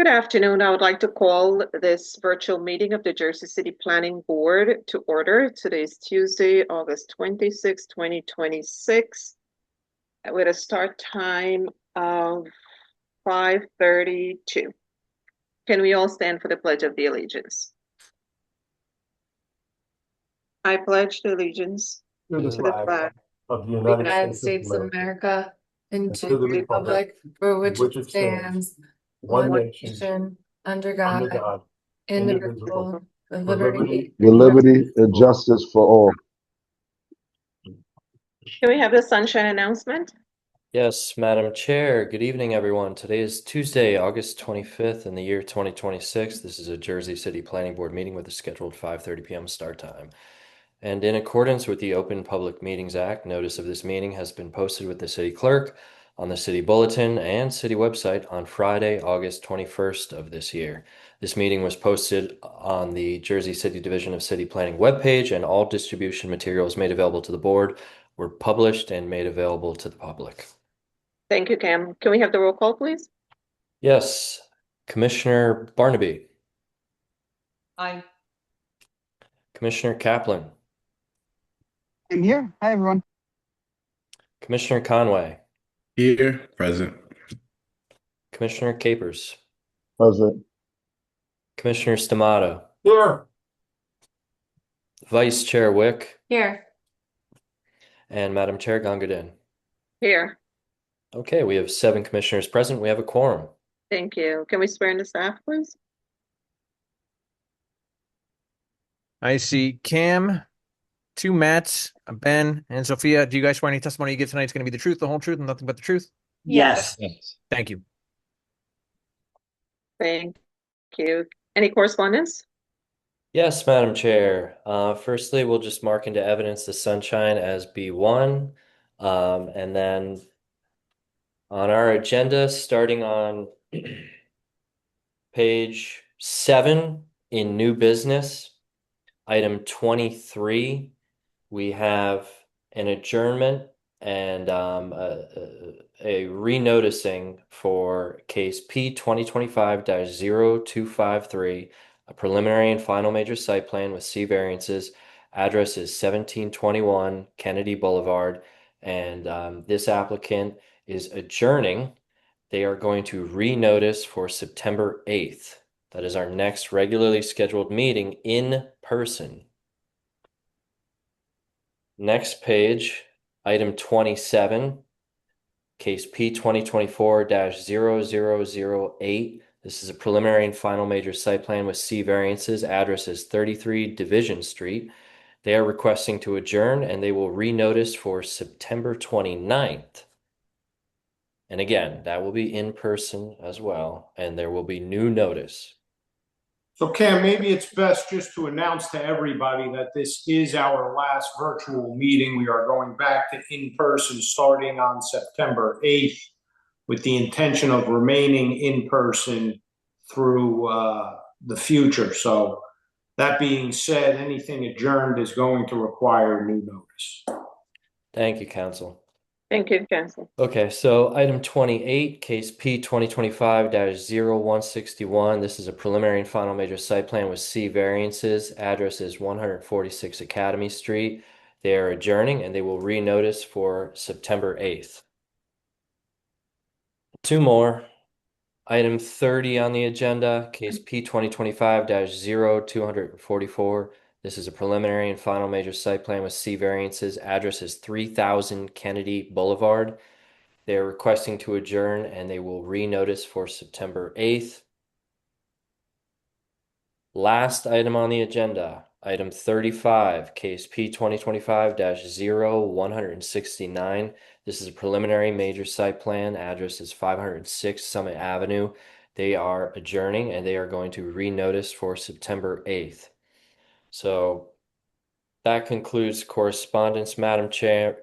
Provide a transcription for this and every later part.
Good afternoon. I would like to call this virtual meeting of the Jersey City Planning Board to order. Today is Tuesday, August 26, 2026, with a start time of 5:32. Can we all stand for the Pledge of the Allegiance? I pledge the allegiance To the to the flag flag of the of the United United United States of States of America America and and to to the the republic republic for in which which it it stands, stands, one one nation, nation, under under God, God, indivisible, indivisible, with with liberty liberty with and and justice. liberty justice and for all. justice for all. Can we have the sunshine announcement? Yes, Madam Chair. Good evening, everyone. Today is Tuesday, August 25th in the year 2026. This is a Jersey City Planning Board meeting with a scheduled 5:30 p.m. start time. And in accordance with the Open Public Meetings Act, notice of this meeting has been posted with the city clerk on the city bulletin and city website on Friday, August 21st of this year. This meeting was posted on the Jersey City Division of City Planning webpage, and all distribution materials made available to the board were published and made available to the public. Thank you, Cam. Can we have the roll call, please? Yes, Commissioner Barnaby, Aye. Commissioner Kaplan, I'm here. Hi, everyone. Commissioner Conway, Here, present. Commissioner Capers, Present. Commissioner Stamato, Here, Vice Chair Wick, Here. and Madam Chair Gongadin. Here. Okay, we have 7 commissioners present. We have a quorum. Thank you. Can we swear in the staff, please? I see Cam, 2 Matts, Ben, and Sophia. Do you guys swear any testimony you give tonight is going to be the truth, the whole truth, and nothing but the truth? Yes. Thank you. Thank you. Any correspondence? Yes, Madam Chair. Firstly, we'll just mark into evidence the sunshine as B1. And then on our agenda, starting on page 7 in new business, item 23, we have an adjournment and a renoticing for case P 2025-0253, a preliminary and final major site plan with C variances. Address is 1721 Kennedy Boulevard, and this applicant is adjourning. They are going to renotice for September 8th. That is our next regularly scheduled meeting in person. Next page, item 27, case P 2024-0008. This is a preliminary and final major site plan with C variances. Address is 33 Division Street. They are requesting to adjourn, and they will renotice for September 29th. And again, that will be in person as well, and there will be new notice. So Cam, maybe it's best just to announce to everybody that this is our last virtual meeting. We are going back to in-person starting on September 8th with the intention of remaining in person through the future. So that being said, anything adjourned is going to require new notice. Thank you, Council. Thank you, Council. Okay, so item 28, case P 2025-0161. This is a preliminary and final major site plan with C variances. Address is 146 Academy Street. They are adjourning, and they will renotice for September 8th. 2 more. Item 30 on the agenda, case P 2025-0244. This is a preliminary and final major site plan with C variances. Address is 3000 Kennedy Boulevard. They're requesting to adjourn, and they will renotice for September 8th. Last item on the agenda, item 35, case P 2025-0169. This is a preliminary major site plan. Address is 506 Summit Avenue. They are adjourning, and they are going to renotice for September 8th. So that concludes correspondence, Madam Chair.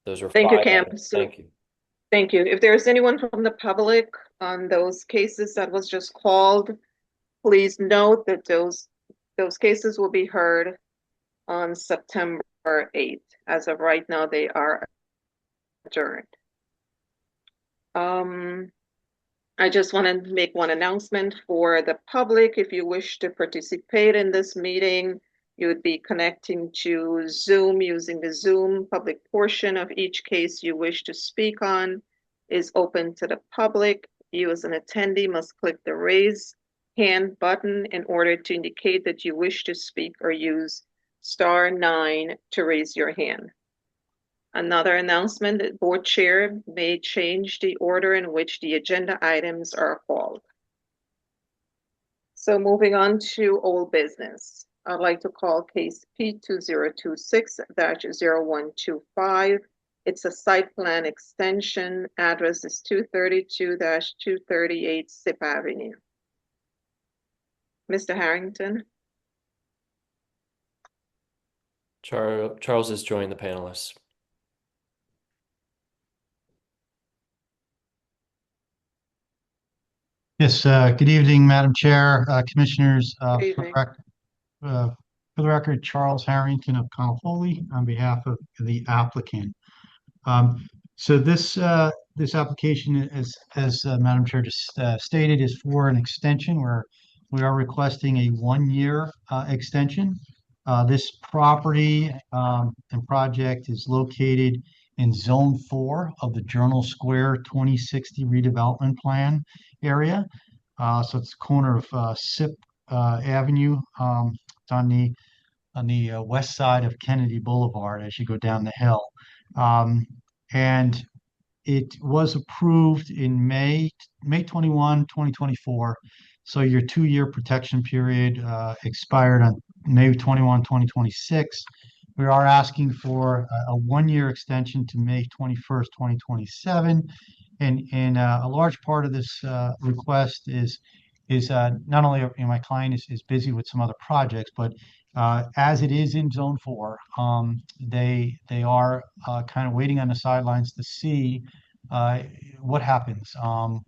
Those are Thank you, 5 Cam. items. Thank you. Thank you. If there's anyone from the public on those cases that was just called, please note that those cases will be heard on September 8th. As of right now, they are adjourned. I just want to make one announcement for the public. If you wish to participate in this meeting, you would be connecting to Zoom using the Zoom. Public portion of each case you wish to speak on is open to the public. You as an attendee must click the raise hand button in order to indicate that you wish to speak or use *9 to raise your hand. Another announcement, that board chair may change the order in which the agenda items are called. So moving on to old business. I'd like to call case P2026-0125. It's a site plan extension. Address is 232-238 Sip Avenue. Mr. Harrington? Charles has joined the panelists. Yes, good evening, Madam Chair, Commissioners. Good evening. For the record, Charles Harrington of Conifoli on behalf of the applicant. So this application, as Madam Chair just stated, is for an extension where we are requesting a 1-year extension. This property and project is located in Zone 4 of the Journal Square 2060 redevelopment plan area. So it's the corner of Sip Avenue. It's on the west side of Kennedy Boulevard as you go down the hill. And it was approved in May 21, 2024. So your 2-year protection period expired on May 21, 2026. We are asking for a 1-year extension to May 21st, 2027. And a large part of this request is not only my client is busy with some other projects, but as it is in Zone 4, they are kind of waiting on the sidelines to see what happens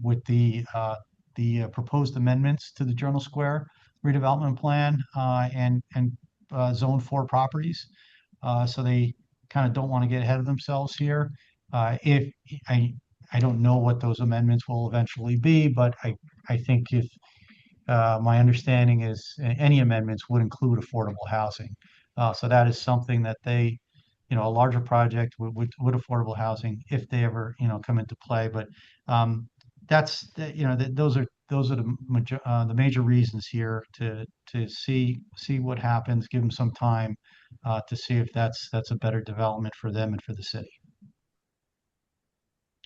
with the proposed amendments to the Journal Square redevelopment plan and Zone 4 properties. So they kind of don't want to get ahead of themselves here. If I don't know what those amendments will eventually be, but I think if my understanding is any amendments would include affordable housing. So that is something that they, a larger project with affordable housing if they ever, come into play. But those are the major reasons here to see what happens, give them some time to see if that's a better development for them and for the city.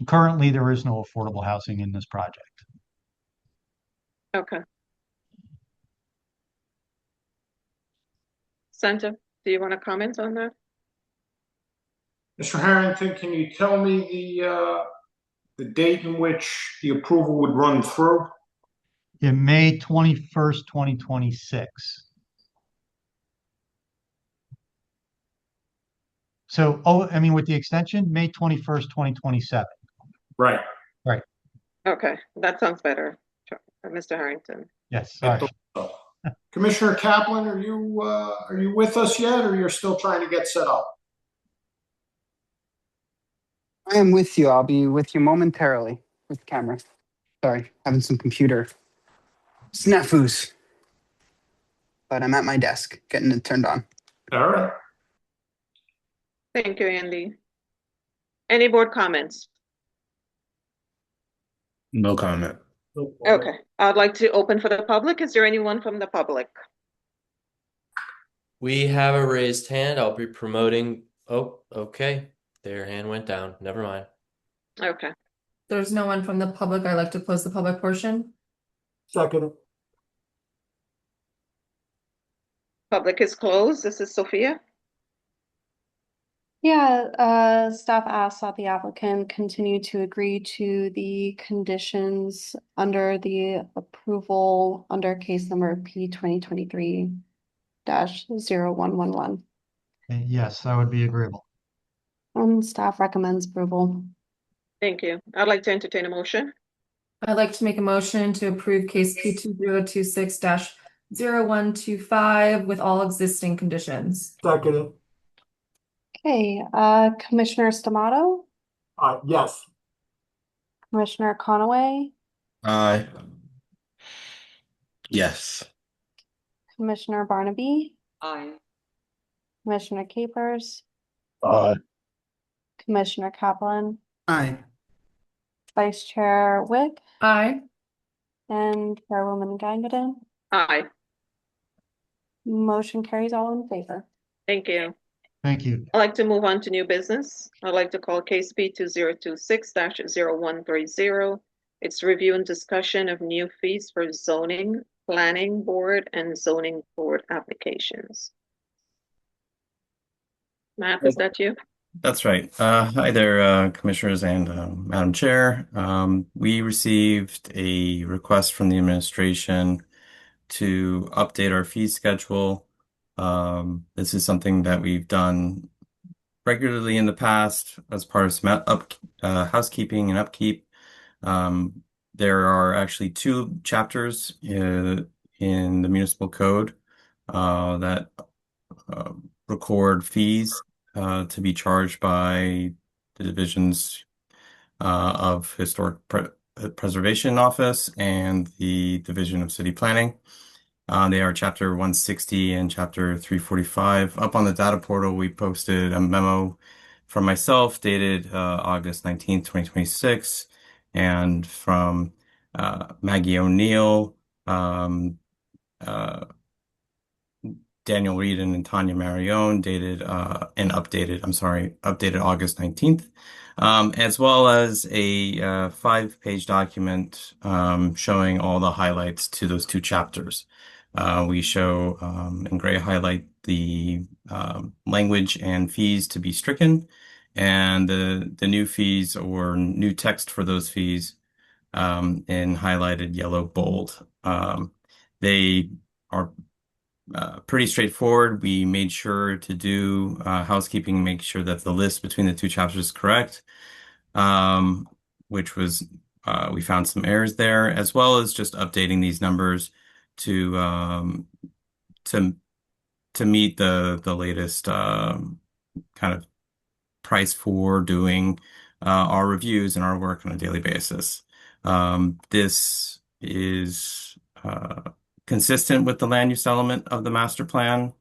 Currently, there is no affordable housing in this project. Okay. Santa, do you want to comment on that? Mr. Harrington, can you tell me the date in which the approval would run through? In May 21st, 2026. So, with the extension, May 21st, 2027. Right. Okay, that sounds better, Mr. Harrington. Yes, I sorry. thought so. Commissioner Kaplan, are you with us yet, or you're still trying to get set up? I am with you. I'll be with you momentarily with the camera. Sorry, having some computer snafus. But I'm at my desk getting it turned on. All right. Thank you, Andy. Any board comments? No comment. Okay, I'd like to open for the public. Is there anyone from the public? We have a raised hand. I'll be promoting. Oh, okay. Their hand went down. Never mind. Okay, There's no one from the public. I'd like to close the public portion. Second. public is closed. This is Sophia. Yeah, staff asks that the applicant continue to agree to the conditions under the approval under case number P 2023-0111. Yes, that would be agreeable. Staff recommends approval. Thank you. I'd like to entertain a motion. I'd like to make a motion to approve case P 2026-0125 with all existing conditions. Second. Okay, Commissioner Stamato, Yes. Commissioner Conaway, Aye. Yes. Commissioner Barnaby, Aye. Commissioner Capers, Aye. Commissioner Kaplan, Aye. Vice Chair Wick, Aye. and Chairwoman Gangadin. Aye, Motion carries all in favor. thank you. Thank you. I'd like to move on to new business. I'd like to call case P 2026-0130. It's review and discussion of new fees for zoning, planning board, and zoning board applications. Matt, is that you? That's right. Hi there, commissioners and Madam Chair. We received a request from the administration to update our fee schedule. This is something that we've done regularly in the past as part of some housekeeping and upkeep. There are actually two chapters in the municipal code that record fees to be charged by the divisions of Historic Preservation Office and the Division of City Planning. They are Chapter 160 and Chapter 345. Up on the data portal, we posted a memo from myself dated August 19th, 2026, and from Maggie O'Neill, Daniel Reed and Tanya Marione, dated and updated August 19th, as well as a 5-page document showing all the highlights to those two chapters. We show in gray highlight the language and fees to be stricken, and the new fees or new text for those fees in highlighted yellow bold. They are pretty straightforward. We made sure to do housekeeping, make sure that the list between the two chapters is correct, which was we found some errors there, as well as just updating these numbers to meet the latest kind of price for doing our reviews and our work on a daily basis. This is consistent with the land use element of the master plan,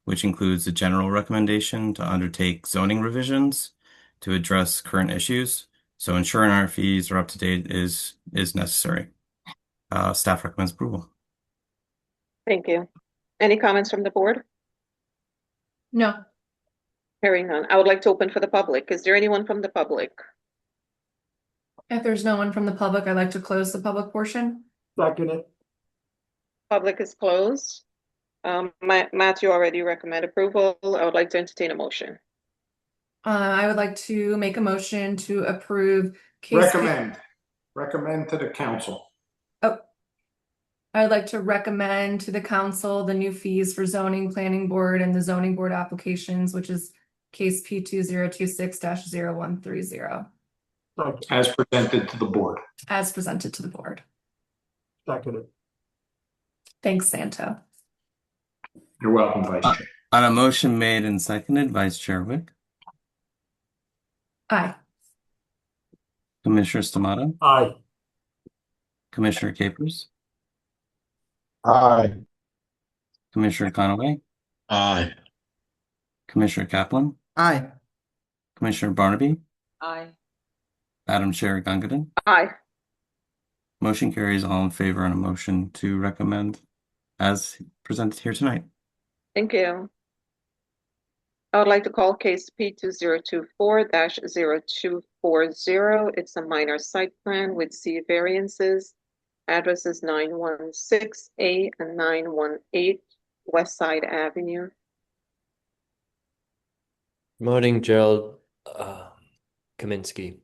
which includes a general recommendation to undertake zoning revisions to address current issues. So ensuring our fees are up to date is necessary. Staff recommends approval. Thank you. Any comments from the board? No. Hearing none. I would like to open for the public. Is there anyone from the public? If there's no one from the public, I'd like to close the public portion. Second it. Public is closed. Matthew already recommend approval. I would like to entertain a motion. I would like to make a motion to approve case. Recommend to the council. I would like to recommend to the council the new fees for zoning, planning board, and the zoning board applications, which is case P 2026-0130, As presented to the board. as presented to the board. Second it. Thanks, Santo. You're welcome, Vice Chair. On a motion made and seconded, Vice Chair Wick, Aye. Commissioner Stamato, Aye. Commissioner Capers, Aye. Commissioner Conaway, Aye. Commissioner Kaplan, Aye. Commissioner Barnaby, Aye. Madam Chair Gangadin. Aye. Motion carries, all in favor on a motion to recommend as presented here tonight. Thank you. I would like to call case P 2024-0240. It's a minor site plan with C variances. Address is 916A and 918 West Side Avenue. Promoting Gerald Kaminsky.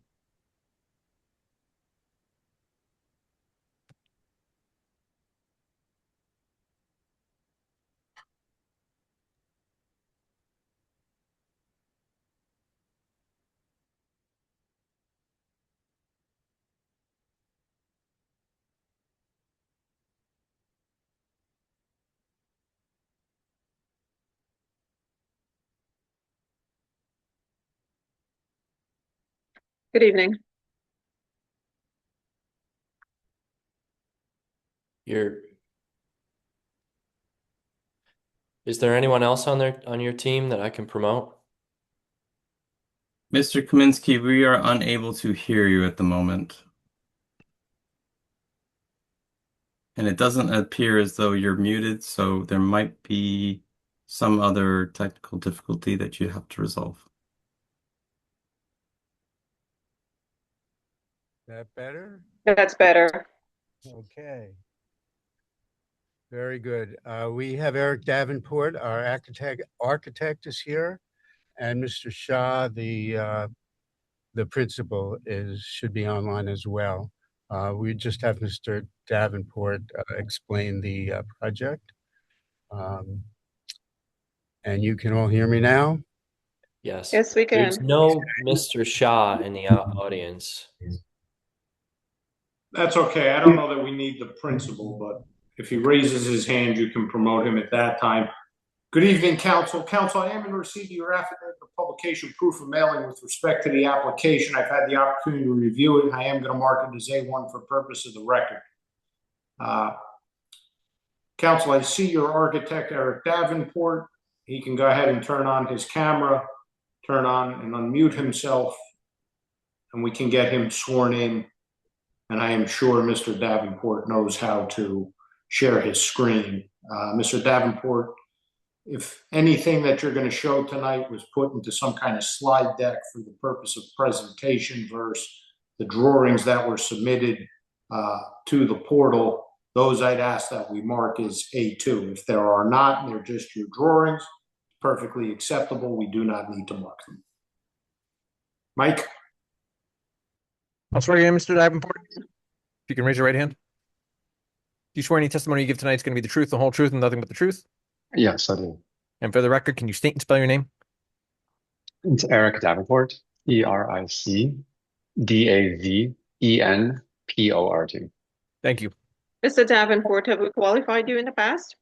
Good evening. Is there anyone else on your team that I can promote? Mr. Kaminsky, we are unable to hear you at the moment. And it doesn't appear as though you're muted, so there might be some other technical difficulty that you have to resolve. That better? That's better. Okay. Very good. We have Eric Davenport, our architect is here, and Mr. Shah, the principal should be online as well. We just have Mr. Davenport explain the project. And you can all hear me now? Yes. Yes, we There's can. no Mr. Shah in the audience. That's okay. I don't know that we need the principal, but if he raises his hand, you can promote him at that time. Good evening, council. Council, I am in receipt of your affidavit of publication proof of mailing with respect to the application. I've had the opportunity to review it. I am going to mark it as A1 for purpose of the record. Council, I see your architect, Eric Davenport. He can go ahead and turn on his camera, turn on and unmute himself, and we can get him sworn in. And I am sure Mr. Davenport knows how to share his screen. Mr. Davenport, if anything that you're going to show tonight was put into some kind of slide deck for the purpose of presentation versus the drawings that were submitted to the portal, those I'd ask that we mark as A2. If there are not, and they're just your drawings, perfectly acceptable. We do not need to mark them. Mike? I'll swear you in, Mr. Davenport. If you can raise your right hand. Do you swear any testimony you give tonight is going to be the truth, the whole truth, and nothing but the truth? Yes, I do. And for the record, can you state and spell your name? It's Eric Davenport, EricDavenport. Thank you. Mr. Davenport, have we qualified you in the past?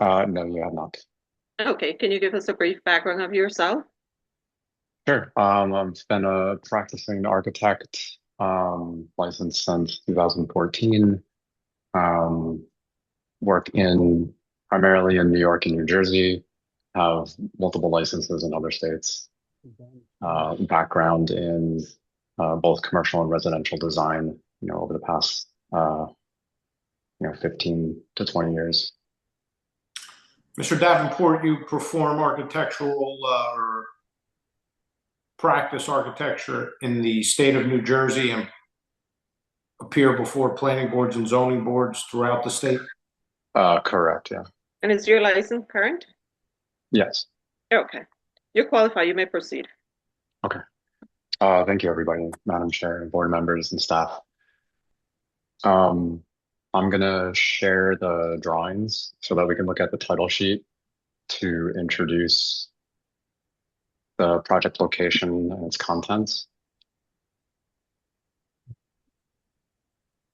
No, you have not. Okay, can you give us a brief background of yourself? Sure. I've been a practicing architect, licensed since 2014. Work primarily in New York and New Jersey, have multiple licenses in other states. Background in both commercial and residential design, over the past 15 to 20 years. Mr. Davenport, you perform architectural or practice architecture in the state of New Jersey and appear before planning boards and zoning boards throughout the state? Correct, yeah. And is your license current? Yes. Okay. You're qualified. You may proceed. Okay. Thank you, everybody, Madam Chair and board members and staff. I'm going to share the drawings so that we can look at the title sheet to introduce the project location and its contents.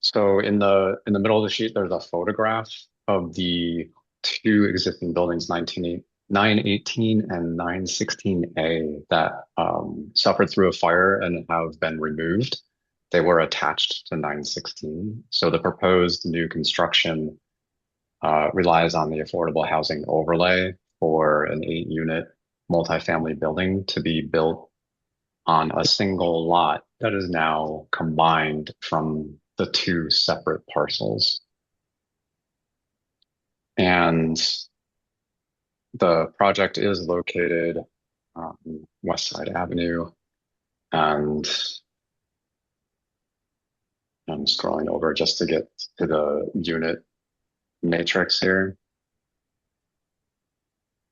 So in the middle of the sheet, there's a photograph of the two existing buildings, 918 and 916A, that suffered through a fire and have been removed. They were attached to 916. So the proposed new construction relies on the affordable housing overlay for an 8-unit multifamily building to be built on a single lot that is now combined from the two separate parcels. And the project is located on West Side Avenue, and I'm scrolling over just to get to the unit matrix here,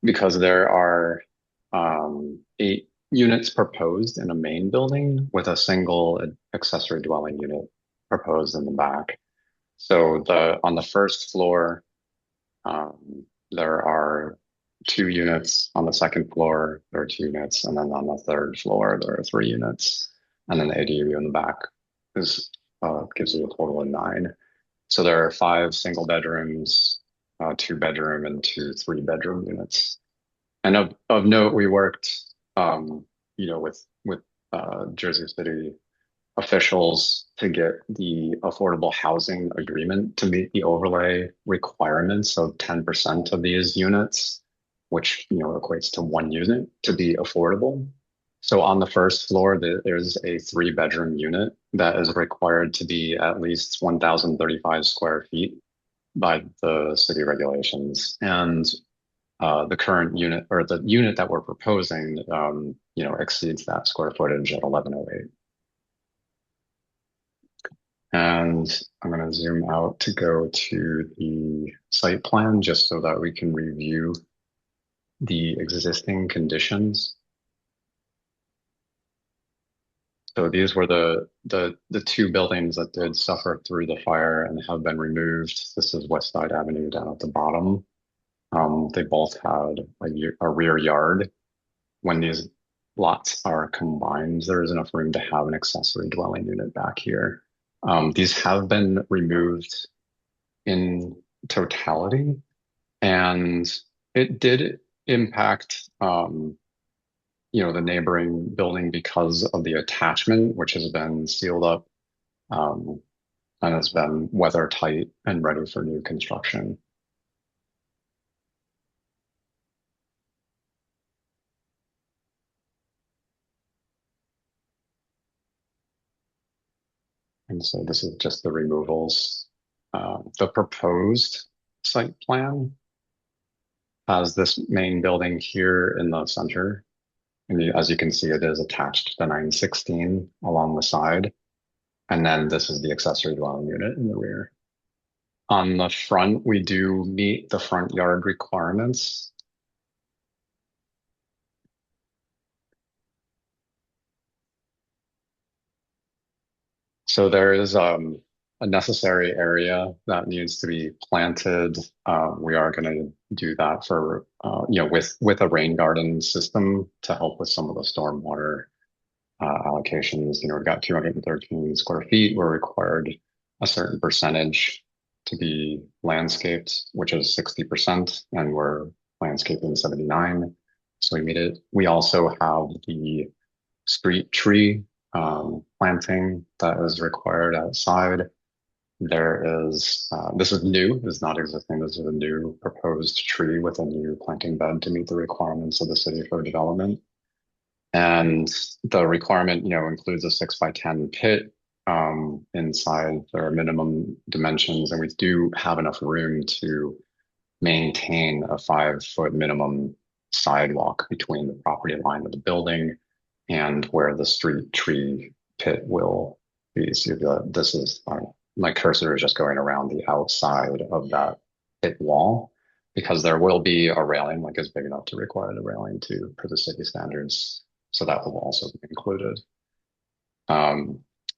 because there are 8 units proposed in a main building with a single accessory dwelling unit proposed in the back. So on the first floor, there are 2 units. On the second floor, there are 2 units. And then on the third floor, there are 3 units. And then the ADU in the back gives you a total of 9. So there are 5 single bedrooms, 2 bedroom and 2 3-bedroom units. And of note, we worked, with Jersey City officials to get the affordable housing agreement to meet the overlay requirements of 10% of these units, which equates to 1 unit, to be affordable. So on the first floor, there's a 3-bedroom unit that is required to be at least 1,035 square feet by the city regulations. And the current unit, or the unit that we're proposing, exceeds that square footage at 1108. And I'm going to zoom out to go to the site plan just so that we can review the existing conditions. So these were the 2 buildings that did suffer through the fire and have been removed. This is West Side Avenue down at the bottom. They both had a rear yard. When these lots are combined, there is enough room to have an accessory dwelling unit back here. These have been removed in totality, and it did impact the neighboring building because of the attachment, which has been sealed up and has been weather tight and ready for new construction. And so this is just the removals. The proposed site plan has this main building here in the center. And as you can see, it is attached to 916 along the side. And then this is the accessory dwelling unit in the rear. On the front, we do meet the front yard requirements. So there is a necessary area that needs to be planted. We are going to do that for with a rain garden system to help with some of the stormwater allocations. We've got 213 square feet. We're required a certain percentage to be landscaped, which is 60%, and we're landscaping 79. So we meet it. We also have the street tree planting that is required outside. There is, this is new, this is not existing, this is a new proposed tree with a new planting bed to meet the requirements of the city for development. And the requirement, includes a 6x10 pit inside. There are minimum dimensions, and we do have enough room to maintain a 5-foot minimum sidewalk between the property line of the building and where the street tree pit will be. So this is, my cursor is just going around the outside of that pit wall, because there will be a railing, like it's big enough to require the railing to per the city standards. So that will also be included.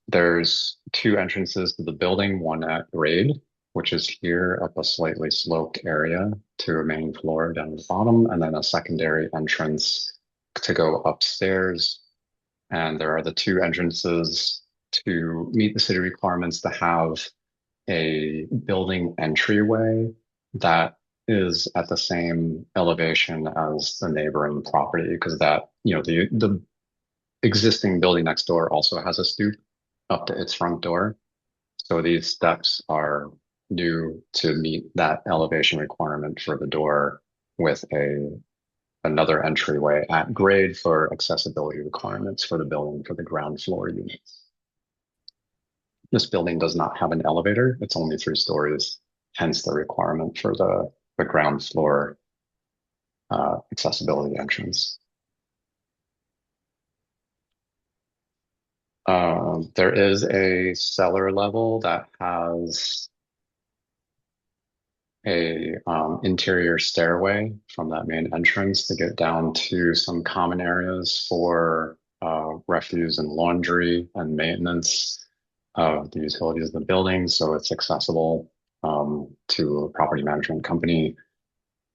There's 2 entrances to the building, one at grade, which is here up a slightly sloped area to a main floor down at the bottom, and then a secondary entrance to go upstairs. And there are the 2 entrances to meet the city requirements to have a building entryway that is at the same elevation as the neighboring property, because that, the existing building next door also has a stoop up to its front door. So these steps are new to meet that elevation requirement for the door, with another entryway at grade for accessibility requirements for the building for the ground floor units. This building does not have an elevator. It's only 3 stories, hence the requirement for the ground floor accessibility entrance. There is a cellar level that has a interior stairway from that main entrance to get down to some common areas for refuse and laundry and maintenance of the utilities of the building, so it's accessible to a property management company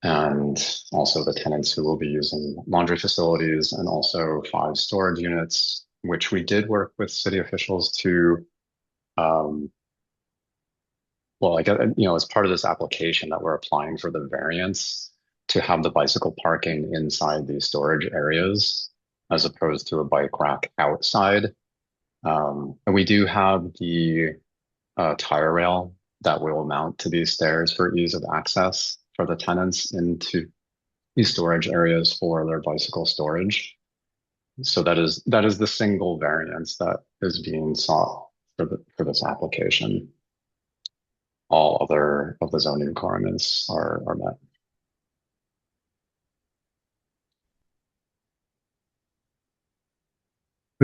and also the tenants who will be using laundry facilities, and also 5 storage units, which we did work with city officials to as part of this application that we're applying for the variance to have the bicycle parking inside these storage areas as opposed to a bike rack outside. And we do have the tire rail that will mount to these stairs for ease of access for the tenants into these storage areas for their bicycle storage. So that is the single variance that is being sought for this application. All other of the zoning requirements are met.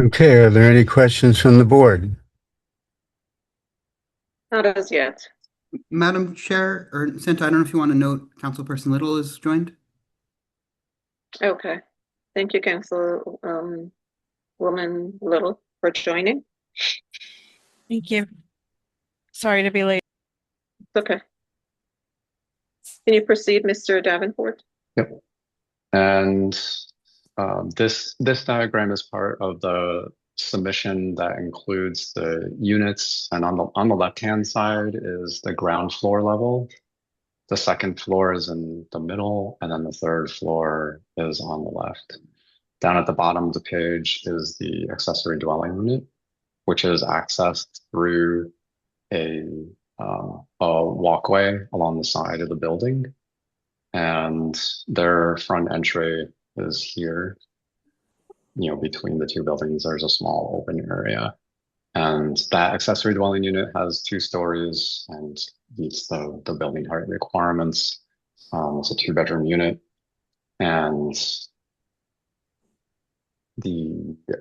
Okay, are there any questions from the board? Not as yet. Madam Chair, or Santa, I don't know if you want to note Councilperson Little is joined. Okay. Thank you, Council Woman Little, for joining. Thank you. Sorry to be late. It's okay. Can you proceed, Mr. Davenport? Yep. And this diagram is part of the submission that includes the units, and on the left-hand side is the ground floor level. The second floor is in the middle, and then the third floor is on the left. Down at the bottom of the page is the accessory dwelling unit, which is accessed through a walkway along the side of the building. And their front entry is here. You know, between the two buildings, there's a small open area. And that accessory dwelling unit has 2 stories and meets the building height requirements. It's a 2-bedroom unit. And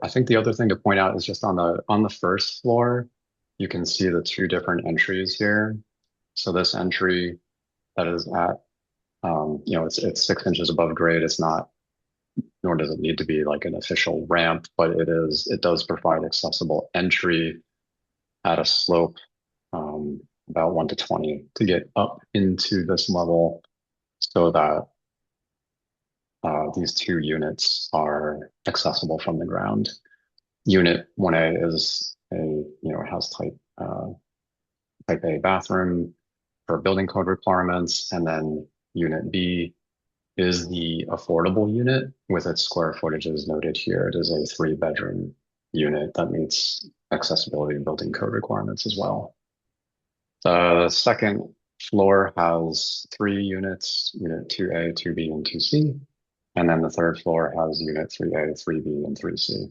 I think the other thing to point out is just on the first floor, you can see the 2 different entries here. So this entry that is at, you know, it's 6 inches above grade. It's not, nor does it need to be like an official ramp, but it does provide accessible entry at a slope about 1 to 20 to get up into this level, so that these 2 units are accessible from the ground. Unit 1A is has type A bathroom for building code requirements, and then Unit B is the affordable unit with its square footage as noted here. It is a 3-bedroom unit that meets accessibility and building code requirements as well. The second floor has 3 units, Unit 2A, 2B, and 2C. And then the third floor has Unit 3A, 3B, and 3C.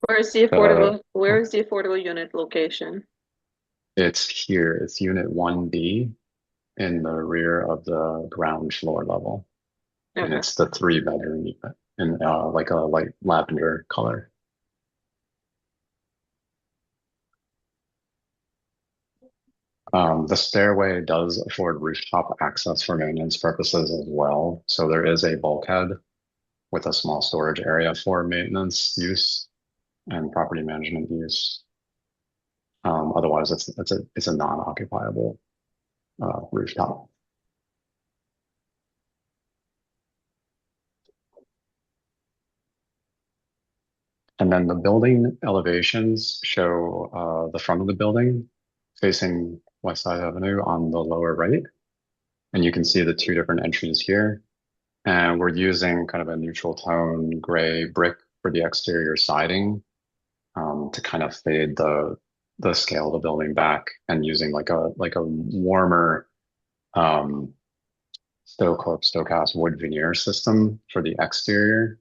Where is the affordable unit location? It's here. It's Unit 1B in the rear of the ground floor level. Okay. And it's the 3-bedroom unit in like a light lavender color. The stairway does afford rooftop access for maintenance purposes as well. So there is a bulkhead with a small storage area for maintenance use and property management use. Otherwise, it's a non-occupiable rooftop. And then the building elevations show the front of the building facing West Side Avenue on the lower right. And you can see the 2 different entries here. And we're using kind of a neutral tone gray brick for the exterior siding to kind of fade the scale of the building back, and using like a warmer Stocast wood veneer system for the exterior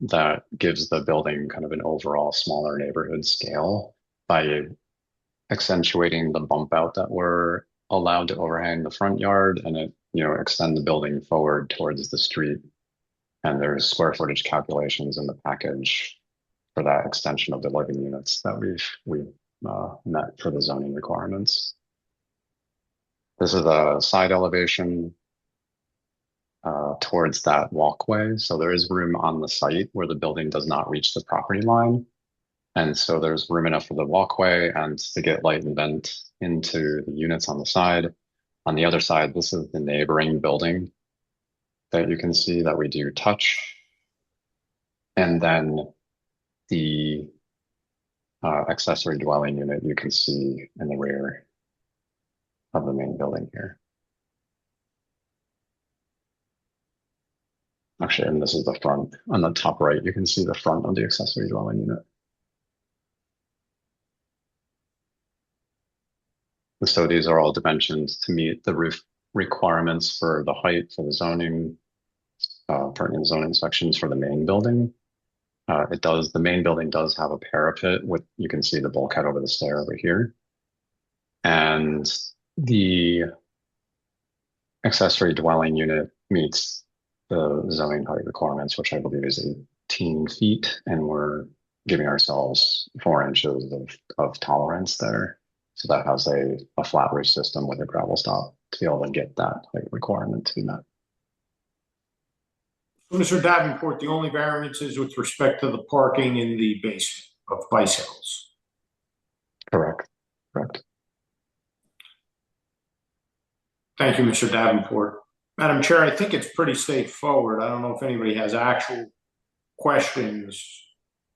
that gives the building kind of an overall smaller neighborhood scale by accentuating the bump out that we're allowed to overhang the front yard, and it, extend the building forward towards the street. And there's square footage calculations in the package for that extension of the living units that we've met for the zoning requirements. This is a side elevation towards that walkway. So there is room on the site where the building does not reach the property line. And so there's room enough for the walkway and to get light and vent into the units on the side. On the other side, this is the neighboring building that you can see that we do touch. And then the accessory dwelling unit you can see in the rear of the main building here. Actually, and this is the front. On the top right, you can see the front of the accessory dwelling unit. So these are all dimensions to meet the roof requirements for the height for the zoning, pertinent zoning sections for the main building. The main building does have a parapet with, you can see the bulkhead over the stair over here. And the accessory dwelling unit meets the zoning height requirements, which I believe is 18 feet. And we're giving ourselves 4 inches of tolerance there. So that has a flat roof system with a gravel stop to be able to get that height requirement to be met. Mr. Davenport, the only variance is with respect to the parking in the basement of bicycles. Correct. Correct. Thank you, Mr. Davenport. Madam Chair, I think it's pretty straightforward. I don't know if anybody has actual questions,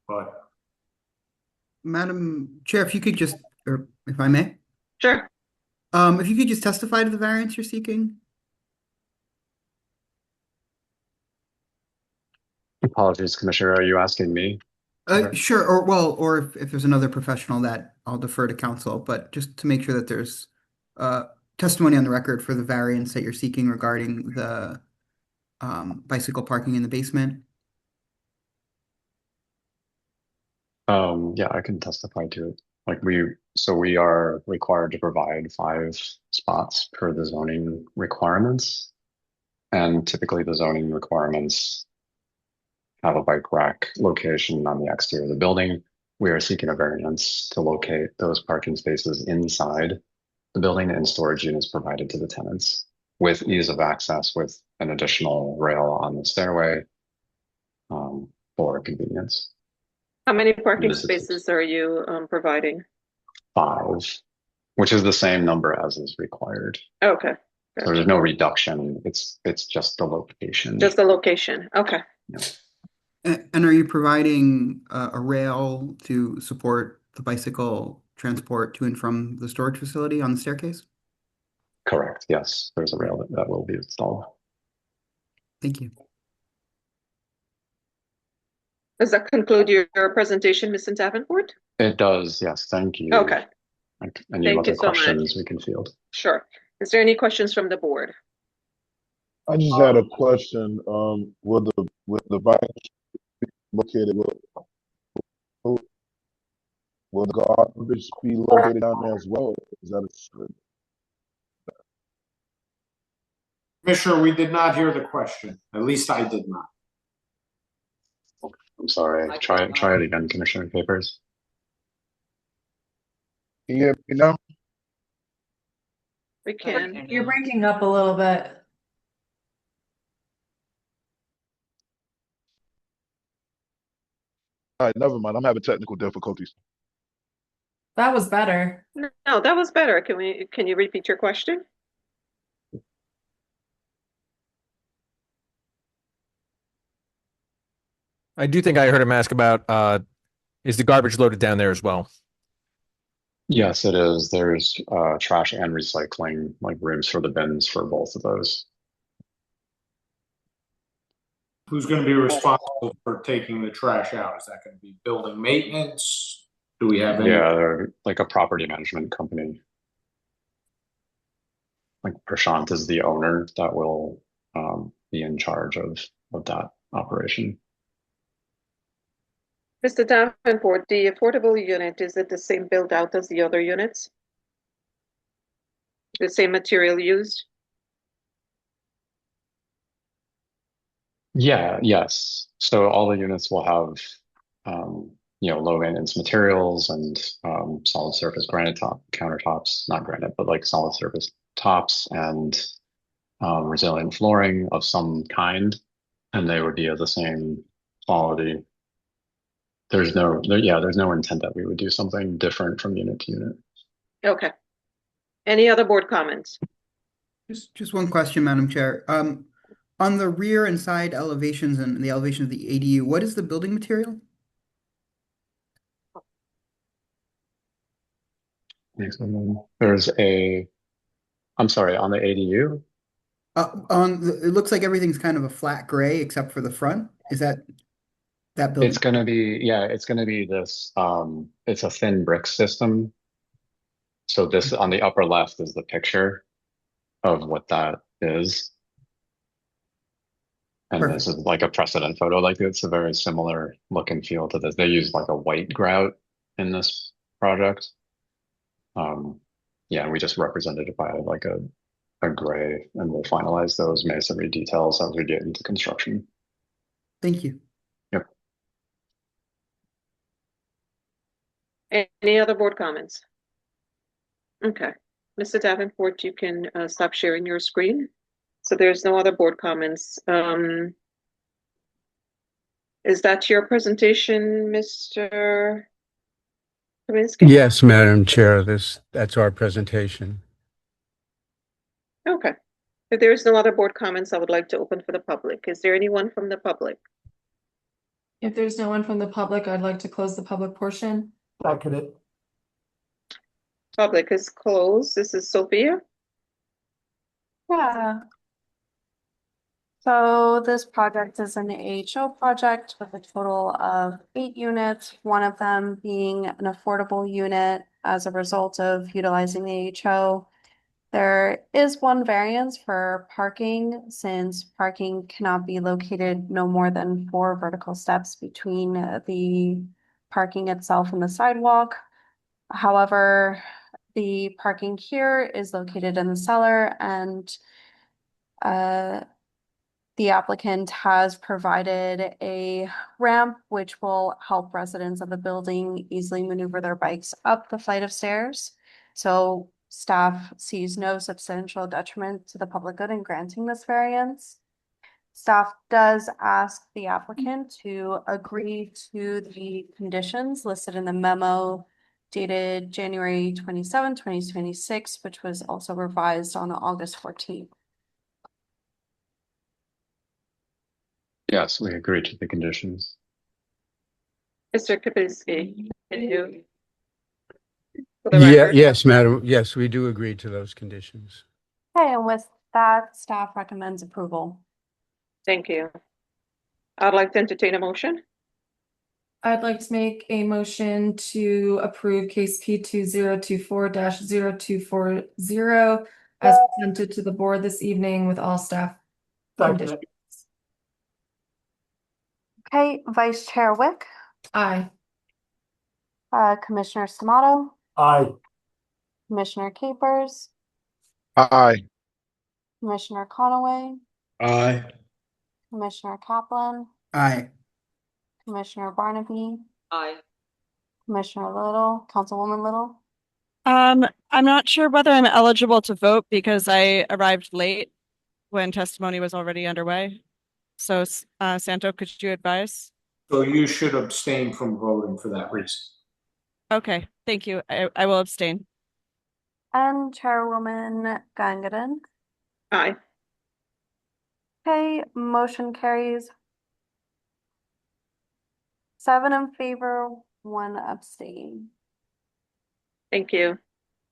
but. Madam Chair, if you could just, or if I may, Sure. if you could just testify to the variance you're seeking. Apologies, Commissioner. Are you asking me? Sure, or if there's another professional that I'll defer to counsel, but just to make sure that there's testimony on the record for the variance that you're seeking regarding the bicycle parking in the basement. Yeah, I can testify to it. We are required to provide 5 spots per the zoning requirements. And typically the zoning requirements have a bike rack location on the exterior of the building. We are seeking a variance to locate those parking spaces inside the building and storage units provided to the tenants with ease of access with an additional rail on the stairway for convenience. How many parking This is- spaces are you providing? 5, which is the same number as is required. Okay. So there's no reduction. It's just the location. Just the location. Okay. Yeah. And are you providing a rail to support the bicycle transport to and from the storage facility on the staircase? Correct. Yes, there's a rail that will be installed. Thank you. Does that conclude your presentation, Mr. Davenport? It does. Yes. Thank you. Okay. Any Thank other you so much. questions we can field? Sure. Is there any questions from the board? I just had a question. Will the bike be located? Will the garbage be located down there as well? Is that Commissioner, we did not hear the question. At least I did not. I'm sorry. Try it again, Commissioner Papers. Can you hear me now? We can. You're breaking up a little bit. All right, never mind. I'm having technical difficulties. That was better. No, that was better. Can you repeat your question? I do think I heard him ask about is the garbage loaded down there as well? Yes, it is. There's trash and recycling, like rooms for the bins for both of those. Who's going to be responsible for taking the trash out? Is that going to be building maintenance? Do we have any? Yeah, they're like a property management company. Like Prashant is the owner that will be in charge of that operation. Mr. Davenport, the affordable unit, is it the same build out as the other units? The same material used? Yeah, yes. So all the units will have low maintenance materials and solid surface granite countertops, not granite, but like solid surface tops and resilient flooring of some kind, and they would be of the same quality. There's no intent that we would do something different from unit to unit. Okay. Any other board comments? Just one question, Madam Chair. On the rear and side elevations and the elevation of the ADU, what is the building material? I'm sorry, on the ADU? It looks like everything's kind of a flat gray except for the front. Is that building? It's gonna be, yeah, it's gonna be this, it's a thin brick system. So this on the upper left is the picture of what that is. And Perfect. this is like a precedent photo. Like it's a very similar look and feel to this. They use like a white grout in this project. Yeah, we just represented it by like a gray, and we'll finalize those masonry details as we get into construction. Thank you. Yep. Any other board comments? Okay, Mr. Davenport, you can stop sharing your screen. So there's no other board comments. Is that your presentation, Mr. Kaminsky? Yes, Madam Chair, that's our presentation. Okay. If there's no other board comments, I would like to open for the public. Is there anyone from the public? If there's no one from the public, I'd like to close the public portion. Second it. Public is closed. This is Sophia. Yeah. So this project is an AHO project with a total of 8 units, one of them being an affordable unit as a result of utilizing the AHO. There is one variance for parking, since parking cannot be located no more than 4 vertical steps between the parking itself and the sidewalk. However, the parking here is located in the cellar, and the applicant has provided a ramp which will help residents of the building easily maneuver their bikes up the flight of stairs. So staff sees no substantial detriment to the public good in granting this variance. Staff does ask the applicant to agree to the conditions listed in the memo dated January 27, 2026, which was also revised on August 14th. Yes, we agree to the conditions. Mr. Kapinski, can you? For the record? Yes, Madam. Yes, we do agree to those conditions. Okay, and with that, staff recommends approval. Thank you. I'd like to entertain a motion. I'd like to make a motion to approve case P 2024-0240 as presented to the board this evening with all staff conditions. Okay, Vice Chair Wick, Aye. Commissioner Samato, Aye. Commissioner Capers, Aye. Commissioner Conaway, Aye. Commissioner Kaplan, Aye. Commissioner Barnaby, Aye. Commissioner Little, Councilwoman Little. I'm not sure whether I'm eligible to vote because I arrived late when testimony was already underway. So, Santo, could you advise? So you should abstain from voting for that reason. Okay, thank you. I will abstain. And Chairwoman Gangadan. Aye. Okay, motion carries 7 in favor, 1 abstain. Thank you.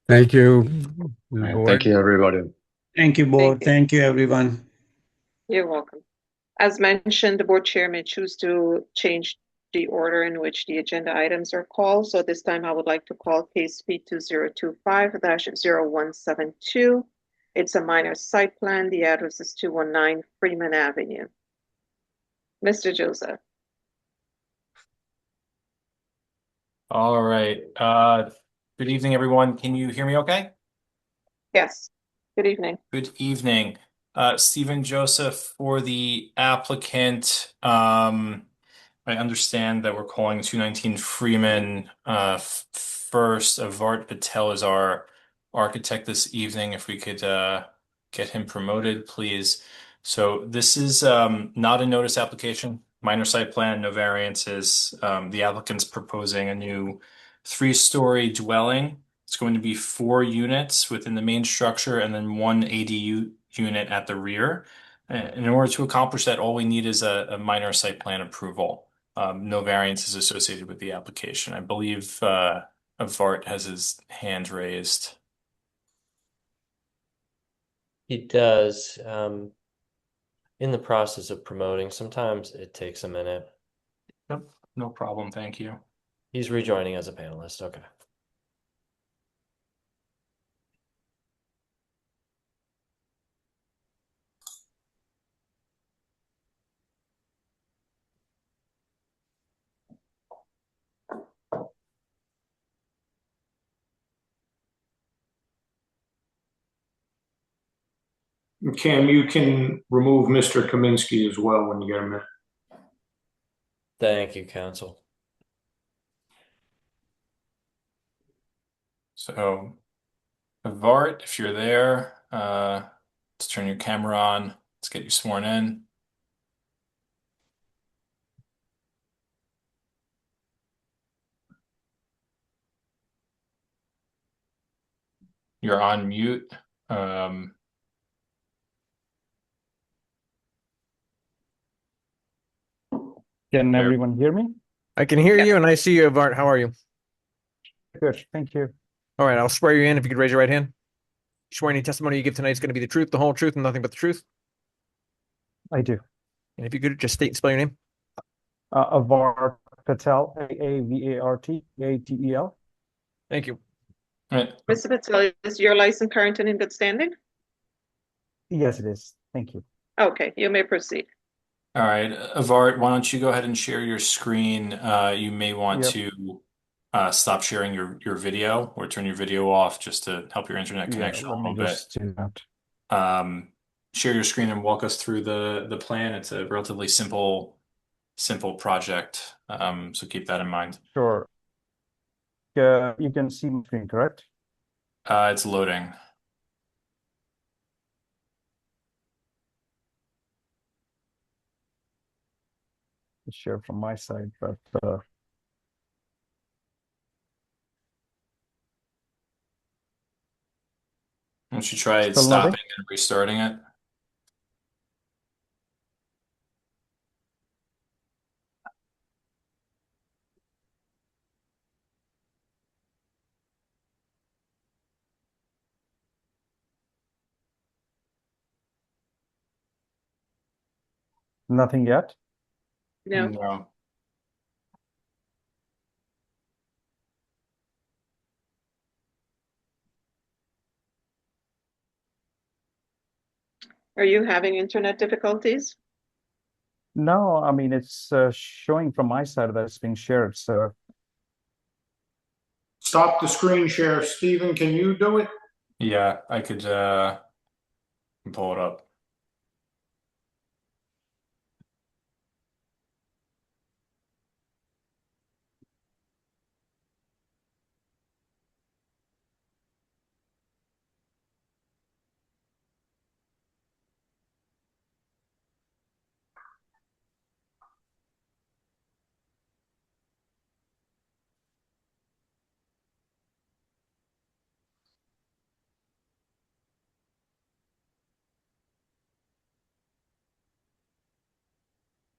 Thank you. All right, thank you, everybody. Thank you, board. Thank you. Thank you, everyone. You're welcome. As mentioned, the board chair may choose to change the order in which the agenda items are called. So this time I would like to call case P 2025-0172. It's a minor site plan. The address is 219 Freeman Avenue. Mr. Joseph. All right. Good evening, everyone. Can you hear me okay? Yes. Good evening. Good evening. Stephen Joseph for the applicant. I understand that we're calling 219 Freeman first. Vart Patel is our architect this evening. If we could get him promoted, please. So this is not a notice application, minor site plan, no variances. The applicant's proposing a new 3-story dwelling. It's going to be 4 units within the main structure and then 1 ADU unit at the rear. And in order to accomplish that, all we need is a minor site plan approval. No variances associated with the application. I believe Vart has his hand raised. He does. In the process of promoting, sometimes it takes a minute. Yep, no problem. Thank you. He's rejoining as a panelist. Okay. Cam, you can remove Mr. Kaminsky as well when you get a minute. Thank you, counsel. So, Vart, if you're there, let's turn your camera on. Let's get you sworn in. You're on mute. Can everyone hear me? I can hear you and I see you, Vart. How are you? Good, thank you. All right, I'll swear you in if you could raise your right hand. You swear any testimony you give tonight is going to be the truth, the whole truth, and nothing but the truth? I do. And if you could just state and spell your name. Avart Patel, Aavart Patel. Thank you. Mr. Patel, is your license current and in good standing? Yes, it is. Thank you. Okay, you may proceed. All right, Vart, why don't you go ahead and share your screen? You may want Yep. to stop sharing your video or turn your video off just to help your internet connection a let me little bit. just do that. Share your screen and walk us through the plan. It's a relatively simple project, so keep that in mind. Sure. You can see my screen, correct? It's loading. It's share from my side, but Why don't you try Still stopping loading? and restarting it? nothing yet. No. No. Are you having internet difficulties? No, I mean it's showing from my side that it's being shared. So Stop the screen share. Stephen, can you do it? Yeah, I could pull it up.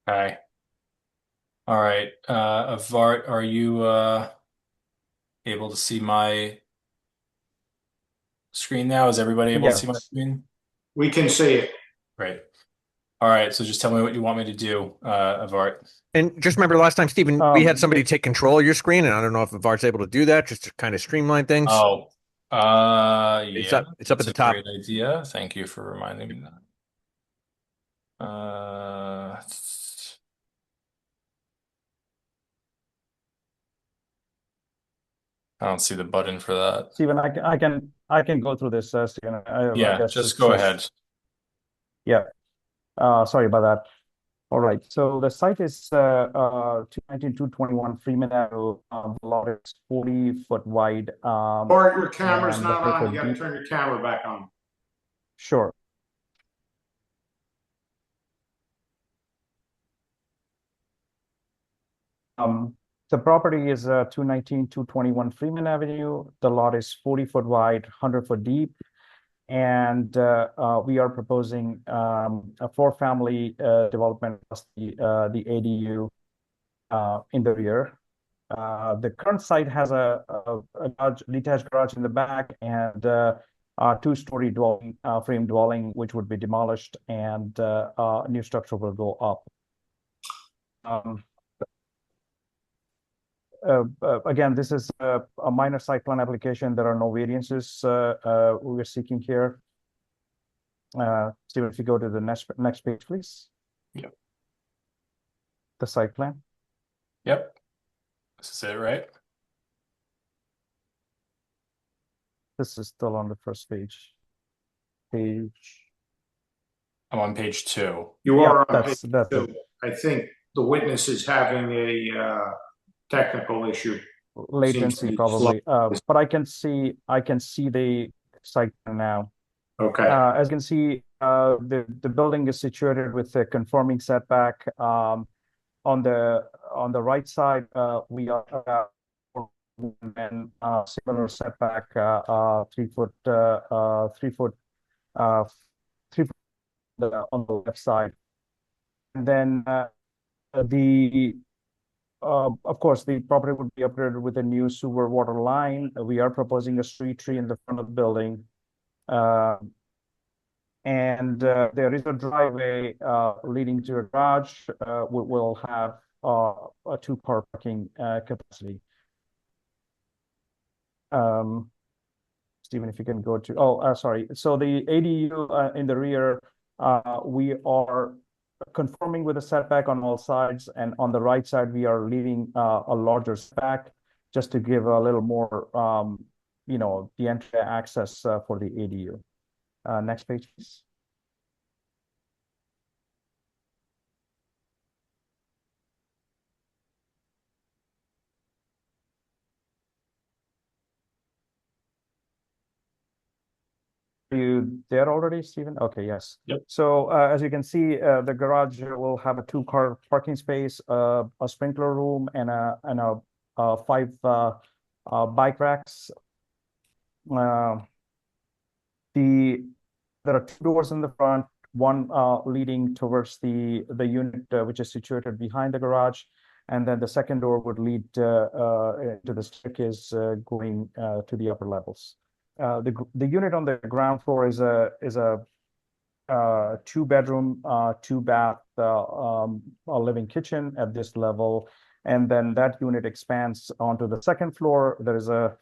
Okay. All right. Vart, are you able to see my screen now? Is everybody able to see my yes, screen? We can see it. Great. All right. So just tell me what you want me to do, Vart. And just remember last time, Stephen, we had somebody it- take control of your screen, and I don't know if Vart's able to do that just to kind of streamline things. Oh, It's yeah, up at the that's a top. great idea. Thank you for reminding me that. I don't see the button for that. Stephen, I can go through this, Stephen. I Yeah, guess just it's go ahead. Yeah. Sorry about that. All right. So the site is 219-221 Freeman Avenue. The lot is 40-foot wide. Bart, your camera's and not on. 100 You gotta deep. turn your camera back on. Sure. The property is 219-221 Freeman Avenue. The lot is 40-foot wide, 100-foot deep. And we are proposing a four-family development plus the ADU in the rear. The current site has a detached garage in the back, and two-story dwelling, frame dwelling, which would be demolished, and a new structure will go up. Again, this is a minor site plan application. There are no variances we're seeking here. Stephen, if you go to the next page, please. Yep. The site plan. Yep. This is it, right? This is still on the first page. I'm on page 2. You Yeah, are on that's- page that's 2. it. I think the witness is having a technical issue. Latency be probably, slow. but I can see the site plan now. Okay. As you can see, the building is situated with a conforming setback. On the right side, we are about and similar setback, 3 foot, 3 foot, 3 foot on the left side, and then of course, the property would be upgraded with a new sewer water line. We are proposing a street tree in the front of the building. And there is a driveway leading to a garage. We'll have a two-car parking capacity. Stephen, if you can go to, sorry. So the ADU in the rear, we are conforming with the setback on all sides, and on the right side, we are leaving a larger setback just to give a little more, the entry access for the ADU. Next page, please. Are you there already, Stephen? Okay, yes. Yep. So as you can see, the garage will have a two-car parking space, a sprinkler room, and a 5 bike racks. There are 2 doors in the front, one leading towards the unit which is situated behind the garage, and then the second door would lead to the staircase going to the upper levels. The unit on the ground floor is a 2-bedroom, 2-bath, living kitchen at this level, and then that unit expands onto the second floor. There is a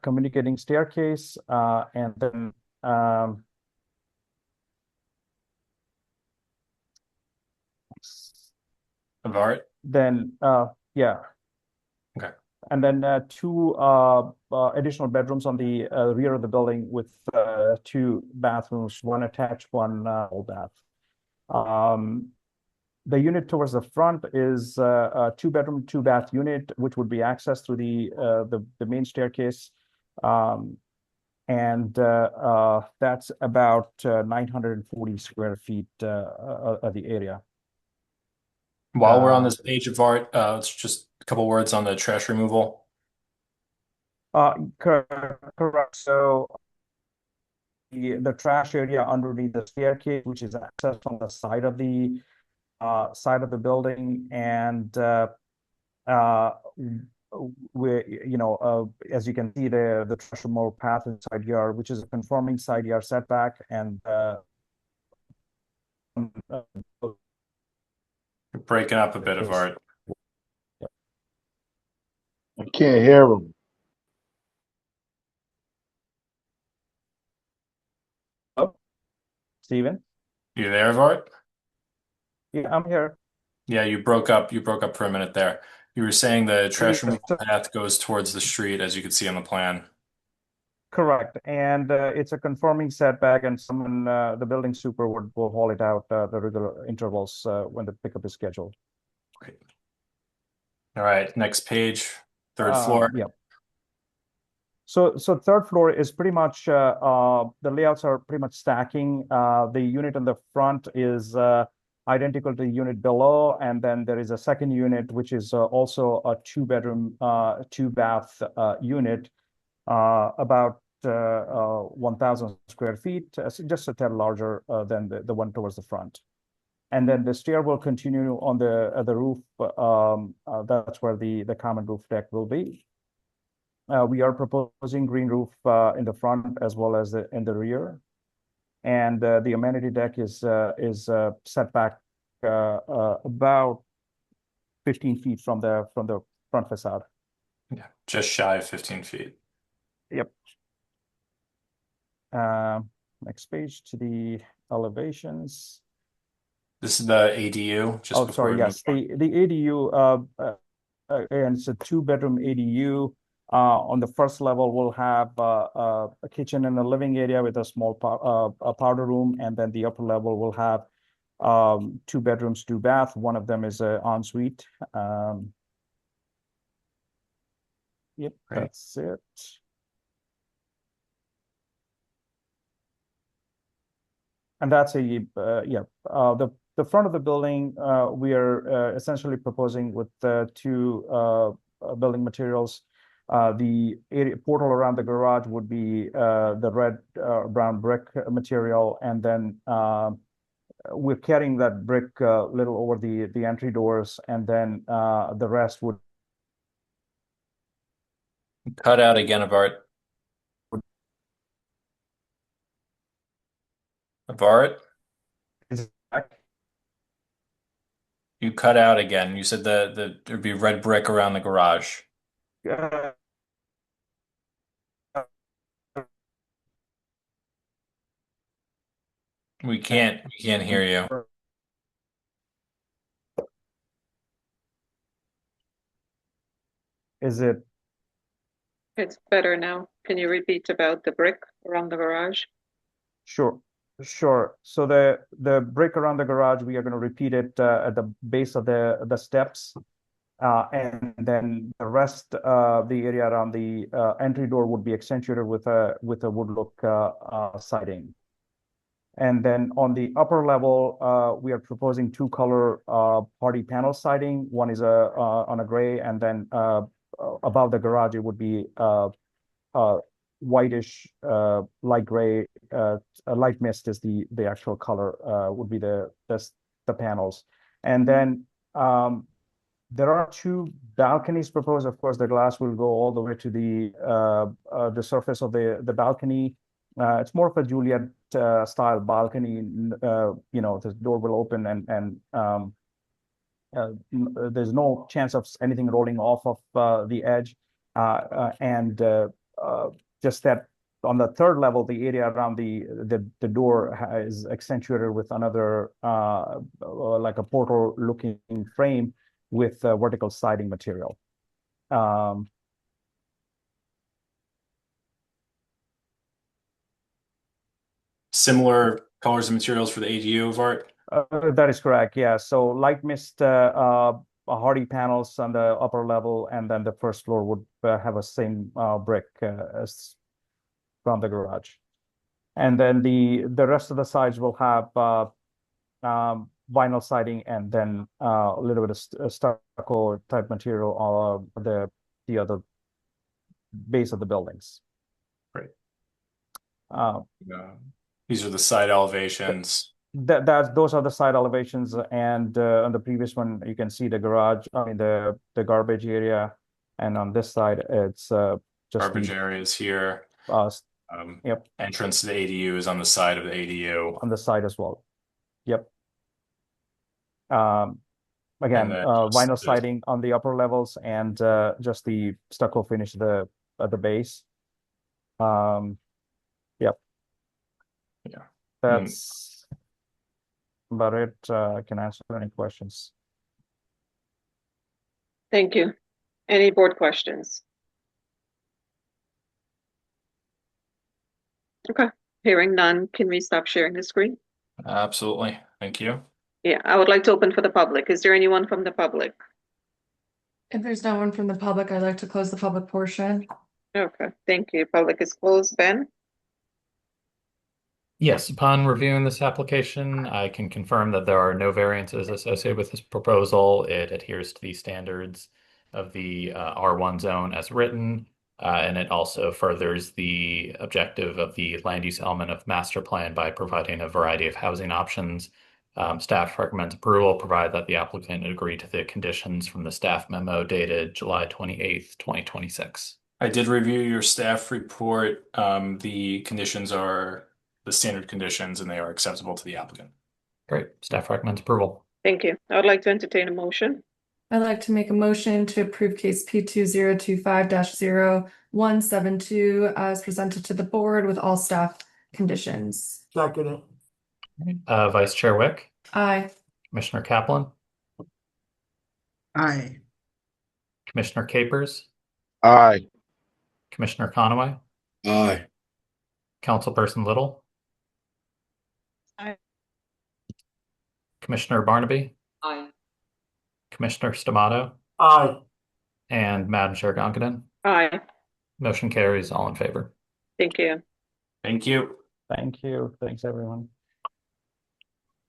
communicating staircase, and then Varot? then yeah. Okay. And then 2 additional bedrooms on the rear of the building with 2 bathrooms, 1 attached, 1 full bath. The unit towards the front is a 2-bedroom, 2-bath unit, which would be accessed through the main staircase. And that's about 940 square feet of the area. While we're on this page of art, it's just a couple words on the trash removal. Correct. So the trash area underneath the staircase, which is accessed from the side of the building, and as you can see, the trash removal path in side yard, which is a conforming side yard setback, and You're breaking up a bit of art. I can't hear him. Stephen? You there, Vart? Yeah, I'm here. Yeah, you broke up. You broke up for a minute there. You were saying the trash removal path goes towards the street, as you can see on the plan. Correct, and it's a conforming setback, and someone, the building super will haul it out the regular intervals when the pickup is scheduled. Great. All right, next page, 3rd floor. Yeah. So third floor is pretty much the layouts are pretty much stacking. The unit in the front is identical to the unit below, and then there is a second unit which is also a 2-bedroom, 2-bath unit, about 1,000 square feet, just a tad larger than the one towards the front. And then the stair will continue on the roof. That's where the common roof deck will be. we are proposing green roof in the front as well as in the rear. And the amenity deck is set back about 15 feet from the front facade. Yeah, just shy of 15 feet. Yep. Next page to the elevations. This is the ADU. Just Oh, before sorry. we Yes, move on. the ADU. And it's a 2-bedroom ADU. On the first level, we'll have a kitchen and a living area with a small powder room, and then the upper level will have 2 bedrooms, 2 baths. One of them is an ensuite. Yep, Great. that's it. And that's the front of the building. We are essentially proposing with 2 building materials. The portal around the garage would be the red brown brick material, and then we're carrying that brick little over the entry doors, and then the rest would Cut out again of Art. is back. You cut out again. You said there'd be red brick around the garage. We can't hear you. Is it? It's better now. Can you repeat about the brick around the garage? Sure. So the brick around the garage, we are going to repeat it at the base of the steps, and then the rest of the area around the entry door would be accentuated with a wood look siding. And then on the upper level, we are proposing 2-color party panel siding. One is on a gray, and then above the garage it would be whitish, light gray. Light mist is the actual color, would be the panels. And then there are 2 balconies proposed. Of course, the glass will go all the way to the surface of the balcony. It's more of a Juliet style balcony. The door will open, and there's no chance of anything rolling off of the edge. And just that on the 3rd level, the area around the door is accentuated with another like a portal looking frame with vertical siding material. Similar colors and materials for the ADU of Art? That is correct. Yeah. So light mist hardy panels on the upper level, and then the first floor would have a same brick as from the garage. And then the rest of the sides will have vinyl siding, and then a little bit of stucco type material on the other base of the buildings. Great. These are the side elevations. Those are the side elevations, and on the previous one you can see the garage, I mean the garbage area, and on this side it's just Garbage areas here. Yep. Entrance to the ADU is on the side of the ADU. On the side as well. Yep. Again, vinyl siding on the upper levels, and just the stucco finish at the base. Yep. Yeah. That's about it. I can answer any questions. Thank you. Any board questions? Okay, hearing none, can we stop sharing the screen? Absolutely. Thank you. Yeah, I would like to open for the public. Is there anyone from the public? If there's no one from the public, I'd like to close the public portion. Okay, thank you. Public is closed. Ben? Yes, upon reviewing this application, I can confirm that there are no variances associated with this proposal. It adheres to the standards of the R1 zone as written, and it also furthers the objective of the land use element of master plan by providing a variety of housing options. Staff recommends approval, provided that the applicant agree to the conditions from the staff memo dated July 28th, 2026. I did review your staff report. The conditions are the standard conditions and they are acceptable to the applicant. Great. Staff recommends approval. Thank you. I would like to entertain a motion. I'd like to make a motion to approve case P2025-0172 as presented to the board with all staff conditions. Second. Vice Chair Wick, Aye. Commissioner Kaplan, Aye. Commissioner Capers, Aye. Commissioner Conaway, Aye. Councilperson Little, Aye. Commissioner Barnaby, Aye. Commissioner Stamato, Aye. and Madam Chair Gongadin. Aye. Motion carries, all in favor. Thank you. Thank you. Thank you. Thanks, everyone.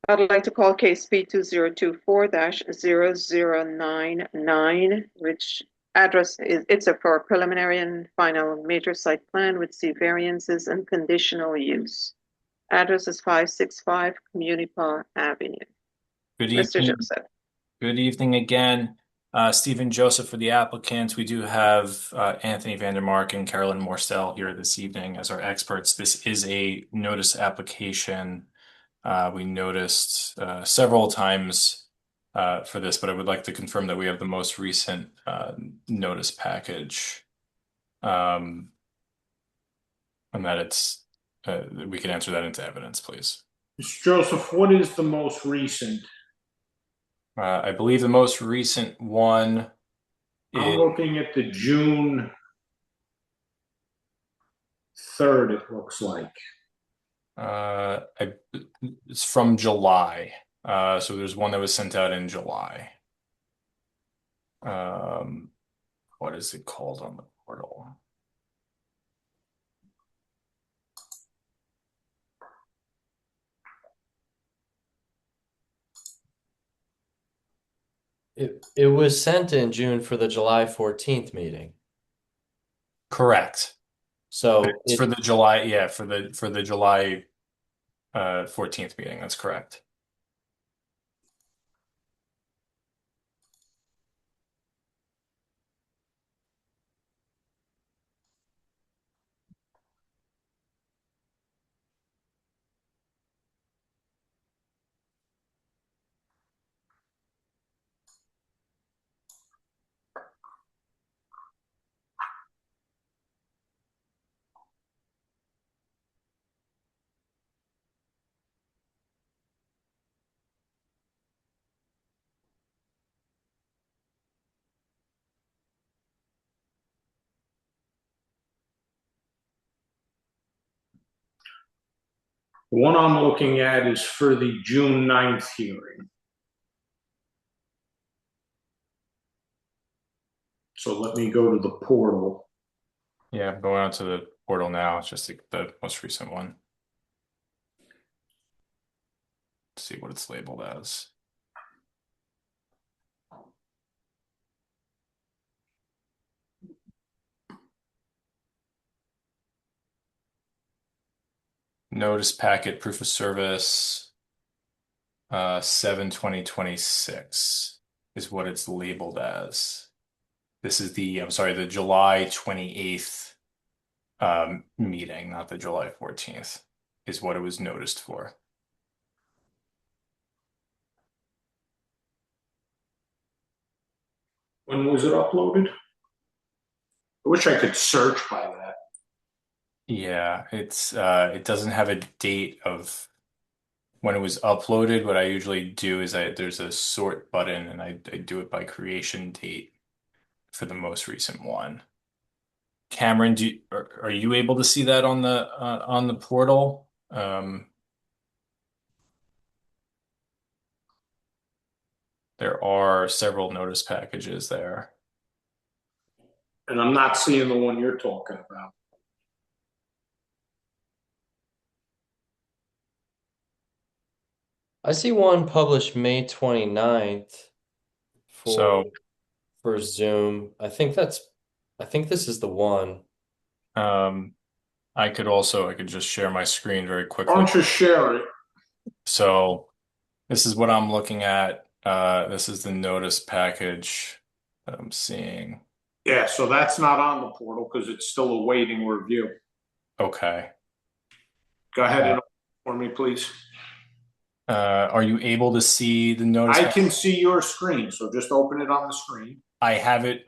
I'd like to call case P2024-0099, which address is, it's for preliminary and final major site plan with C variances and conditional use. Address is 565 Communipaw Avenue. Good Mr. evening. Joseph. Good evening again. Stephen Joseph for the applicants. We do have Anthony Vandermark and Carolyn Morsell here this evening as our experts. This is a notice application. We noticed several times for this, but I would like to confirm that we have the most recent notice package, and that it's we can answer that into evidence, please. Mr. Joseph, what is the most recent? I believe the most recent one I'm is looking at the June 3rd, it looks like. it's from July. So there's one that was sent out in July. What is it called on the portal? It was sent in June for the July 14th meeting. Correct. So It's for the July, yeah, for the July 14th meeting. That's correct. The one I'm looking at is for the June 9th hearing. So let me go to the portal. Yeah, I'm going on to the portal now. It's just the most recent one. Let's see what it's labeled as. Notice packet proof of service 7/20/26 is what it's labeled as. This is the July 28th meeting, not the July 14th, is what it was noticed for. When was it uploaded? I wish I could search by that. Yeah, it doesn't have a date of when it was uploaded. What I usually do is there's a sort button and I do it by creation date for the most recent one. Cameron, are you able to see that on the portal? There are several notice packages there. And I'm not seeing the one you're talking about. I see one published May 29th for Zoom. I think this is the one. I could just share my screen very quickly. Why don't you share it? So this is what I'm looking at. This is the notice package that I'm seeing. Yeah, so that's not on the portal because it's still awaiting review. Okay. Go ahead and open it for me, please. Are you able to see the notice? I can see your screen, so just open it on the screen. I have it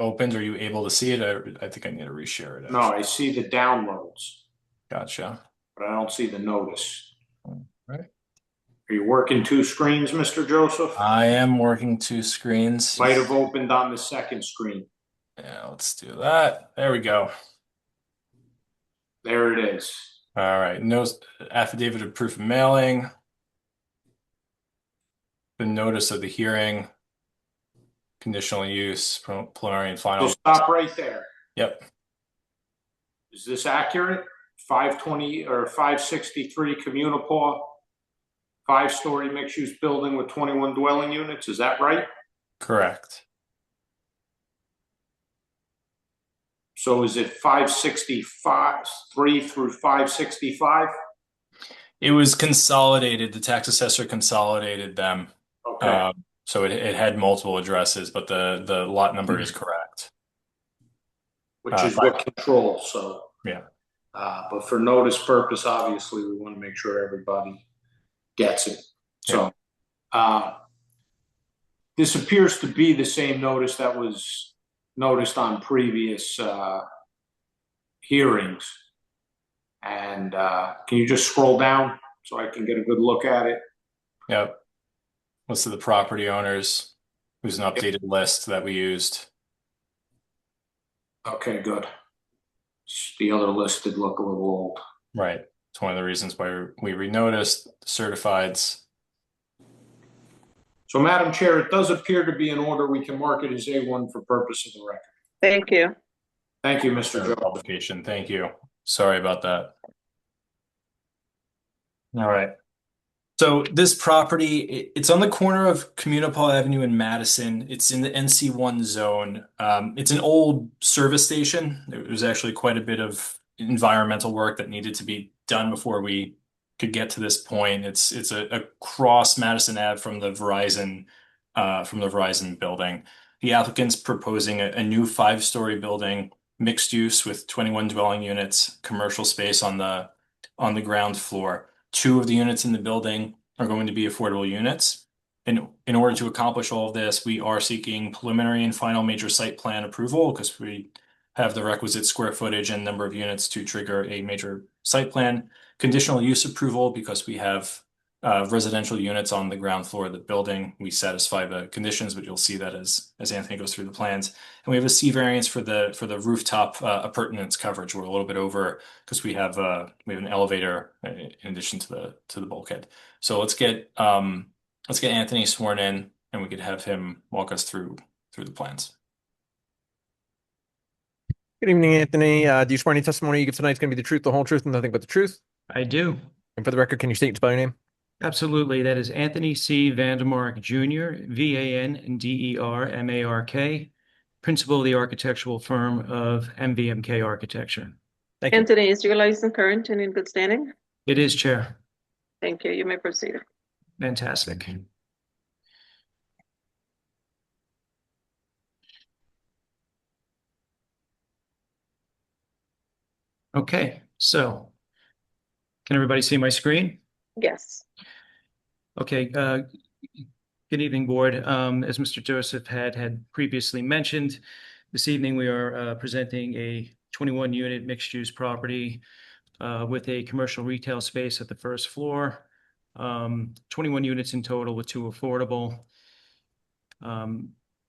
opened. Are you able to see it? I think I need to reshare it. No, I see the downloads, Gotcha. but I don't see the notice. Right. Are you working two screens, Mr. Joseph? I am working two screens. Might have opened on the second screen. Yeah, let's do that. There we go. There it is. All right. No affidavit of proof of mailing. The notice of the hearing. Conditional use, preliminary and final. So stop right there. Yep. Is this accurate? 520 or 563 Communipaw, 5-story mixed-use building with 21 dwelling units. Is that right? Correct. So is it 563 through 565? It was consolidated. The tax assessor consolidated them. Okay. So it had multiple addresses, but the lot number is correct. Which is what controls, so. Yeah. But for notice purpose, obviously, we want to make sure everybody gets it. So, this appears to be the same notice that was noticed on previous hearings. And can you just scroll down so I can get a good look at it? Yep. List of the property owners. There's an updated list that we used. Okay, good. The other list did look a little old. Right. It's one of the reasons why we renoticed the certifieds. So, Madam Chair, it does appear to be in order. We can mark it as A1 for purpose of the record. Thank you. Thank you, Mr. Joe. Publication. Thank you. Sorry about that. All right. So this property, it's on the corner of Communipaw Avenue in Madison. It's in the NC1 zone. It's an old service station. There was actually quite a bit of environmental work that needed to be done before we could get to this point. It's a cross Madison Ave from the Verizon building. The applicant's proposing a new 5-story building, mixed use with 21 dwelling units, commercial space on the ground floor. 2 of the units in the building are going to be affordable units. In order to accomplish all of this, we are seeking preliminary and final major site plan approval because we have the requisite square footage and number of units to trigger a major site plan. Conditional use approval because we have residential units on the ground floor of the building. We satisfy the conditions, but you'll see that as Anthony goes through the plans. And we have a C variance for the rooftop appurtenance coverage. We're a little bit over because we have an elevator in addition to the bulkhead. So let's get Anthony sworn in, and we could have him walk us through the plans. Good evening, Anthony. Do you swear any testimony you give tonight is going to be the truth, the whole truth, and nothing but the truth? I do. And for the record, can you state and spell your name? Absolutely. That is Anthony C. Vandermark Jr., Vandermark, principal of the architectural firm of MVMK Architecture. Thank you. Anthony, is your license current and in good standing? It is, Chair. Thank you. You may proceed. Fantastic. Okay, so can everybody see my screen? Yes. Okay, good evening, Board. As Mr. Joseph had previously mentioned, this evening we are presenting a 21-unit mixed-use property with a commercial retail space at the first floor, 21 units in total with 2 affordable.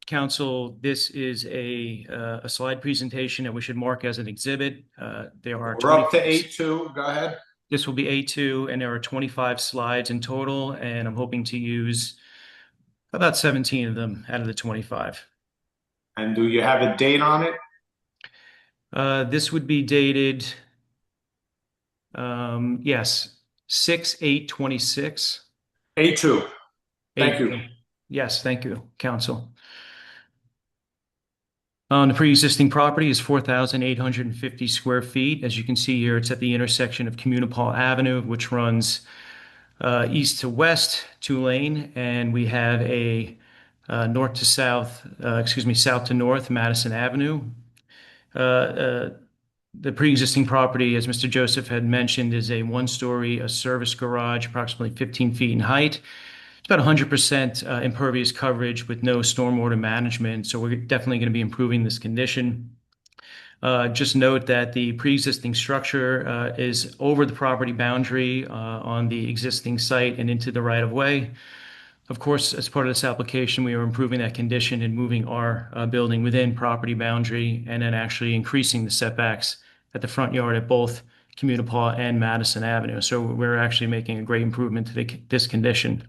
Council, this is a slide presentation that we should mark as an exhibit. There are We're up to A2. Go ahead. This will be A2, and there are 25 slides in total, and I'm hoping to use about 17 of them out of the 25. And do you have a date on it? This would be dated, yes, 6/8/26. A2. Thank you. Yes, thank you, Council. The pre-existing property is 4,850 square feet. As you can see here, it's at the intersection of Communipaw Avenue, which runs east to west, 2-lane, and we have a north to south, south to north, Madison Avenue. The pre-existing property, as Mr. Joseph had mentioned, is a one-story, a service garage, approximately 15 feet in height. It's about 100% impervious coverage with no stormwater management, so we're definitely going to be improving this condition. Just note that the pre-existing structure is over the property boundary on the existing site and into the right-of-way. Of course, as part of this application, we are improving that condition and moving our building within property boundary and then actually increasing the setbacks at the front yard at both Communipaw and Madison Avenue. So we're actually making a great improvement to this condition.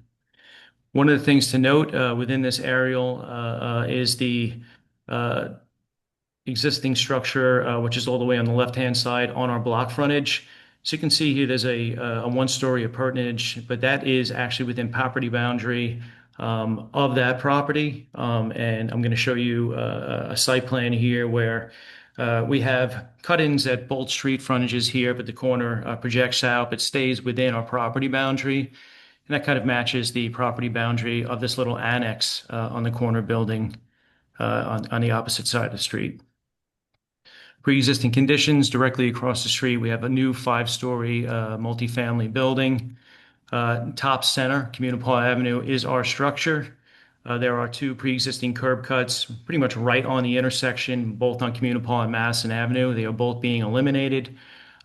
One of the things to note within this aerial is the existing structure, which is all the way on the left-hand side on our block frontage. So you can see here there's a one-story appurtenance, but that is actually within property boundary of that property. And I'm going to show you a site plan here where we have cut-ins at both street frontages here, but the corner projects out, but stays within our property boundary. And that kind of matches the property boundary of this little annex on the corner building on the opposite side of the street. Pre-existing conditions directly across the street, we have a new 5-story multifamily building. Top center, Communipaw Avenue, is our structure. There are 2 pre-existing curb cuts pretty much right on the intersection, both on Communipaw and Madison Avenue. They are both being eliminated.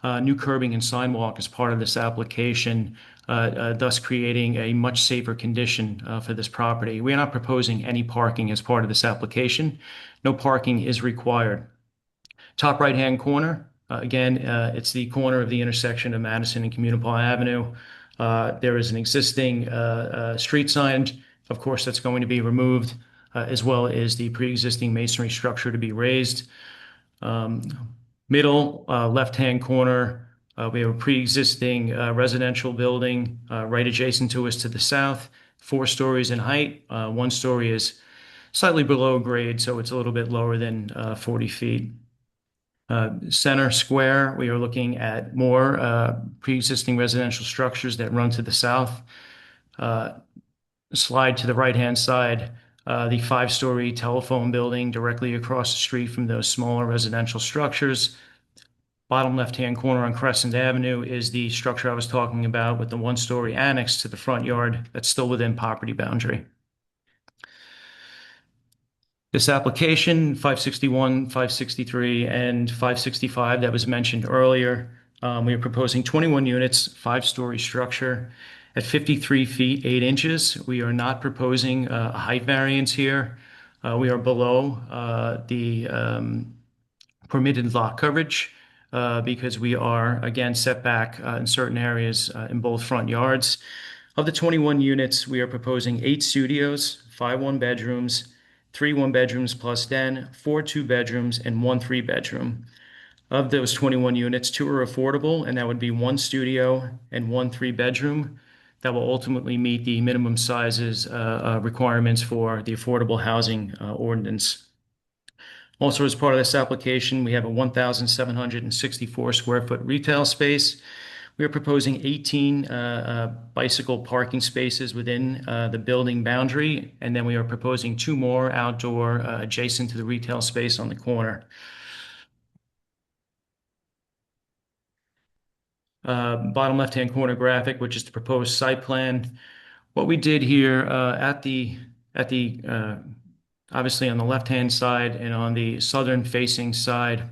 New curbing and sidewalk is part of this application, thus creating a much safer condition for this property. We are not proposing any parking as part of this application. No parking is required. Top right-hand corner, again, it's the corner of the intersection of Madison and Communipaw Avenue. There is an existing street sign, of course, that's going to be removed, as well as the pre-existing masonry structure to be raised. Middle left-hand corner, we have a pre-existing residential building right adjacent to us to the south, 4 stories in height. 1 story is slightly below grade, so it's a little bit lower than 40 feet. Center square, we are looking at more pre-existing residential structures that run to the south. Slide to the right-hand side, the 5-story telephone building directly across the street from those smaller residential structures. Bottom left-hand corner on Crescent Avenue is the structure I was talking about with the 1-story annex to the front yard that's still within property boundary. This application, 561, 563, and 565 that was mentioned earlier, we are proposing 21 units, 5-story structure at 53 feet, 8 inches. We are not proposing a height variance here. We are below the permitted lot coverage because we are, again, set back in certain areas in both front yards. Of the 21 units, we are proposing 8 studios, 5 one-bedrooms, 3 one-bedrooms plus den, 4 two-bedrooms, and 1 three-bedroom. Of those 21 units, 2 are affordable, and that would be 1 studio and 1 three-bedroom. That will ultimately meet the minimum sizes requirements for the affordable housing ordinance. Also, as part of this application, we have a 1,764 square foot retail space. We are proposing 18 bicycle parking spaces within the building boundary, and then we are proposing 2 more outdoor adjacent to the retail space on the corner. Bottom left-hand corner graphic, which is the proposed site plan. What we did here obviously on the left-hand side and on the southern-facing side,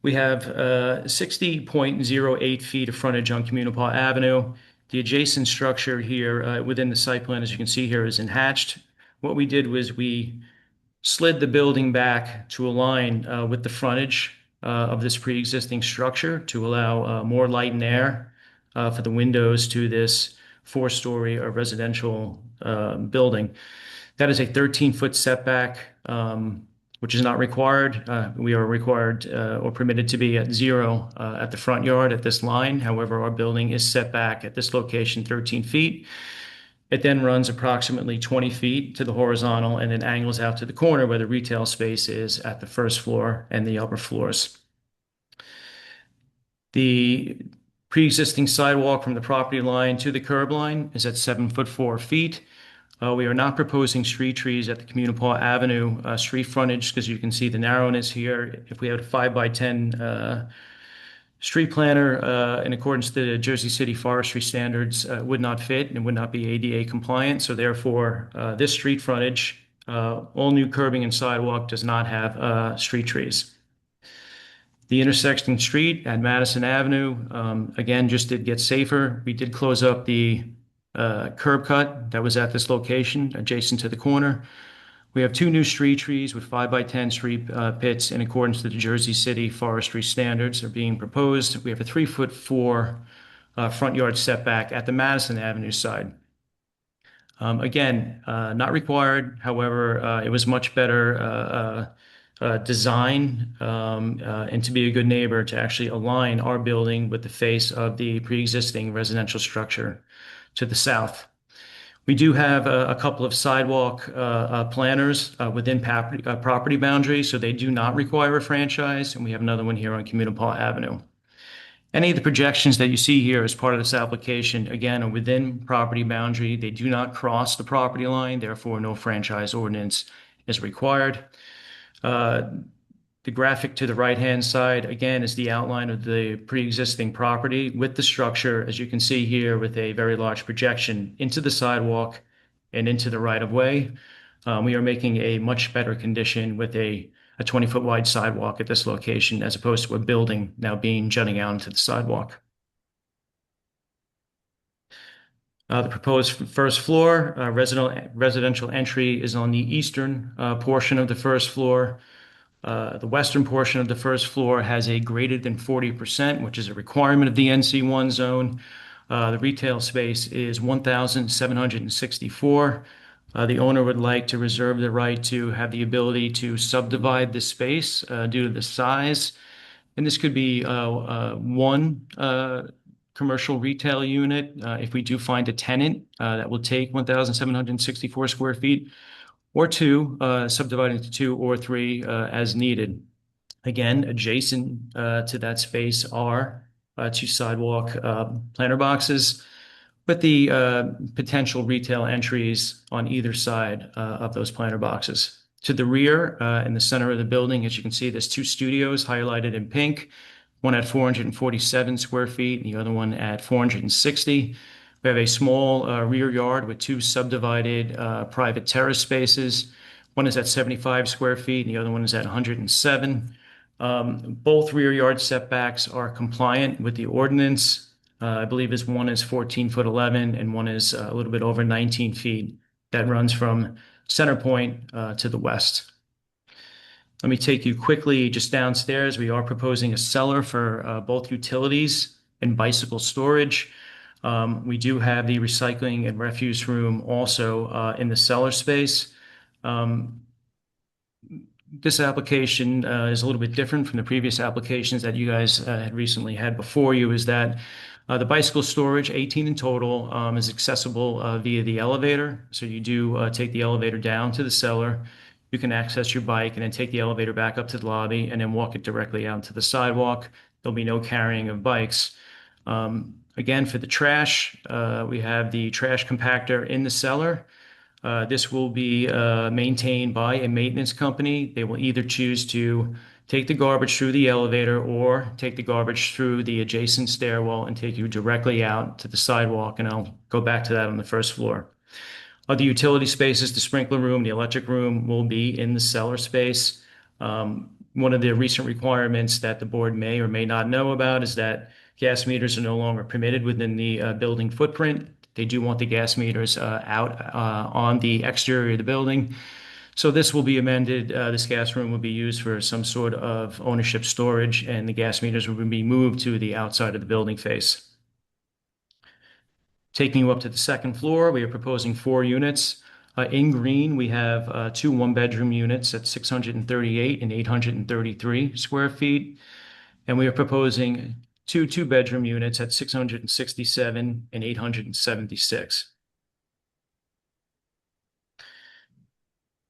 we have 60.08 feet of frontage on Communipaw Avenue. The adjacent structure here within the site plan, as you can see here, is hatched. What we did was we slid the building back to align with the frontage of this pre-existing structure to allow more light and air for the windows to this 4-story residential building. That is a 13-foot setback, which is not required. We are required or permitted to be at 0 at the front yard at this line. However, our building is set back at this location 13 feet. It then runs approximately 20 feet to the horizontal and then angles out to the corner where the retail space is at the first floor and the upper floors. The pre-existing sidewalk from the property line to the curb line is at 7 foot 4 feet. We are not proposing street trees at the Communipaw Avenue street frontage because you can see the narrowness here. If we had a 5x10 street planner in accordance to the Jersey City forestry standards would not fit and would not be ADA compliant. So therefore, this street frontage, all new curbing and sidewalk does not have street trees. The intersecting street at Madison Avenue, again, just did get safer. We did close up the curb cut that was at this location adjacent to the corner. We have 2 new street trees with 5x10 street pits in accordance to the Jersey City forestry standards are being proposed. We have a 3'4" front yard setback at the Madison Avenue side. Again, not required. However, it was much better design and to be a good neighbor to actually align our building with the face of the pre-existing residential structure to the south. We do have a couple of sidewalk planners within property boundaries, so they do not require a franchise, and we have another one here on Communipaw Avenue. Any of the projections that you see here as part of this application, again, are within property boundary. They do not cross the property line, therefore no franchise ordinance is required. The graphic to the right-hand side, again, is the outline of the pre-existing property with the structure, as you can see here, with a very large projection into the sidewalk and into the right-of-way. We are making a much better condition with a 20-foot wide sidewalk at this location, as opposed to a building now being jutting out into the sidewalk. The proposed first floor residential entry is on the eastern portion of the first floor. The western portion of the first floor has a greater than 40%, which is a requirement of the NC1 zone. The retail space is 1,764. The owner would like to reserve the right to have the ability to subdivide the space due to the size. And this could be one commercial retail unit if we do find a tenant that will take 1,764 square feet, or 2, subdivided into 2 or 3 as needed. Again, adjacent to that space are 2 sidewalk planter boxes with the potential retail entries on either side of those planter boxes. To the rear, in the center of the building, as you can see, there's 2 studios highlighted in pink, one at 447 square feet and the other one at 460. We have a small rear yard with 2 subdivided private terrace spaces. One is at 75 square feet and the other one is at 107. Both rear yard setbacks are compliant with the ordinance. I believe one is 14'11" and one is a little bit over 19 feet. That runs from center point to the west. Let me take you quickly just downstairs. We are proposing a cellar for both utilities and bicycle storage. We do have the recycling and refuse room also in the cellar space. This application is a little bit different from the previous applications that you guys had recently had before you, is that the bicycle storage, 18 in total, is accessible via the elevator. So you do take the elevator down to the cellar. You can access your bike and then take the elevator back up to the lobby and then walk it directly out to the sidewalk. There'll be no carrying of bikes. Again, for the trash, we have the trash compactor in the cellar. This will be maintained by a maintenance company. They will either choose to take the garbage through the elevator or take the garbage through the adjacent stairwell and take you directly out to the sidewalk. And I'll go back to that on the first floor. The utility spaces, the sprinkler room, the electric room will be in the cellar space. One of the recent requirements that the board may or may not know about is that gas meters are no longer permitted within the building footprint. They do want the gas meters out on the exterior of the building. So this will be amended. This gas room will be used for some sort of ownership storage, and the gas meters will be moved to the outside of the building face. Taking you up to the second floor, we are proposing 4 units. In green, we have 2 one-bedroom units at 638 and 833 square feet. And we are proposing 2 two-bedroom units at 667 and 876.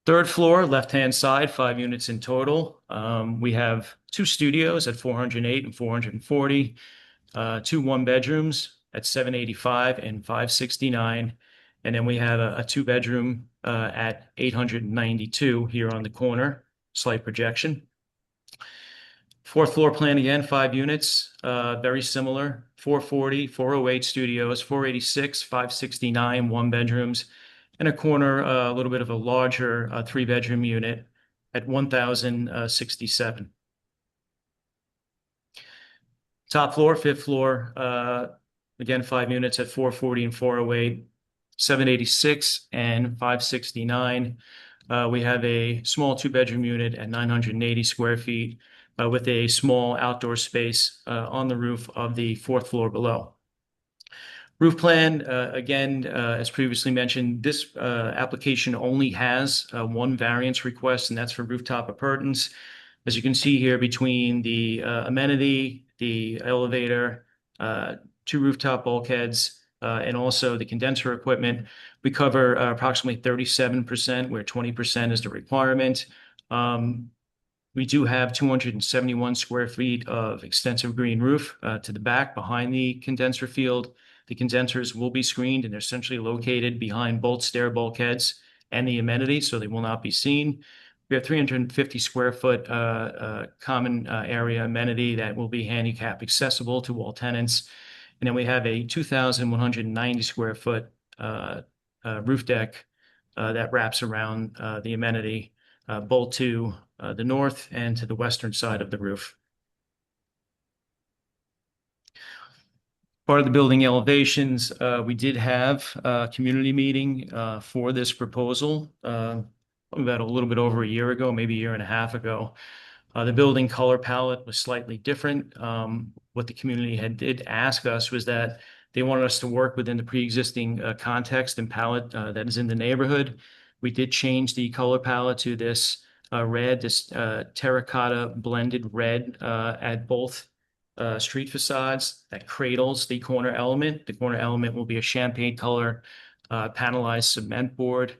Third floor, left-hand side, 5 units in total. We have 2 studios at 408 and 440, 2 one-bedrooms at 785 and 569, And then we have a two-bedroom at 892 here on the corner, slight projection. Fourth floor plan again, 5 units, very similar, 440, 408 studios, 486, 569, 1 bedrooms, and a corner, a little bit of a larger 3-bedroom unit at 1,067. Top floor, 5th floor, again, 5 units at 440 and 408, 786 and 569. We have a small 2-bedroom unit at 980 square feet with a small outdoor space on the roof of the 4th floor below. Roof plan, again, as previously mentioned, this application only has one variance request, and that's for rooftop appurtenance. As you can see here, between the amenity, the elevator, 2 rooftop bulkheads, and also the condenser equipment, we cover approximately 37%, where 20% is the requirement. We do have 271 square feet of extensive green roof to the back behind the condenser field. The condensers will be screened, and they're essentially located behind both stair bulkheads and the amenities, so they will not be seen. We have 350 square foot common area amenity that will be handicap accessible to all tenants. And then we have a 2,190 square foot roof deck that wraps around the amenity, both to the north and to the western side of the roof. Part of the building elevations, we did have a community meeting for this proposal about a little bit over a year ago, maybe a year and a half ago. The building color palette was slightly different. What the community did ask us was that they wanted us to work within the pre-existing context and palette that is in the neighborhood. We did change the color palette to this red, this terracotta blended red at both street facades that cradles the corner element. The corner element will be a champagne color panelized cement board.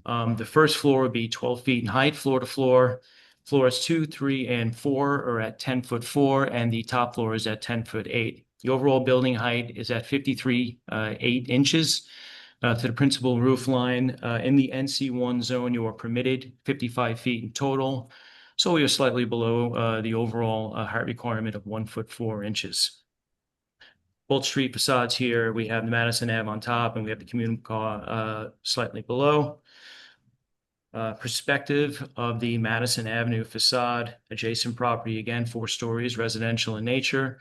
The first floor would be 12 feet in height, floor to floor. Floors 2, 3, and 4 are at 10'4", and the top floor is at 10'8". The overall building height is at 53.8 inches to the principal roof line. In the NC1 zone, you are permitted 55 feet in total. So we are slightly below the overall height requirement of 1'4". Both street facades here, we have the Madison Ave on top, and we have the community car slightly below. Perspective of the Madison Avenue facade, adjacent property, again, 4 stories, residential in nature.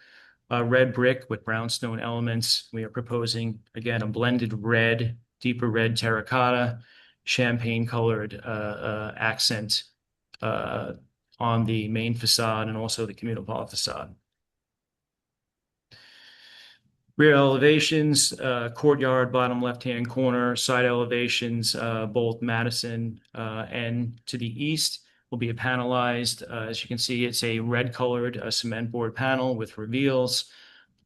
Red brick with brownstone elements. We are proposing, again, a blended red, deeper red terracotta, champagne colored accent on the main facade and also the communal hall facade. Rear elevations, courtyard, bottom left-hand corner, side elevations, both Madison and to the east will be panelized. As you can see, it's a red-colored cement board panel with reveals.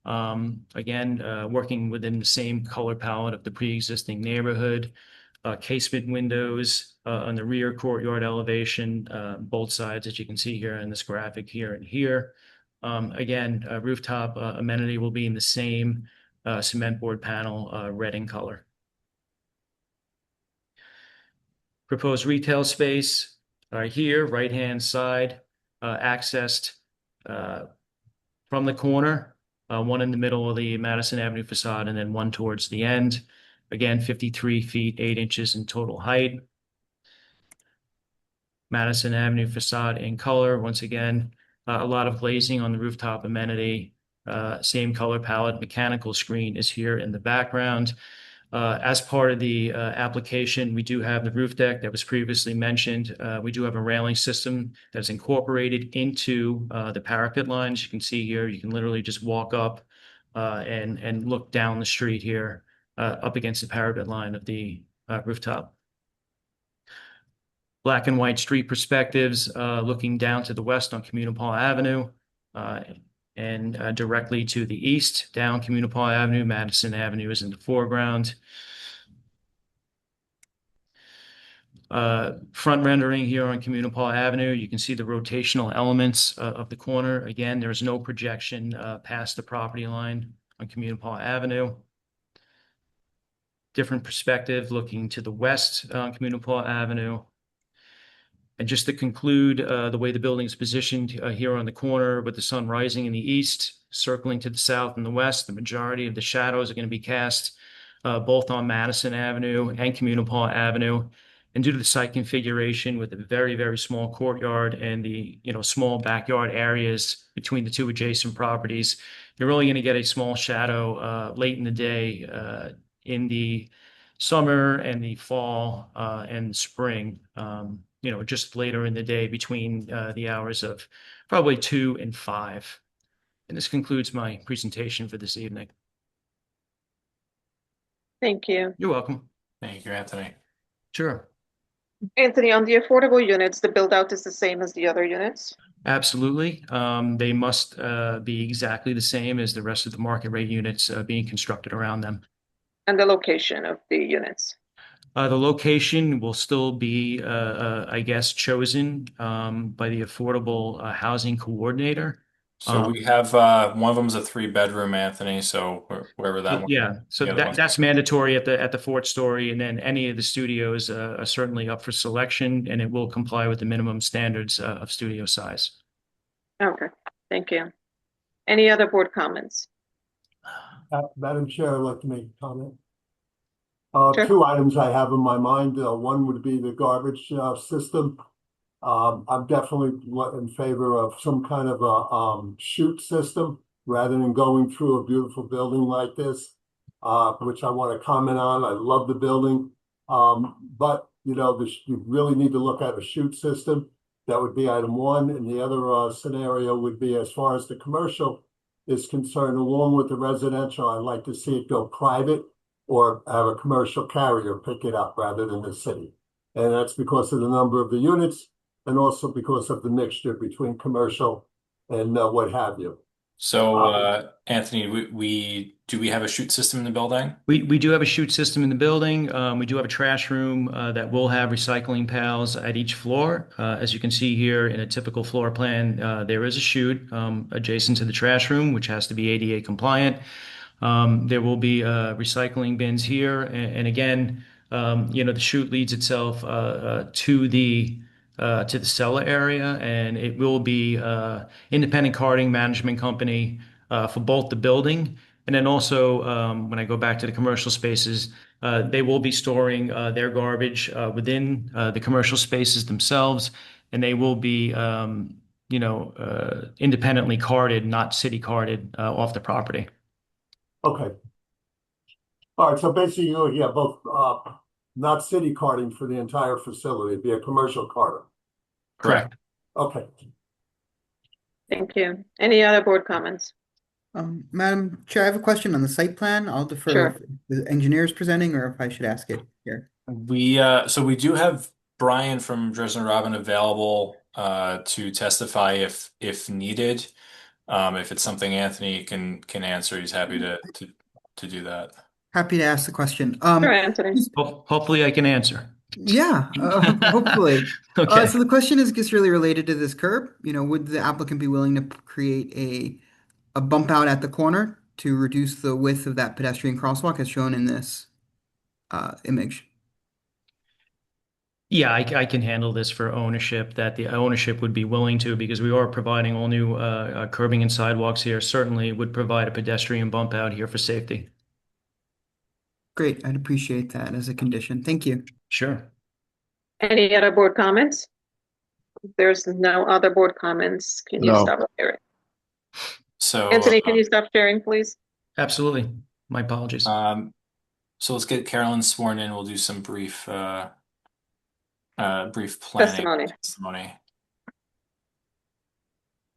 Again, working within the same color palette of the pre-existing neighborhood. Casement windows on the rear courtyard elevation, both sides, as you can see here in this graphic here and here. Again, rooftop amenity will be in the same cement board panel, red in color. Proposed retail space here, right-hand side, accessed from the corner, one in the middle of the Madison Avenue facade, and then one towards the end. Again, 53 feet, 8 inches in total height. Madison Avenue facade in color, once again, a lot of glazing on the rooftop amenity, same color palette. Mechanical screen is here in the background. As part of the application, we do have the roof deck that was previously mentioned. We do have a railing system that's incorporated into the parapet lines. You can see here, you can literally just walk up and look down the street here up against the parapet line of the rooftop. Black and white street perspectives looking down to the west on Communipaw Avenue and directly to the east down Communipaw Avenue. Madison Avenue is in the foreground. Front rendering here on Communipaw Avenue. You can see the rotational elements of the corner. Again, there is no projection past the property line on Communipaw Avenue. different perspective looking to the west on Communipaw Avenue. And just to conclude, the way the building is positioned here on the corner with the sun rising in the east, circling to the south and the west, the majority of the shadows are going to be cast both on Madison Avenue and Communipaw Avenue. And due to the site configuration with a very, very small courtyard and the small backyard areas between the two adjacent properties, you're really going to get a small shadow late in the day in the summer and the fall and the spring. Just later in the day between the hours of probably 2 and 5. And this concludes my presentation for this evening. Thank you. You're welcome. Thank you, Anthony. Sure. Anthony, on the affordable units, the build out is the same as the other units? Absolutely. They must be exactly the same as the rest of the market rate units being constructed around them. And the location of the units? The location will still be, I guess, chosen by the Affordable Housing Coordinator. So we have one of them is a 3-bedroom, Anthony. So wherever that one. Yeah, so the other one's- that's mandatory at the fourth story, and then any of the studios are certainly up for selection, and it will comply with the minimum standards of studio size. Okay, thank you. Any other board comments? Madam Chair, I'd like to make a comment. Sure. 2 items I have in my mind. One would be the garbage system. I'm definitely in favor of some kind of a chute system rather than going through a beautiful building like this, which I want to comment on. I love the building, but you really need to look at a chute system. That would be item 1, and the other scenario would be as far as the commercial is concerned, along with the residential. I'd like to see it go private or have a commercial carrier pick it up rather than the city. And that's because of the number of the units and also because of the mixture between commercial and what have you. So Anthony, do we have a chute system in the building? We do have a chute system in the building. We do have a trash room that will have recycling pails at each floor. As you can see here in a typical floor plan, there is a chute adjacent to the trash room, which has to be ADA compliant. There will be recycling bins here, and again, the chute leads itself to the cellar area, and it will be independent carting management company for both the building, and then also when I go back to the commercial spaces, they will be storing their garbage within the commercial spaces themselves, and they will be independently carted, not city carted off the property. Okay. All right, so basically you have both not city carting for the entire facility, it'd be a commercial carter. Correct. Okay. Thank you. Any other board comments? Madam Chair, I have a question on the site plan. I'll defer Sure. if the engineer is presenting or if I should ask it here. So we do have Brian from Dresden Robin available to testify if needed. If it's something Anthony can answer, he's happy to do that. Happy to ask the question. Sure, Anthony. Hopefully I can answer. Yeah, hopefully. Okay. So the question is just really related to this curb. Would the applicant be willing to create a bump out at the corner to reduce the width of that pedestrian crosswalk as shown in this image? Yeah, I can handle this for ownership, that the ownership would be willing to, because we are providing all new curbing and sidewalks here. Certainly would provide a pedestrian bump out here for safety. Great, I'd appreciate that as a condition. Thank you. Sure. Any other board comments? If there's no other board comments, can you No. stop sharing? So Anthony, can you stop sharing, please? Absolutely. My apologies. so let's get Carolyn sworn in. We'll do some brief planning testimony.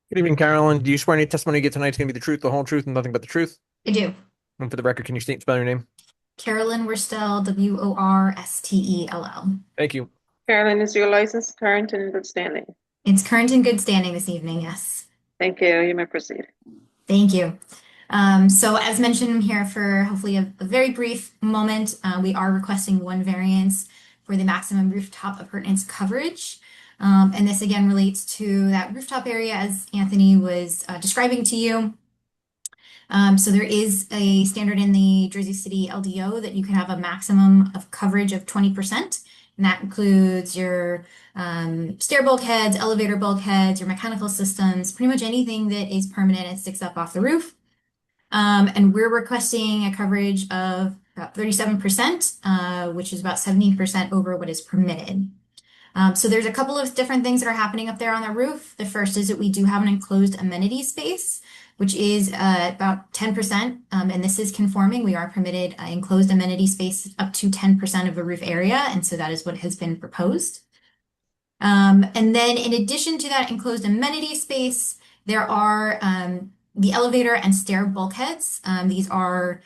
Good evening, Carolyn. Do you swear any testimony you get tonight is going to be the truth, the whole truth, and nothing but the truth? I do. And for the record, can you state and spell your name? Carolyn Worstel, Worstell. Thank you. Carolyn, is your license current and in good standing? It's current and good standing this evening, yes. Thank you. You may proceed. Thank you. So as mentioned, I'm here for hopefully a very brief moment. We are requesting one variance for the maximum rooftop appurtenance coverage. And this again relates to that rooftop area as Anthony was describing to you. So there is a standard in the Jersey City LDO that you can have a maximum of coverage of 20%. And that includes your stair bulkheads, elevator bulkheads, your mechanical systems, pretty much anything that is permanent and sticks up off the roof. And we're requesting a coverage of about 37%, which is about 70% over what is permitted. So there's a couple of different things that are happening up there on the roof. The first is that we do have an enclosed amenity space, which is about 10%, and this is conforming. We are permitted enclosed amenity space up to 10% of the roof area, and so that is what has been proposed. And then in addition to that enclosed amenity space, there are the elevator and stair bulkheads. These are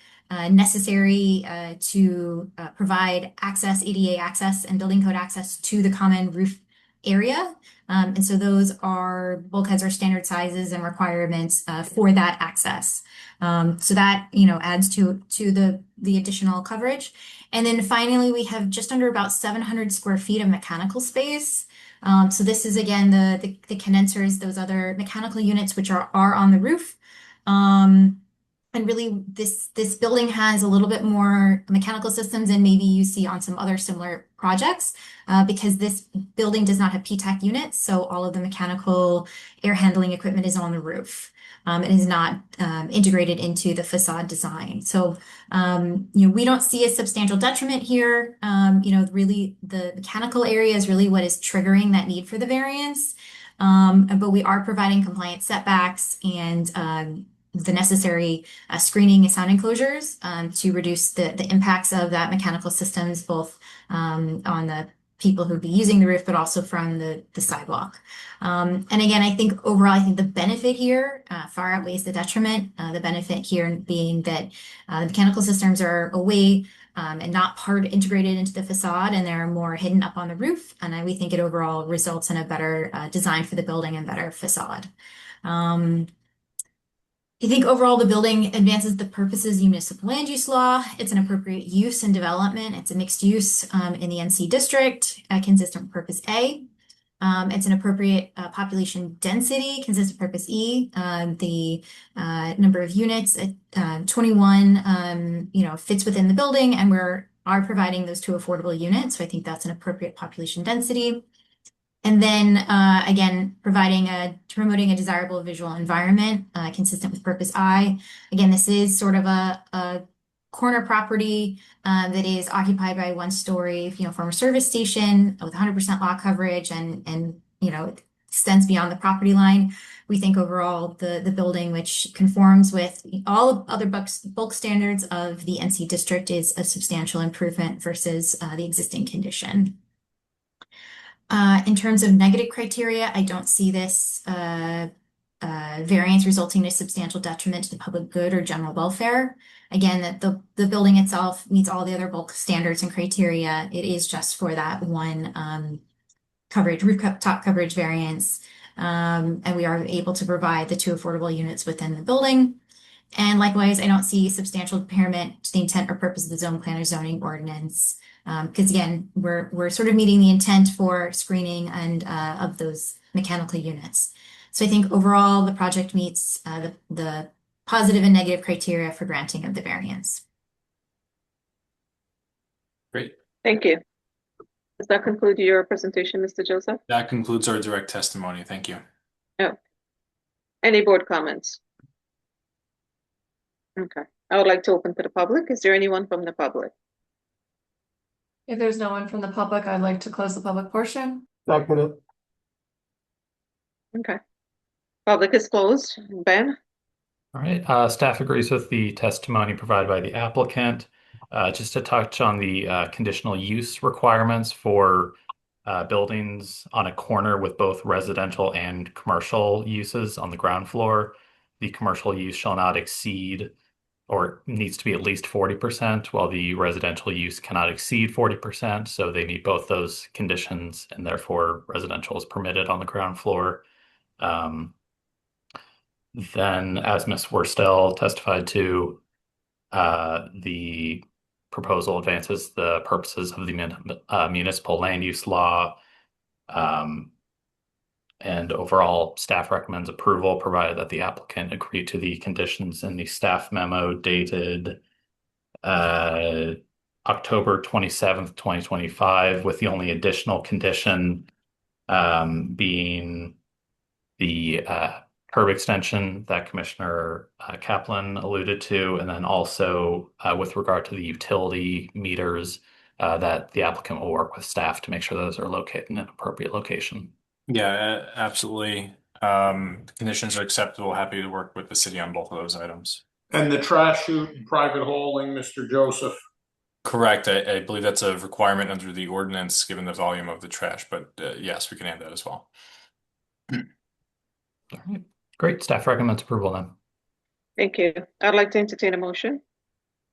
necessary to provide access, ADA access and building code access to the common roof area. And so those bulkheads are standard sizes and requirements for that access. So that, adds to the additional coverage. And then finally, we have just under about 700 square feet of mechanical space. So this is again the condensers, those other mechanical units which are on the roof. And really, this building has a little bit more mechanical systems than maybe you see on some other similar projects, because this building does not have PTAC units, so all of the mechanical air handling equipment is on the roof. It is not integrated into the facade design. So, we don't see a substantial detriment here. Really, the mechanical area is really what is triggering that need for the variance. But we are providing compliant setbacks and the necessary screening and sound enclosures to reduce the impacts of that mechanical systems, both on the people who would be using the roof, but also from the sidewalk. And again, I think overall, the benefit here far outweighs the detriment. The benefit here being that the mechanical systems are away and not integrated into the facade, and they're more hidden up on the roof. And we think it overall results in a better design for the building and better facade. I think overall the building advances the purposes of the municipal land use law. It's an appropriate use and development. It's a mixed use in the NC district, consistent with purpose A. It's an appropriate population density, consistent with purpose E. The number of units at 21, fits within the building, and are providing those two affordable units. So I think that's an appropriate population density. And then again, promoting a desirable visual environment consistent with purpose I. Again, this is sort of a corner property that is occupied by one-story, former service station with 100% lot coverage and extends beyond the property line. We think overall the building, which conforms with all other bulk standards of the NC district, is a substantial improvement versus the existing condition. In terms of negative criteria, I don't see this variance resulting in a substantial detriment to the public good or general welfare. Again, that the building itself meets all the other bulk standards and criteria. It is just for that one rooftop coverage variance. And we are able to provide the two affordable units within the building. And likewise, I don't see substantial impairment to the intent or purpose of the zone plan or zoning ordinance. Because again, we're sort of meeting the intent for screening and of those mechanical units. So I think overall the project meets the positive and negative criteria for granting of the variance. Great. Thank you. Does that conclude your presentation, Mr. Joseph? That concludes our direct testimony. Thank you. Oh. Any board comments? Okay. I would like to open to the public. Is there anyone from the public? If there's no one from the public, I'd like to close the public portion. Second. Okay. Public is closed. Ben? All right, staff agrees with the testimony provided by the applicant. Just to touch on the conditional use requirements for buildings on a corner with both residential and commercial uses on the ground floor. The commercial use shall not exceed or needs to be at least 40%, while the residential use cannot exceed 40%. So they meet both those conditions, and therefore residential is permitted on the ground floor. Then, as Ms. Worstel testified to, the proposal advances the purposes of the municipal land use law. And overall, staff recommends approval, provided that the applicant agree to the conditions in the staff memo dated October 27th, 2025, with the only additional condition being the curb extension that Commissioner Kaplan alluded to, and then also with regard to the utility meters, that the applicant will work with staff to make sure those are located in an appropriate location. Yeah, absolutely. Conditions are acceptable. Happy to work with the city on both of those items. And the trash chute and private hauling, Mr. Joseph? Correct. I believe that's a requirement under the ordinance, given the volume of the trash, but yes, we can add that as well. All right. Great. Staff recommends approval then. Thank you. I'd like to entertain a motion.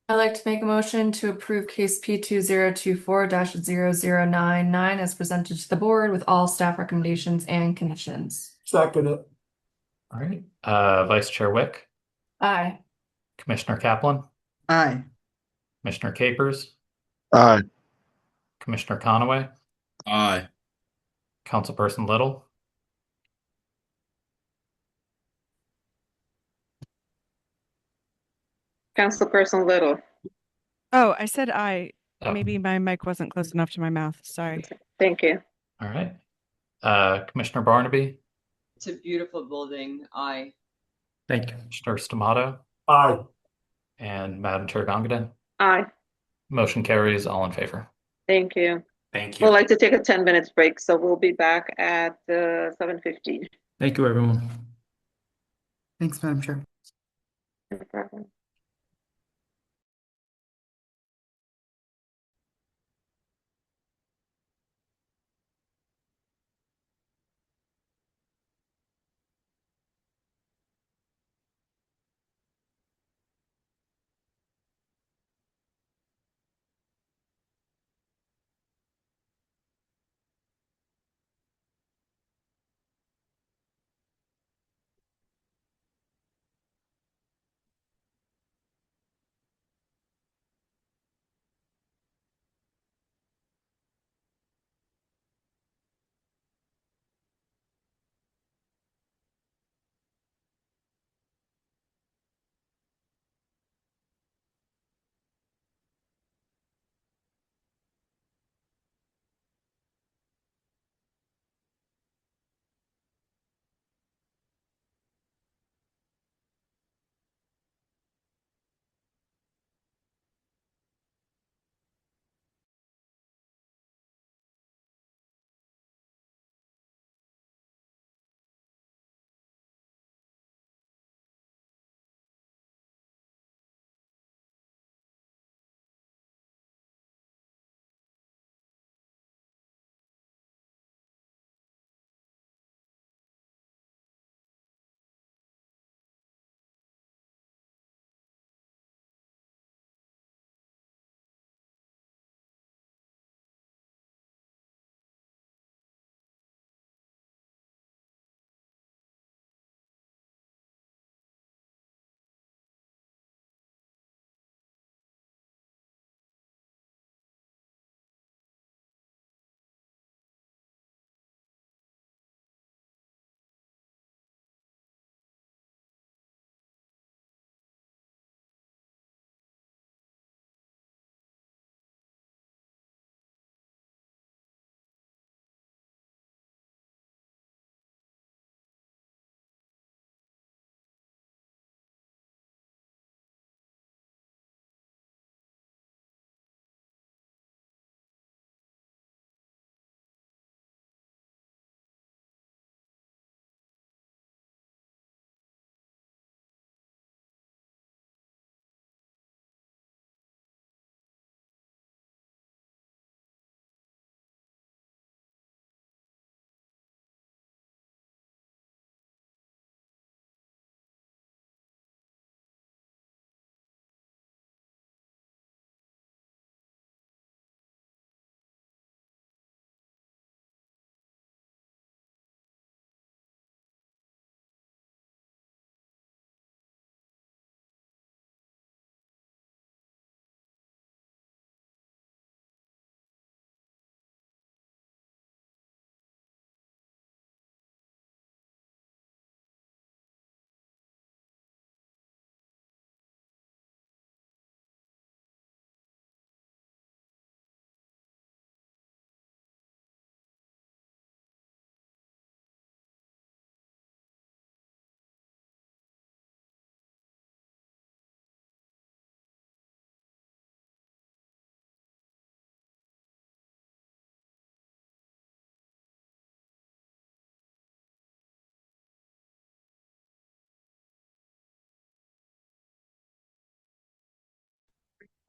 I'd like to make a motion to approve case P2024-0099 as presented to the board with all staff recommendations and conditions. Second it. All right. Vice Chair Wick, Aye. Commissioner Kaplan, Aye. Commissioner Capers, Aye. Commissioner Conaway, Aye. Councilperson Little, Councilperson Little. Oh, I said aye. Oh. Maybe my mic wasn't close enough to my mouth. Sorry. Thank you. All right. Commissioner Barnaby, It's a beautiful building. Aye. thank you. Commissioner Stamato, Aye. and Madam Chair Gongadin. Aye. Motion carries, all in favor. Thank you. Thank We'd you. like to take a 10 minutes break, so we'll be back at 7:15. Thank you, everyone. Thanks, Madam Chair. No problem.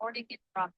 Recording in progress.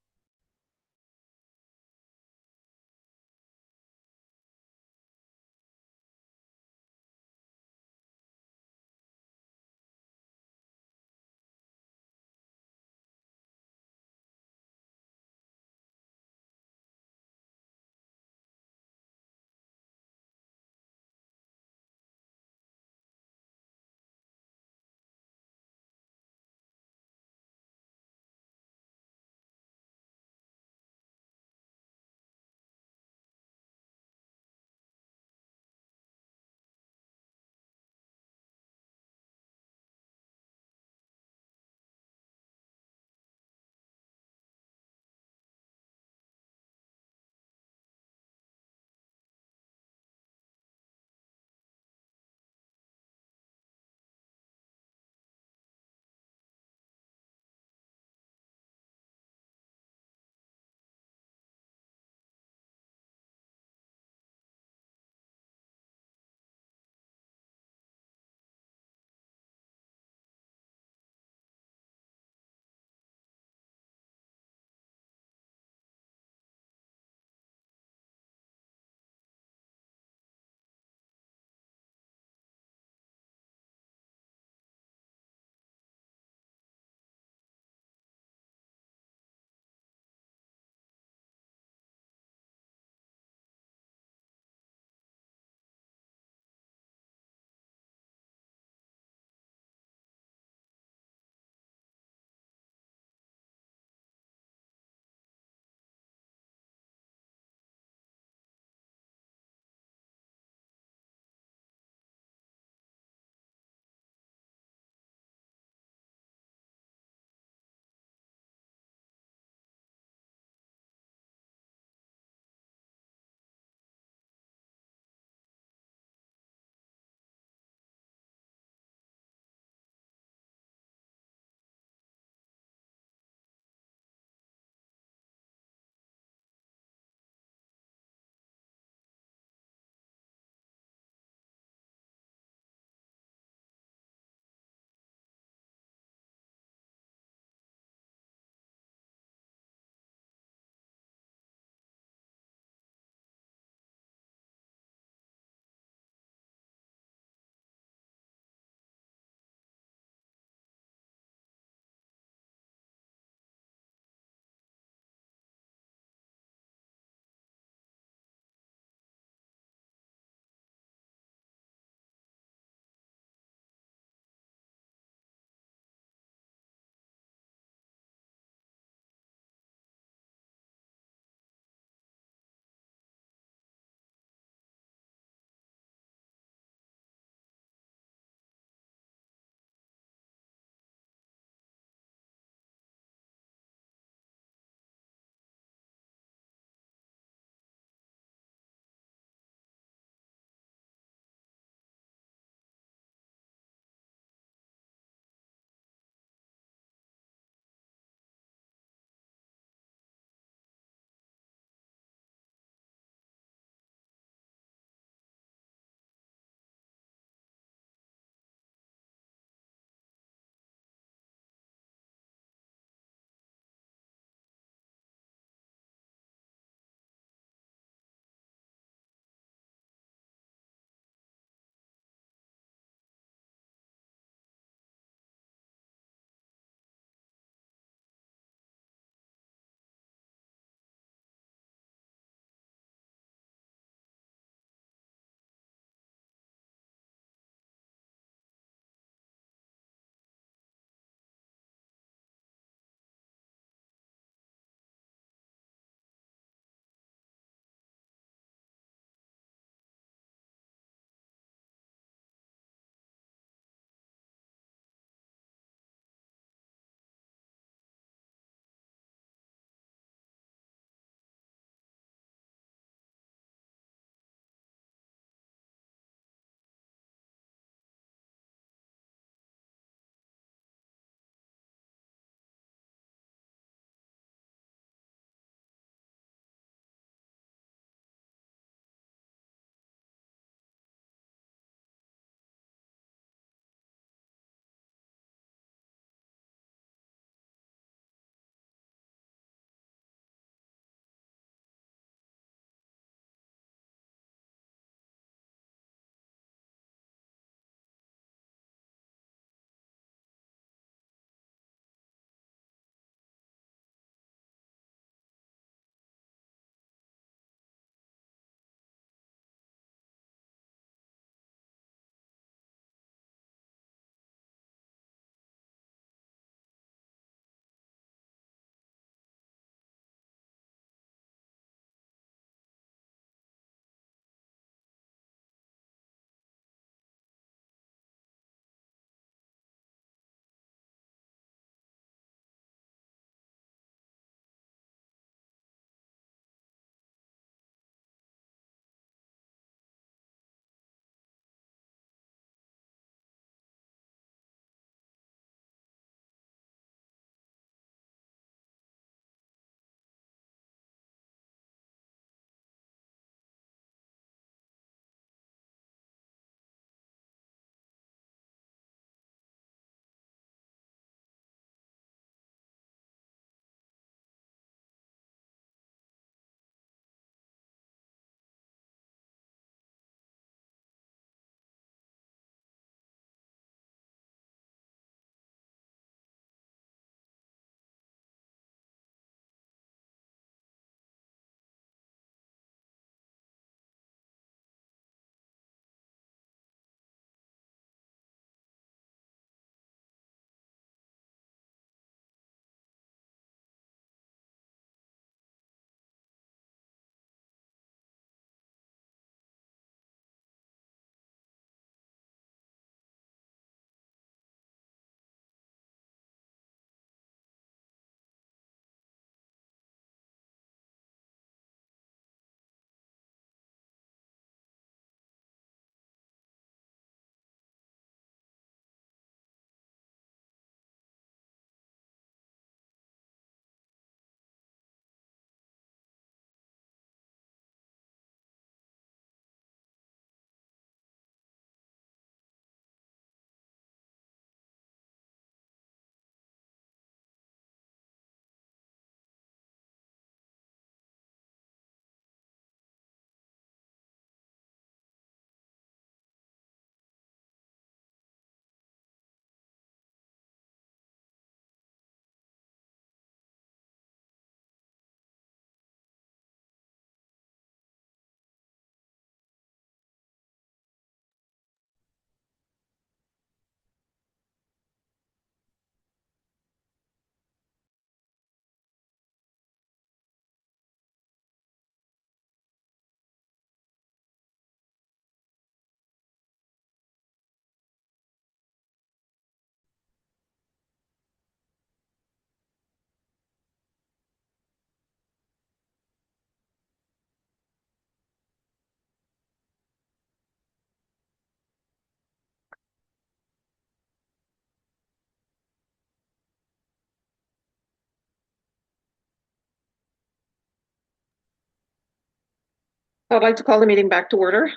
I'd like to call the meeting back to order.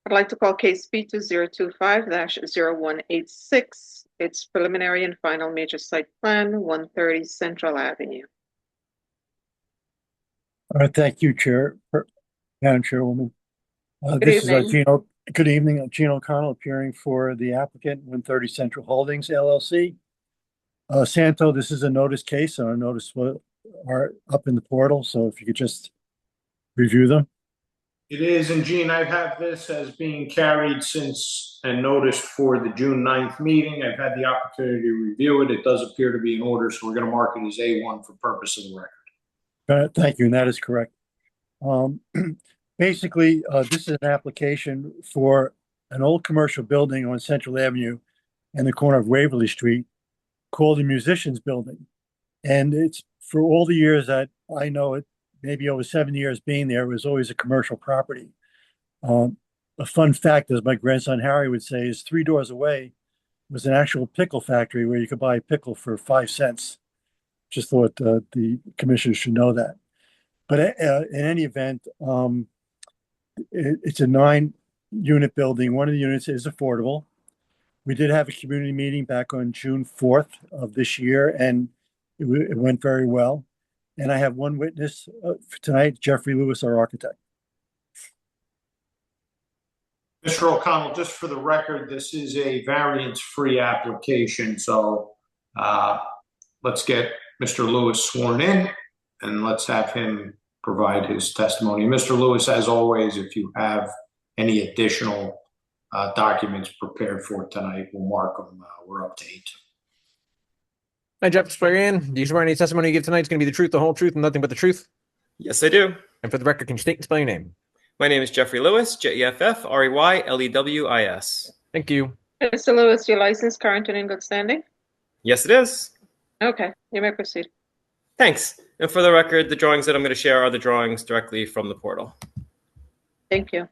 I'd like to call case B2025-0186. It's preliminary and final major site plan, 130 Central Avenue. Thank you, Madam Chairwoman. Good This is evening. Gino. Good evening. Gino O'Connell appearing for the applicant, 130 Central Holdings LLC. Santo, this is a notice case, and our notice are up in the portal. So if you could just review them. It is, and Gene, I have this as being carried since and noticed for the June 9th meeting. I've had the opportunity to review it. It does appear to be in order, so we're going to mark it as A1 for purpose of the record. Thank you, and that is correct. Basically, this is an application for an old commercial building on Central Avenue in the corner of Waverly Street called the Musicians Building. And it's for all the years that I know it, maybe over 7 years being there, it was always a commercial property. A fun fact, as my grandson Harry would say, is 3 doors away was an actual pickle factory where you could buy a pickle for 5 cents. Just thought the commissioners should know that. But in any event, it's a 9-unit building. One of the units is affordable. We did have a community meeting back on June 4th of this year, and it went very well. And I have one witness for tonight, Jeffrey Lewis, our architect. Mr. O'Connell, just for the record, this is a variance-free application, so let's get Mr. Lewis sworn in, and let's have him provide his testimony. Mr. Lewis, as always, if you have any additional documents prepared for tonight, we'll mark them. We're up to 8. Hi, Jeff, swear in. Do you swear any testimony you give tonight is going to be the truth, the whole truth, and nothing but the truth? Yes, I do. And for the record, can you state and spell your name? My name is Jeffrey Lewis, Jeffrey-Lewis. Thank you. Mr. Lewis, your license current and in good standing? Yes, it is. Okay, you may proceed. Thanks. And for the record, the drawings that I'm going to share are the drawings directly from the portal. Thank you.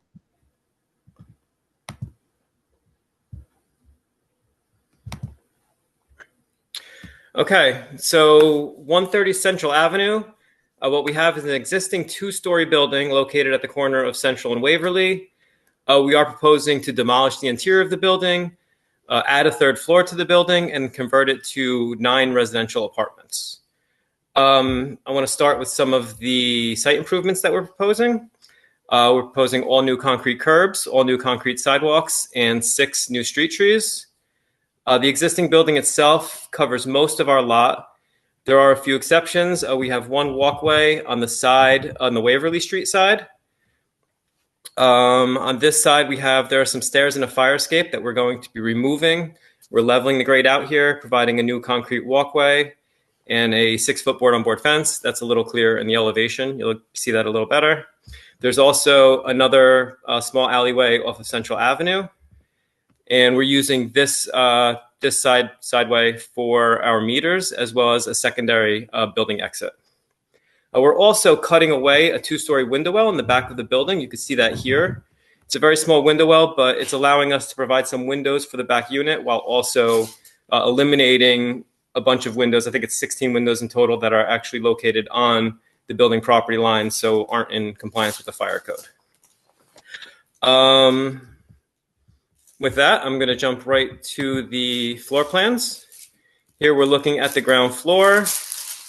Okay, so 130 Central Avenue. What we have is an existing 2-story building located at the corner of Central and Waverly. We are proposing to demolish the interior of the building, add a 3rd floor to the building, and convert it to 9 residential apartments. I want to start with some of the site improvements that we're proposing. We're proposing all new concrete curbs, all new concrete sidewalks, and 6 new street trees. The existing building itself covers most of our lot. There are a few exceptions. We have one walkway on the side, on the Waverly Street side. On this side, there are some stairs and a fire escape that we're going to be removing. We're leveling the grade out here, providing a new concrete walkway and a 6-foot board-on-board fence. That's a little clearer in the elevation. You'll see that a little better. There's also another small alleyway off of Central Avenue. And we're using this sideway for our meters, as well as a secondary building exit. We're also cutting away a 2-story window well in the back of the building. You can see that here. It's a very small window well, but it's allowing us to provide some windows for the back unit while also eliminating a bunch of windows. I think it's 16 windows in total that are actually located on the building property line, so aren't in compliance with the fire code. With that, I'm going to jump right to the floor plans. Here we're looking at the ground floor.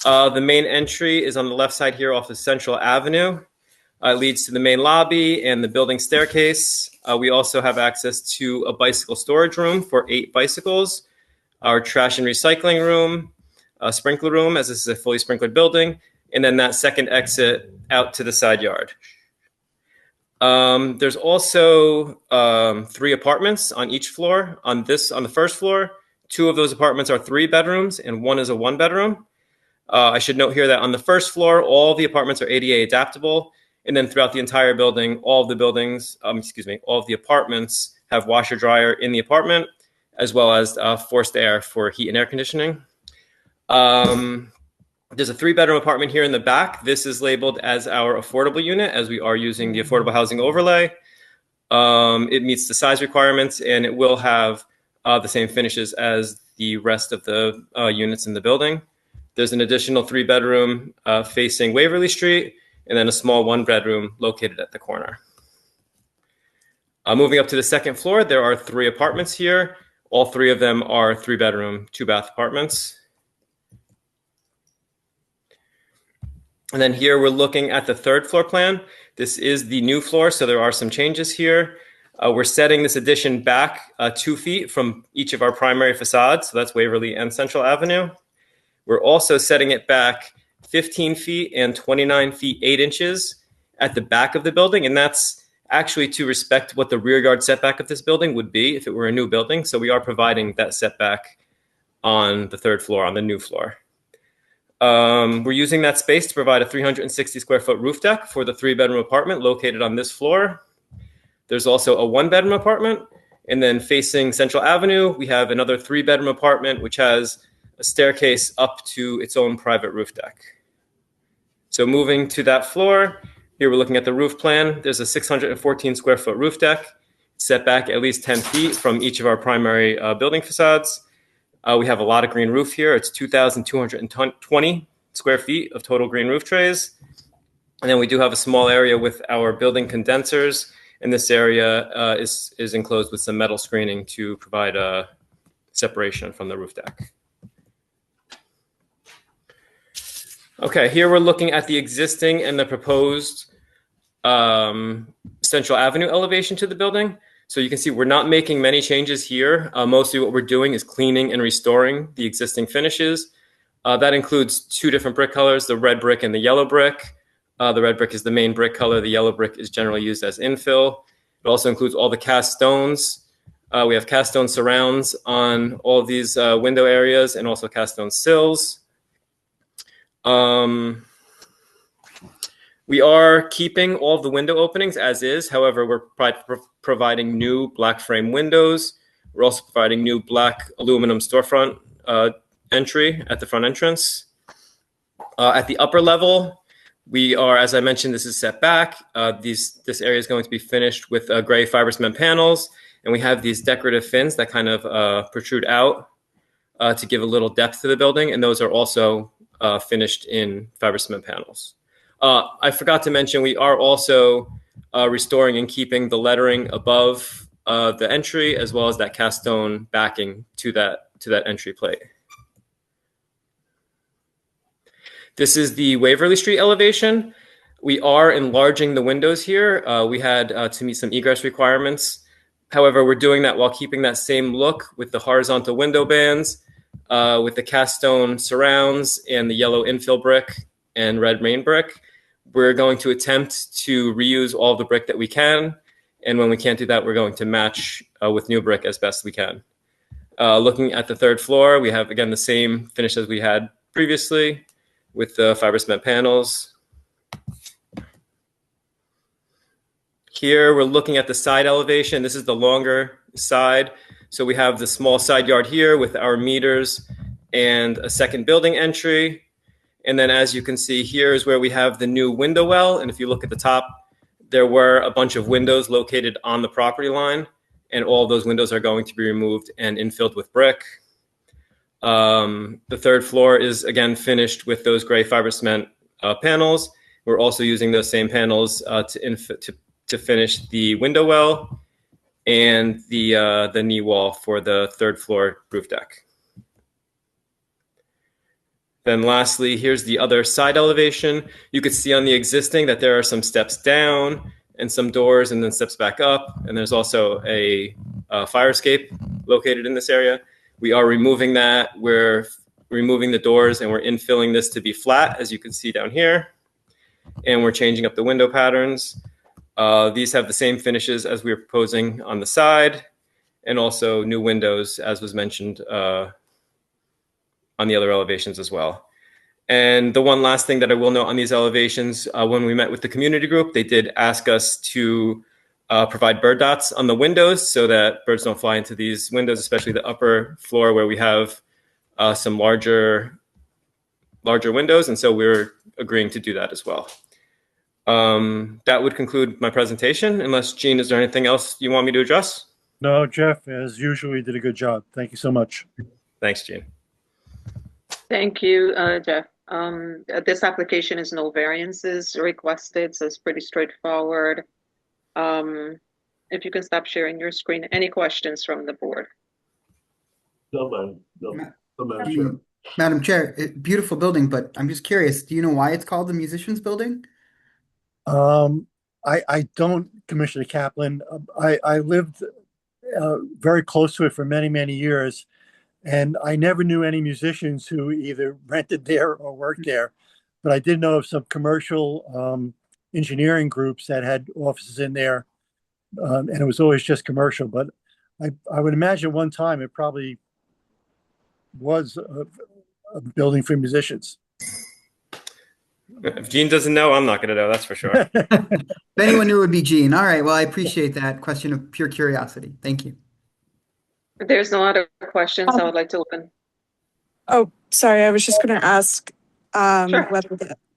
The main entry is on the left side here off of Central Avenue. It leads to the main lobby and the building staircase. We also have access to a bicycle storage room for 8 bicycles, our trash and recycling room, a sprinkler room, as this is a fully sprinkled building, and then that second exit out to the side yard. There's also 3 apartments on each floor. On the first floor, 2 of those apartments are 3 bedrooms and 1 is a 1-bedroom. I should note here that on the first floor, all the apartments are ADA adaptable, and then throughout the entire building, all of the apartments have washer dryer in the apartment, as well as forced air for heat and air conditioning. There's a 3-bedroom apartment here in the back. This is labeled as our affordable unit, as we are using the affordable housing overlay. It meets the size requirements, and it will have the same finishes as the rest of the units in the building. There's an additional 3-bedroom facing Waverly Street, and then a small 1-bedroom located at the corner. Moving up to the second floor, there are 3 apartments here. All 3 of them are 3-bedroom, 2-bath apartments. And then here we're looking at the 3rd floor plan. This is the new floor, so there are some changes here. We're setting this addition back 2 feet from each of our primary facades, so that's Waverly and Central Avenue. We're also setting it back 15 feet and 29 feet 8 inches at the back of the building, and that's actually to respect what the rear yard setback of this building would be if it were a new building. So we are providing that setback on the 3rd floor, on the new floor. We're using that space to provide a 360 square foot roof deck for the 3-bedroom apartment located on this floor. There's also a 1-bedroom apartment, and then facing Central Avenue, we have another 3-bedroom apartment, which has a staircase up to its own private roof deck. So moving to that floor, here we're looking at the roof plan. There's a 614 square foot roof deck, set back at least 10 feet from each of our primary building facades. We have a lot of green roof here. It's 2,220 square feet of total green roof trays. And then we do have a small area with our building condensers. And this area is enclosed with some metal screening to provide a separation from the roof deck. Okay, here we're looking at the existing and the proposed Central Avenue elevation to the building. So you can see we're not making many changes here. Mostly what we're doing is cleaning and restoring the existing finishes. That includes 2 different brick colors, the red brick and the yellow brick. The red brick is the main brick color. The yellow brick is generally used as infill. It also includes all the cast stones. We have cast stone surrounds on all of these window areas and also cast stone sills. We are keeping all of the window openings as is. However, we're providing new black frame windows. We're also providing new black aluminum storefront entry at the front entrance. At the upper level, we are, as I mentioned, this is set back. This area is going to be finished with gray fiber cement panels, and we have these decorative fins that kind of protrude out to give a little depth to the building, and those are also finished in fiber cement panels. I forgot to mention, we are also restoring and keeping the lettering above the entry, as well as that cast stone backing to that entry plate. This is the Waverly Street elevation. We are enlarging the windows here. We had to meet some egress requirements. However, we're doing that while keeping that same look with the horizontal window bands, with the cast stone surrounds and the yellow infill brick and red main brick. We're going to attempt to reuse all the brick that we can. And when we can't do that, we're going to match with new brick as best we can. Looking at the 3rd floor, we have, again, the same finish as we had previously with the fiber cement panels. Here, we're looking at the side elevation. This is the longer side. So we have the small side yard here with our meters and a second building entry. And then as you can see, here is where we have the new window well. And if you look at the top, there were a bunch of windows located on the property line, and all of those windows are going to be removed and infilled with brick. The 3rd floor is again finished with those gray fiber cement panels. We're also using those same panels to finish the window well and the knee wall for the 3rd floor roof deck. Then lastly, here's the other side elevation. You could see on the existing that there are some steps down and some doors and then steps back up. And there's also a fire escape located in this area. We are removing that. We're removing the doors and we're infilling this to be flat, as you can see down here. And we're changing up the window patterns. These have the same finishes as we were proposing on the side, and also new windows, as was mentioned on the other elevations as well. And the one last thing that I will note on these elevations, when we met with the community group, they did ask us to provide bird dots on the windows so that birds don't fly into these windows, especially the upper floor where we have some larger windows. And so we're agreeing to do that as well. That would conclude my presentation. Unless, Gene, is there anything else you want me to address? No, Jeff, as usual, you did a good job. Thank you so much. Thanks, Gene. Thank you, Jeff. This application is no variances requested, so it's pretty straightforward. If you can stop sharing your screen, any questions from the board? No, man. No, man. Sure. Madam Chair, beautiful building, but I'm just curious, do you know why it's called the Musicians Building? I don't, Commissioner Kaplan. I lived very close to it for many, many years, and I never knew any musicians who either rented there or worked there. But I did know of some commercial engineering groups that had offices in there, and it was always just commercial. But I would imagine one time it probably was a building for musicians. If Gene doesn't know, I'm not going to know, that's for sure. If anyone knew, it would be Gene. All right, well, I appreciate that question of pure curiosity. Thank you. If there's no other questions, I would like to open. Oh, sorry, I was just going to ask Sure.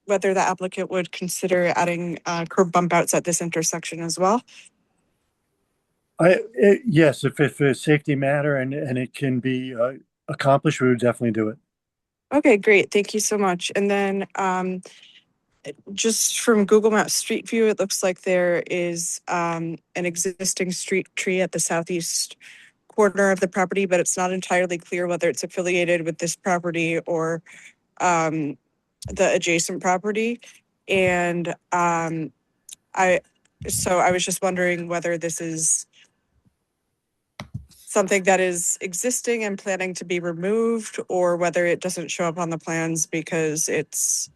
whether the applicant would consider adding curb bump outs at this intersection as well. Yes, if it's a safety matter and it can be accomplished, we would definitely do it. Okay, great. Thank you so much. And then just from Google Maps Street View, it looks like there is an existing street tree at the southeast corner of the property, but it's not entirely clear whether it's affiliated with this property or the adjacent property. And I was just wondering whether this is something that is existing and planning to be removed, or whether it doesn't show up on the plans because it's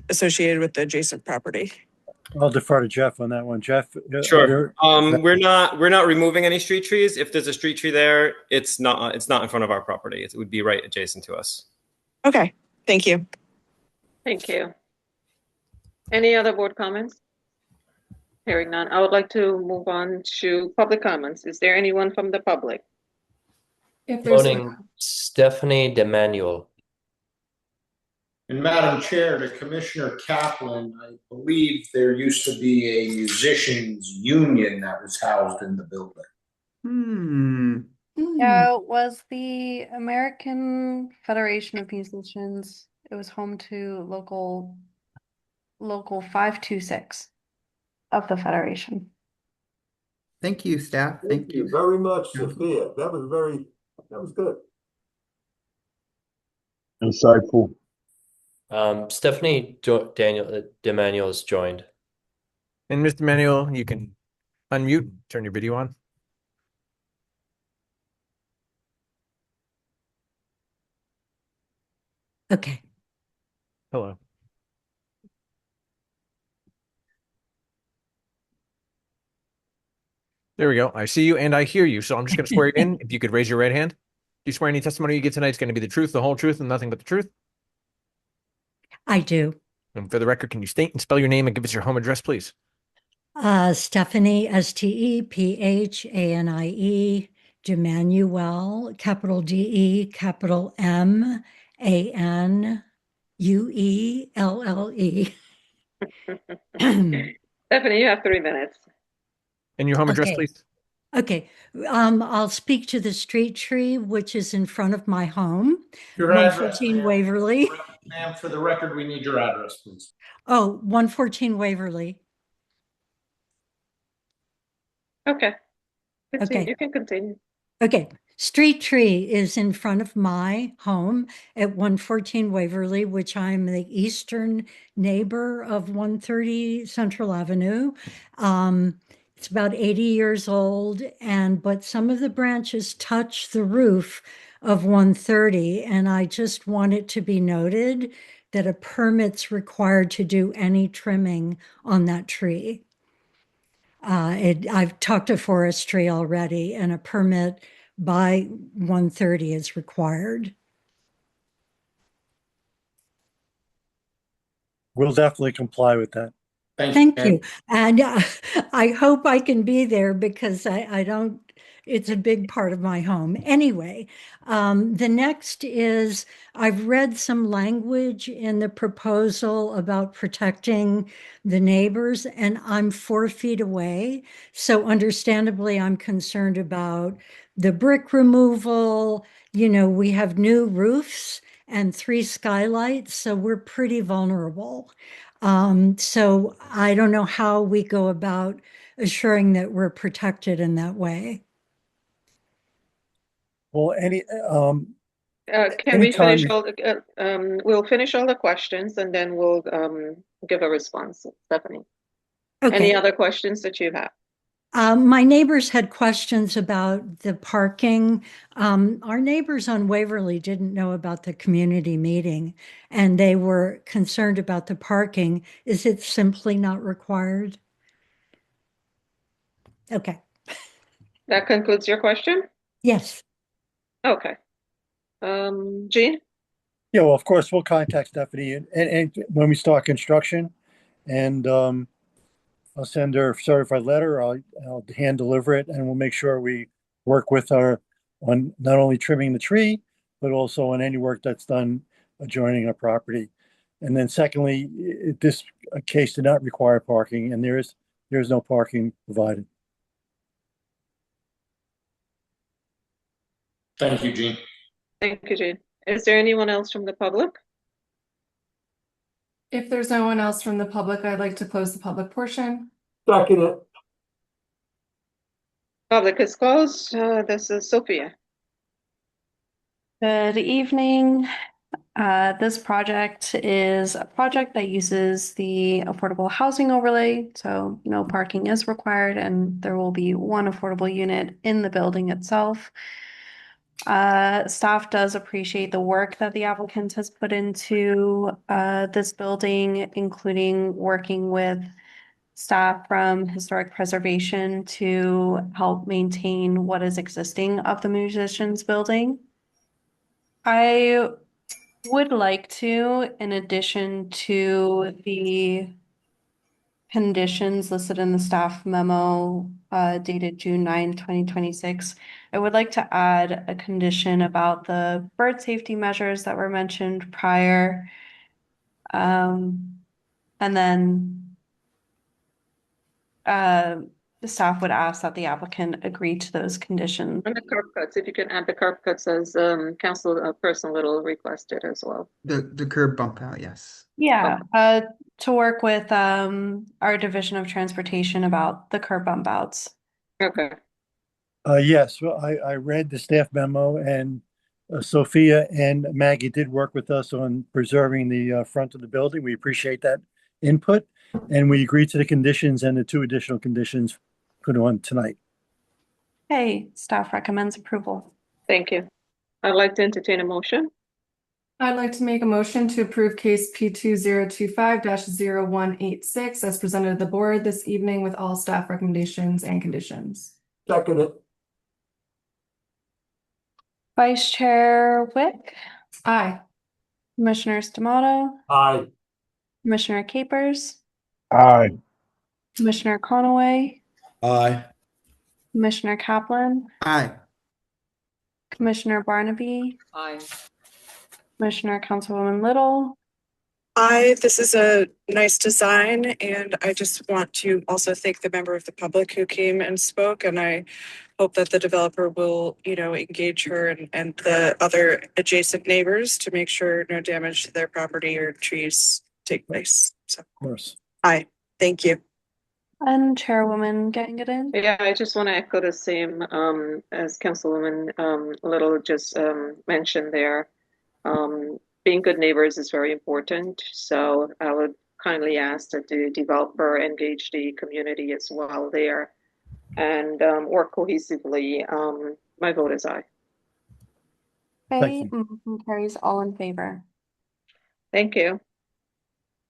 associated with the adjacent property. I'll defer to Jeff on that one. Jeff? Sure. We're not removing any street trees. If there's a street tree there, it's not in front of our property. It would be right adjacent to us. Okay, thank you. Thank you. Any other board comments? Hearing none, I would like to move on to public comments. Is there anyone from the public? If there's Voting Stephanie DeManuel. And Madam Chair, to Commissioner Kaplan, I believe there used to be a musicians union that was housed in the building. Yeah, it was the American Federation of Musicians. It was home to local 526 of the Federation. Thank you, staff. Thank you very much, Sophia. That was good. Insightful. Stephanie DeManuel has joined. And Mr. Manuel, you can unmute, turn your video on. Okay. Hello. There we go. I see you and I hear you. So I'm just going to swear you in. If you could raise your right hand. Do you swear any testimony you get tonight is going to be the truth, the whole truth, and nothing but the truth? I do. And for the record, can you state and spell your name and give us your home address, please? Stephanie, STEPHANIE, DeManuel, capital DE, capital MANUELLE. Stephanie, you have 3 minutes. And your home address, Okay. please. Okay. I'll speak to the street tree, which is in front of my home, Your address, 114 ma'am. Waverly. Ma'am, for the record, we need your address, please. Oh, 114 Waverly. Okay. Continue. Okay. You can continue. Okay. Street tree is in front of my home at 114 Waverly, which I'm the eastern neighbor of 130 Central Avenue. It's about 80 years old, but some of the branches touch the roof of 130, and I just want it to be noted that a permit's required to do any trimming on that tree. I've talked to forestry already, and a permit by 130 is required. We'll definitely comply with that. Thank you. And I hope I can be there because I don't it's a big part of my home. Anyway, the next is I've read some language in the proposal about protecting the neighbors, and I'm 4 feet away. So understandably, I'm concerned about the brick removal. You know, we have new roofs and 3 skylights, so we're pretty vulnerable. So I don't know how we go about assuring that we're protected in that way. Well, Can we anytime finish all the, we'll finish all the questions and then we'll give a response, Stephanie. Any Okay. other questions that you have? My neighbors had questions about the parking. Our neighbors on Waverly didn't know about the community meeting and they were concerned about the parking. Is it simply not required? Okay. That concludes your question? Yes. Okay. Jean? Yeah, well, of course, we'll contact Stephanie and when we start construction, and I'll send her a certified letter. I'll hand deliver it, and we'll make sure we work with her on not only trimming the tree, but also on any work that's done adjoining our property. And then secondly, this case did not require parking, and there is no parking provided. Thank you, Gene. Thank you, Jean. Is there anyone else from the public? If there's no one else from the public, I'd like to close the public portion. Second it. Public is closed. This is Sophia. Good evening. This project is a project that uses the affordable housing overlay, so no parking is required, and there will be one affordable unit in the building itself. Staff does appreciate the work that the applicant has put into this building, including working with staff from historic preservation to help maintain what is existing of the musicians building. I would like to, in addition to the conditions listed in the staff memo dated June 9, 2026, I would like to add a condition about the bird safety measures that were mentioned prior. And then the staff would ask that the applicant agree to those conditions. And the curb cuts, if you can add the curb cuts as Councilperson Little requested as well. The curb bump out, yes. Yeah, to work with our Division of Transportation about the curb bump outs. Okay. Yes, well, I read the staff memo, and Sophia and Maggie did work with us on preserving the front of the building. We appreciate that input, and we agreed to the conditions and the 2 additional conditions put on tonight. Okay, staff recommends approval. Thank you. I'd like to entertain a motion. I'd like to make a motion to approve case P2025-0186 as presented to the board this evening with all staff recommendations and conditions. Second it. Vice Chair Wick, Aye. Commissioner Stamato, Aye. Commissioner Capers, Aye. Commissioner Conaway, Aye. Commissioner Kaplan, Aye. Commissioner Barnaby, Aye. Commissioner Councilwoman Little. This is a nice design, and I just want to also thank the member of the public who came and spoke, and I hope that the developer will, engage her and the other adjacent neighbors to make sure no damage to their property or trees take place. So, Of course. aye, thank you. And Chairwoman getting it in. Yeah, I just want to echo the same as Councilwoman Little just mentioned there. Being good neighbors is very important. So I would kindly ask that the developer engage the community as well there and work cohesively. My vote is aye. Okay, motion carries all in favor. Thank you.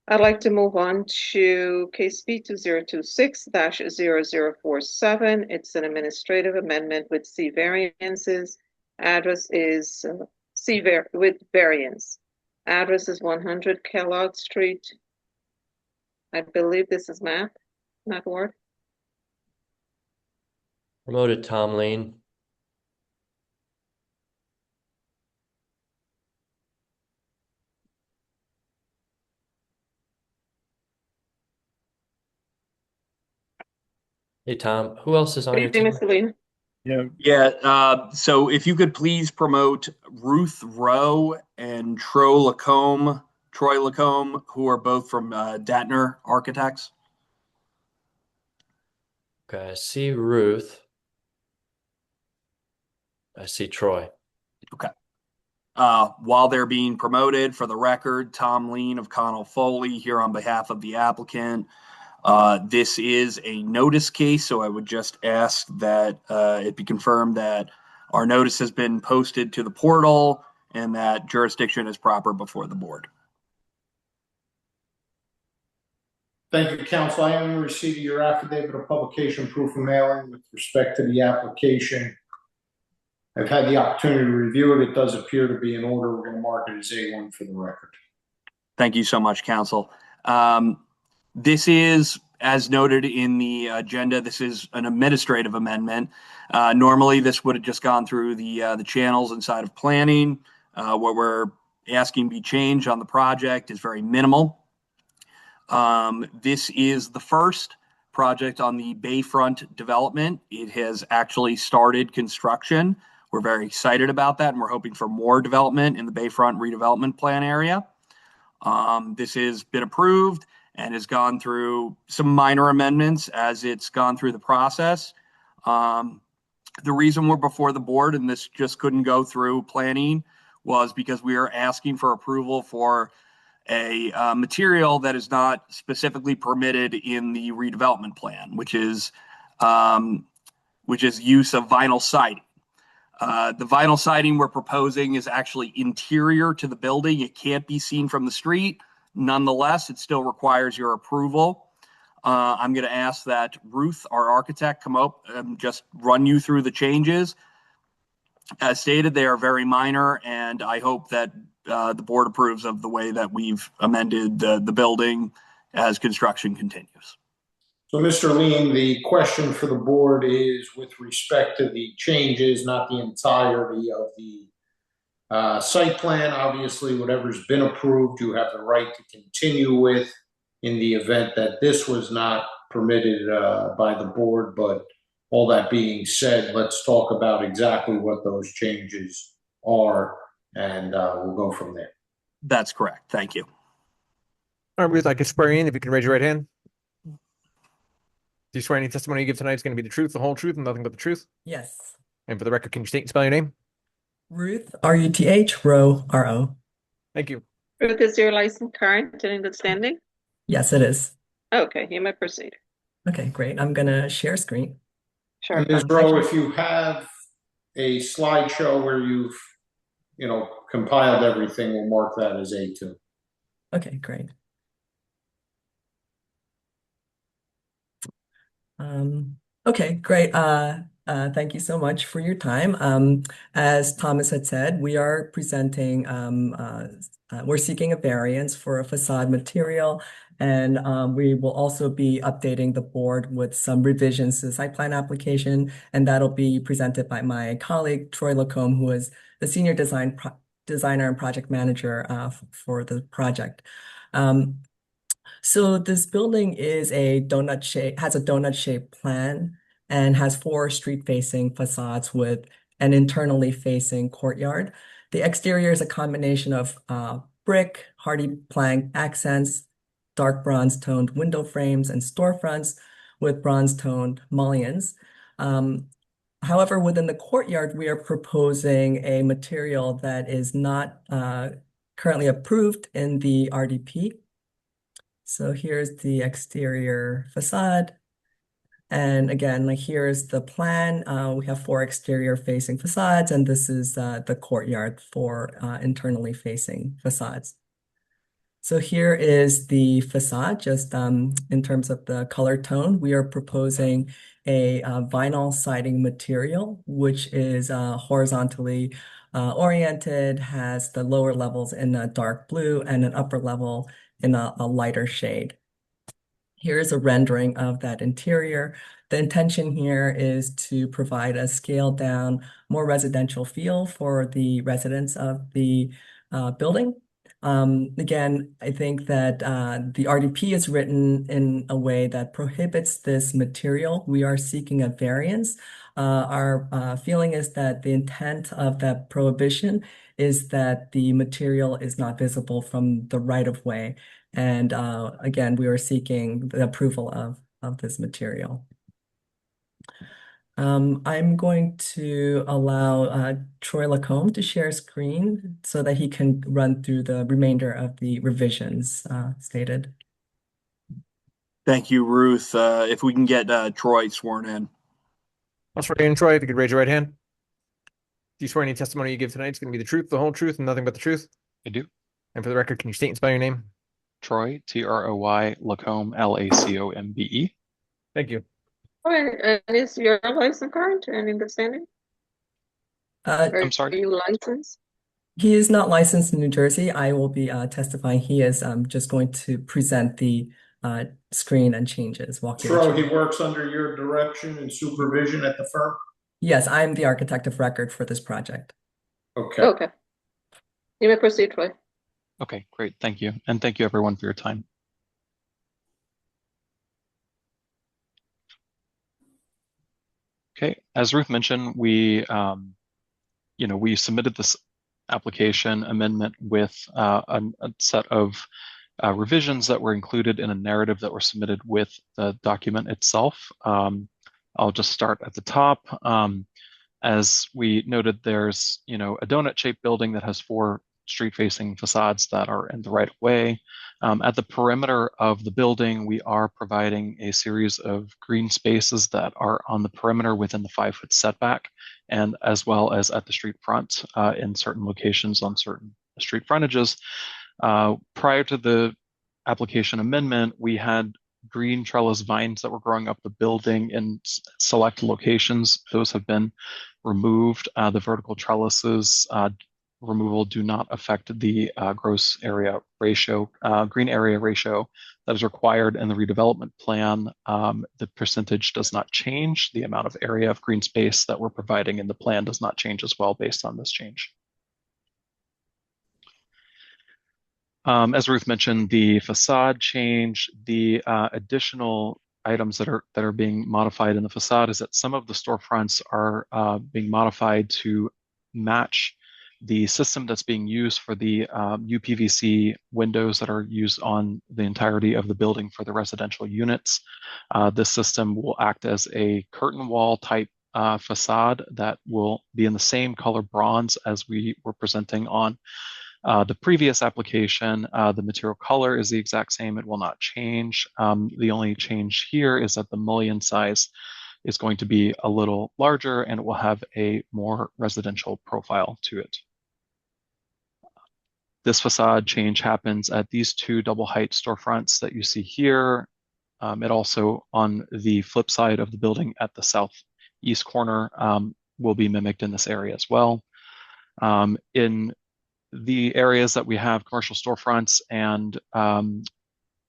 I'd like to move on to case B2026-0047. It's an administrative amendment with C variances. Address is with variance. Address is 100 Kellogg Street. I believe this is Matt Ward. Promoted Tom Lane. Hey, Tom, who else is on Good your evening, team? Mr. Lee. Yeah, So if you could please promote Ruth Rowe and Troy Lacombe, who are both from Datner Architects. Okay, I see Ruth. I see Troy. Okay. While they're being promoted, for the record, Tom Lean of Connell Foley here on behalf of the applicant. This is a notice case, so I would just ask that it be confirmed that our notice has been posted to the portal and that jurisdiction is proper before the board. Thank you, counsel. I am in receipt of your affidavit of publication proof of mailing with respect to the application. I've had the opportunity to review it. It does appear to be in order. We're going to mark it as A1 for the record. Thank you so much, counsel. This is, as noted in the agenda, this is an administrative amendment. Normally, this would have just gone through the channels inside of planning. What we're asking be changed on the project is very minimal. This is the first project on the Bayfront development. It has actually started construction. We're very excited about that, and we're hoping for more development in the Bayfront redevelopment plan area. This has been approved and has gone through some minor amendments as it's gone through the process. The reason we're before the board and this just couldn't go through planning was because we are asking for approval for a material that is not specifically permitted in the redevelopment plan, which is use of vinyl siding. The vinyl siding we're proposing is actually interior to the building. It can't be seen from the street. Nonetheless, it still requires your approval. I'm going to ask that Ruth, our architect, come up and just run you through the changes. As stated, they are very minor, and I hope that the board approves of the way that we've amended the building as construction continues. So, Mr. Lean, the question for the board is with respect to the changes, not the entirety of the site plan. Obviously, whatever's been approved, you have the right to continue with in the event that this was not permitted by the board. But all that being said, let's talk about exactly what those changes are, and we'll go from there. That's correct. Thank you. All right, Ruth, I can swear you in if you can raise your right hand. Do you swear any testimony you give tonight is going to be the truth, the whole truth, and nothing but the truth? Yes. And for the record, can you state and spell your name? Ruth, Ruth, Rowe, R-O. Thank you. Ruth, is your license current and in good standing? Yes, it is. Okay, you may proceed. Okay, great. I'm gonna share screen. Sure. Ms. Rowe, if you have a slideshow where you've, compiled everything, we'll mark that as A2. Okay, great. Okay, great. Thank you so much for your time. As Thomas had said, we are presenting, we're seeking a variance for a facade material, and we will also be updating the board with some revisions to the site plan application, and that'll be presented by my colleague, Troy Lacombe, who is the senior designer and project manager for the project. So this building is has a donut shaped plan and has 4 street facing facades with an internally facing courtyard. The exterior is a combination of brick, hardy plank accents, dark bronze toned window frames, and storefronts with bronze toned mullions. However, within the courtyard, we are proposing a material that is not currently approved in the RDP. So here's the exterior facade. And again, here's the plan. We have 4 exterior facing facades, and this is the courtyard for internally facing facades. So here is the facade, just in terms of the color tone. We are proposing a vinyl siding material, which is horizontally oriented, has the lower levels in a dark blue and an upper level in a lighter shade. Here's a rendering of that interior. The intention here is to provide a scaled down, more residential feel for the residents of the building. Again, I think that the RDP is written in a way that prohibits this material. We are seeking a variance. Our feeling is that the intent of that prohibition is that the material is not visible from the right of way. And again, we are seeking the approval of this material. I'm going to allow Troy Lacombe to share screen so that he can run through the remainder of the revisions stated. Thank you, Ruth. If we can get Troy sworn in. I'll swear you in, Troy. If you could raise your right hand. Do you swear any testimony you give tonight is going to be the truth, the whole truth, and nothing but the truth? I do. And for the record, can you state and spell your name? Troy, Troy, Lacombe, Lacombe. Thank you. All right, and is your license current and in good standing? I'm sorry? Are you licensed? He is not licensed in New Jersey. I will be testifying. He is just going to present the screen and changes. Troy, he works under your direction and supervision at the firm? Yes, I'm the architect of record for this project. Okay. Okay. You may proceed, Troy. Okay, great. Thank you. And thank you everyone for your time. Okay, as Ruth mentioned, we submitted this application amendment with a set of revisions that were included in a narrative that were submitted with the document itself. I'll just start at the top. As we noted, there's a donut-shaped building that has 4 street-facing facades that are in the right of way. At the perimeter of the building, we are providing a series of green spaces that are on the perimeter within the 5-foot setback, and as well as at the street front in certain locations on certain street frontages. Prior to the application amendment, we had green trellis vines that were growing up the building in select locations. Those have been removed. The vertical trellises removal do not affect the gross area ratio, green area ratio that is required in the redevelopment plan. The percentage does not change. The amount of area of green space that we're providing in the plan does not change as well based on this change. As Ruth mentioned, the facade change, the additional items that are being modified in the facade is that some of the storefronts are being modified to match the system that's being used for the UPVC windows that are used on the entirety of the building for the residential units. This system will act as a curtain wall type facade that will be in the same color bronze as we were presenting on the previous application. The material color is the exact same. It will not change. The only change here is that the mullion size is going to be a little larger and it will have a more residential profile to it. This facade change happens at these 2 double height storefronts that you see here. It also, on the flip side of the building at the southeast corner, will be mimicked in this area as well. In the areas that we have commercial storefronts and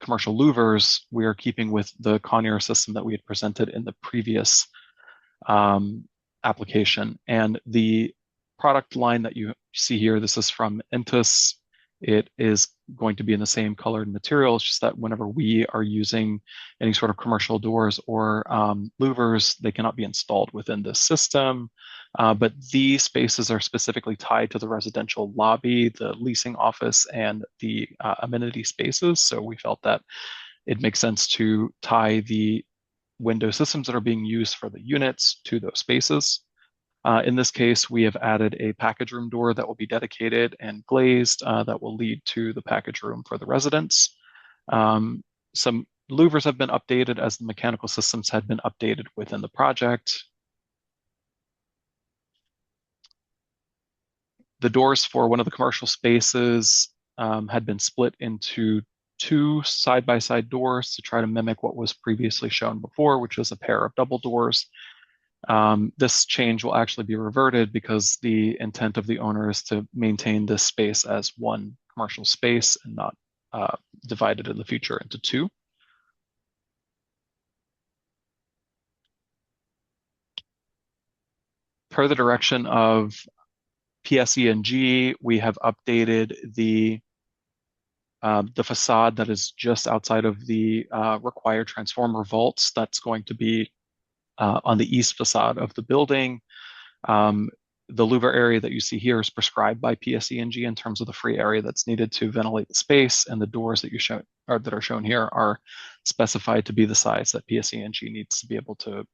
commercial louvers, we are keeping with the Conair system that we had presented in the previous application. And the product line that you see here, this is from Entus. It is going to be in the same colored material. It's just that whenever we are using any sort of commercial doors or louvers, they cannot be installed within this system. But these spaces are specifically tied to the residential lobby, the leasing office, and the amenity spaces. So we felt that it makes sense to tie the window systems that are being used for the units to those spaces. In this case, we have added a package room door that will be dedicated and glazed that will lead to the package room for the residents. Some louvers have been updated as the mechanical systems had been updated within the project. The doors for one of the commercial spaces had been split into 2 side-by-side doors to try to mimic what was previously shown before, which was a pair of double doors. This change will actually be reverted because the intent of the owner is to maintain this space as one commercial space and not divided in the future into 2. Per the direction of PSE&G, we have updated the the facade that is just outside of the required transformer vaults. That's going to be on the east facade of the building. The louver area that you see here is prescribed by PSE&G in terms of the free area that's needed to ventilate the space, and the doors that that are shown here are specified to be the size that PSE&G needs to be able to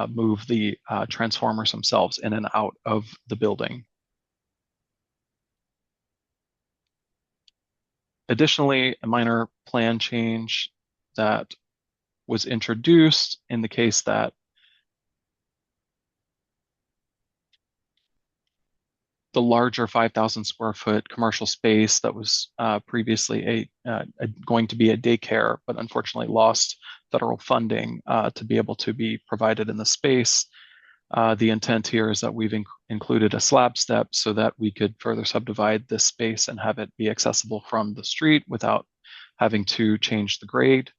move the transformers themselves in and out of the building. Additionally, a minor plan change that was introduced in the case that the larger 5,000 square foot commercial space that was previously going to be a daycare, but unfortunately lost federal funding to be able to be provided in the space. The intent here is that we've included a slab step so that we could further subdivide this space and have it be accessible from the street without having to change the grade.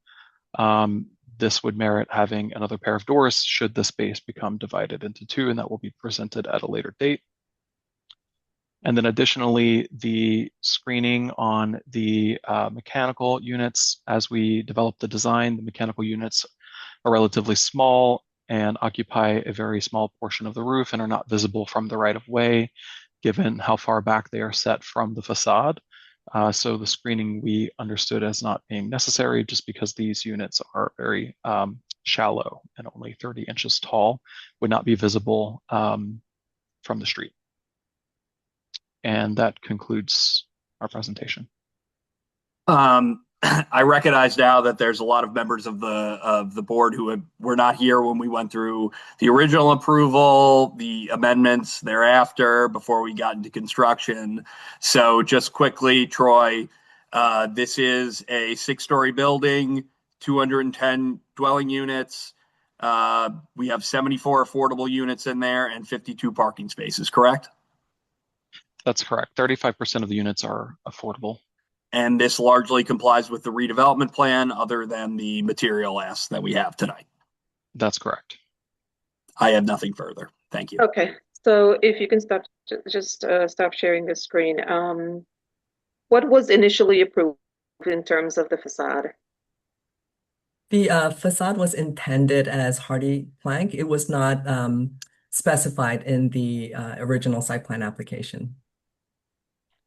This would merit having another pair of doors should the space become divided into two, and that will be presented at a later date. And then additionally, the screening on the mechanical units, as we develop the design, the mechanical units are relatively small and occupy a very small portion of the roof and are not visible from the right of way, given how far back they are set from the facade. So the screening we understood as not being necessary just because these units are very shallow and only 30 inches tall, would not be visible from the street. And that concludes our presentation. I recognize now that there's a lot of members of the board who were not here when we went through the original approval, the amendments thereafter, before we got into construction. So just quickly, Troy, this is a 6-story building, 210 dwelling units. We have 74 affordable units in there and 52 parking spaces, correct? That's correct. 35% of the units are affordable. And this largely complies with the redevelopment plan other than the material asks that we have tonight. That's correct. I have nothing further. Thank you. Okay, so if you can stop sharing the screen. What was initially approved in terms of the facade? The facade was intended as hardy plank. It was not specified in the original site plan application.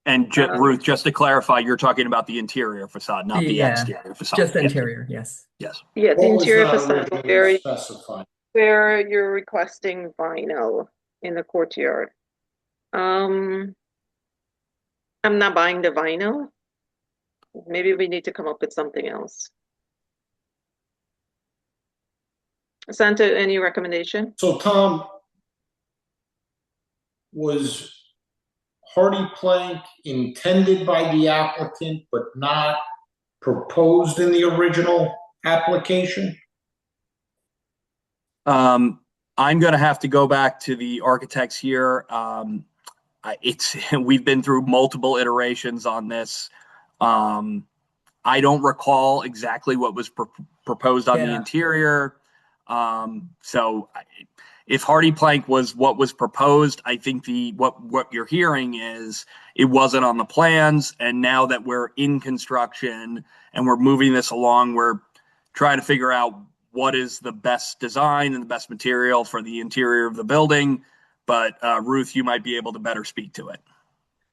And Ruth, just to clarify, you're talking about the interior facade, not the exterior facade. Just the interior, yes. Yes. Yeah, the interior facade Originally specified? where you're requesting vinyl in the courtyard. I'm not buying the vinyl. Maybe we need to come up with something else. Santa, any recommendation? So Tom, was hardy plank intended by the applicant but not proposed in the original application? I'm going to have to go back to the architects here. We've been through multiple iterations on this. I don't recall exactly what was proposed on the interior. So if hardy plank was what was proposed, I think what you're hearing is it wasn't on the plans, and now that we're in construction and we're moving this along, we're trying to figure out what is the best design and the best material for the interior of the building. But Ruth, you might be able to better speak to it.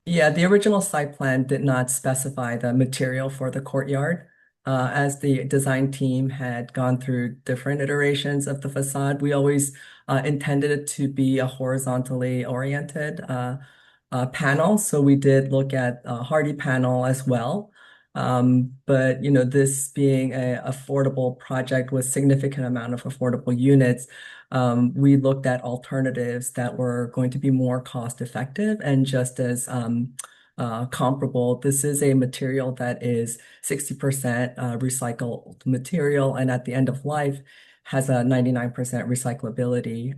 Yeah, the original site plan did not specify the material for the courtyard. As the design team had gone through different iterations of the facade, we always intended it to be a horizontally oriented panel. So we did look at a hardy panel as well. But this being an affordable project with significant amount of affordable units, we looked at alternatives that were going to be more cost effective and just as comparable. This is a material that is 60% recycled material, and at the end of life has a 99% recyclability.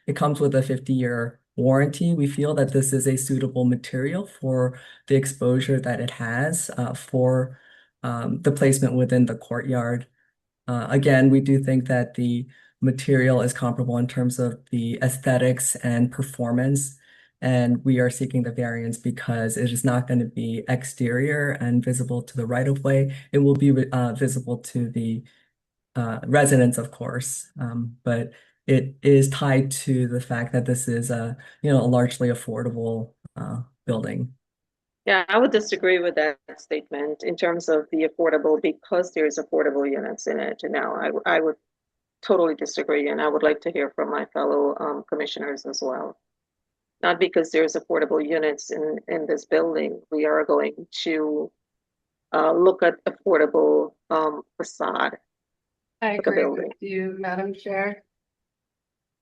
It comes with a 50-year warranty. We feel that this is a suitable material for the exposure that it has for the placement within the courtyard. Again, we do think that the material is comparable in terms of the aesthetics and performance. And we are seeking the variance because it is not going to be exterior and visible to the right of way. It will be visible to the residents, of course, but it is tied to the fact that this is a largely affordable building. Yeah, I would disagree with that statement in terms of the affordable, because there's affordable units in it. Now, I would totally disagree, and I would like to hear from my fellow commissioners as well. Not because there's affordable units in this building, we are going to look at affordable facade. I for the agree building. with you, Madam Chair.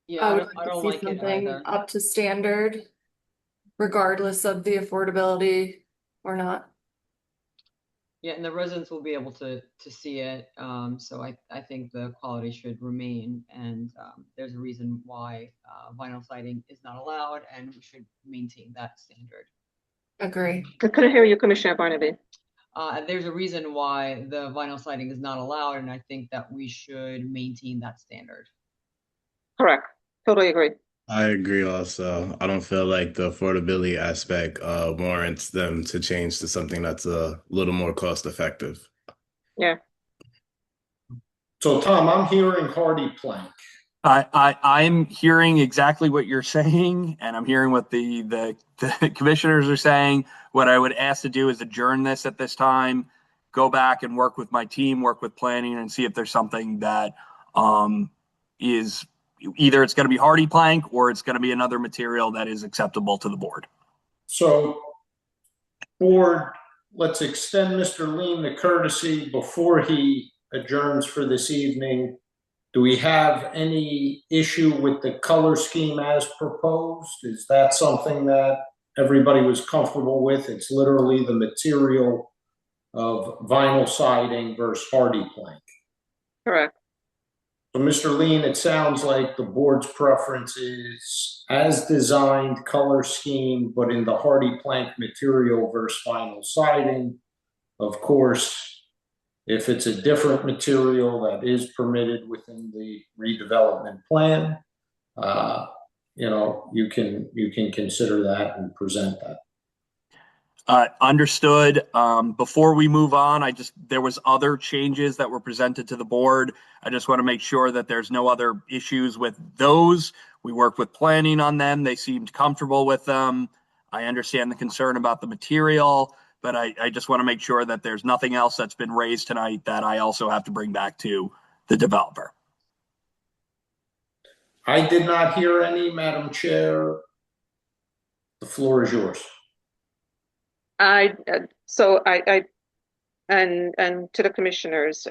Yeah, I would I like to don't see like it something either. up to standard, regardless of the affordability or not. Yeah, and the residents will be able to see it. So I think the quality should remain, and there's a reason why vinyl siding is not allowed, and we should maintain that standard. Agree. I couldn't hear you, Commissioner Barnaby. There's a reason why the vinyl siding is not allowed, and I think that we should maintain that standard. Correct. Totally agree. I agree also. I don't feel like the affordability aspect warrants them to change to something that's a little more cost effective. Yeah. So Tom, I'm hearing hardy plank. I'm hearing exactly what you're saying, and I'm hearing what the commissioners are saying. What I would ask to do is adjourn this at this time, go back and work with my team, work with planning, and see if there's something that is either it's going to be hardy plank or it's going to be another material that is acceptable to the board. So, board, let's extend Mr. Lean the courtesy before he adjourns for this evening. Do we have any issue with the color scheme as proposed? Is that something that everybody was comfortable with? It's literally the material of vinyl siding versus hardy plank. Correct. So, Mr. Lean, it sounds like the board's preference is as designed color scheme, but in the hardy plank material versus vinyl siding. Of course, if it's a different material that is permitted within the redevelopment plan, you can consider that and present that. Understood. Before we move on, there was other changes that were presented to the board. I just want to make sure that there's no other issues with those. We worked with planning on them. They seemed comfortable with them. I understand the concern about the material, but I just want to make sure that there's nothing else that's been raised tonight that I also have to bring back to the developer. I did not hear any, Madam Chair. The floor is yours. And to the commissioners,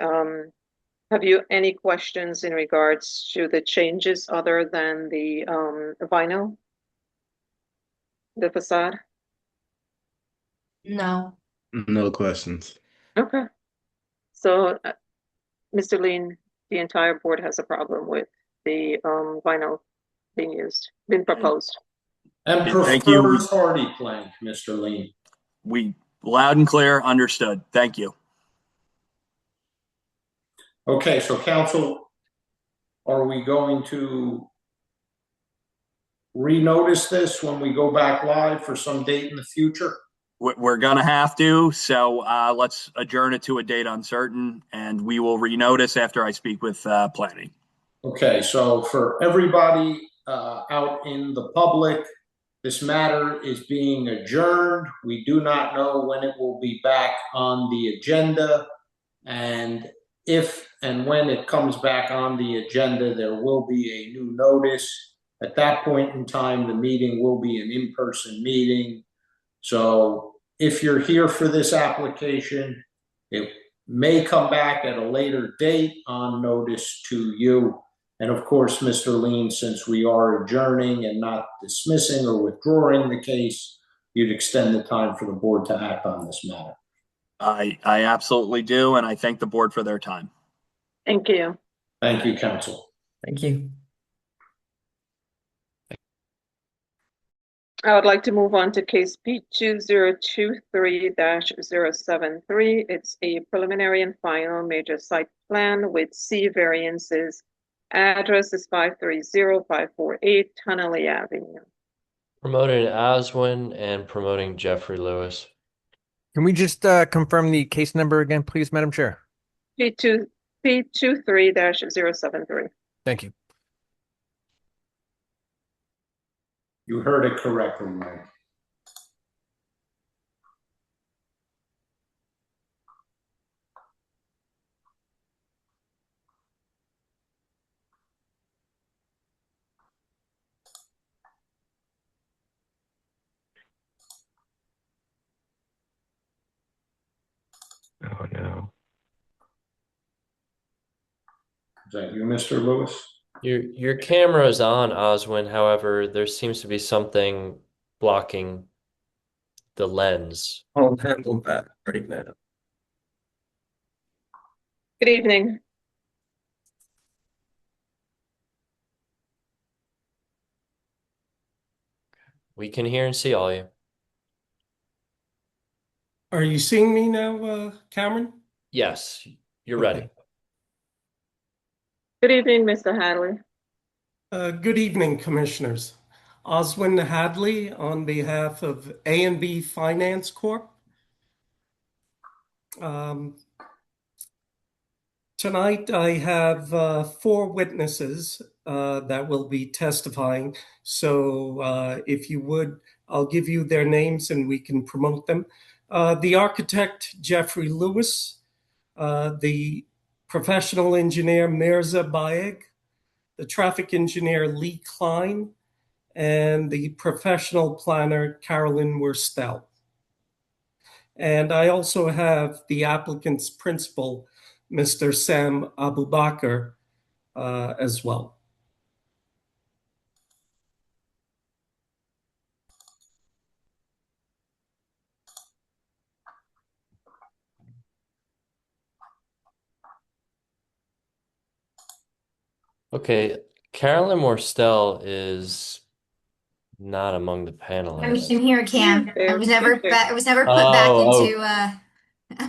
have you any questions in regards to the changes other than the vinyl, the facade? No. No questions. Okay. So, Mr. Lean, the entire board has a problem with the vinyl being proposed. And Thank you. prefers hardy plank, Mr. Lean. We loud and clear, understood. Thank you. Okay, so council, are we going to renotice this when we go back live for some date in the future? We're going to have to, so let's adjourn it to a date uncertain, and we will renotice after I speak with planning. Okay, so for everybody out in the public, this matter is being adjourned. We do not know when it will be back on the agenda. And if and when it comes back on the agenda, there will be a new notice. At that point in time, the meeting will be an in-person meeting. So if you're here for this application, it may come back at a later date on notice to you. And of course, Mr. Lean, since we are adjourning and not dismissing or withdrawing the case, you'd extend the time for the board to act on this matter. I absolutely do, and I thank the board for their time. Thank you. Thank you, council. Thank you. I would like to move on to case P2023-073. It's a preliminary and final major site plan with C variances. Address is 530-548 Tunnelly Avenue. Promoting Oswin and promoting Jeffrey Lewis. Can we just confirm the case number again, please, Madam Chair? P23-073. Thank you. You heard it correctly, Mike. Oh, no. Is that you, Mr. Lewis? Your camera is on, Oswin. However, there seems to be something blocking the lens. I'll handle that right now. Good evening. We can hear and see all you. Are you seeing me now, Cameron? Yes, you're ready. Good evening, Mr. Hadley. Good evening, Commissioners. Oswin Hadley on behalf of A&B Finance Corp. Tonight I have 4 witnesses that will be testifying. So if you would, I'll give you their names and we can promote them. The architect, Jeffrey Lewis, the professional engineer, Mirza Baeg, the traffic engineer, Lee Klein, and the professional planner, Carolyn Worstel. And I also have the applicant's principal, Mr. Sam Abubakar, as well. Okay, Carolyn Morstel is not among the panelists. I'm here, Cam. I was never put back into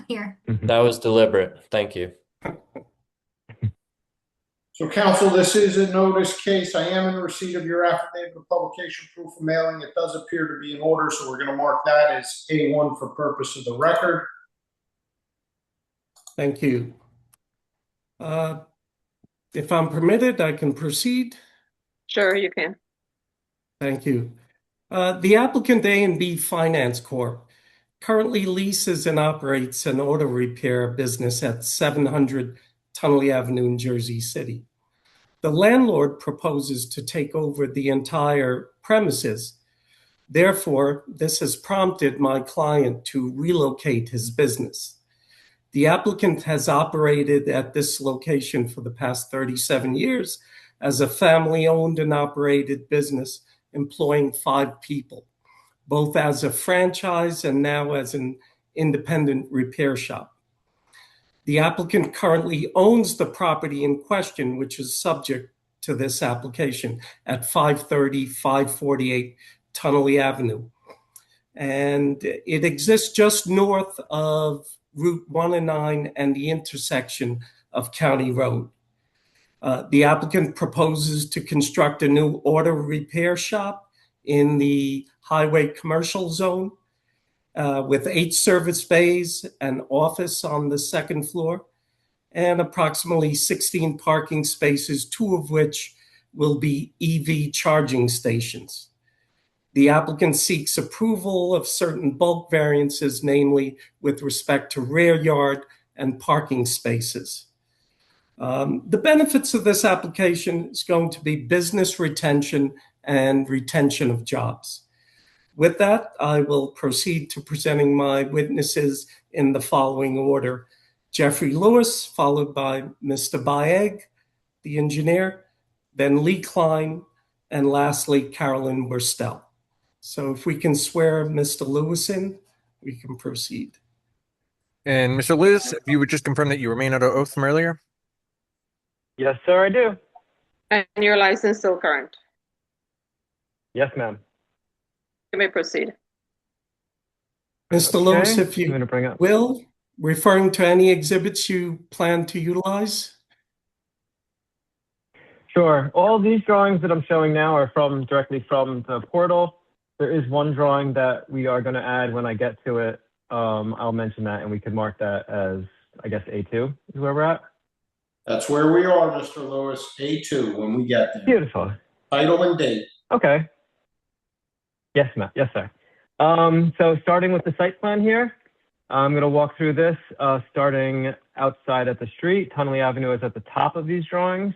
here. That was deliberate. Thank you. So counsel, this is a notice case. I am in receipt of your affidavit of publication proof of mailing. It does appear to be in order, so we're going to mark that as A1 for purpose of the record. Thank you. If I'm permitted, I can proceed. Sure, you can. Thank you. The applicant A&B Finance Corp. currently leases and operates an auto repair business at 700 Tunnelly Avenue in Jersey City. The landlord proposes to take over the entire premises. Therefore, this has prompted my client to relocate his business. The applicant has operated at this location for the past 37 years as a family-owned and operated business employing 5 people, both as a franchise and now as an independent repair shop. The applicant currently owns the property in question, which is subject to this application at 548 Tunnelly Avenue. And it exists just north of Route 1 and 9 and the intersection of County Road. The applicant proposes to construct a new auto repair shop in the highway commercial zone with 8 service bays, an office on the 2nd floor, and approximately 16 parking spaces, 2 of which will be EV charging stations. The applicant seeks approval of certain bulk variances, namely with respect to rear yard and parking spaces. The benefits of this application is going to be business retention and retention of jobs. With that, I will proceed to presenting my witnesses in the following order. Jeffrey Lewis, followed by Mr. Baeg, the engineer, then Lee Klein, and lastly, Carolyn Worstel. So if we can swear Mr. Lewis in, we can proceed. And Mr. Lewis, if you would just confirm that you remain under oath from earlier? Yes, sir, I do. And your license still current? Yes, ma'am. You may proceed. Mr. Lewis, Okay, if you I'm gonna bring up. will, referring to any exhibits you plan to utilize? Sure. All these drawings that I'm showing now are directly from the portal. there is one drawing that we are going to add when I get to it. I'll mention that, and we could mark that as, I guess, A2 is where we're at. That's where we are, Mr. Lewis. A2 when we get there. Beautiful. Title and date. Okay. Yes, ma'am. Yes, sir. So starting with the site plan here, I'm going to walk through this, starting outside at the street. Tunnelly Avenue is at the top of these drawings.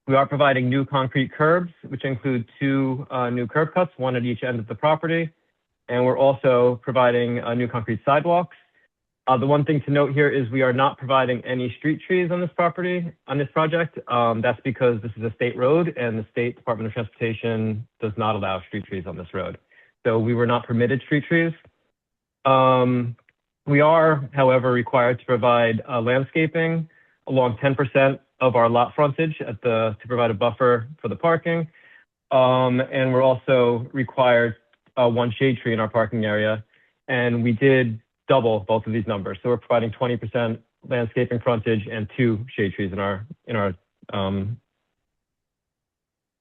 We are providing new concrete curbs, which include 2 new curb cuts, 1 at each end of the property. And we're also providing new concrete sidewalks. The one thing to note here is we are not providing any street trees on this property, on this project. That's because this is a state road and the State Department of Transportation does not allow street trees on this road. So we were not permitted street trees. We are, however, required to provide landscaping along 10% of our lot frontage to provide a buffer for the parking. And we're also required 1 shade tree in our parking area. And we did double both of these numbers. So we're providing 20% landscaping frontage and 2 shade trees in our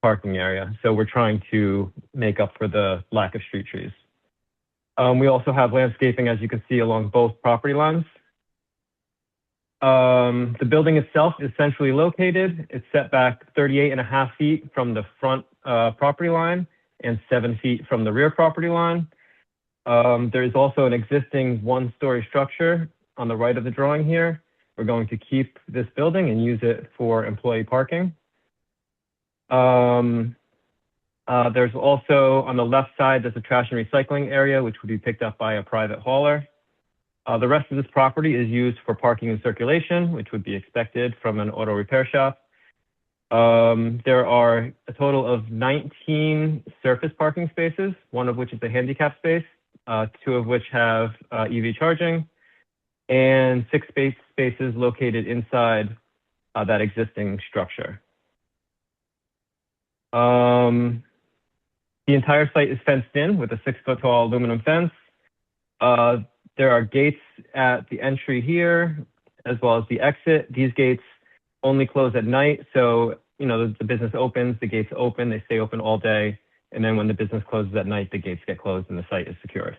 parking area. So we're trying to make up for the lack of street trees. We also have landscaping, as you can see, along both property lines. The building itself is centrally located. It's set back 38.5 feet from the front property line and 7 feet from the rear property line. There is also an existing 1-story structure on the right of the drawing here. We're going to keep this building and use it for employee parking. There's also, on the left side, there's a trash and recycling area, which would be picked up by a private hauler. The rest of this property is used for parking and circulation, which would be expected from an auto repair shop. There are a total of 19 surface parking spaces, 1 of which is a handicap space, 2 of which have EV charging, and 6 spaces located inside that existing structure. The entire site is fenced in with a 6-foot tall aluminum fence. There are gates at the entry here, as well as the exit. These gates only close at night. So, the business opens, the gates open, they stay open all day. And then when the business closes at night, the gates get closed and the site is secured.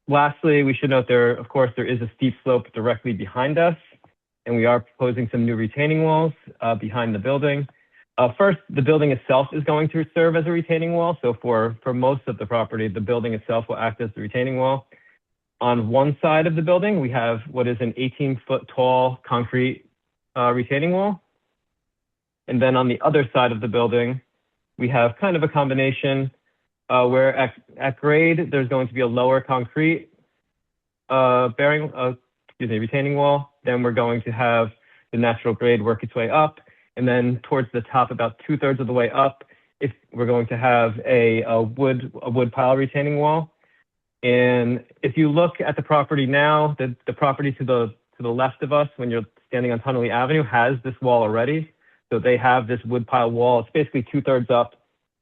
Lastly, we should note there is a steep slope directly behind us, and we are proposing some new retaining walls behind the building. First, the building itself is going to serve as a retaining wall. So for most of the property, the building itself will act as the retaining wall. On one side of the building, we have what is an 18-foot tall concrete retaining wall. And then on the other side of the building, we have kind of a combination where at grade, there's going to be a lower concrete retaining wall. Then we're going to have the natural grade work its way up. And then towards the top, about 2/3 of the way up, we're going to have a wood pile retaining wall. And if you look at the property now, the property to the left of us, when you're standing on Tunnelly Avenue, has this wall already. So they have this wood pile wall. It's basically 2/3 up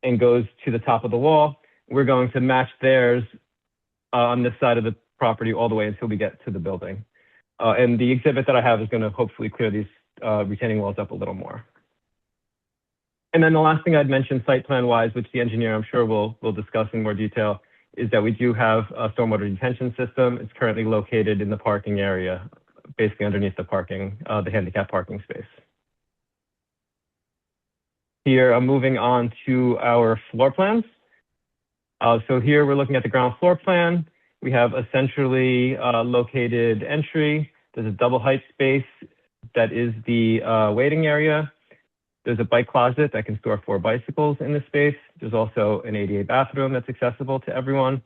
and goes to the top of the wall. We're going to match theirs on this side of the property all the way until we get to the building. And the exhibit that I have is going to hopefully clear these retaining walls up a little more. And then the last thing I'd mention site plan wise, which the engineer I'm sure will discuss in more detail, is that we do have a stormwater detention system. It's currently located in the parking area, basically underneath the handicap parking space. Here, I'm moving on to our floor plans. So here we're looking at the ground floor plan. We have a centrally located entry. There's a double height space that is the waiting area. There's a bike closet that can store 4 bicycles in this space. There's also an ADA bathroom that's accessible to everyone.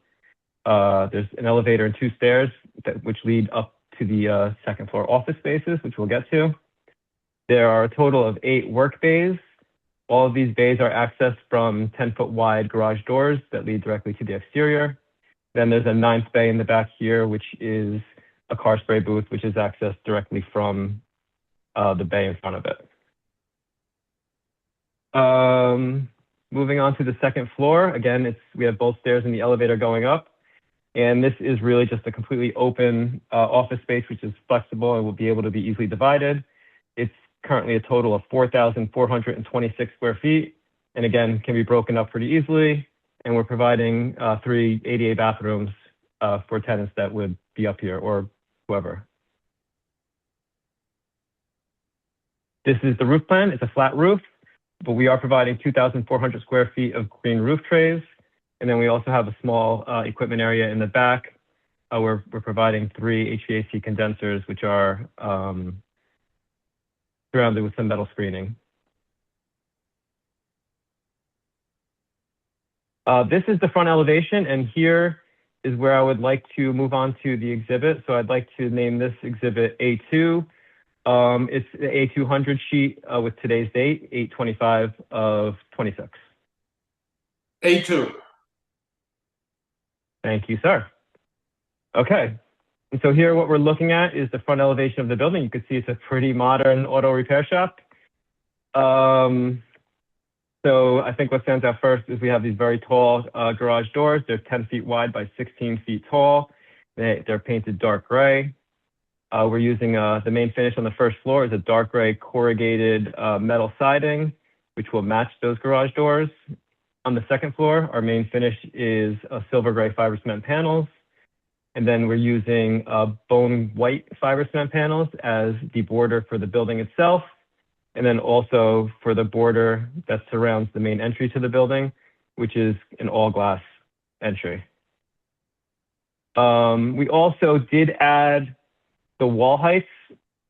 There's an elevator and 2 stairs which lead up to the second floor office spaces, which we'll get to. There are a total of 8 work bays. All of these bays are accessed from 10-foot wide garage doors that lead directly to the exterior. Then there's a 9th bay in the back here, which is a car spray booth, which is accessed directly from the bay in front of it. Moving on to the second floor. Again, we have both stairs and the elevator going up. And this is really just a completely open office space, which is flexible and will be able to be easily divided. It's currently a total of 4,426 square feet. and again, can be broken up pretty easily. And we're providing 3 ADA bathrooms for tenants that would be up here or whoever. This is the roof plan. It's a flat roof, but we are providing 2,400 square feet of green roof trays. And then we also have a small equipment area in the back. We're providing 3 HVAC condensers, which are surrounded with some metal screening. This is the front elevation, and here is where I would like to move on to the exhibit. So I'd like to name this exhibit A2. It's the A200 sheet with today's date, 8/25 of 26. A2. Thank you, sir. Okay. And so here what we're looking at is the front elevation of the building. You can see it's a pretty modern auto repair shop. So I think what stands out first is we have these very tall garage doors. They're 10 feet wide by 16 feet tall. They're painted dark gray. We're using the main finish on the first floor is a dark gray corrugated metal siding, which will match those garage doors. On the second floor, our main finish is silver gray fiber cement panels. And then we're using bone white fiber cement panels as the border for the building itself. And then also for the border that surrounds the main entry to the building, which is an all glass entry. We also did add the wall heights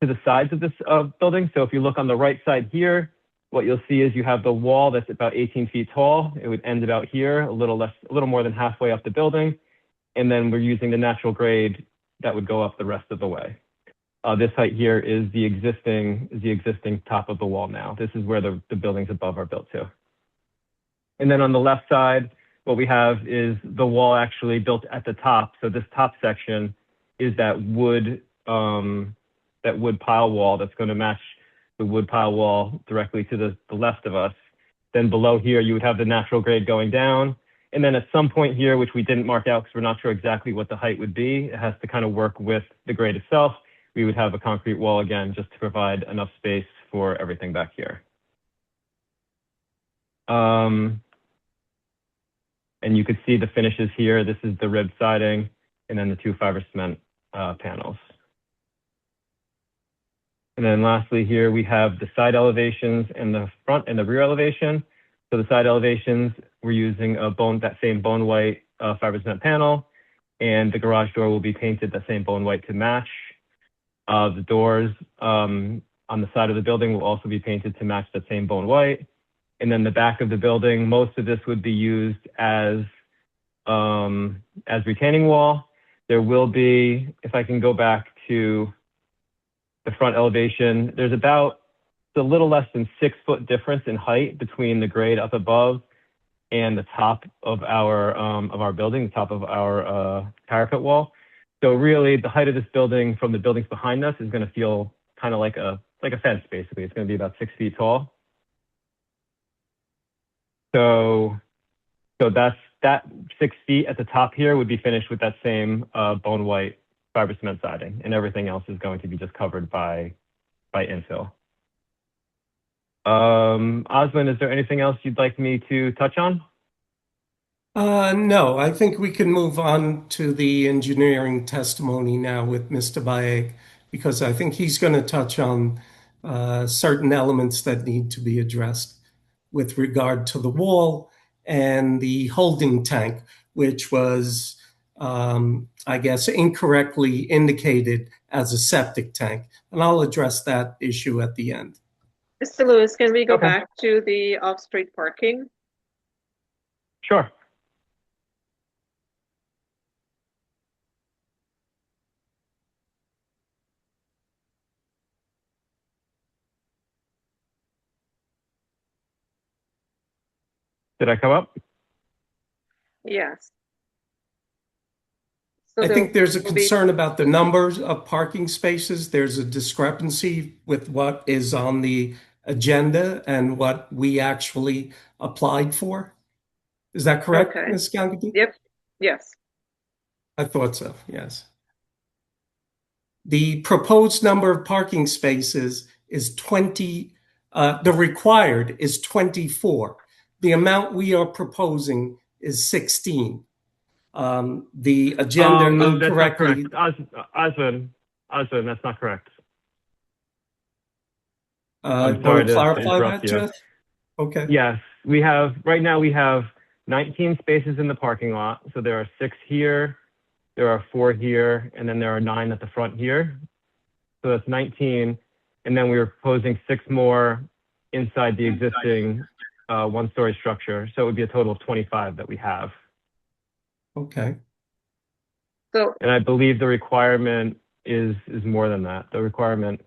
to the sides of this building. So if you look on the right side here, what you'll see is you have the wall that's about 18 feet tall. It would end about here, a little more than halfway up the building. And then we're using the natural grade that would go up the rest of the way. This height here is the existing top of the wall now. This is where the buildings above are built to. And then on the left side, what we have is the wall actually built at the top. So this top section is that wood pile wall that's going to match the wood pile wall directly to the left of us. Then below here, you would have the natural grade going down. And then at some point here, which we didn't mark out because we're not sure exactly what the height would be, it has to kind of work with the grade itself. We would have a concrete wall again, just to provide enough space for everything back here. And you could see the finishes here. This is the rib siding, and then the 2 fiber cement panels. And then lastly here, we have the side elevations and the front and the rear elevation. So the side elevations, we're using that same bone white fiber cement panel, and the garage door will be painted that same bone white to match. The doors on the side of the building will also be painted to match that same bone white. And then the back of the building, most of this would be used as retaining wall. There will be, if I can go back to the front elevation, there's about a little less than 6 foot difference in height between the grade up above and the top of our building, the top of our parapet wall. So really, the height of this building from the buildings behind us is going to feel kind of like a fence, basically. It's going to be about 6 feet tall. So that 6 feet at the top here would be finished with that same bone white fiber cement siding, and everything else is going to be just covered by infill. Osmond, is there anything else you'd like me to touch on? No, I think we can move on to the engineering testimony now with Mr. Baeg, because I think he's going to touch on certain elements that need to be addressed with regard to the wall and the holding tank, which was, I guess, incorrectly indicated as a septic tank. And I'll address that issue at the end. Mr. Lewis, can we go back to the off-street parking? Sure. Did I come up? Yes. I think there's a concern about the numbers of parking spaces. There's a discrepancy with what is on the agenda and what we actually applied for. Is that correct, Ms. Ganguly? Yep. Yes. I thought so, yes. The proposed number of parking spaces is 20, the required is 24. the amount we are proposing is 16. The agenda That's not incorrectly. correct. Osmond, that's not correct. I'm Want sorry to to clarify interrupt that, you. Jeff? Okay. Yes, right now we have 19 spaces in the parking lot. So there are 6 here, there are 4 here, and then there are 9 at the front here. So that's 19. And then we were proposing 6 more inside the existing one-story structure. So it would be a total of 25 that we have. Okay. So, And I believe the requirement is more than that. The requirement,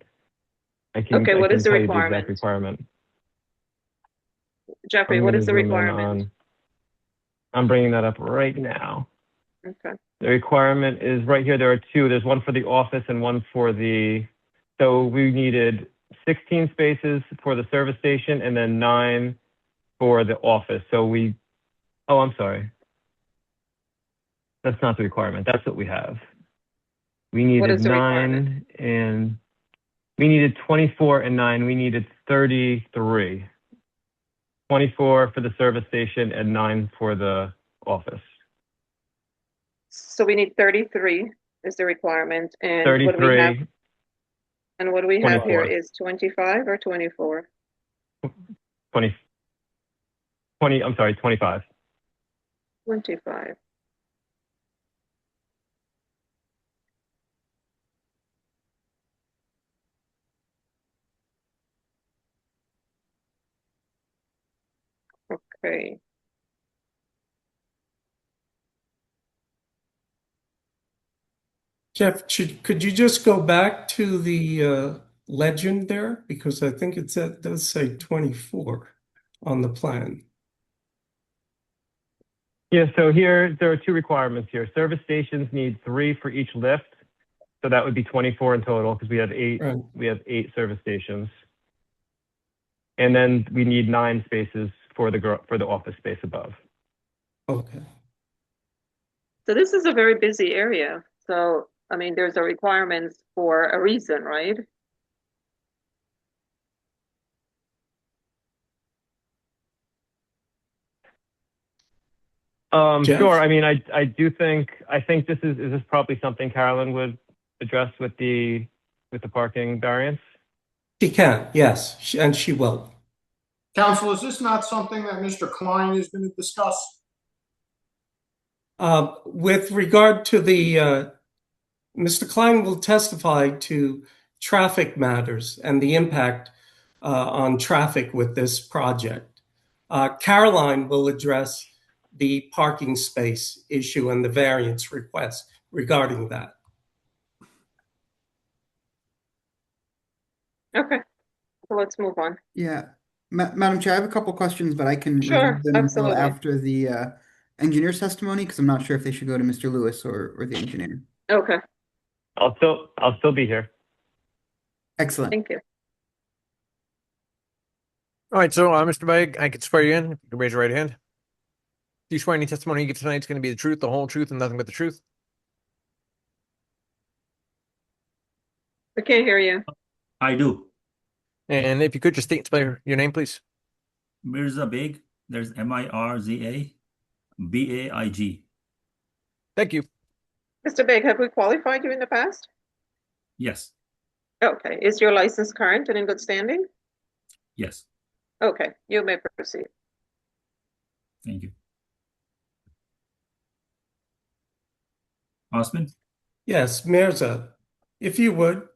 Okay, what is the tell you requirement? exact requirement. Jeffrey, I'm what gonna is the zoom in requirement? I'm bringing that up right now. Okay. The requirement is right here. There are 2. There's one for the office and one for so we needed 16 spaces for the service station and then 9 for the office. Oh, I'm sorry. That's not the requirement. That's what we have. We What needed is the 9 and we needed 24 and 9. We needed 33. 24 for the service station and 9 for the office. So we need 33 is the requirement, and what do we have? 33, And what do we have here 24. is 25 or 24? 20, I'm sorry, 25. 25. Okay. Jeff, could you just go back to the legend there? Because I think it does say 24 on the plan. Yeah, so here there are 2 requirements here. Service stations need 3 for each lift. So that would be 24 in total because we have 8 Right. we have 8 service stations. And then we need 9 spaces for the office space above. Okay. So this is a very busy area. So, I mean, there's a requirement for a reason, right? Jeff? Sure. I mean, I think this is probably something Carolyn would address with the parking variance. She can, yes, and she will. Council, is this not something that Mr. Klein is going to discuss? With regard to Mr. Klein will testify to traffic matters and the impact on traffic with this project. Caroline will address the parking space issue and the variance request regarding that. Okay. So let's move on. Yeah, Madam Chair, I have a couple questions, but I can Sure, reserve them until absolutely. after the engineer's testimony because I'm not sure if they should go to Mr. Lewis or the engineer. Okay. I'll still be here. Excellent. Thank you. All right, so Mr. Begg, I can swear you in. You can raise your right hand. Do you swear any testimony you give tonight is going to be the truth, the whole truth, and nothing but the truth? I can't hear you. I do. And if you could just state and spell your name, please. Mirza Baig. There's Mirza Baig. Thank you. Mr. Big, have we qualified you in the past? Yes. Okay. Is your license current and in good standing? Yes. Okay. You may proceed. Thank you. Osman? Yes, Mirza, if you would,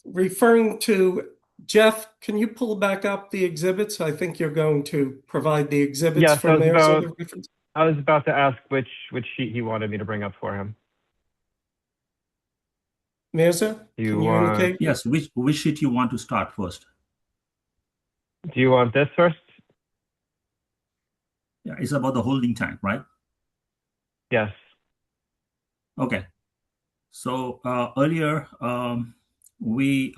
referring to Jeff, can you pull back up the exhibits? I think you're going to provide the exhibits Yes, for Mirza. The reference. I was about to ask which sheet he wanted me to bring up for him. Mirza, You can you want- indicate? Yes. Which sheet you want to start first? Do you want this first? Yeah, it's about the holding tank, right? Yes. Okay. So earlier, we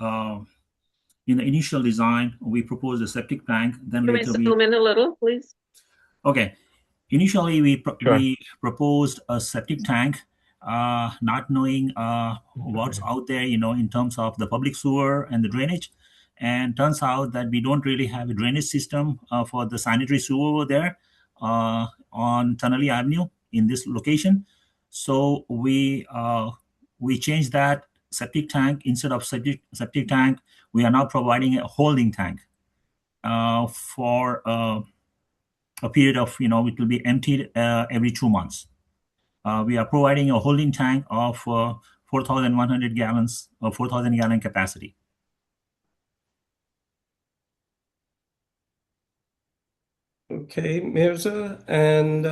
in the initial design, we proposed a septic tank. Then Can we later zoom in a little, please? Okay. Initially, we Sure. we proposed a septic tank, not knowing what's out there, in terms of the public sewer and the drainage. And turns out that we don't really have a drainage system for the sanitary sewer over there on Tunnelly Avenue in this location. So we changed that septic tank. Instead of septic tank, we are now providing a holding tank for a period of, it will be emptied every 2 months. We are providing a holding tank of 4,100 gallons or 4,000 gallon capacity. Okay, Mirza, and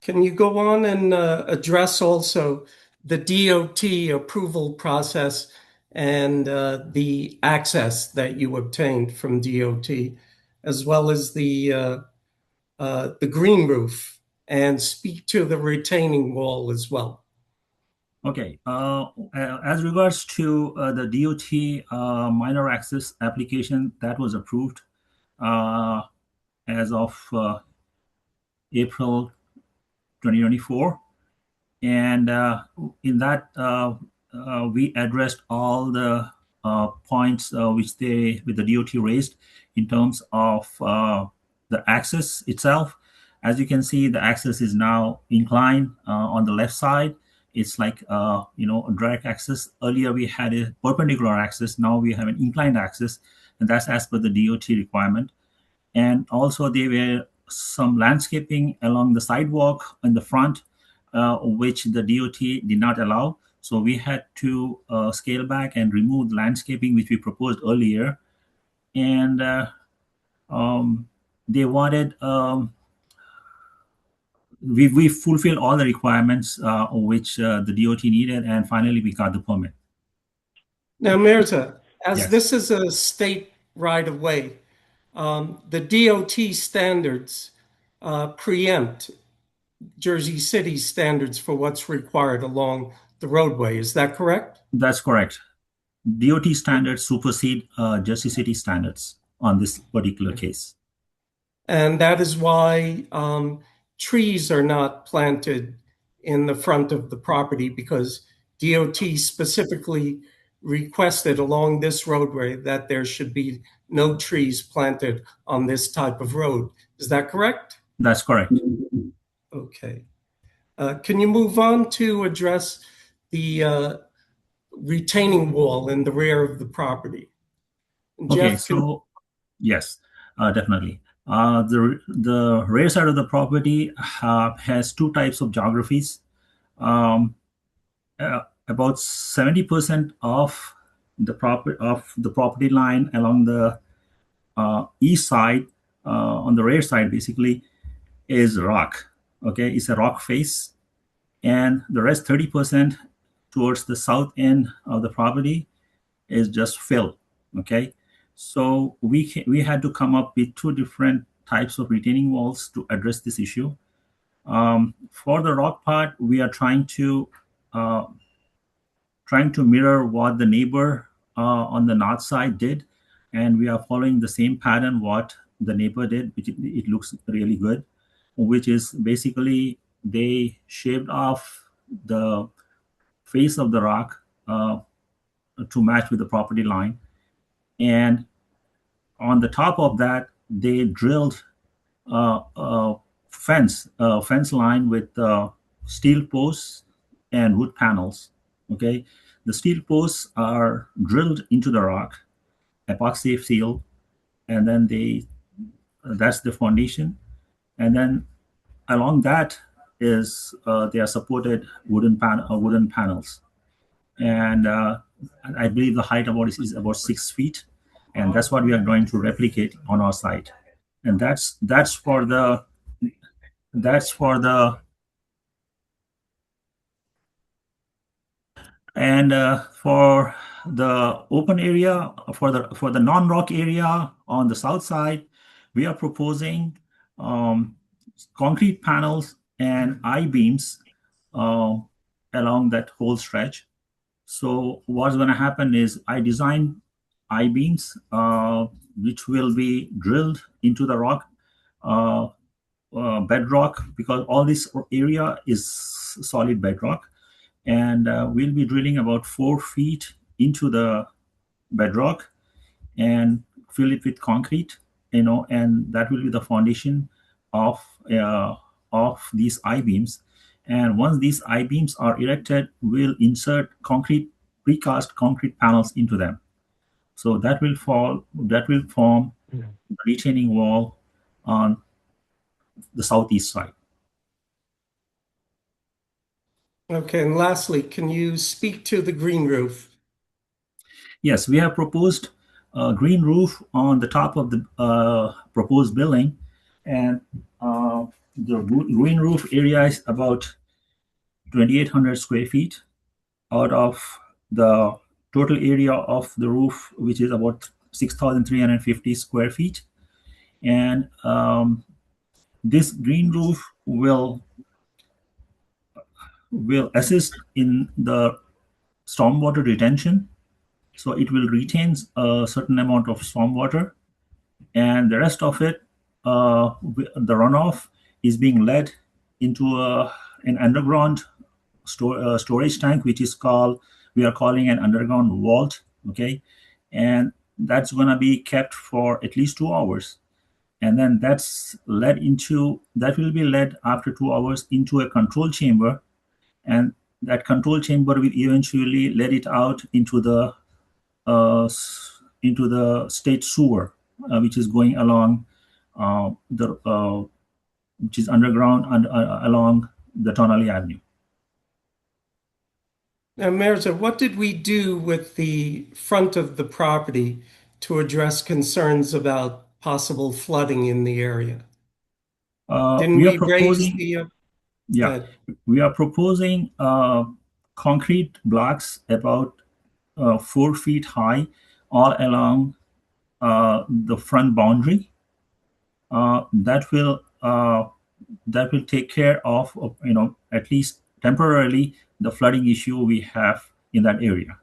can you go on and address also the DOT approval process and the access that you obtained from DOT, as well as the green roof, and speak to the retaining wall as well? Okay, as regards to the DOT minor access application that was approved as of April 2024. And in that, we addressed all the points with the DOT raised in terms of the access itself. As you can see, the access is now inclined on the left side. It's like, a direct access. Earlier, we had a perpendicular access. Now we have an inclined access, and that's as per the DOT requirement. And also there were some landscaping along the sidewalk in the front, which the DOT did not allow. So we had to scale back and remove the landscaping, which we proposed earlier. And they wanted, we fulfilled all the requirements which the DOT needed, and finally we got the permit. Now, Mirza, as Yes. this is a state right-of-way, the DOT standards preempt Jersey City's standards for what's required along the roadway. Is that correct? That's correct. DOT standards supersede Jersey City standards on this particular case. And that is why trees are not planted in the front of the property, because DOT specifically requested along this roadway that there should be no trees planted on this type of road. Is that correct? That's correct. Okay. Can you move on to address the retaining wall in the rear of the property? Okay, Jeff, so yes, definitely. The rear side of the property has two types of geographies. About 70% of the property line along the east side, on the rear side, basically, is rock. Okay, it's a rock face, and the rest 30% towards the south end of the property is just fill. Okay, so we had to come up with two different types of retaining walls to address this issue. For the rock part, we are trying to mirror what the neighbor on the north side did, and we are following the same pattern what the neighbor did, which it looks really good, which is basically they shaved off the face of the rock to match with the property line, and on the top of that they drilled a fence line with steel posts and wood panels. Okay, the steel posts are drilled into the rock, epoxy seal, and then that's the foundation, and then along that is they are supported wooden panels, and I believe the height about is about 6 feet, and that's what we are going to replicate on our site, and that's for the and for the open area, for the non-rock area on the south side, we are proposing concrete panels and I-beams along that whole stretch. So what's going to happen is I designed I-beams which will be drilled into the rock, bedrock, because all this area is solid bedrock, and we'll be drilling about 4 feet into the bedrock, and fill it with concrete, and that will be the foundation of these I-beams. And once these I-beams are erected, we'll insert precast concrete panels into them. So that will form the retaining wall on the southeast side. Okay, and lastly, can you speak to the green roof? Yes, we have proposed a green roof on the top of the proposed building, and the green roof area is about 2,800 square feet out of the total area of the roof, which is about 6,350 square feet. And this green roof will assist in the stormwater retention. So it will retain a certain amount of stormwater, and the rest of it, the runoff, is being led into an underground storage tank, which we are calling an underground vault. Okay, and that's going to be kept for at least 2 hours, and then that will be led after 2 hours into a control chamber, and that control chamber will eventually let it out into the state sewer, which is going along which is underground along the Tonali Avenue. Now, Mirza, what did we do with the front of the property to address concerns about possible flooding in the area? Didn't we raise the... we are proposing concrete blocks about 4 feet high all along the front boundary. That will take care of at least temporarily the flooding issue we have in that area.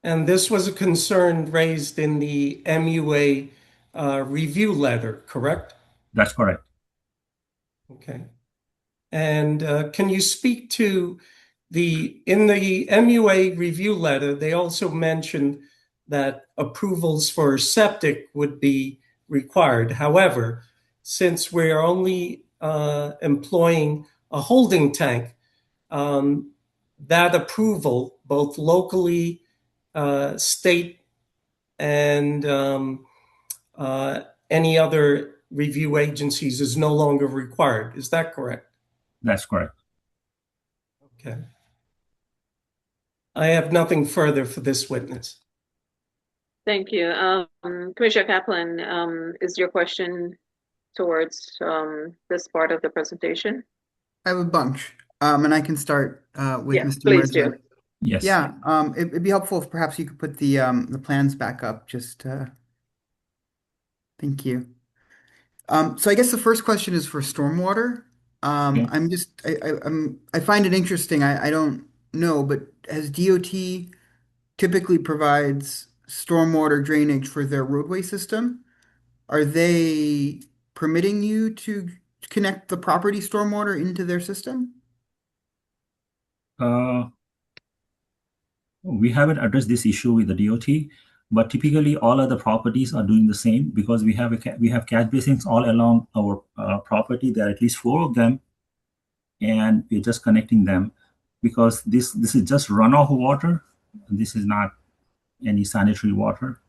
And this was a concern raised in the MUA review letter, correct? That's correct. Okay. And can you speak to in the MUA review letter, they also mentioned that approvals for septic would be required. However, since we're only employing a holding tank, that approval, both locally, state, and any other review agencies is no longer required. Is that correct? That's correct. Okay. I have nothing further for this witness. Thank you. Commissioner Kaplan, is your question towards this part of the presentation? I have a bunch, and I can start with Yes, Mr. please Mirza. do. Yes. Yeah, it'd be helpful if perhaps you could put the plans back up. Thank you. So I guess the first question is for stormwater. I find it interesting. I don't know, but as DOT typically provides stormwater drainage for their roadway system, are they permitting you to connect the property stormwater into their system? We haven't addressed this issue with the DOT, but typically all other properties are doing the same because we have catch basins all along our property. There are at least 4 of them, and we're just connecting them because this is just runoff water. This is not any sanitary water.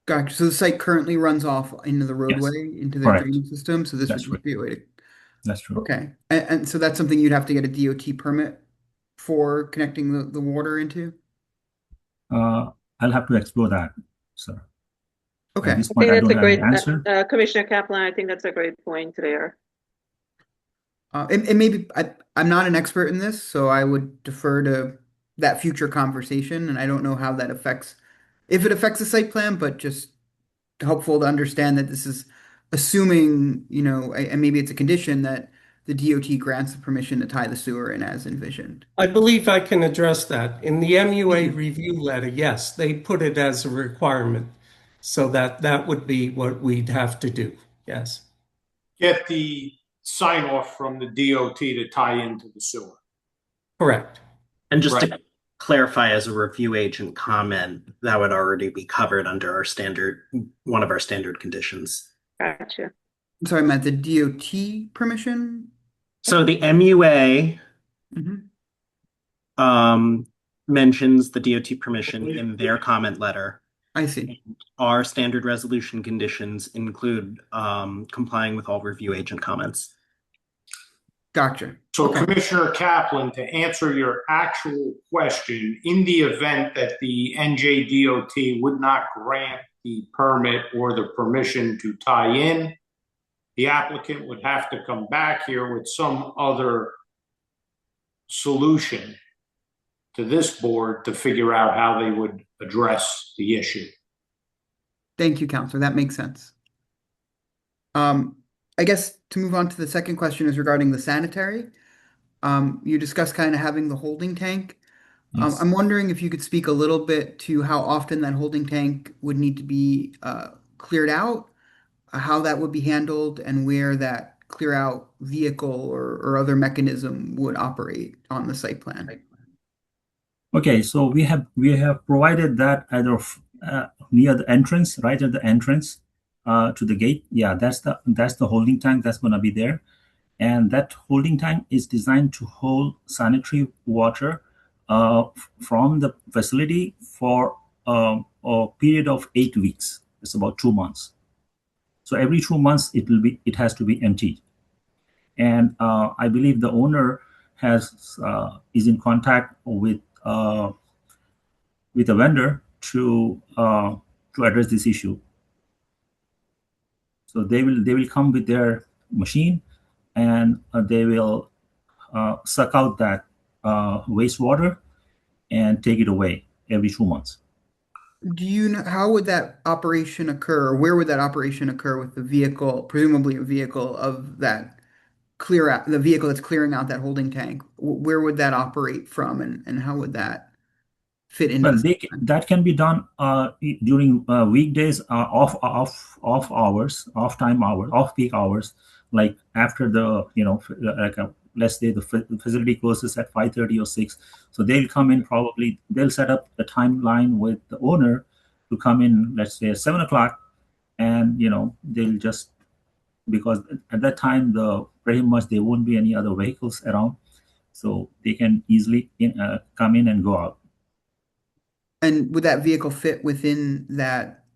Gotcha. So the site currently runs off into the roadway, into their Correct. drainage system. So this That's would be a way to. That's true. Okay, and so that's something you'd have to get a DOT permit for connecting the water into? I'll have to explore that, sir. Okay. At this I point, think I that's don't a have great, an answer. Commissioner Kaplan, I think that's a great point there. And maybe I'm not an expert in this, so I would defer to that future conversation. And I don't know how that affects, if it affects the site plan, but just helpful to understand that this is assuming, and maybe it's a condition that the DOT grants the permission to tie the sewer in as envisioned. I believe I can address that. In the MUA review letter, yes, they put it as a requirement. So that would be what we'd have to do. Yes. Get the sign off from the DOT to tie into the sewer. Correct. And just Right. to clarify as a review agent comment, that would already be covered under our standard, one of our standard conditions. Gotcha. Sorry, Matt, the DOT permission? So the MUA mentions the DOT permission in their comment letter. I see. Our standard resolution conditions include complying with all review agent comments. Gotcha. So Okay. Commissioner Kaplan, to answer your actual question, in the event that the NJDOT would not grant the permit or the permission to tie in, the applicant would have to come back here with some other solution to this board to figure out how they would address the issue. Thank you, Counselor. That makes sense. I guess to move on to the second question is regarding the sanitary. You discussed kind of having the holding tank. Yes. I'm wondering if you could speak a little bit to how often that holding tank would need to be cleared out, how that would be handled, and where that clear out vehicle or other mechanism would operate on the site plan. Okay, so we have provided that either near the entrance, right at the entrance to the gate. Yeah, that's the holding tank that's going to be there, and that holding tank is designed to hold sanitary water from the facility for a period of 8 weeks. It's about 2 months. So every 2 months it has to be emptied, and I believe the owner is in contact with a vendor to address this issue. So they will come with their machine, and they will suck out that wastewater and take it away every 2 months. Do you know how would that operation occur, or where would that operation occur with the vehicle, presumably a vehicle of that the vehicle that's clearing out that holding tank? Where would that operate from, and how would that fit into? Well, that can be done during weekdays, off peak hours, like after the let's say the facility closes at 5:30 or 6. So they'll come in, probably they'll set up a timeline with the owner to come in, let's say at 7 o'clock, and they'll just, because at that time pretty much there won't be any other vehicles around, so they can easily come in and go out. And would that vehicle fit within that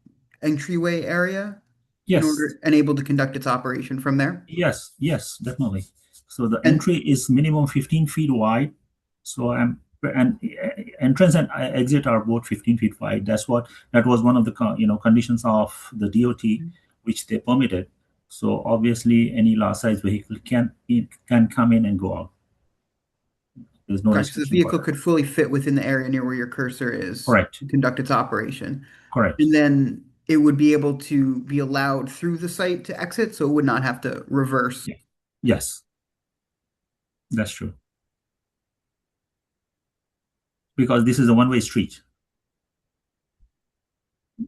entryway area? Yes. And able to conduct its operation from there? Yes, definitely. So the entry is minimum 15 feet wide. So entrance and exit are both 15 feet wide. That was one of the conditions of the DOT, which they permitted. So obviously any large size vehicle can come in and go out. There's no So the restriction vehicle for could fully fit within the area near where your cursor is. Correct. To conduct its operation. Correct. And then it would be able to be allowed through the site to exit, so it would not have to reverse. Yes, that's true. Because this is a one-way street.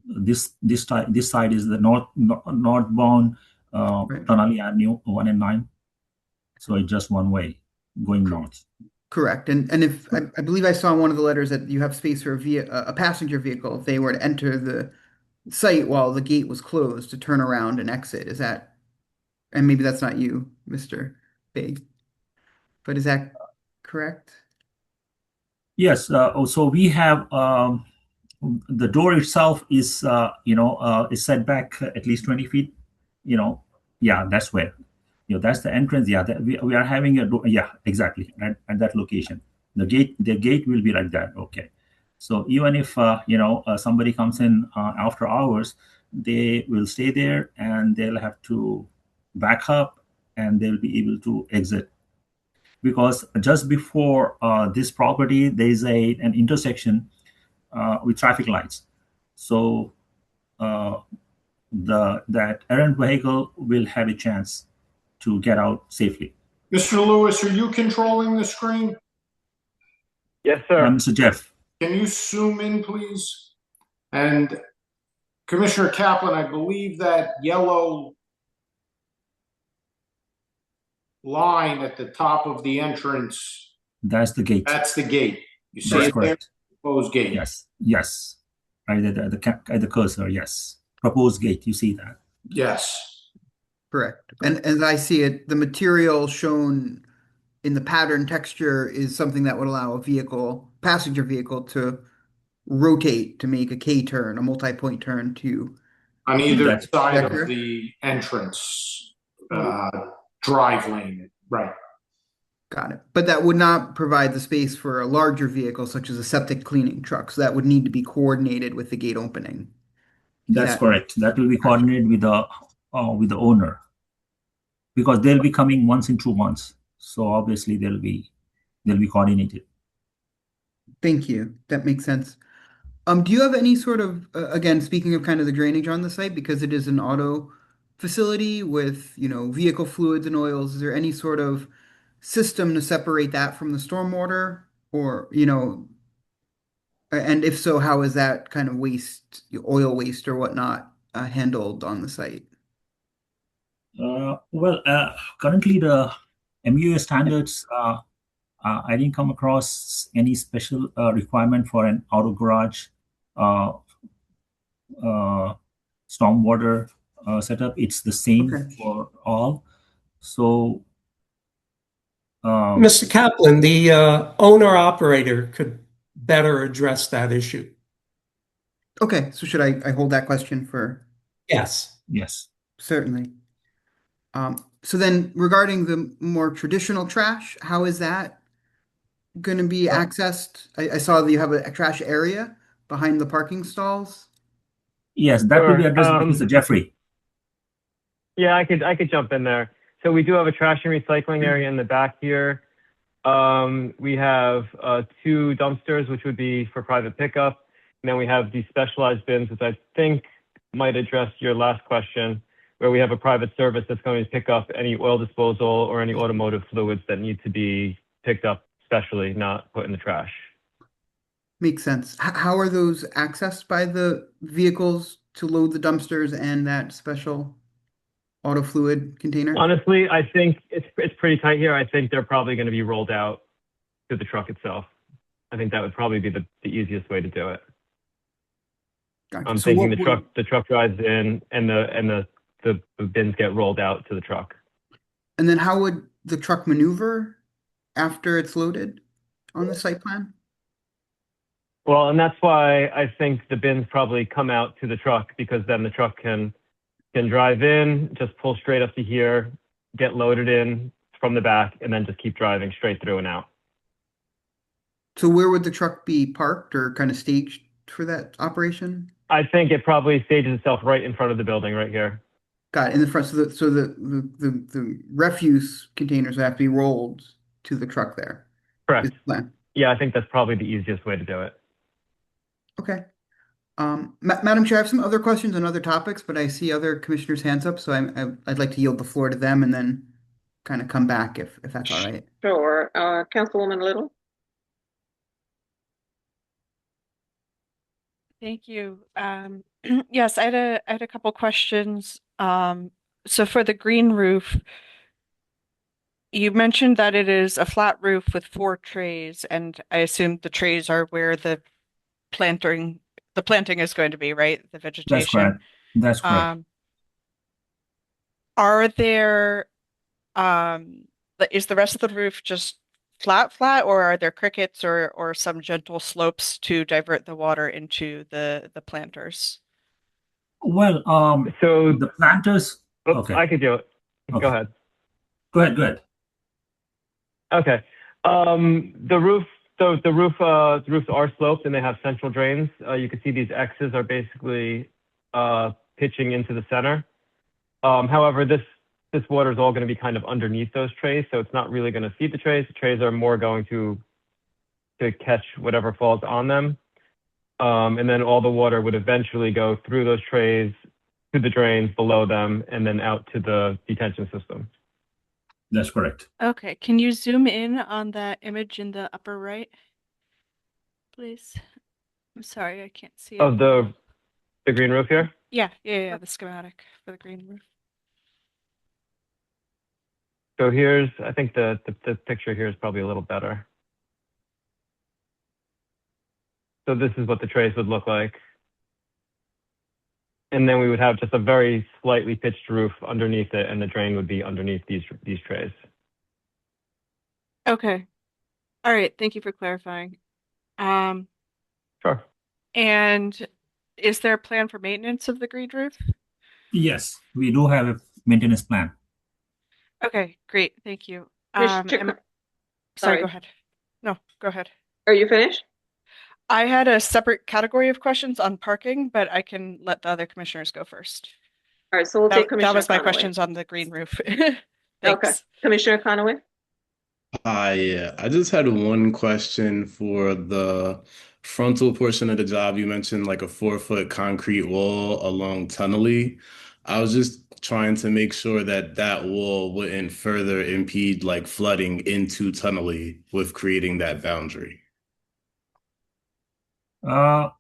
This side is the northbound Tonali Avenue 1 and 9. So it's just one way going north. Correct. And if I believe I saw in one of the letters that you have space for a passenger vehicle if they were to enter the site while the gate was closed to turn around and exit. Is that, and maybe that's not you, Mr. Big, but is that correct? Yes. So we have the door itself is is set back at least 20 feet. Yeah, that's where. That's the entrance. Yeah, we are having a door. Yeah, exactly. At that location, the gate will be like that. Okay. So even if somebody comes in after hours, they will stay there and they'll have to back up and they'll be able to exit. Because just before this property, there is an intersection with traffic lights. So that errant vehicle will have a chance to get out safely. Mr. Lewis, are you controlling the screen? Yes, sir. Mr. Jeff. Can you zoom in, please? And Commissioner Kaplan, I believe that yellow line at the top of the entrance, that's the gate. That's the gate. You see That's it there? correct. Proposed gate. Yes, yes. Right at the cursor, yes. Proposed gate, you see that. Yes. Correct. And as I see it, the material shown in the pattern texture is something that would allow a vehicle, passenger vehicle, to rotate to make a K turn, a multi-point turn to. On either That's- side Is that of correct? the entrance drive lane, right? Got it. But that would not provide the space for a larger vehicle such as a septic cleaning truck. So that would need to be coordinated with the gate opening. That's that- correct. That will be coordinated with the owner, because they'll be coming once in 2 months. So obviously they'll be coordinated. Thank you. That makes sense. Do you have any sort of, again, speaking of kind of the drainage on the site, because it is an auto facility with, vehicle fluids and oils, is there any sort of system to separate that from the stormwater? Or, and if so, how is that kind of waste, oil waste or whatnot, handled on the site? Currently the MUA standards, I didn't come across any special requirement for an auto garage stormwater setup. It's the same for all. So, Mr. Kaplan, the owner operator could better address that issue. Okay, so should I hold that question for? Yes. Yes. Certainly. So then regarding the more traditional trash, how is that going to be accessed? I saw that you have a trash area behind the parking stalls. Yes, that will be Sure. addressed by Mr. Jeffrey. Yeah, I could jump in there. So we do have a trash and recycling area in the back here. We have 2 dumpsters, which would be for private pickup. And then we have these specialized bins, which I think might address your last question, where we have a private service that's going to pick up any oil disposal or any automotive fluids that need to be picked up specially, not put in the trash. Makes sense. How are those accessed by the vehicles to load the dumpsters and that special auto fluid container? Honestly, I think it's pretty tight here. I think they're probably going to be rolled out to the truck itself. I think that would probably be the easiest way to do it. Gotcha. I'm So thinking what the truck drives in and the bins get rolled out to the truck. And then how would the truck maneuver after it's loaded on the site plan? Well, and that's why I think the bins probably come out to the truck, because then the truck can drive in, just pull straight up to here, get loaded in from the back, and then just keep driving straight through and out. So where would the truck be parked or kind of staged for that operation? I think it probably stages itself right in front of the building right here. Got it. In the front, so the refuse containers would have to be rolled to the truck there. Correct. Is the plan. Yeah, I think that's probably the easiest way to do it. Okay. Madam Chair, I have some other questions on other topics, but I see other commissioners' hands up, so I'd like to yield the floor to them and then kind of come back if that's all right. Sure. Councilwoman Little? Thank you. Yes, I had a couple questions. So for the green roof, you mentioned that it is a flat roof with 4 trays, and I assume the trays are where the planting is going to be, right? The vegetation. That's correct. That's correct. Are there, is the rest of the roof just flat, or are there crickets or some gentle slopes to divert the water into the planters? Well, so the planters. Okay. I could do it. Okay. Go ahead. Go ahead. Okay. The roofs are sloped and they have central drains. You can see these X's are basically pitching into the center. However, this water is all going to be kind of underneath those trays, so it's not really going to feed the trays. The trays are more going to catch whatever falls on them. And then all the water would eventually go through those trays to the drains below them and then out to the detention system. That's correct. Okay, can you zoom in on that image in the upper right, please? I'm sorry, I can't see it. Of the green roof here? Yeah, the schematic for the green roof. So I think the picture here is probably a little better. So this is what the trays would look like. And then we would have just a very slightly pitched roof underneath it, and the drain would be underneath these trays. Okay. All right. Thank you for clarifying. Sure. And is there a plan for maintenance of the green roof? Yes, we do have a maintenance plan. Okay, great. Thank you. Commissioner Sorry, sorry. go ahead. No, go ahead. Are you finished? I had a separate category of questions on parking, but I can let the other commissioners go first. All right, so we'll take That Commissioner was my Conaway. questions on the green roof. Okay, Thanks. Commissioner Conaway? Yeah, I just had one question for the frontal portion of the job. You mentioned like a 4-foot concrete wall along Tunnelly. I was just trying to make sure that that wall wouldn't further impede like flooding into Tunnelly with creating that boundary. Well, I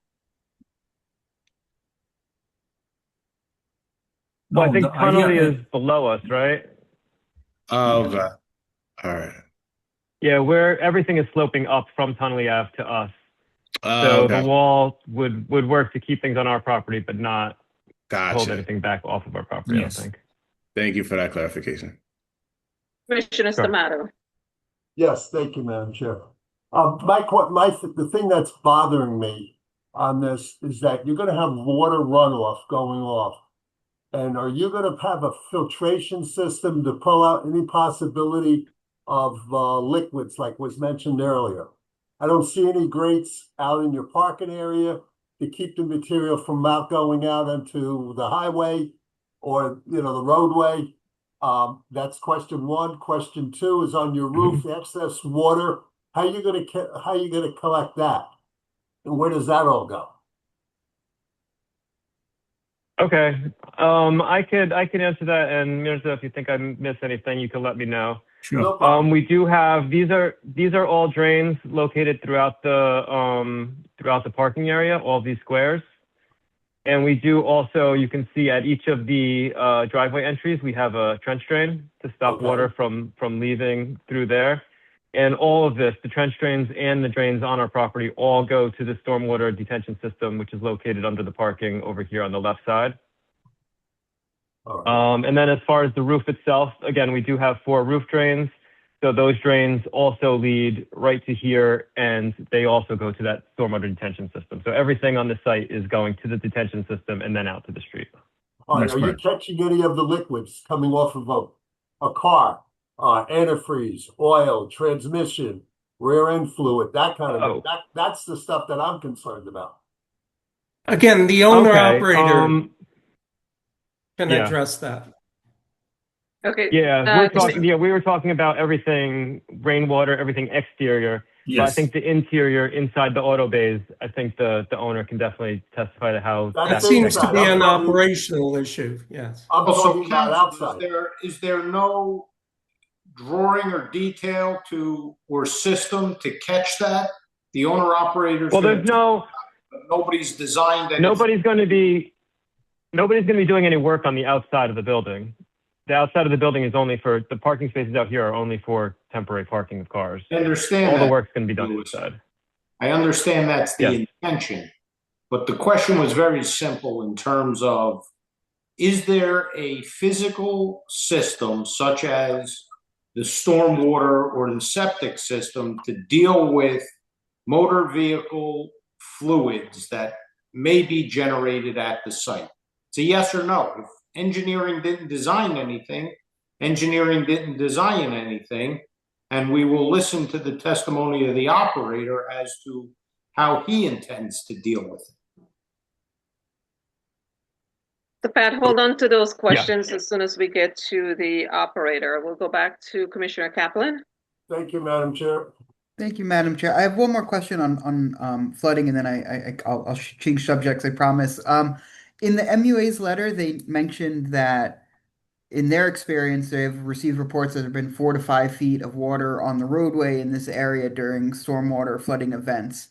No, think the idea Tunnelly is is below us, right? Oh, okay. All right. Yeah, where everything is sloping up from Tunnelly Ave to us. Oh, So the okay. wall would work to keep things on our property, but not hold Gotcha. anything back off of our property, I don't yes. think. Thank you for that clarification. Commissioner Sure. Stamato? Yes, thank you, Madam Chair. The thing that's bothering me on this is that you're gonna have water runoff going off. And are you gonna have a filtration system to pull out any possibility of liquids like was mentioned earlier? I don't see any grates out in your parking area to keep the material from going out onto the highway or, the roadway. That's question one. Question two is on your roof, excess water. How you gonna collect that? And where does that all go? Okay. I could answer that, and Mirza, if you think I missed anything, you can let me know. Sure. No problem. We do have these are all drains located throughout the parking area, all these squares. And we do also, you can see at each of the driveway entries, we have a trench drain to stop Okay. water from leaving through there. And all of this, the trench drains and the drains on our property, all go to the stormwater detention system, which is located under the parking over here on the left side. All right. And then as far as the roof itself, again, we do have 4 roof drains. So those drains also lead right to here, and they also go to that stormwater detention system. So everything on the site is going to the detention system and then out to the street. All right, That's are you correct. catching any of the liquids coming off of a car? Antifreeze, oil, transmission, rear end fluid, that kind of Oh. that's the stuff that I'm concerned about. Again, the owner Okay. operator can yeah. address that. Okay. Yeah, we were talking about everything rainwater, everything exterior. But I Yes. think the interior inside the auto bays, I think the owner can definitely testify to how That That That's seems to inside. be I'm an talking- operational issue, yes. I'm Also, talking about counsel, outside. is there no drawing or detail or system to catch that? The owner operators. Well, there's nobody's designed anything. nobody's going to be doing any work on the outside of the building. The outside of the building is only for the parking spaces out here are only for temporary parking of cars. I understand All the that, work's going to be done Louis. inside. I understand that's the Yeah. intention, but the question was very simple in terms of, is there a physical system such as the stormwater or the septic system to deal with motor vehicle fluids that may be generated at the site? It's a yes or no. If engineering didn't design anything, and we will listen to the testimony of the operator as to how he intends to deal with it. So Pat, hold on to those questions as soon as we get to the operator. We'll go back to Commissioner Kaplan. Thank you, Madam Chair. Thank you, Madam Chair. I have one more question on flooding, and then I'll change subjects, I promise. In the MUA's letter, they mentioned that in their experience, they've received reports that there have been 4 to 5 feet of water on the roadway in this area during stormwater flooding events.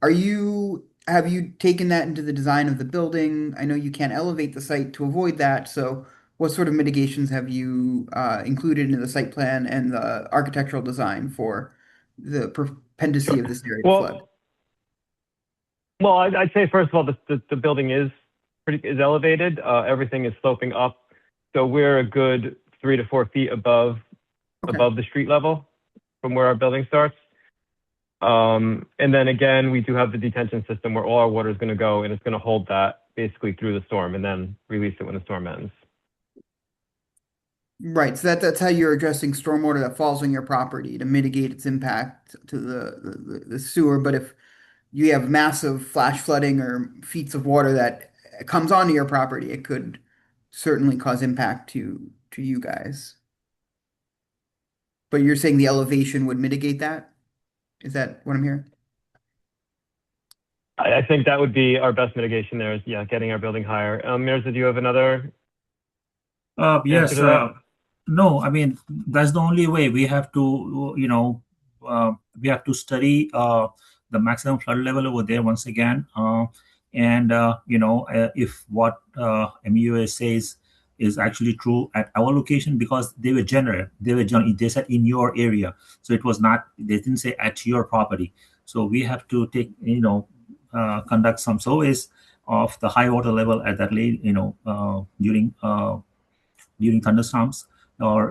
Have you taken that into the design of the building? I know you can't elevate the site to avoid that, so what sort of mitigations have you included in the site plan and the architectural design for the propendency of this area to flood? Well, I'd say first of all, the building is elevated. Everything is sloping up, so we're a good 3 to 4 feet above the street level from where our building starts. And then again, we do have the detention system where all our water is going to go, and it's going to hold that basically through the storm and then release it when the storm ends. Right, so that's how you're addressing stormwater that falls on your property to mitigate its impact to the sewer. But if you have massive flash flooding or feet of water that comes onto your property, it could certainly cause impact to you guys. But you're saying the elevation would mitigate that? Is that what I'm hearing? I think that would be our best mitigation there is, yeah, getting our building higher. Mirza, do you have another Yes. answer to that? No, I mean, that's the only way. We have to, we have to study the maximum flood level over there once again. If what MUA says is actually true at our location, because they were general. They said in your area. So it was not, they didn't say at your property. So we have to take, conduct some surveys of the high water level at that late, during thunderstorms or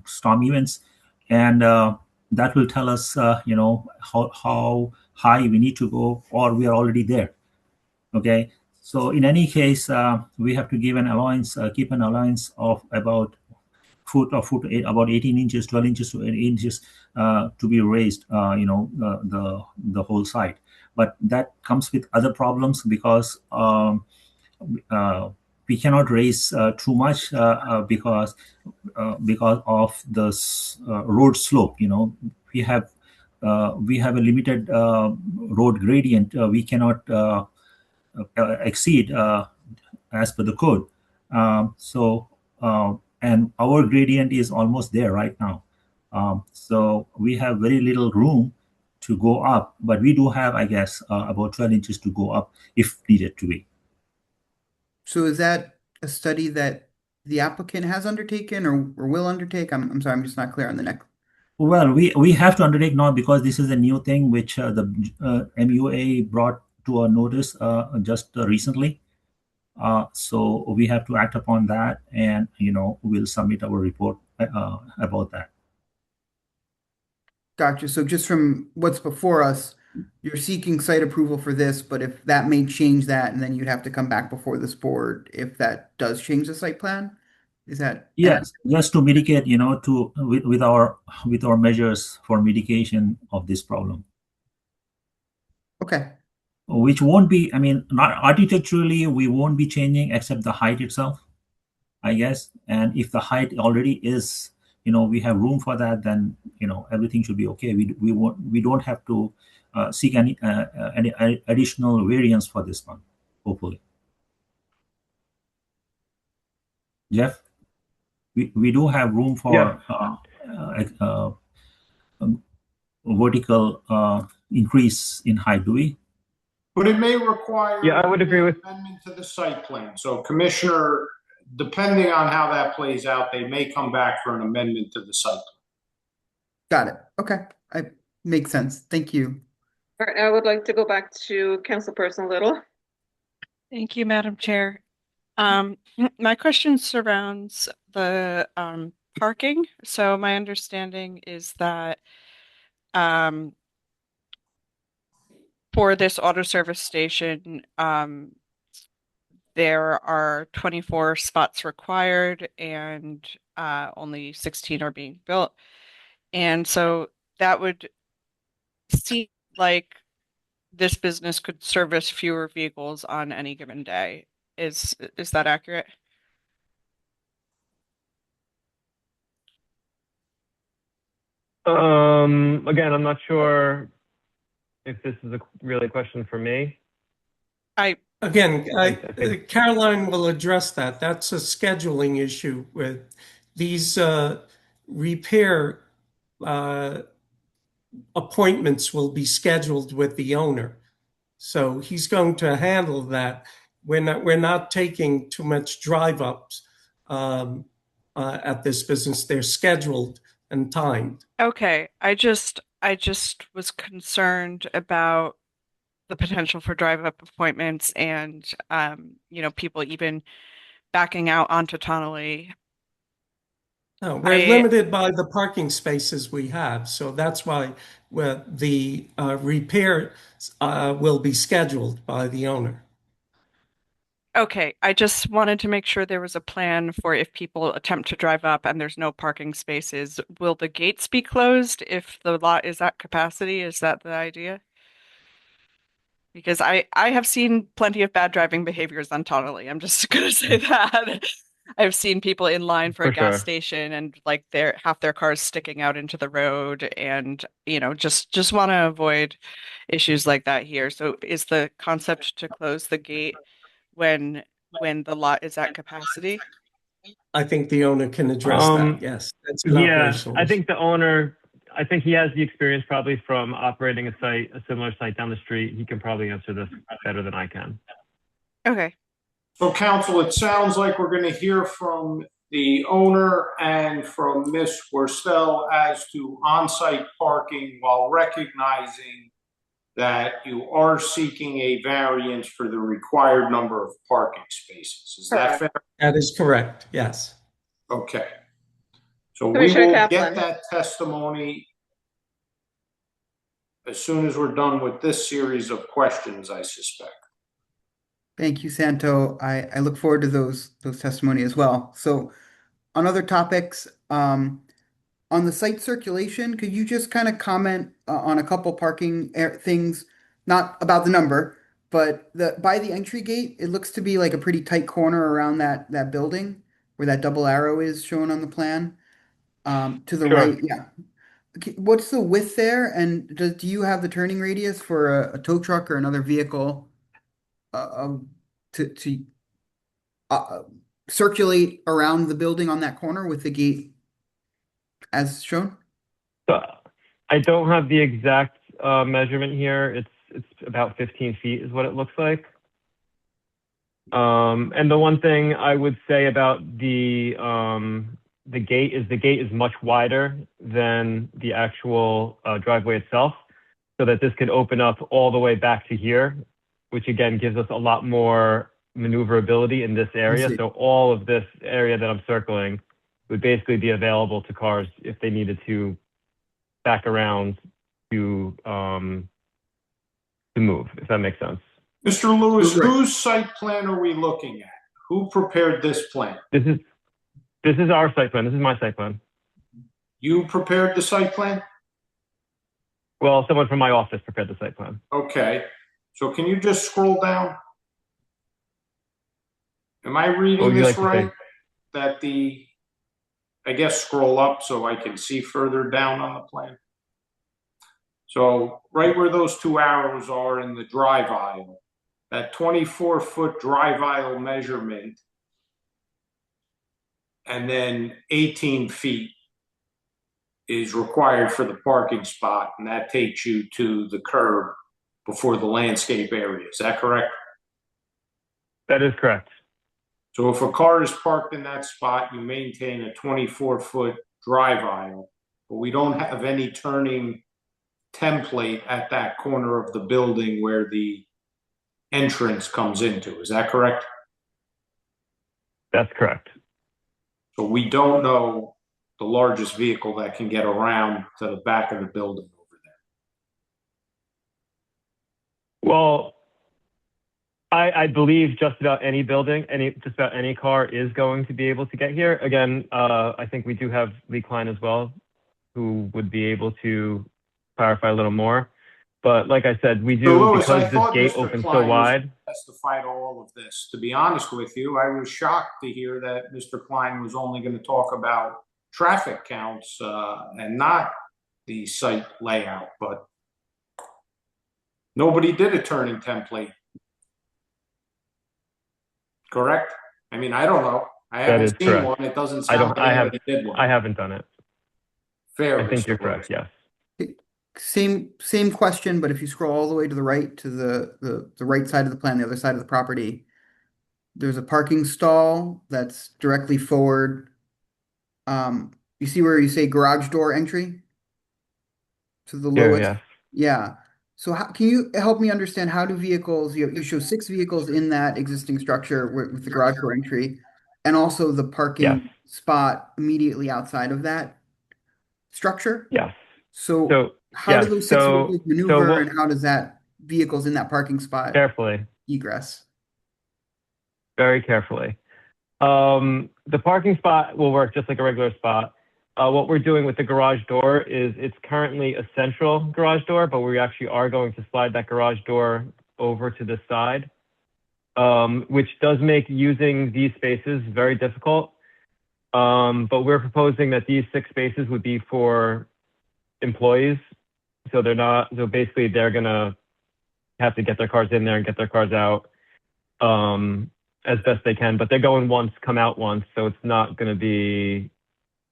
storm events, and that will tell us how high we need to go, or we are already there. Okay, so in any case, we have to give an allowance, keep an allowance of about about 18 inches, 12 inches to 8 inches to be raised, the whole site. But that comes with other problems because we cannot raise too much because of the road slope. We have a limited road gradient. We cannot exceed as per the code. And our gradient is almost there right now. So we have very little room to go up, but we do have, I guess, about 12 inches to go up if needed to be. So is that a study that the applicant has undertaken or will undertake? I'm sorry, I'm just not clear on the next. Well, we have to undertake now because this is a new thing which the MUA brought to our notice just recently. So we have to act upon that, and we'll submit our report about that. Gotcha. So just from what's before us, you're seeking site approval for this, but if that may change that, and then you'd have to come back before this board if that does change the site plan? Is that? Yes, just to mitigate, with our measures for mitigation of this problem. Okay. Which won't be, I mean, not architecturally, we won't be changing except the height itself, I guess. And if the height already is, we have room for that, then everything should be okay. We don't have to seek any additional variance for this one, hopefully. Jeff, we do have room for vertical increase in height, do we? But it may require. Yeah, I would agree with amendment to the site plan. So Commissioner, depending on how that plays out, they may come back for an amendment to the site plan. Got it. Okay. Makes sense. Thank you. All right, I would like to go back to Councilperson Little. Thank you, Madam Chair. My question surrounds the parking. So my understanding is that for this auto service station, there are 24 spots required and only 16 are being built. And so that would seem like this business could service fewer vehicles on any given day. Is that accurate? Again, I'm not sure if this is really a question for me. Caroline will address that. That's a scheduling issue with these repair appointments will be scheduled with the owner. So he's going to handle that. We're not taking too much drive ups at this business. They're scheduled and timed. Okay. I just was concerned about the potential for drive-up appointments and, people even backing out onto Tonelli. No, we're limited by the parking spaces we have, so that's why the repair will be scheduled by the owner. Okay, I just wanted to make sure there was a plan for if people attempt to drive up and there's no parking spaces. Will the gates be closed if the lot is at capacity? Is that the idea? Because I have seen plenty of bad driving behaviors on Tonelli. I'm just gonna say that. I've seen people in line for a For gas sure. station and like half their cars sticking out into the road and just want to avoid issues like that here. So is the concept to close the gate when the lot is at capacity? I think the owner can address that. Yes, that's an Yeah, operational I issue. think the owner, I think he has the experience probably from operating a similar site down the street. He can probably answer this better than I can. Okay. So council, it sounds like we're going to hear from the owner and from Ms. Worstel as to on-site parking while recognizing that you are seeking a variance for the required number of parking spaces. Is that fair? That is correct, yes. Okay. So we Commissioner will Kaplan. get that testimony as soon as we're done with this series of questions, I suspect. Thank you, Santo. I look forward to those testimony as well. So on other topics, on the site circulation, could you just kind of comment on a couple parking things, not about the number, but by the entry gate, it looks to be like a pretty tight corner around that building where that double arrow is shown on the plan. To the Sure. right, yeah. What's the width there? And do you have the turning radius for a tow truck or another vehicle to circulate around the building on that corner with the gate as shown? So I don't have the exact measurement here. It's about 15 feet is what it looks like. And the one thing I would say about the gate is much wider than the actual driveway itself, so that this could open up all the way back to here, which again gives us a lot more maneuverability in this area. So all of this area that I'm circling would basically be available to cars if they needed to back around to move, if that makes sense. Mr. Lewis, whose site plan are we looking at? Who prepared this plan? This is our site plan. This is my site plan. You prepared the site plan? Well, someone from my office prepared the site plan. Okay. So can you just scroll down? Am I What reading would you this like to right? That I guess scroll up so I can see further down on the plan. So right where those two arrows are in the drive aisle, that 24-foot drive aisle measurement, and then 18 feet is required for the parking spot, and that takes you to the curb before the landscape area. Is that correct? That is correct. So if a car is parked in that spot, you maintain a 24-foot drive aisle, but we don't have any turning template at that corner of the building where the entrance comes into. Is that correct? That's correct. So we don't know the largest vehicle that can get around to the back of the building over there. Well, I believe just about any building, just about any car is going to be able to get here. Again, I think we do have Lee Klein as well, who would be able to clarify a little more. But like I said, we do, So Lewis, because I this thought gate Mr. opens Klein so was wide. testified all of this. To be honest with you, I was shocked to hear that Mr. Klein was only going to talk about traffic counts and not the site layout. But nobody did a turning template. Correct? I mean, I don't know. I That is haven't seen correct. one. It doesn't sound like anybody did one. I haven't done it. Fair. I think Mr. you're correct, Lewis. yes. Same question, but if you scroll all the way to the right, to the right side of the plan, the other side of the property, there's a parking stall that's directly forward. You see where you say garage door entry? To the Here, lowest? yeah. Yeah. So how, can you help me understand how do vehicles, you show 6 vehicles in that existing structure with the garage door entry and also the Yes. parking spot immediately outside of that structure? Yes. So So how do yes. those 6 vehicles So maneuver what, and how does that vehicles in that parking spot carefully, egress? very carefully. The parking spot will work just like a regular spot. What we're doing with the garage door is it's currently a central garage door, but we actually are going to slide that garage door over to the side, which does make using these spaces very difficult. But we're proposing that these 6 spaces would be for employees. So basically they're gonna have to get their cars in there and get their cars out as best they can, but they're going once, come out once, so it's not gonna be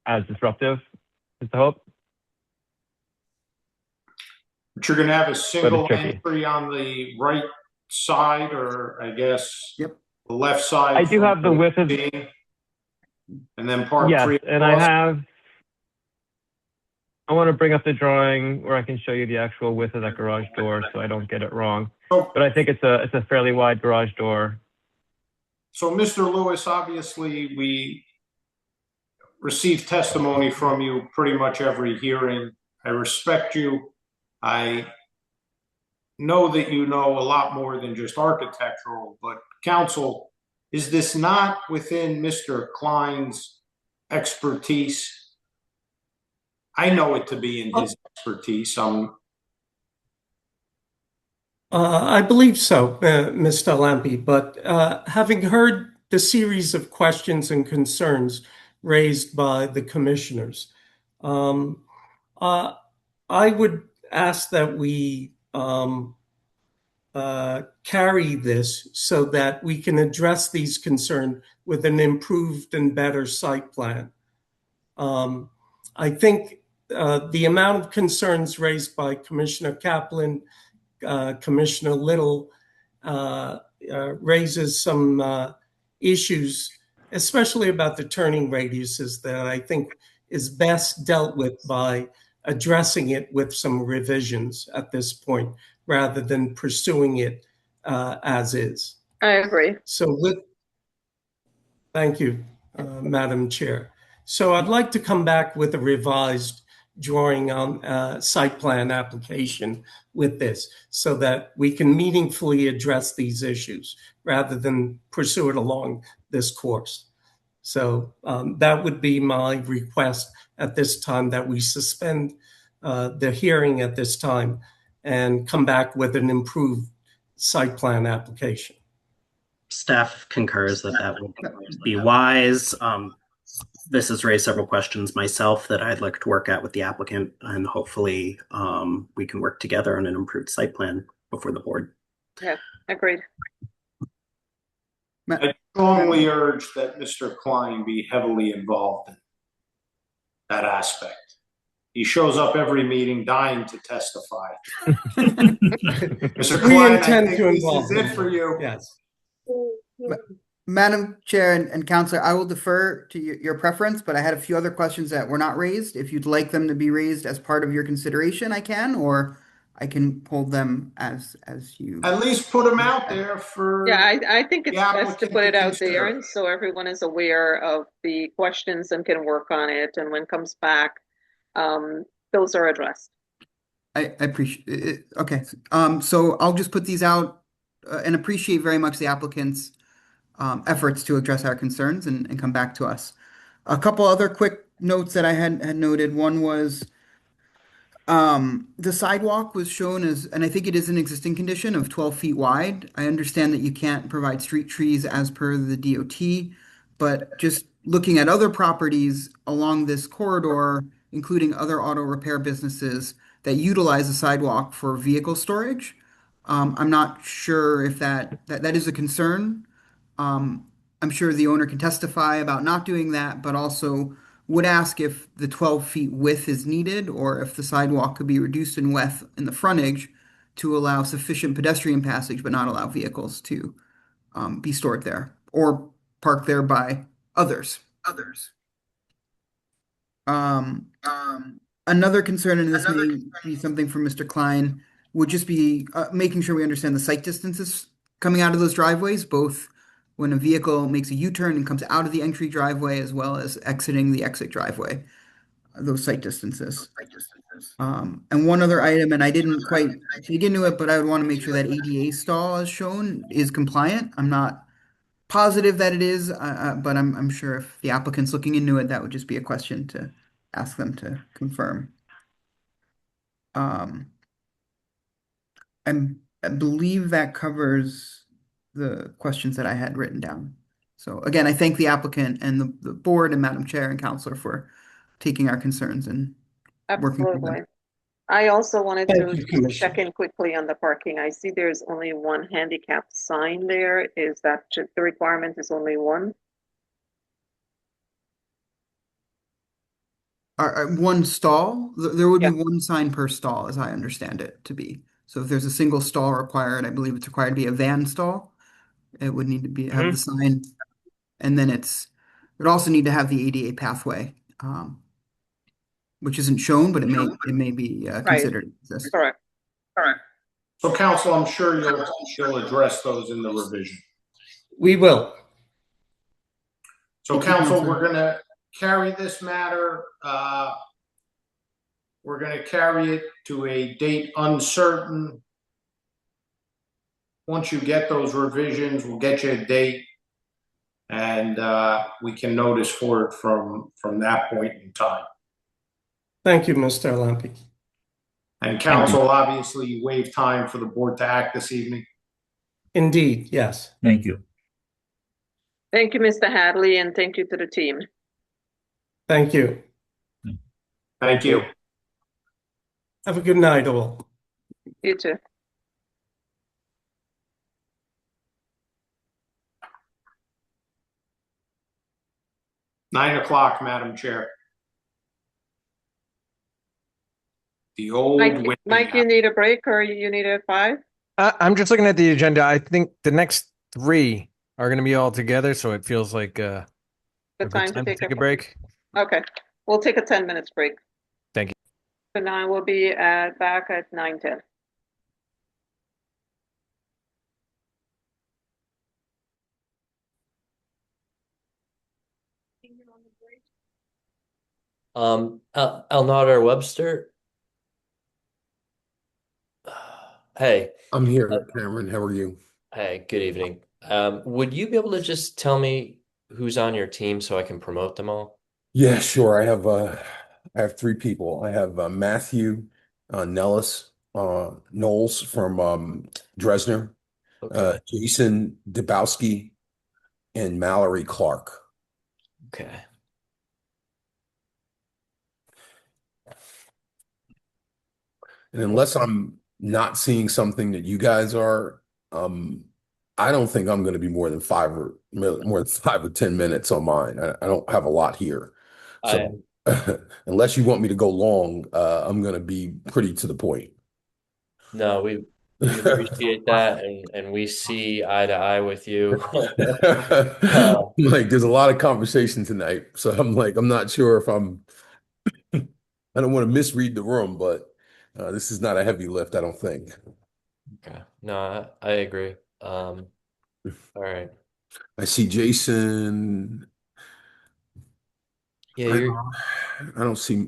as disruptive, is the hope. But you're gonna have a single tricky. entry on the right side, or I guess Yep. the left side. I do from have the width of, being, and then park yes, 3 and I across. want to bring up the drawing where I can show you the actual width of that garage door so I don't get it wrong. But I think it's a fairly wide garage door. So, Mr. Lewis, obviously, we receive testimony from you pretty much every hearing. I respect you. I know that you know a lot more than just architectural, but counsel, is this not within Mr. Klein's expertise? I know it to be in his expertise. I believe so, Mr. Lampe, but having heard the series of questions and concerns raised by the commissioners, I would ask that we carry this so that we can address these concerns with an improved and better site plan. I think the amount of concerns raised by Commissioner Kaplan, Commissioner Little raises some issues, especially about the turning radiuses, that I think is best dealt with by addressing it with some revisions at this point, rather than pursuing it as is. I agree. Thank you, Madam Chair. So I'd like to come back with a revised drawing on site plan application with this so that we can meaningfully address these issues rather than pursue it along this course. So that would be my request at this time, that we suspend the hearing at this time and come back with an improved site plan application. Staff concurs that that would be wise. This has raised several questions myself that I'd like to work out with the applicant, and hopefully we can work together on an improved site plan before the board. Yeah, agreed. I strongly urge that Mr. Klein be heavily involved in that aspect. He shows up every meeting dying to testify. Mr. Klein, I think this is it for you. Yes. Madam Chair and Counselor, I will defer to your preference, but I had a few other questions that were not raised. If you'd like them to be raised as part of your consideration, I can, or I can hold them as you. At least put them out there for. Yeah, I think it's best to applicant put it to out there, consider. and so everyone is aware of the questions and can work on it, and when it comes back, those are addressed. I appreciate it. Okay. So I'll just put these out and appreciate very much the applicant's efforts to address our concerns and come back to us. A couple other quick notes that I had noted. One was the sidewalk was shown as, and I think it is an existing condition, of 12 feet wide. I understand that you can't provide street trees as per the DOT, but just looking at other properties along this corridor, including other auto repair businesses that utilize the sidewalk for vehicle storage, I'm not sure if that is a concern. I'm sure the owner can testify about not doing that, but also would ask if the 12 feet width is needed or if the sidewalk could be reduced in width in the frontage to allow sufficient pedestrian passage, but not allow vehicles to be stored there or parked there by others. Another concern, and this may be something for Mr. Klein, would just be making sure we understand the sight distances coming out of those driveways, both when a vehicle makes a U-turn and comes out of the entry driveway as well as exiting the exit driveway, those sight distances. And one other item, and I didn't quite dig into it, but I would want to make sure that ADA stall as shown is compliant. I'm not positive that it is, but I'm sure if the applicant's looking into it, that would just be a question to ask them to confirm. I believe that covers the questions that I had written down. So again, I thank the applicant and the board and Madam Chair and Counselor for taking our concerns and working through them. Absolutely. I also wanted Thank to you, Commissioner. check in quickly on the parking. I see there's only one handicap sign there. Is that the requirement is only one? One stall? There would be one sign per stall, as I understand it to be. So if there's a single stall required, I believe it's required to be a van stall. It would need to be have the sign, and then it would also need to have the ADA pathway, which isn't shown, but it may be considered. Correct. So council, I'm sure you'll address those in the revision. We will. So Thank you, council, Counselor. we're gonna carry this matter, we're gonna carry it to a date uncertain. Once you get those revisions, we'll get you a date and we can notice for it from that point in time. Thank you, Mr. Lampe. And council, obviously, you waive time for the board to act this evening. Indeed, yes. Thank you. Thank you, Mr. Hadley, and thank you to the team. Thank you. Thank you. Have a good night, all. You too. Nine o'clock, Madam Chair. The old Mike, you need a break or you need a 5? I'm just looking at the agenda. I think the next 3 are going to be all together, so it feels like a good time to time to take take a break. Okay, we'll take a 10 minutes break. Thank you. So now we'll be back at 9:10. Elnader Webster. Hey. I'm here, Cameron. How are you? Hey, good evening. Would you be able to just tell me who's on your team so I can promote them all? Yeah, sure. I have 3 people. I have Matthew Nellis Knowles from Dresner, Jason Dubowski, and Mallory Clark. Okay. And unless I'm not seeing something that you guys are, I don't think I'm going to be more than 5 or 10 minutes on mine. I don't have a lot here. So unless you want me to go long, I'm going to be pretty to the point. No, we appreciate that, and we see eye to eye with you. Like, there's a lot of conversation tonight, so I'm not sure if I don't want to misread the room, but this is not a heavy lift, I don't think. Okay. No, I agree. All right. I see Jason. Yeah, I don't see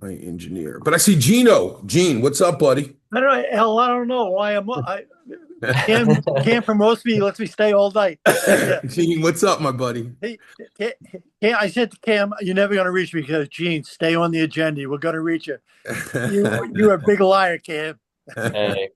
my engineer, but I see Gino. Gene, what's up, buddy? I don't know, Al, I don't know why Cam promotes me, lets me stay all night. Gene, what's up, my buddy? Hey, I said to Cam, you're never going to reach me because, Gene, stay on the agenda. We're going to reach you. You're a big liar, Cam. Hey,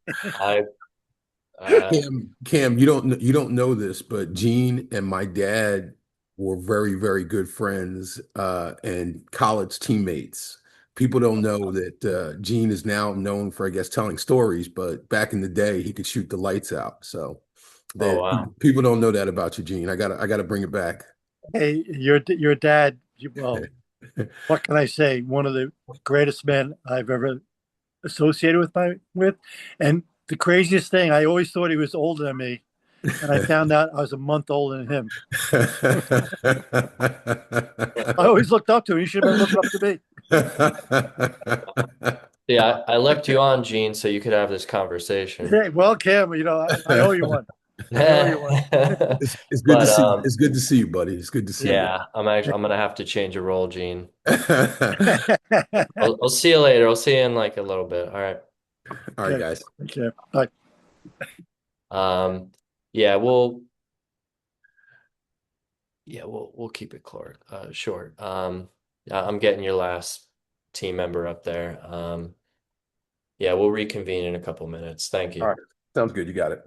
Cam, you don't know this, but Gene and my dad were very, very good friends and college teammates. People don't know that Gene is now known for, I guess, telling stories, but back in the day, he could shoot the lights out. So people don't know that about you, Gene. I gotta bring it back. Hey, your dad, well, what can I say? One of the greatest men I've ever associated with. And the craziest thing, I always thought he was older than me. And I found out I was a month older than him. I always looked up to him. He should have been looking up to me. Yeah, I left you on, Gene, so you could have this conversation. Hey, well, Cam, I owe you one. I owe you one. It's good to But see you. It's good to see you, buddy. It's good to see yeah, I'm gonna have to change a role, Gene. I'll see you later. I'll see you in like a little bit. All right. All right, guys. Okay. Bye. Yeah, we'll keep it short. I'm getting your last team member up there. Yeah, we'll reconvene in a couple minutes. Thank you. All right. Sounds good. You got it.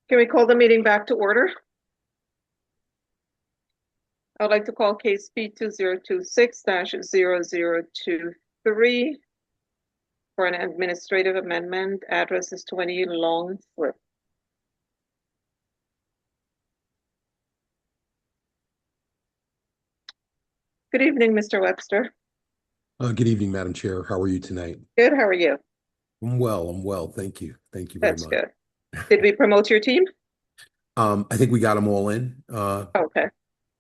Can we call the meeting back to order? I would like to call case B 2026-0023 for an administrative amendment. Address is 20 Long Slip. Good evening, Mr. Webster. Good evening, Madam Chair. How are you tonight? Good, how are you? I'm well. Thank you. Thank you very That's much. good. Did we promote your team? I think we got them all in Okay,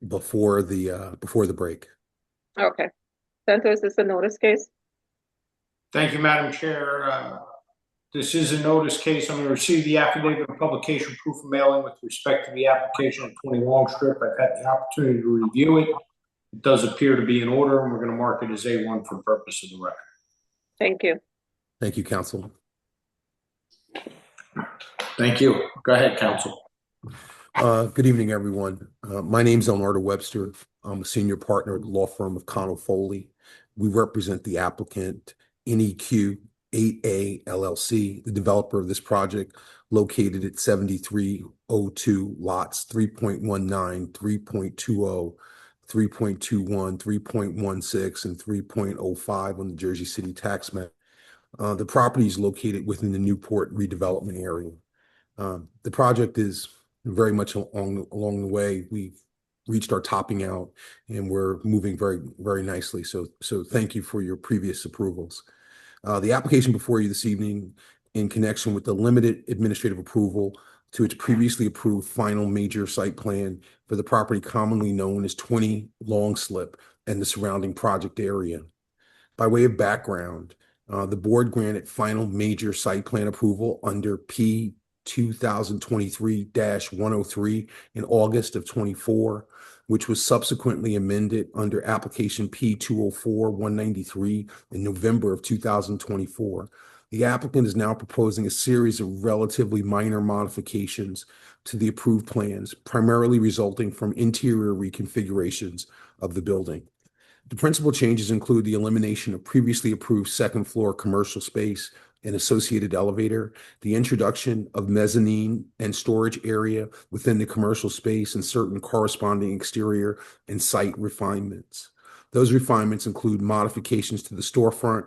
before the break. okay. Santos, is this a notice case? Thank you, Madam Chair. This is a notice case. I'm going to receive the affidavit of publication proof of mailing with respect to the application of 20 Long Strip. I've had the opportunity to review it. It does appear to be in order, and we're going to mark it as A1 for purpose of the record. Thank you. Thank you, Counsel. Thank you. Go ahead, Counsel. Good evening, everyone. My name is Leonardo Webster. I'm a senior partner at the law firm of Connell Foley. We represent the applicant NEQ 8A LLC, the developer of this project, located at 7302 lots 3.19, 3.20, 3.21, 3.16, and 3.05 on the Jersey City tax map. The property is located within the Newport redevelopment area. The project is very much along the way. We've reached our topping out and we're moving very, very nicely. So thank you for your previous approvals. The application before you this evening in connection with the limited administrative approval to its previously approved final major site plan for the property commonly known as 20 Long Slip and the surrounding project area. By way of background, the board granted final major site plan approval under P 2023-103 in August of 24, which was subsequently amended under application P 204-193 in November of 2024. The applicant is now proposing a series of relatively minor modifications to the approved plans, primarily resulting from interior reconfigurations of the building. The principal changes include the elimination of previously approved second floor commercial space and associated elevator, the introduction of mezzanine and storage area within the commercial space, and certain corresponding exterior and site refinements. Those refinements include modifications to the storefront,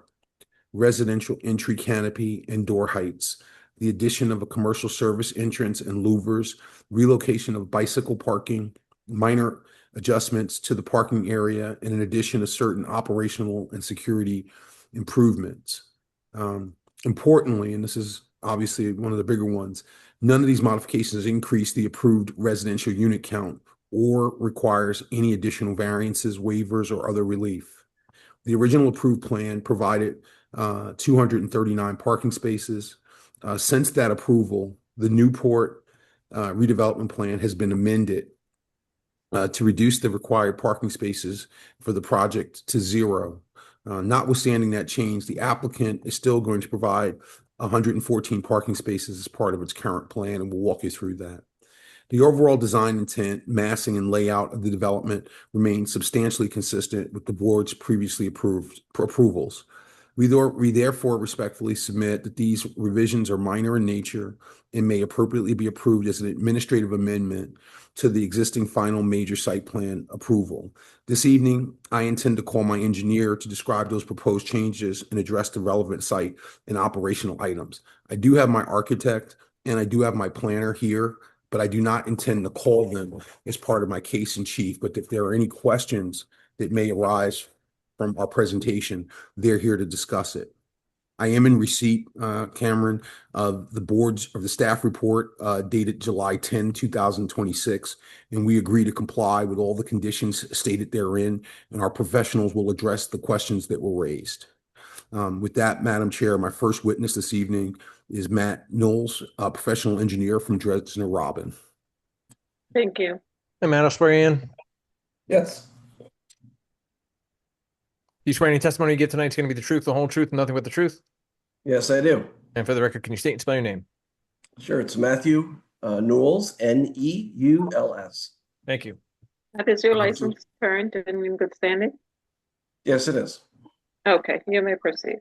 residential entry canopy and door heights, the addition of a commercial service entrance and louvers, relocation of bicycle parking, minor adjustments to the parking area, and in addition to certain operational and security improvements. Importantly, and this is obviously one of the bigger ones, none of these modifications increase the approved residential unit count or requires any additional variances, waivers, or other relief. The original approved plan provided 239 parking spaces. Since that approval, the Newport redevelopment plan has been amended to reduce the required parking spaces for the project to 0. Notwithstanding that change, the applicant is still going to provide 114 parking spaces as part of its current plan, and we'll walk you through that. The overall design intent, massing, and layout of the development remains substantially consistent with the board's previously approvals. We therefore respectfully submit that these revisions are minor in nature and may appropriately be approved as an administrative amendment to the existing final major site plan approval. This evening, I intend to call my engineer to describe those proposed changes and address the relevant site and operational items. I do have my architect and I do have my planner here, but I do not intend to call them as part of my case in chief. But if there are any questions that may arise from our presentation, they're here to discuss it. I am in receipt, Cameron, of the staff report dated July 10, 2026, and we agree to comply with all the conditions stated therein, and our professionals will address the questions that were raised. With that, Madam Chair, my first witness this evening is Matt Knowles, a professional engineer from Dresdner Robin. Thank you. Hey, Matt, I'll swear you in. Yes. You swear any testimony you give tonight is going to be the truth, the whole truth, and nothing but the truth? Yes, I do. And for the record, can you state and spell your name? Sure. It's Matthew Knowles, Neuls. Thank you. Is your license current and in good standing? Yes, it is. Okay, you may proceed.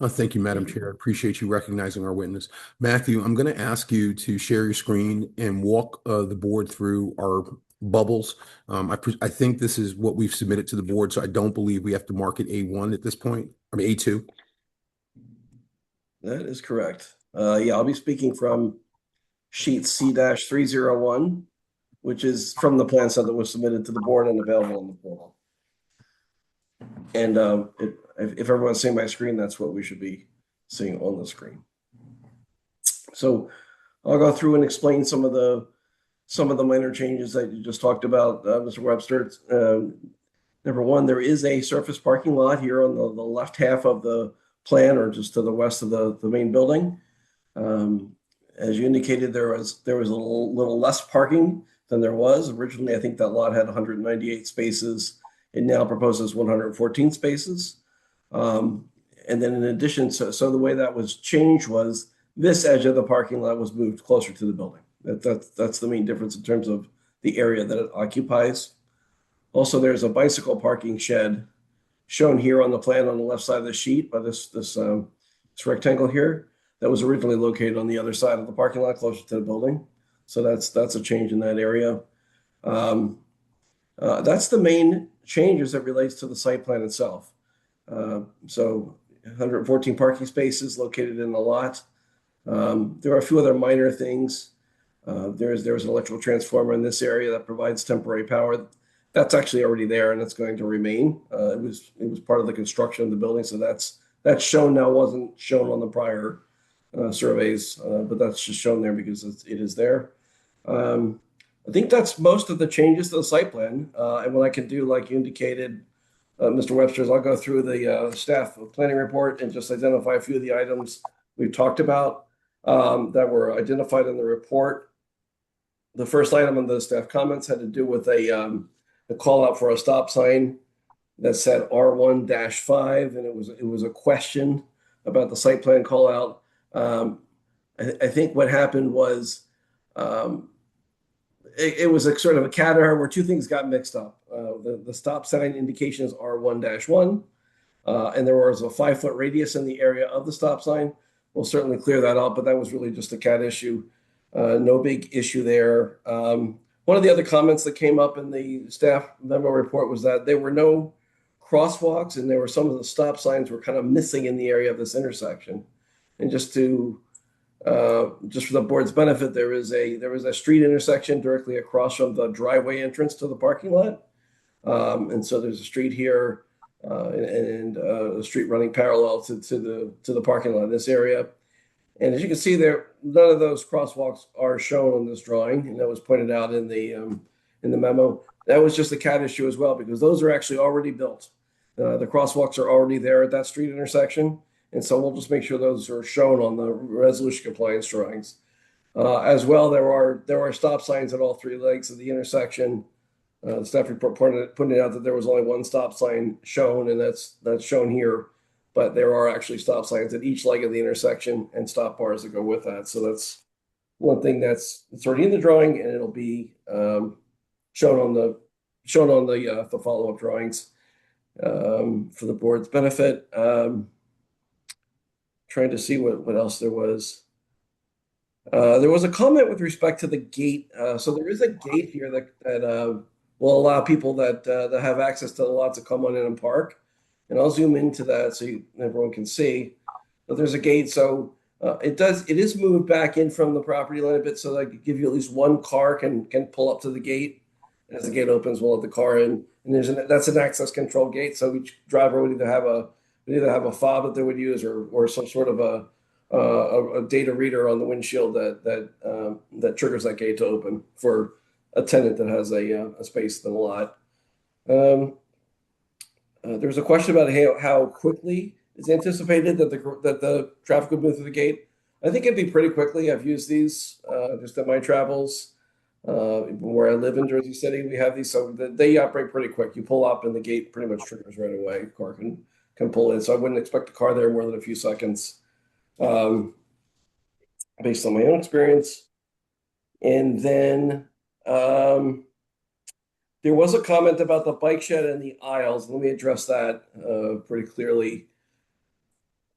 Thank you, Madam Chair. I appreciate you recognizing our witness. Matthew, I'm going to ask you to share your screen and walk the board through our bubbles. I think this is what we've submitted to the board, so I don't believe we have to mark it A1 at this point. I mean, A2. That is correct. Yeah, I'll be speaking from sheet C-301, which is from the plan set that was submitted to the board and available on the portal. And if everyone's seeing my screen, that's what we should be seeing on the screen. So I'll go through and explain some of the minor changes that you just talked about, Mr. Webster. Number one, there is a surface parking lot here on the left half of the plan, or just to the west of the main building. As you indicated, there was a little less parking than there was originally. I think that lot had 198 spaces. It now proposes 114 spaces. And then in addition, so the way that was changed was this edge of the parking lot was moved closer to the building. That's the main difference in terms of the area that it occupies. Also, there's a bicycle parking shed shown here on the plan on the left side of the sheet by this rectangle here that was originally located on the other side of the parking lot closer to the building. So that's a change in that area. That's the main change as it relates to the site plan itself. So 114 parking spaces located in the lot. There are a few other minor things. There's an electrical transformer in this area that provides temporary power. That's actually already there and it's going to remain. It was part of the construction of the building, so that's shown now. Wasn't shown on the prior surveys, but that's just shown there because it is there. I think that's most of the changes to the site plan. And what I can do, like you indicated, Mr. Webster, is I'll go through the staff planning report and just identify a few of the items we've talked about that were identified in the report. The first item on the staff comments had to do with a call out for a stop sign that said R1-5, and it was a question about the site plan call out. I think what happened was it was a sort of a cat error where two things got mixed up. The stop sign indication is R1-1, and there was a 5-foot radius in the area of the stop sign. We'll certainly clear that up, but that was really just a cat issue. No big issue there. One of the other comments that came up in the staff memo report was that there were no crosswalks, and there were some of the stop signs were kind of missing in the area of this intersection. And just for the board's benefit, there was a street intersection directly across from the driveway entrance to the parking lot. And so there's a street here and a street running parallel to the parking lot in this area. And as you can see there, none of those crosswalks are shown on this drawing, and that was pointed out in the memo. That was just a cat issue as well, because those are actually already built. The crosswalks are already there at that street intersection, and so we'll just make sure those are shown on the resolution compliance drawings. As well, there are stop signs at all three legs of the intersection. The staff report pointed out that there was only one stop sign shown, and that's shown here. But there are actually stop signs at each leg of the intersection and stop bars that go with that. So that's one thing it's already in the drawing, and it'll be shown on the follow-up drawings for the board's benefit. Trying to see what else there was. There was a comment with respect to the gate. So there is a gate here that will allow people that have access to the lot to come on in and park. And I'll zoom into that so everyone can see. But there's a gate, so it is moved back in from the property line a bit, so that could give you at least one car can pull up to the gate. And as the gate opens, we'll let the car in. And that's an access control gate, so each driver would either have a fob that they would use or some sort of a data reader on the windshield that triggers that gate to open for a tenant that has a space in the lot. There was a question about how quickly it's anticipated that the traffic would move through the gate. I think it'd be pretty quickly. I've used these just in my travels. Where I live in Jersey City, we have these, so they operate pretty quick. You pull up and the gate pretty much triggers right away. The car can pull in, so I wouldn't expect the car there more than a few seconds, based on my own experience. And then there was a comment about the bike shed and the aisles. Let me address that pretty clearly.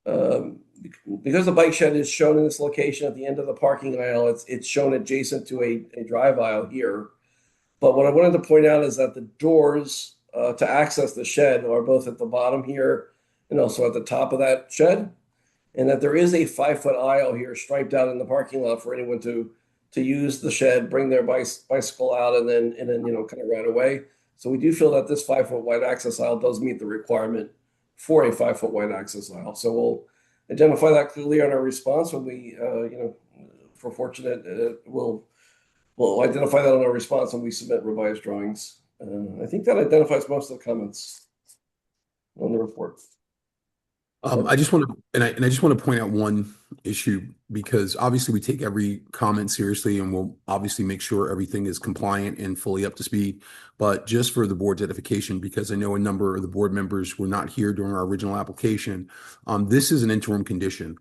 because the bike shed is shown in this location at the end of the parking aisle, it's shown adjacent to a drive aisle here. But what I wanted to point out is that the doors to access the shed are both at the bottom here and also at the top of that shed, and that there is a 5-foot aisle here striped out in the parking lot for anyone to use the shed, bring their bicycle out, and then kind of ride away. So we do feel that this 5-foot wide access aisle does meet the requirement for a 5-foot wide access aisle. So we'll identify that clearly on our response when we, if we're fortunate, we'll identify that on our response when we submit revised drawings. I think that identifies most of the comments on the report. I just want to, I just want to point out one issue, because obviously we take every comment seriously, and we'll obviously make sure everything is compliant and fully up to speed. But just for the board's edification, because I know a number of the board members were not here during our original application, this is an interim condition.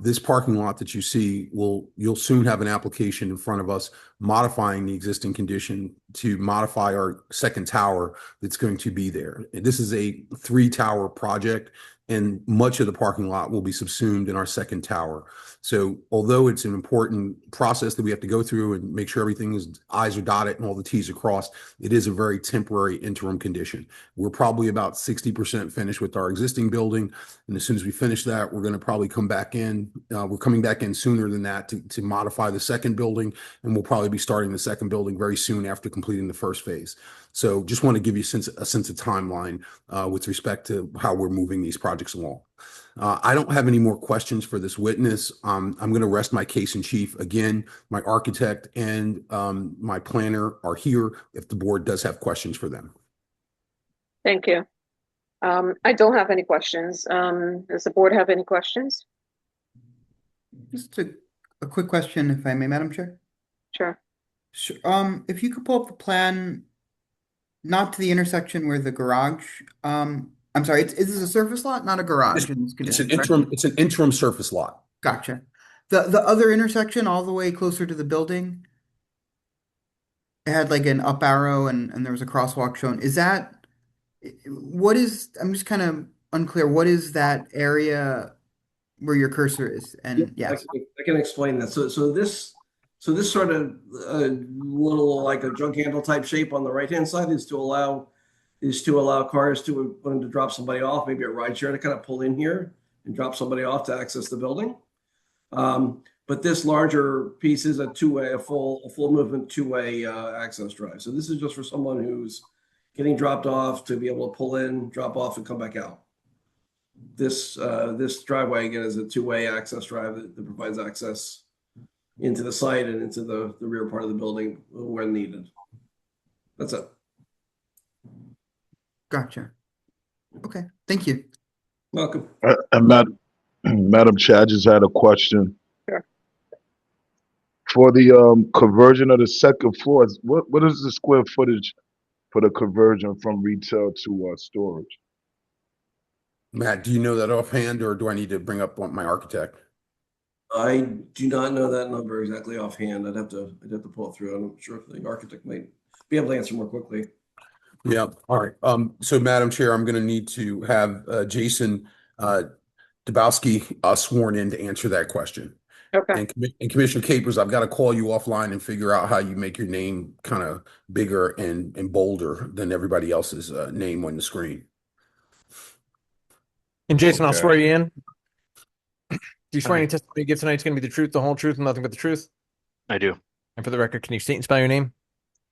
This parking lot that you see you'll soon have an application in front of us modifying the existing condition to modify our second tower that's going to be there. And this is a 3-tower project, and much of the parking lot will be subsumed in our second tower. So although it's an important process that we have to go through and make sure everything's I's are dotted and all the T's are crossed, it is a very temporary interim condition. We're probably about 60% finished with our existing building. And as soon as we finish that, we're going to probably come back in. We're coming back in sooner than that to modify the second building. And we'll probably be starting the second building very soon after completing the first phase. So just want to give you a sense of timeline with respect to how we're moving these projects along. I don't have any more questions for this witness. I'm going to rest my case in chief. Again, my architect and my planner are here if the board does have questions for them. Thank you. I don't have any questions. Does the board have any questions? Just a quick question, if I may, Madam Chair. Sure. If you could pull up the plan, not to the intersection where the garage, I'm sorry, is this a surface lot, not a garage? It's an interim surface lot. Gotcha. The other intersection all the way closer to the building, it had like an up arrow and there was a crosswalk shown. I'm just kind of unclear. What is that area where your cursor is? And yes. I can explain that. So this sort of little like a jug handle type shape on the right-hand side is to allow cars to want to drop somebody off, maybe a ride share to kind of pull in here and drop somebody off to access the building. But this larger piece is a two-way, a full movement two-way access drive. So this is just for someone who's getting dropped off to be able to pull in, drop off, and come back out. This driveway again is a two-way access drive that provides access into the site and into the rear part of the building when needed. That's it. Gotcha. Okay, thank you. Welcome. Madam Chair, I just had a question. Sure. For the conversion of the second floor, what is the square footage for the conversion from retail to storage? Matt, do you know that offhand, or do I need to bring up my architect? I do not know that number exactly offhand. I'd have to pull it through. I'm not sure if the architect might be able to answer more quickly. Yeah. All right. So Madam Chair, I'm going to need to have Jason Dubowski sworn in to answer that question. Okay. And Commissioner Capers, I've got to call you offline and figure out how you make your name kind of bigger and bolder than everybody else's name on the screen. And Jason, I'll Okay. swear you in. Do you swear any testimony you give tonight is going to be the truth, the whole truth, and nothing but the truth? I do. And for the record, can you state and spell your name?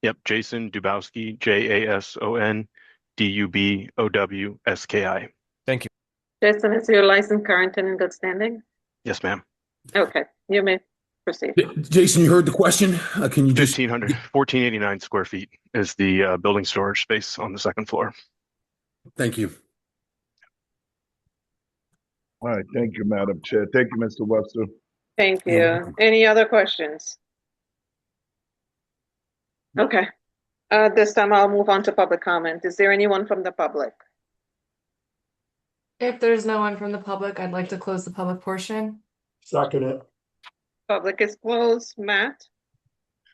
Yep, Jason Dubowski, Jason Dubowski. Thank you. Jason, is your license current and in good standing? Yes, ma'am. Okay, you may proceed. Jason, you heard the question. Can you just 1489 square feet is the building storage space on the second floor. Thank you. All right, thank you, Madam Chair. Thank you, Mr. Webster. Thank You're you. welcome. Any other questions? Okay. This time I'll move on to public comment. Is there anyone from the public? If there's no one from the public, I'd like to close the public portion. Second it. Public is closed. Matt?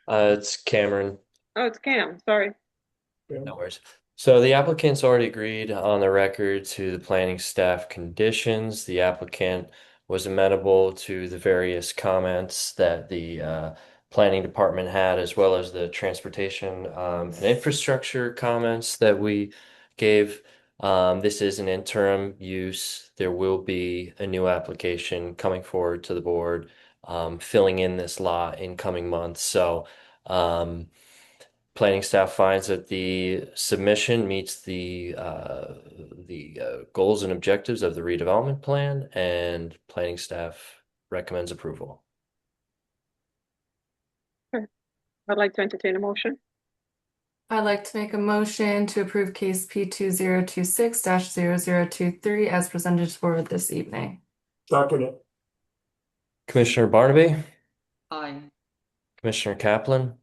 It's Cameron. Oh, it's Cam. Sorry. No worries. So the applicant's already agreed on the record to the planning staff conditions. The applicant was amenable to the various comments that the planning department had, as well as the transportation and infrastructure comments that we gave. This is an interim use. There will be a new application coming forward to the board, filling in this lot in coming months. So, planning staff finds that the submission meets the goals and objectives of the redevelopment plan, and planning staff recommends approval. I'd like to entertain a motion. I'd like to make a motion to approve case P 2026-0023 as presented for this evening. Second it. Commissioner Barnaby, Aye. Commissioner Kaplan,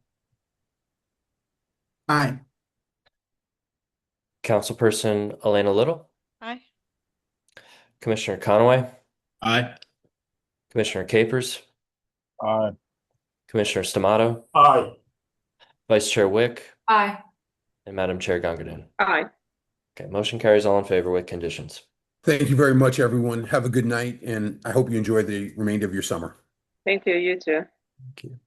Aye. Councilperson Elena Little, Aye. Commissioner Conway, Aye. Commissioner Capers, Aye. Commissioner Stamato, Aye. Vice Chair Wick, Aye. and Madam Chair Gongadin. Aye. Okay, motion carries all in favor with conditions. Thank you very much, everyone. Have a good night, and I hope you enjoy the remainder of your summer. Thank you, you too. Thank you.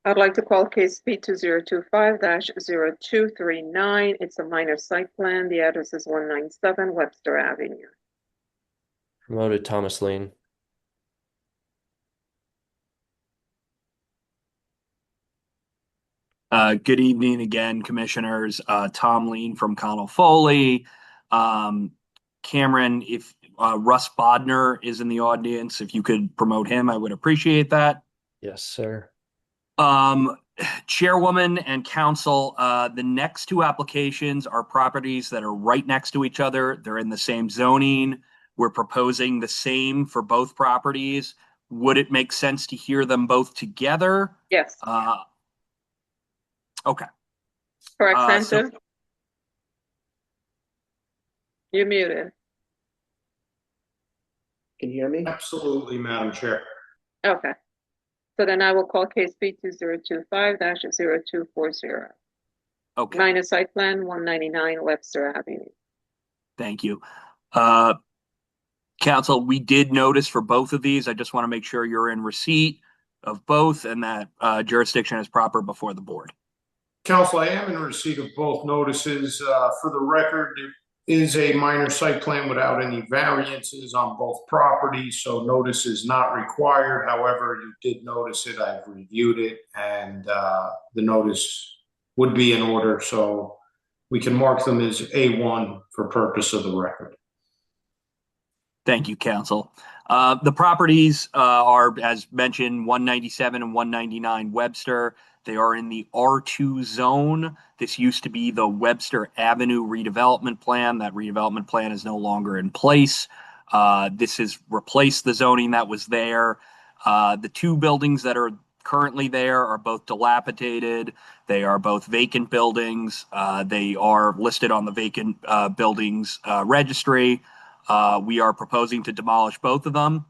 I'd like to call case P 2025-0239. It's a minor site plan. The address is 197 Webster Avenue. Promoted Thomas Lean. Good evening again, commissioners. Tom Lean from Connell Foley. Cameron, if Russ Bodner is in the audience, if you could promote him, I would appreciate that. Yes, sir. Chairwoman and council, the next two applications are properties that are right next to each other. They're in the same zoning. We're proposing the same for both properties. Would it make sense to hear them both together? Yes. Okay. Correct, so- Santa? You're muted. Can you hear me? Absolutely, Madam Chair. Okay. So then I will call case P 2025-0240. Okay. Minor site plan, 199 Webster Avenue. Thank you. Council, we did notice for both of these. I just want to make sure you're in receipt of both and that jurisdiction is proper before the board. Council, I am in receipt of both notices. For the record, it is a minor site plan without any variances on both properties, so notice is not required. However, you did notice it, I've reviewed it, and the notice would be in order, so we can mark them as A1 for purpose of the record. Thank you, council. The properties are, as mentioned, 197 and 199 Webster. They are in the R2 zone. This used to be the Webster Avenue redevelopment plan. That redevelopment plan is no longer in place. This has replaced the zoning that was there. The two buildings that are currently there are both dilapidated. They are both vacant buildings. They are listed on the vacant buildings registry. We are proposing to demolish both of them.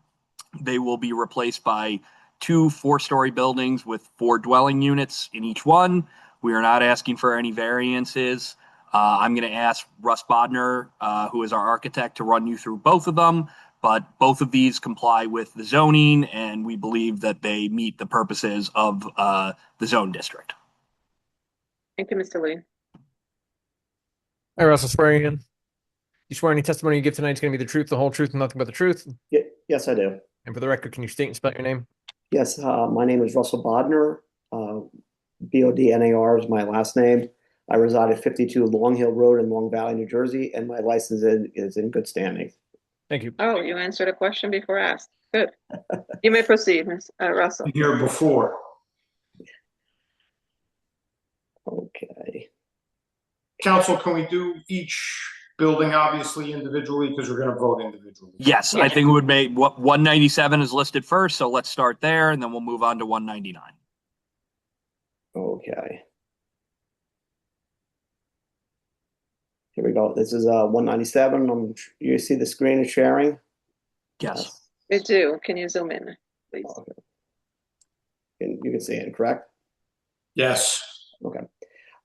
They will be replaced by two 4-story buildings with 4 dwelling units in each one. We are not asking for any variances. I'm going to ask Russ Bodner, who is our architect, to run you through both of them, but both of these comply with the zoning, and we believe that they meet the purposes of the zone district. Thank you, Mr. Lee. Hi, Russell, swearing in. You swear any testimony you give tonight is going to be the truth, the whole truth, and nothing but the truth? Yes, I do. And for the record, can you state and spell your name? Yes, my name is Russell Bodner. Bodnar is my last name. I reside at 52 Long Hill Road in Long Valley, New Jersey, and my license is in good standing. Thank you. Oh, you answered a question before asked. Good. You may proceed, Ms. Russell. Here before. Okay. Council, can we do each building obviously individually because we're going to vote individually? Yes, I think it would make 197 is listed first, so let's start there, and then we'll move on to 199. Okay. Here we go. This is 197. You see the screen is sharing? Yes. I do. Can you zoom in, please? Okay. You can see it, correct? Yes. Okay.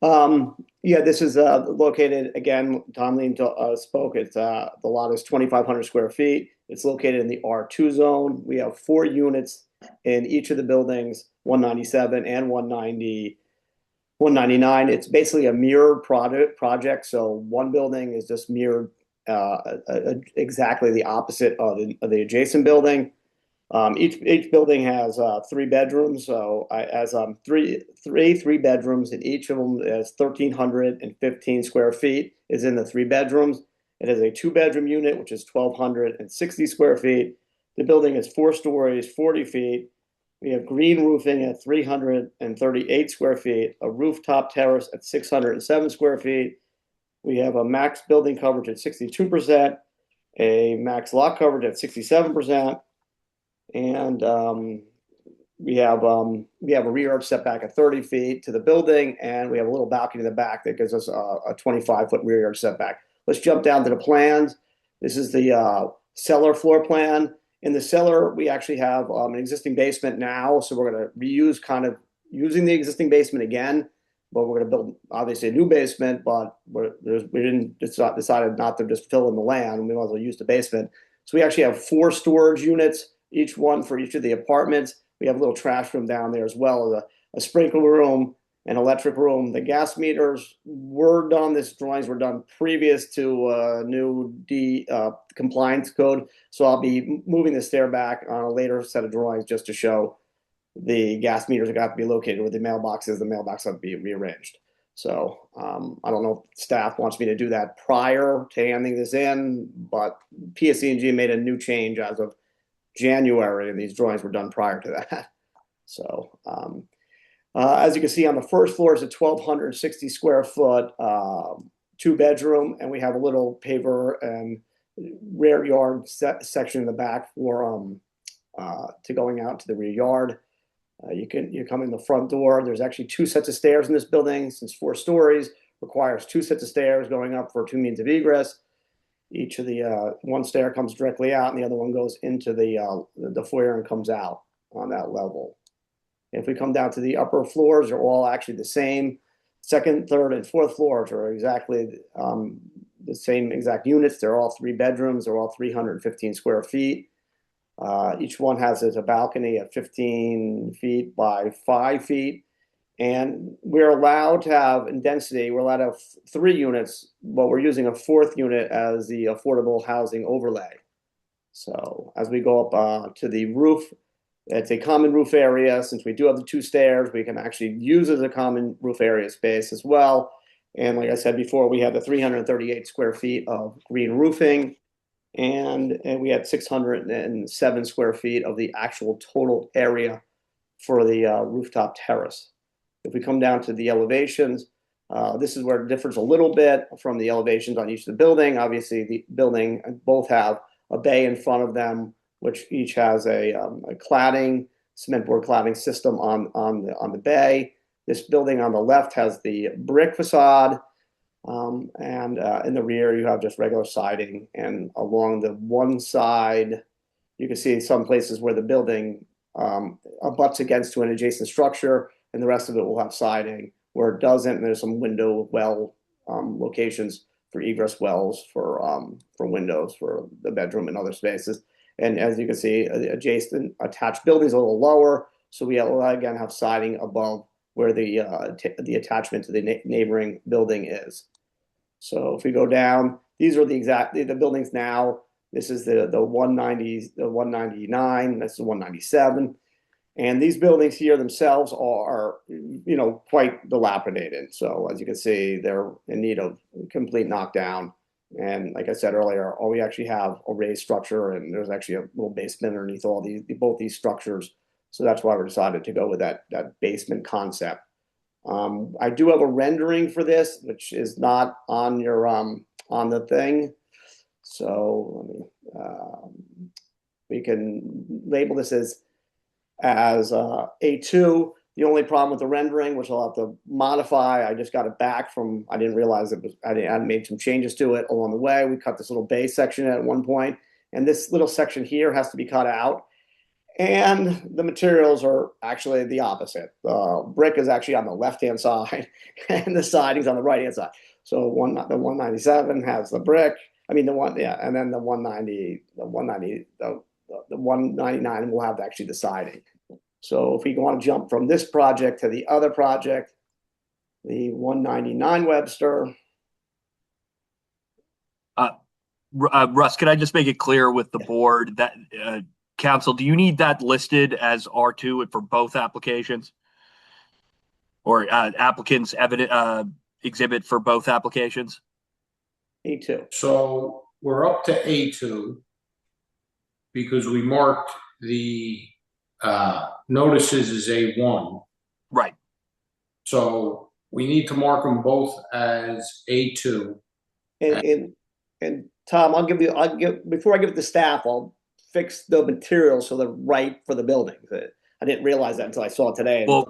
Yeah, this is located, again, Tom Lean spoke, it's the lot is 2,500 square feet. It's located in the R2 zone. We have 4 units in each of the buildings, 197 and 199. It's basically a mirrored project. So one building is just mirrored exactly the opposite of the adjacent building. Each building has 3 bedrooms, so three bedrooms, and each of them is 1,315 square feet is in the 3 bedrooms. It is a 2-bedroom unit, which is 1,260 square feet. The building is 4 stories, 40 feet. We have green roofing at 338 square feet, a rooftop terrace at 607 square feet. We have a max building coverage at 62%, a max lot coverage at 67%. And we have a rear yard setback of 30 feet to the building, and we have a little balcony in the back that gives us a 25-foot rear yard setback. Let's jump down to the plans. This is the cellar floor plan. In the cellar, we actually have an existing basement now, so we're going to reuse kind of using the existing basement again, but we're going to build obviously a new basement, but decided not to just fill in the land, and we might as well use the basement. So we actually have 4 storage units, each one for each of the apartments. We have a little trash room down there as well as a sprinkler room, an electric room. The gas meters were done. These drawings were done previous to new compliance code. So I'll be moving the stair back on a later set of drawings just to show the gas meters are going to have to be located where the mailboxes. The mailbox have to be rearranged. So I don't know if staff wants me to do that prior to handing this in, but PSE&G made a new change as of January, and these drawings were done prior to that. So as you can see on the first floor is a 1,260 square foot 2-bedroom, and we have a little paver and rear yard section in the back for to going out to the rear yard. You come in the front door. There's actually 2 sets of stairs in this building, since 4 stories requires 2 sets of stairs going up for 2 means of egress. Each of the one stair comes directly out, and the other one goes into the foyer and comes out on that level. If we come down to the upper floors, they're all actually the same. Second, third, and fourth floors are exactly the same exact units. They're all 3 bedrooms. They're all 315 square feet. Each one has a balcony of 15 feet by 5 feet. And we're allowed to have, in density, we're allowed to have 3 units, but we're using a 4th unit as the affordable housing overlay. So as we go up to the roof, it's a common roof area. Since we do have the 2 stairs, we can actually use as a common roof area space as well. And like I said before, we have the 338 square feet of green roofing, and we had 607 square feet of the actual total area for the rooftop terrace. If we come down to the elevations, this is where it differs a little bit from the elevations on each of the building. Obviously, the building both have a bay in front of them, which each has a cladding, cement board cladding system on the bay. This building on the left has the brick facade, and in the rear you have just regular siding. And along the one side, you can see some places where the building abuts against to an adjacent structure, and the rest of it will have siding. Where it doesn't, and there's some window well locations for egress wells for windows for the bedroom and other spaces. And as you can see, adjacent attached buildings a little lower, so we again have siding above where the attachment to the neighboring building is. So if we go down, these are the buildings now. This is the 190, the 199. That's the 197. And these buildings here themselves are, quite dilapidated. So as you can see, they're in need of complete knockdown. And like I said earlier, we actually have a raised structure, and there's actually a little basement underneath both these structures. So that's why we decided to go with that basement concept. I do have a rendering for this, which is not on your on the thing. So we can label this as A2. The only problem with the rendering, which I'll have to modify, I just got it back from, I didn't realize I made some changes to it along the way. We cut this little bay section at one point, and this little section here has to be cut out. And the materials are actually the opposite. Brick is actually on the left-hand side, and the siding's on the right-hand side. So the 197 has the brick. I mean, and then the 199 will have actually the siding. So if we want to jump from this project to the other project, the 199 Webster. Russ, could I just make it clear with the board that council, do you need that listed as R2 for both applications? Or applicants exhibit for both applications? A2. So we're up to A2 because we marked the notices as A1. Right. So we need to mark them both as A2. And Tom, before I give it to staff, I'll fix the materials so they're right for the building. I didn't realize that until I saw it today. Well,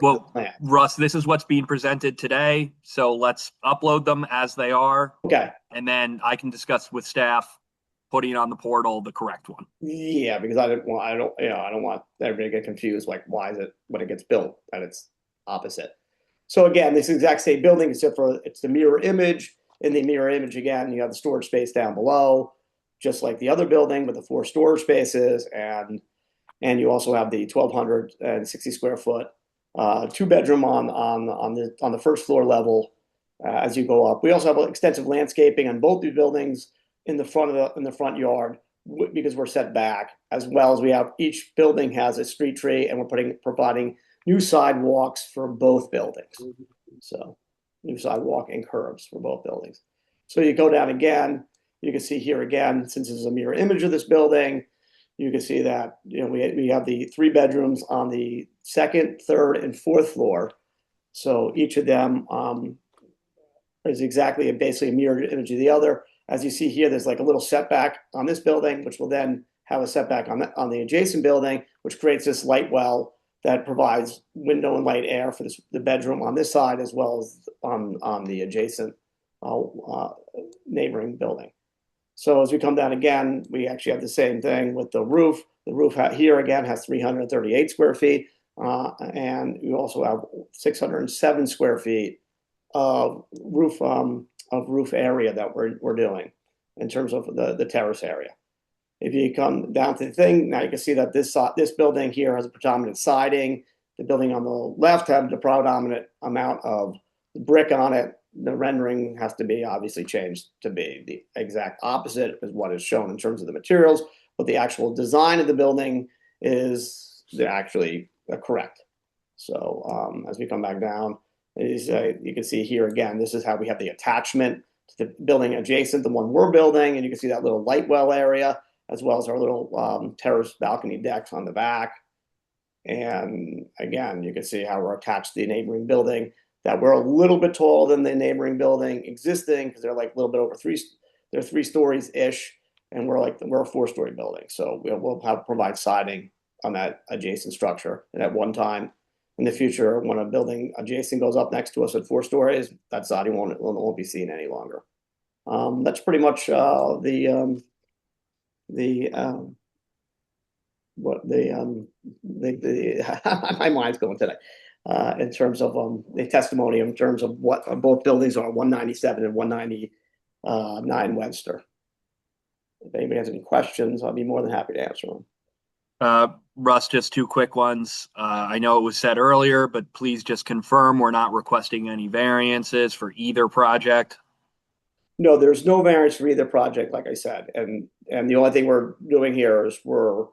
Russ, this is what's being presented today. So let's upload them as they are. Okay. And then I can discuss with staff putting on the portal the correct one. Yeah, because I don't want everybody to get confused. Like, why is it when it gets built that it's opposite? So again, this exact same building, except for it's the mirror image. In the mirror image, again, you have the storage space down below, just like the other building with the 4 storage spaces, and you also have the 1,260 square foot 2-bedroom on the first floor level as you go up. We also have extensive landscaping on both the buildings in the front yard because we're set back, as well as we have each building has a street tree, and we're providing new sidewalks for both buildings. So new sidewalk and curbs for both buildings. So you go down again, you can see here again, since this is a mirror image of this building, you can see that we have the 3 bedrooms on the 2nd, 3rd, and 4th floor. So each of them is exactly basically a mirror image of the other. As you see here, there's like a little setback on this building, which will then have a setback on the adjacent building, which creates this light well that provides window and light air for the bedroom on this side, as well as on the adjacent neighboring building. So as we come down again, we actually have the same thing with the roof. The roof here again has 338 square feet, and you also have 607 square feet of roof area that we're doing in terms of the terrace area. If you come down to the thing, now you can see that this building here has a predominant siding. The building on the left has the predominant amount of brick on it. The rendering has to be obviously changed to be the exact opposite is what is shown in terms of the materials, but the actual design of the building is actually correct. So as we come back down, you can see here again, this is how we have the attachment to the building adjacent, the one we're building, and you can see that little light well area, as well as our little terrace balcony decks on the back. And again, you can see how we're attached to the neighboring building, that we're a little bit taller than the neighboring building existing, because they're like a little bit over they're 3 stories ish, and we're a 4-story building. So we'll provide siding on that adjacent structure. And at one time in the future, when a building adjacent goes up next to us at 4 stories, that siding won't be seen any longer. That's pretty much my mind's going today in terms of the testimony, in terms of what both buildings are, 197 and 199 Webster. If anybody has any questions, I'll be more than happy to answer them. Russ, just 2 quick ones. I know it was said earlier, but please just confirm we're not requesting any variances for either project. No, there's no variance for either project, like I said. And the only thing we're doing here is we're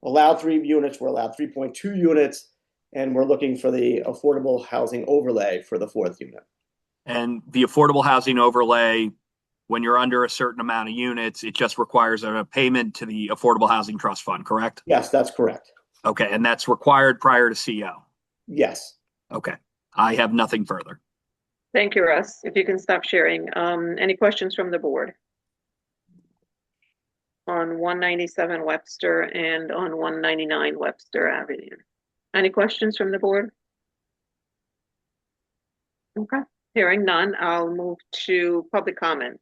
allowed 3 units, we're allowed 3.2 units, and we're looking for the affordable housing overlay for the 4th unit. And the affordable housing overlay, when you're under a certain amount of units, it just requires a payment to the Affordable Housing Trust Fund, correct? Yes, that's correct. Okay, and that's required prior to CO? Yes. Okay, I have nothing further. Thank you, Russ. If you can stop sharing. Any questions from the board? On 197 Webster and on 199 Webster Avenue. Any questions from the board? Okay, hearing none, I'll move to public comment.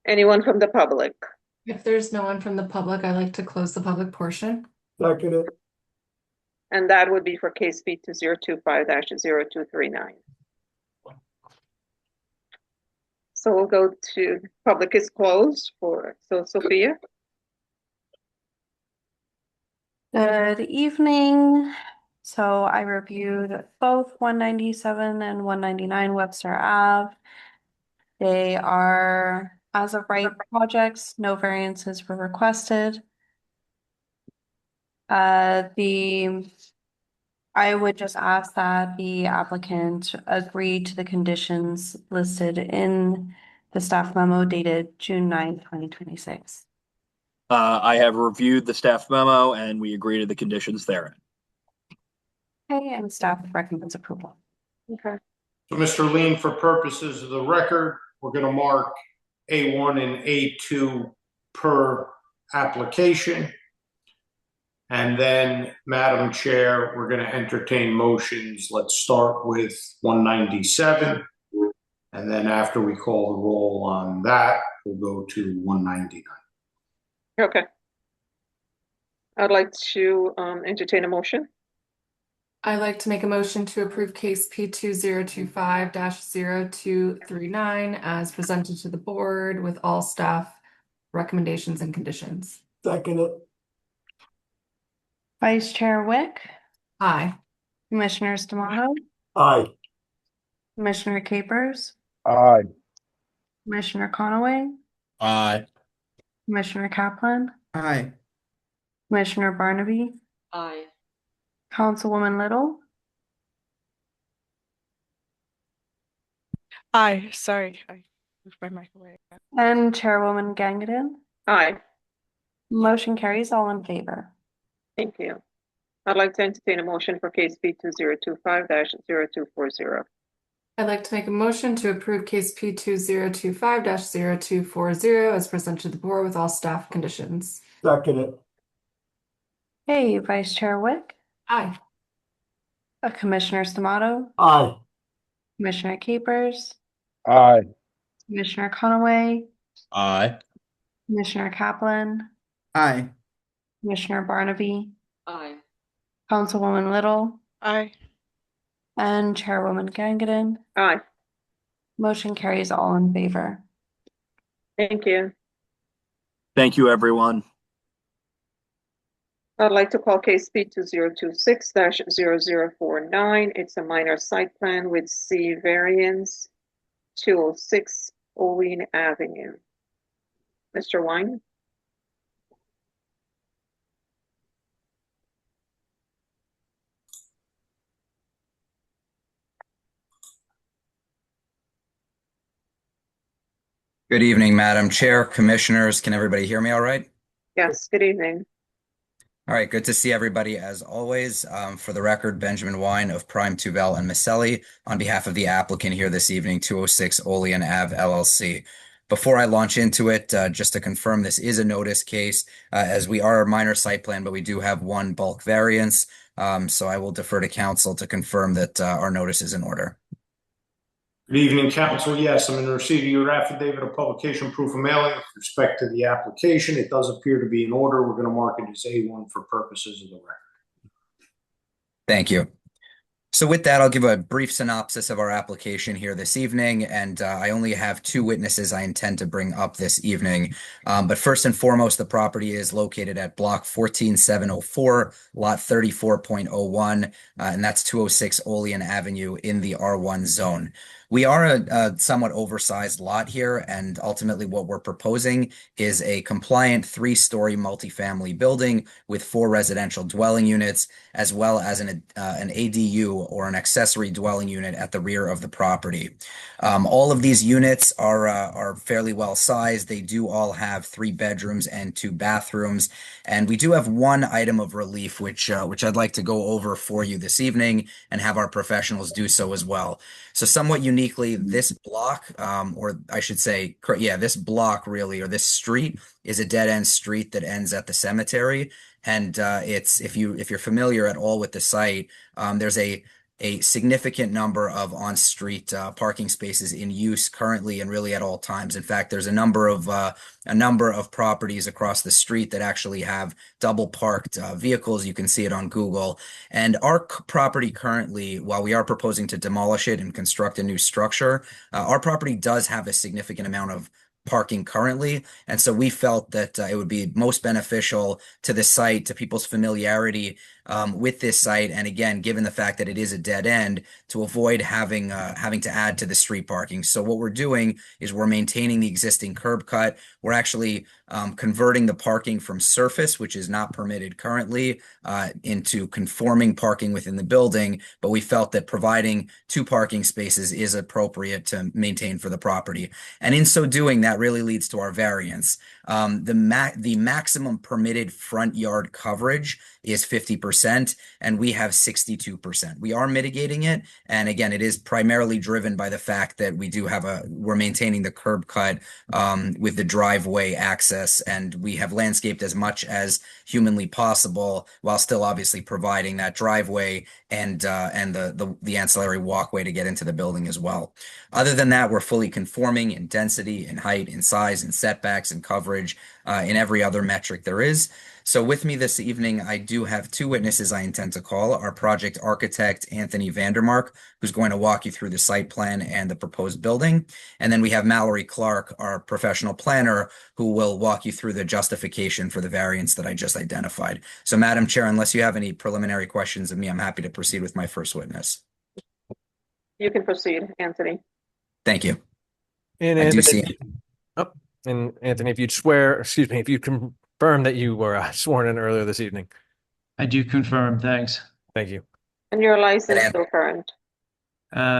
Anyone from the public? If there's no one from the public, I'd like to close the public portion. Second it. And that would be for case B 2025-0239. So we'll go to, public is closed so Sophia? Good evening. So I reviewed both 197 and 199 Webster Ave. They are as of right projects, no variances were requested. I would just ask that the applicant agree to the conditions listed in the staff memo dated June 9th, 2026. I have reviewed the staff memo and we agree to the conditions therein. Okay, and staff recommends approval. Okay. So Mr. Lean, for purposes of the record, we're going to mark A1 and A2 per application. And then, Madam Chair, we're going to entertain motions. Let's start with 197. And then after we call the roll on that, we'll go to 199. Okay. I'd like to entertain a motion. I'd like to make a motion to approve case P 2025-0239 as presented to the board with all staff recommendations and conditions. Second it. Vice Chair Wick, Aye. Commissioner Stamato, Aye. Commissioner Capers, Aye. Commissioner Conaway, Aye. Commissioner Kaplan, Aye. Commissioner Barnaby, Aye. Councilwoman Little, Aye, sorry, I moved my mic away. and Chairwoman Gangadin. Aye. Motion carries, all in favor. Thank you. I'd like to entertain a motion for case B 2025-0240. I'd like to make a motion to approve case P 2025-0240 as presented to the board with all staff conditions. Second it. Hey, Vice Chair Wick, Aye. Commissioner Stamato, Aye. Commissioner Capers, Aye. Commissioner Conaway, Aye. Commissioner Kaplan, Aye. Commissioner Barnaby, Aye. Councilwoman Little, Aye. and Chairwoman Gangadin. Aye. Motion carries, all in favor. Thank you. Thank you, everyone. I'd like to call case B 2026-0049. It's a minor site plan with C variance, 206 Olean Avenue. Mr. Wine? Good evening, Madam Chair, Commissioners. Can everybody hear me all right? Yes, good evening. All right, good to see everybody as always. For the record, Benjamin Wine of Prime Tubel and Maselli on behalf of the applicant here this evening, 206 Olean Ave LLC. Before I launch into it, just to confirm, this is a notice case as we are a minor site plan, but we do have one bulk variance. So I will defer to council to confirm that our notice is in order. Good evening, council. Yes, I'm in receipt of your affidavit of publication proof of mailing with respect to the application. It does appear to be in order. We're going to mark it as A1 for purposes of the record. Thank you. So with that, I'll give a brief synopsis of our application here this evening, and I only have two witnesses I intend to bring up this evening. But first and foremost, the property is located at block 14704, lot 34.01, and that's 206 Olean Avenue in the R1 zone. We are a somewhat oversized lot here, and ultimately what we're proposing is a compliant 3-story multifamily building with 4 residential dwelling units, as well as an ADU or an accessory dwelling unit at the rear of the property. All of these units are fairly well sized. They do all have 3 bedrooms and 2 bathrooms, and we do have one item of relief which I'd like to go over for you this evening and have our professionals do so as well. So somewhat uniquely, this block, or I should say, this block really, or this street is a dead-end street that ends at the cemetery. And it's if you're familiar at all with the site, there's a a significant number of on-street parking spaces in use currently and really at all times. In fact, there's a number of properties across the street that actually have double parked vehicles. You can see it on Google. And our property currently, while we are proposing to demolish it and construct a new structure, our property does have a significant amount of parking currently. And so we felt that it would be most beneficial to the site, to people's familiarity with this site. And again, given the fact that it is a dead end, to avoid having to add to the street parking. So what we're doing is we're maintaining the existing curb cut. We're actually converting the parking from surface, which is not permitted currently, into conforming parking within the building. But we felt that providing 2 parking spaces is appropriate to maintain for the property. And in so doing, that really leads to our variance. The maximum permitted front yard coverage is 50%, and we have 62%. We are mitigating it, and again, it is primarily driven by the fact that we're maintaining the curb cut with the driveway access, and we have landscaped as much as humanly possible while still obviously providing that driveway and the ancillary walkway to get into the building as well. Other than that, we're fully conforming in density, in height, in size, in setbacks, in coverage, in every other metric there is. So with me this evening, I do have 2 witnesses I intend to call. Our project architect, Anthony Vandermark, who's going to walk you through the site plan and the proposed building. And then we have Mallory Clark, our professional planner, who will walk you through the justification for the variance that I just identified. So Madam Chair, unless you have any preliminary questions of me, I'm happy to proceed with my first witness. You can proceed, Anthony. Thank you. And I do Anthony, see. and Anthony, if you confirm that you were sworn in earlier this evening. I do confirm, thanks. Thank you. And your license is still current?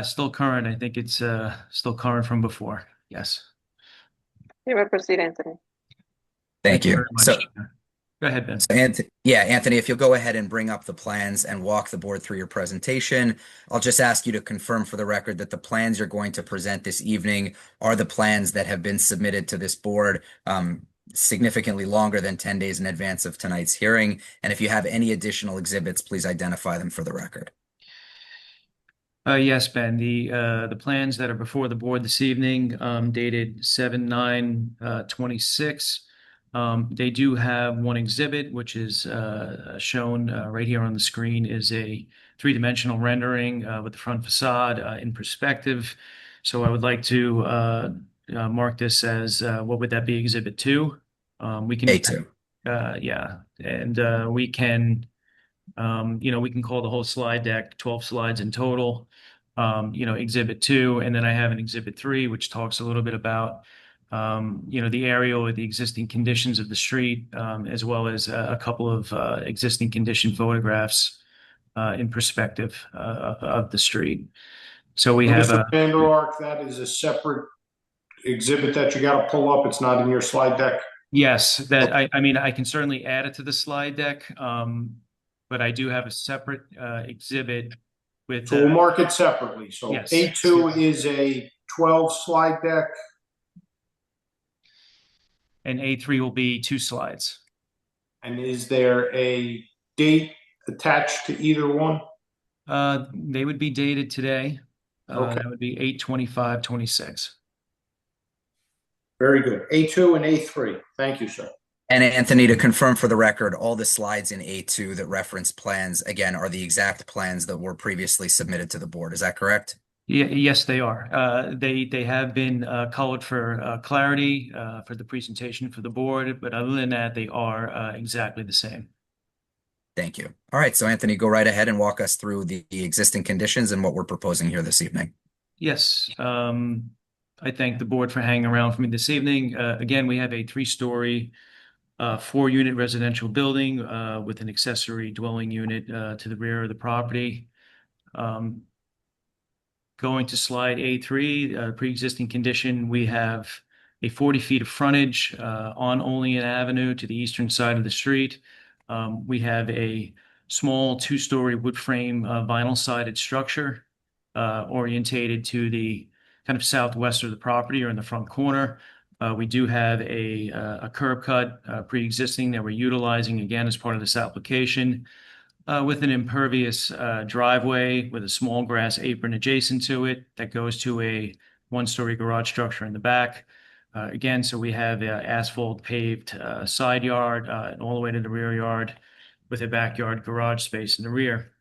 Still current. I think it's still current from before. Yes. You may proceed, Anthony. Thank you. very much. So, Go ahead, Ben. Anthony, if you'll go ahead and bring up the plans and walk the board through your presentation, I'll just ask you to confirm for the record that the plans you're going to present this evening are the plans that have been submitted to this board significantly longer than 10 days in advance of tonight's hearing. And if you have any additional exhibits, please identify them for the record. Yes, Ben. The plans that are before the board this evening, dated 7/9/26. They do have one exhibit, which is shown right here on the screen, is a 3-dimensional rendering with the front facade in perspective. So I would like to mark this as what would that be? Exhibit 2. We can A2. Yeah, and we can we can call the whole slide deck 12 slides in total. Exhibit 2, and then I have an exhibit 3, which talks a little bit about the aerial or the existing conditions of the street, as well as a couple of existing condition photographs in perspective of the street. So we have Mr. Vander Ark, that is a separate exhibit that you got to pull up. It's not in your slide deck. Yes, that I mean, I can certainly add it to the slide deck, but I do have a separate exhibit with. So we'll mark it separately. So yes. A2 is a 12 slide deck. And A3 will be 2 slides. And is there a date attached to either one? They would be dated today. Okay. That would be 8/25/26. Very good. A2 and A3. Thank you, sir. And Anthony, to confirm for the record, all the slides in A2 that reference plans, again, are the exact plans that were previously submitted to the board. Is that correct? Yes, they are. They have been colored for clarity for the presentation for the board, but other than that, they are exactly the same. Thank you. All right, so Anthony, go right ahead and walk us through the existing conditions and what we're proposing here this evening. Yes, I thank the board for hanging around for me this evening. Again, we have a 3-story, 4-unit residential building with an accessory dwelling unit to the rear of the property. Going to slide A3, pre-existing condition, we have a 40 feet of frontage on Olean Avenue to the eastern side of the street. We have a small 2-story wood frame vinyl sided structure orientated to the kind of southwest of the property or in the front corner. We do have a curb cut pre-existing that we're utilizing again as part of this application. with an impervious driveway with a small grass apron adjacent to it that goes to a one-story garage structure in the back. Again, so we have asphalt paved side yard all the way to the rear yard with a backyard garage space in the rear.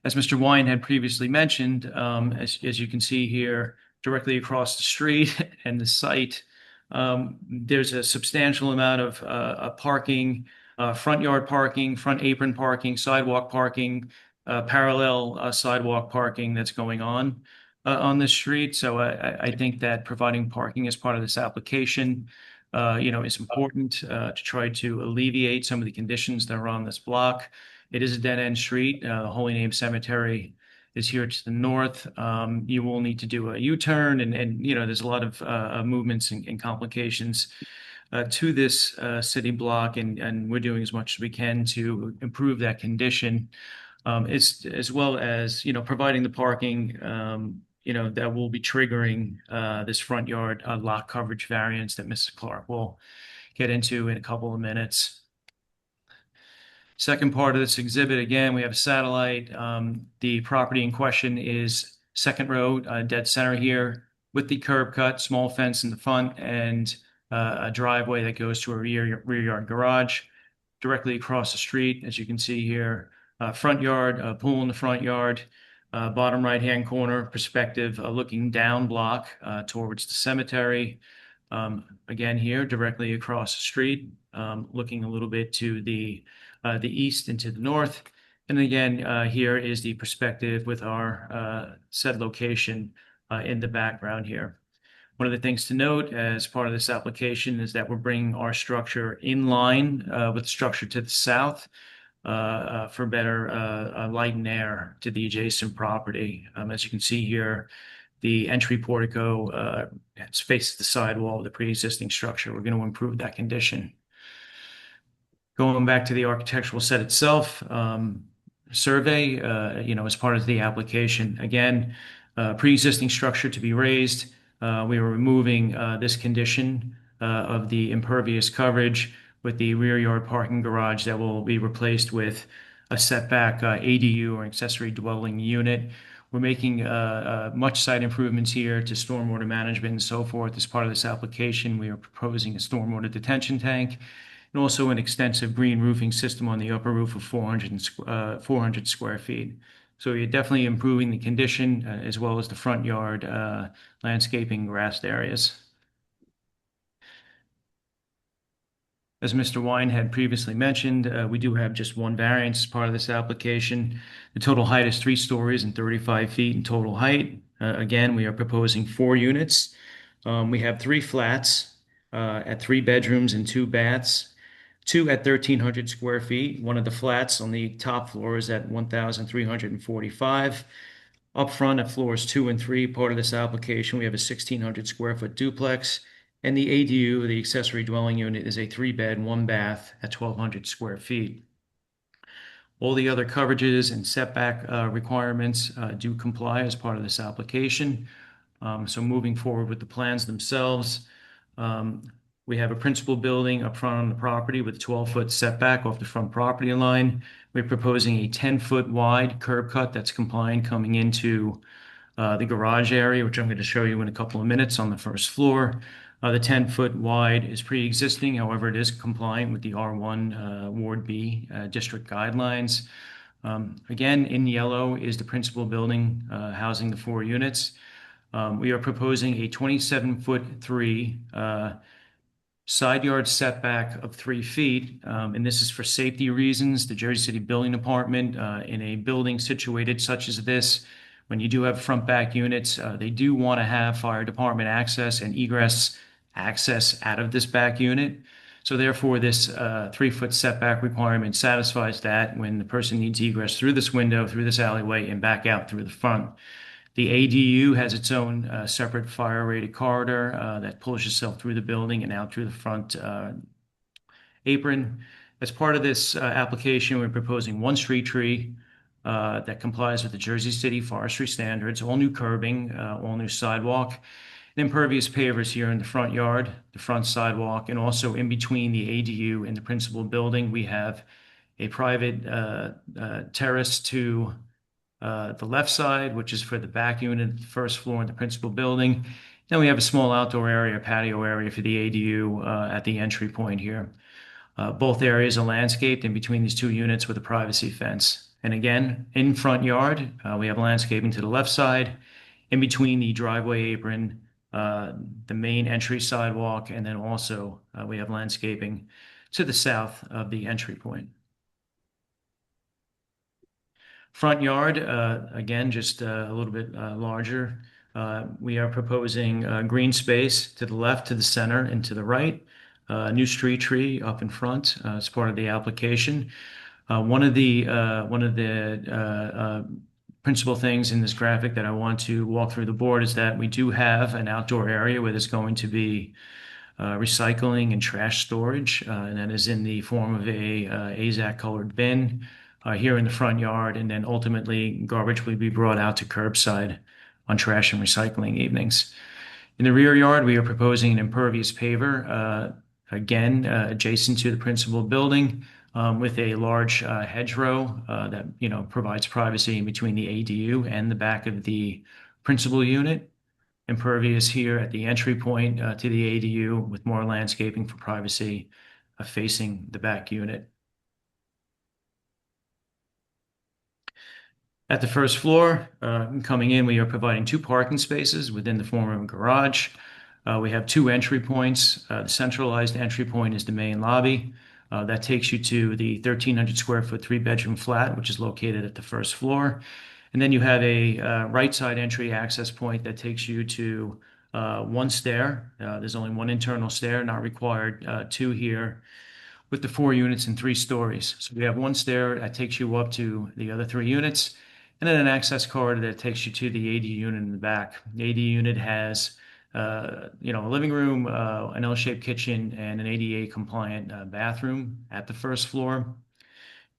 As Mr. Wine had previously mentioned, as you can see here, directly across the street and the site, there's a substantial amount of parking, front yard parking, front apron parking, sidewalk parking, parallel sidewalk parking that's going on this street. So I think that providing parking as part of this application, is important to try to alleviate some of the conditions that are on this block. It is a dead-end street. The Holy Name Cemetery is here to the north. You will need to do a U-turn, and there's a lot of movements and complications to this city block, and we're doing as much as we can to improve that condition. It's as well as providing the parking that will be triggering this front yard lot coverage variance that Mr. Clark will get into in a couple of minutes. Second part of this exhibit, again, we have a satellite. The property in question is second row, dead center here, with the curb cut, small fence in the front, and a driveway that goes to a rear yard garage. Directly across the street, as you can see here, front yard, a pool in the front yard, bottom right-hand corner perspective, looking down block towards the cemetery. Again here, directly across the street, looking a little bit to the east and to the north. And again, here is the perspective with our said location in the background here. One of the things to note as part of this application is that we're bringing our structure in line with the structure to the south for better light and air to the adjacent property. As you can see here, the entry portico faces the sidewall of the pre-existing structure. We're going to improve that condition. Going back to the architectural set itself, survey, as part of the application. Again, pre-existing structure to be raised. We are removing this condition of the impervious coverage with the rear yard parking garage that will be replaced with a setback ADU or accessory dwelling unit. We're making much site improvements here to stormwater management and so forth. As part of this application, we are proposing a stormwater detention tank and also an extensive green roofing system on the upper roof of 400 square feet. So you're definitely improving the condition as well as the front yard landscaping grassed areas. As Mr. Wine had previously mentioned, we do have just one variance as part of this application. The total height is 3 stories and 35 feet in total height. Again, we are proposing 4 units. We have 3 flats at 3 bedrooms and 2 baths. 2 at 1,300 square feet. One of the flats on the top floor is at 1,345. Up front at floors 2 and 3, part of this application, we have a 1,600 square foot duplex. And the ADU, the accessory dwelling unit, is a 3-bed, 1-bath at 1,200 square feet. All the other coverages and setback requirements do comply as part of this application. So moving forward with the plans themselves, we have a principal building up front on the property with a 12-foot setback off the front property line. We're proposing a 10-foot wide curb cut that's compliant coming into the garage area, which I'm going to show you in a couple of minutes on the first floor. The 10-foot wide is pre-existing. However, it is compliant with the R1 Ward B district guidelines. Again, in yellow is the principal building housing the 4 units. We are proposing a 27-foot-3 side yard setback of 3 feet, and this is for safety reasons. The Jersey City Building Department, in a building situated such as this, when you do have front back units, they do want to have fire department access and egress access out of this back unit. So therefore, this 3-foot setback requirement satisfies that when the person needs egress through this window, through this alleyway, and back out through the front. The ADU has its own separate fire-rated corridor that pulls yourself through the building and out through the front apron. As part of this application, we're proposing 1 street tree that complies with the Jersey City forestry standards, all new curbing, all new sidewalk, and impervious pavers here in the front yard, the front sidewalk, and also in between the ADU and the principal building, we have a private terrace to the left side, which is for the back unit, the first floor in the principal building. Then we have a small outdoor area, patio area for the ADU at the entry point here. Both areas are landscaped in between these two units with a privacy fence. And again, in front yard, we have landscaping to the left side, in between the driveway apron, the main entry sidewalk, and then also we have landscaping to the south of the entry point. Front yard, again, just a little bit larger. We are proposing green space to the left, to the center, and to the right. New street tree up in front as part of the application. One of the principal things in this graphic that I want to walk through the board is that we do have an outdoor area where there's going to be recycling and trash storage, and that is in the form of a AZAC colored bin here in the front yard, and then ultimately garbage will be brought out to curbside on trash and recycling evenings. In the rear yard, we are proposing an impervious paver, again, adjacent to the principal building, with a large hedgerow that provides privacy in between the ADU and the back of the principal unit. Impervious here at the entry point to the ADU with more landscaping for privacy facing the back unit. At the first floor, coming in, we are providing 2 parking spaces within the form of a garage. We have 2 entry points. The centralized entry point is the main lobby. That takes you to the 1,300 square foot 3-bedroom flat, which is located at the first floor. And then you have a right side entry access point that takes you to 1 stair. There's only 1 internal stair, not required 2 here, with the 4 units and 3 stories. So we have 1 stair that takes you up to the other 3 units, and then an access corridor that takes you to the AD unit in the back. The AD unit has a living room, an L-shaped kitchen, and an ADA compliant bathroom at the first floor.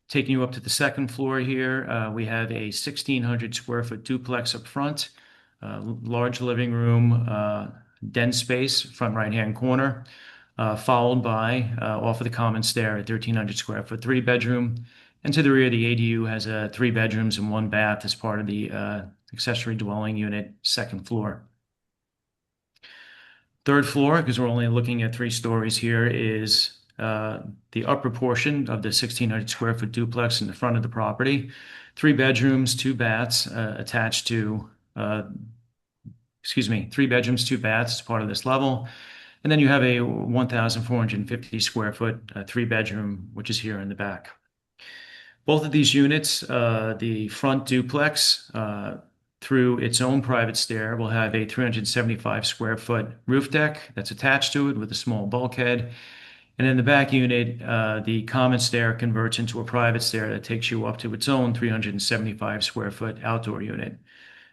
Taking you up to the second floor here, we have a 1,600 square foot duplex up front, large living room, den space, front right-hand corner, followed by off of the common stair, a 1,300 square foot 3-bedroom. And to the rear, the ADU has 3 bedrooms and 1 bath as part of the accessory dwelling unit, second floor. Third floor, because we're only looking at 3 stories here, is the upper portion of the 1,600 square foot duplex in the front of the property. 3 bedrooms, 2 baths attached to, 3 bedrooms, 2 baths as part of this level. And then you have a 1,450 square foot 3-bedroom, which is here in the back. Both of these units, the front duplex, through its own private stair, will have a 375 square foot roof deck that's attached to it with a small bulkhead. And in the back unit, the common stair converts into a private stair that takes you up to its own 375 square foot outdoor unit.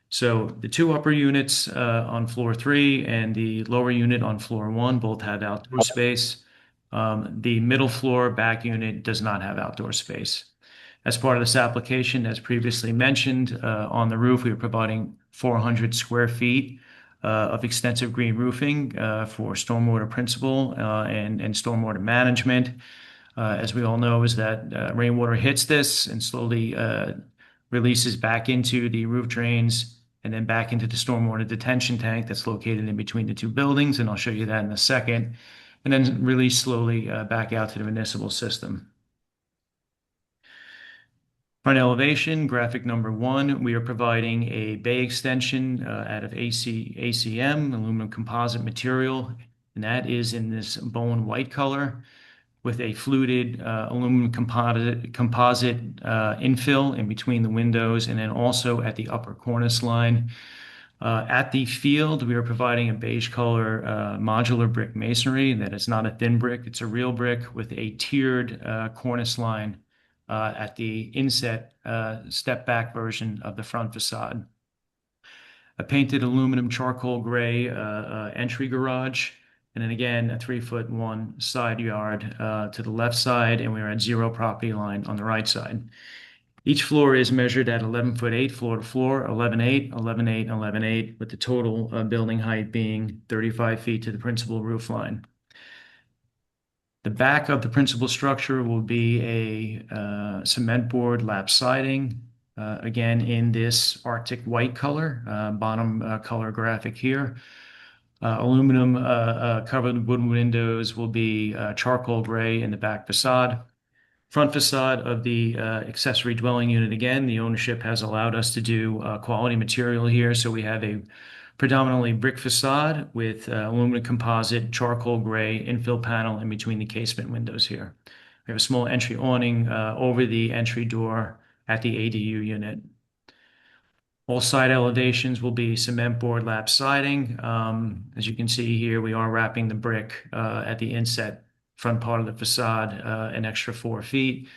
So the 2 upper units on floor 3 and the lower unit on floor 1 both have outdoor space. The middle floor back unit does not have outdoor space. As part of this application, as previously mentioned, on the roof, we are providing 400 square feet of extensive green roofing for stormwater principal and stormwater management. As we all know, is that rainwater hits this and slowly releases back into the roof drains and then back into the stormwater detention tank that's located in between the 2 buildings, and I'll show you that in a second, and then release slowly back out to the municipal system. Front elevation, graphic number 1, we are providing a bay extension out of ACM, aluminum composite material, and that is in this bone white color with a fluted aluminum composite infill in between the windows and then also at the upper cornice line. At the field, we are providing a beige color modular brick masonry that is not a thin brick, it's a real brick with a tiered cornice line at the inset step back version of the front facade. A painted aluminum charcoal gray entry garage, and then again a 3'1" side yard to the left side, and we are at 0 property line on the right side. Each floor is measured at 11'8" floor to floor, 11'8", 11'8", 11'8", with the total building height being 35 feet to the principal roof line. The back of the principal structure will be a cement board lap siding, again in this Arctic white color, bottom color graphic here. Aluminum covered wood windows will be charcoal gray in the back facade. Front facade of the accessory dwelling unit, again, the ownership has allowed us to do quality material here. So we have a predominantly brick facade with aluminum composite, charcoal gray infill panel in between the casement windows here. We have a small entry awning over the entry door at the ADU unit. All side elevations will be cement board lap siding. As you can see here, we are wrapping the brick at the inset front part of the facade an extra 4 feet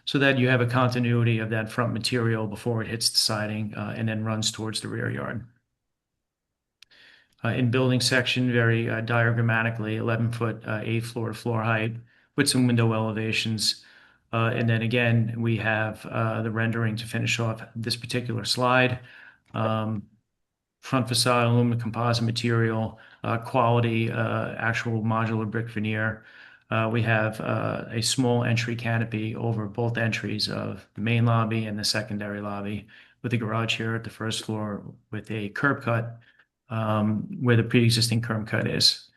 so that you have a continuity of that front material before it hits the siding and then runs towards the rear yard. In building section, very diagrammatically, 11-foot 8th floor to floor height with some window elevations. And then again, we have the rendering to finish off this particular slide. Front facade, aluminum composite material, quality, actual modular brick veneer. We have a small entry canopy over both entries of the main lobby and the secondary lobby, with a garage here at the first floor with a curb cut where the pre-existing curb cut is.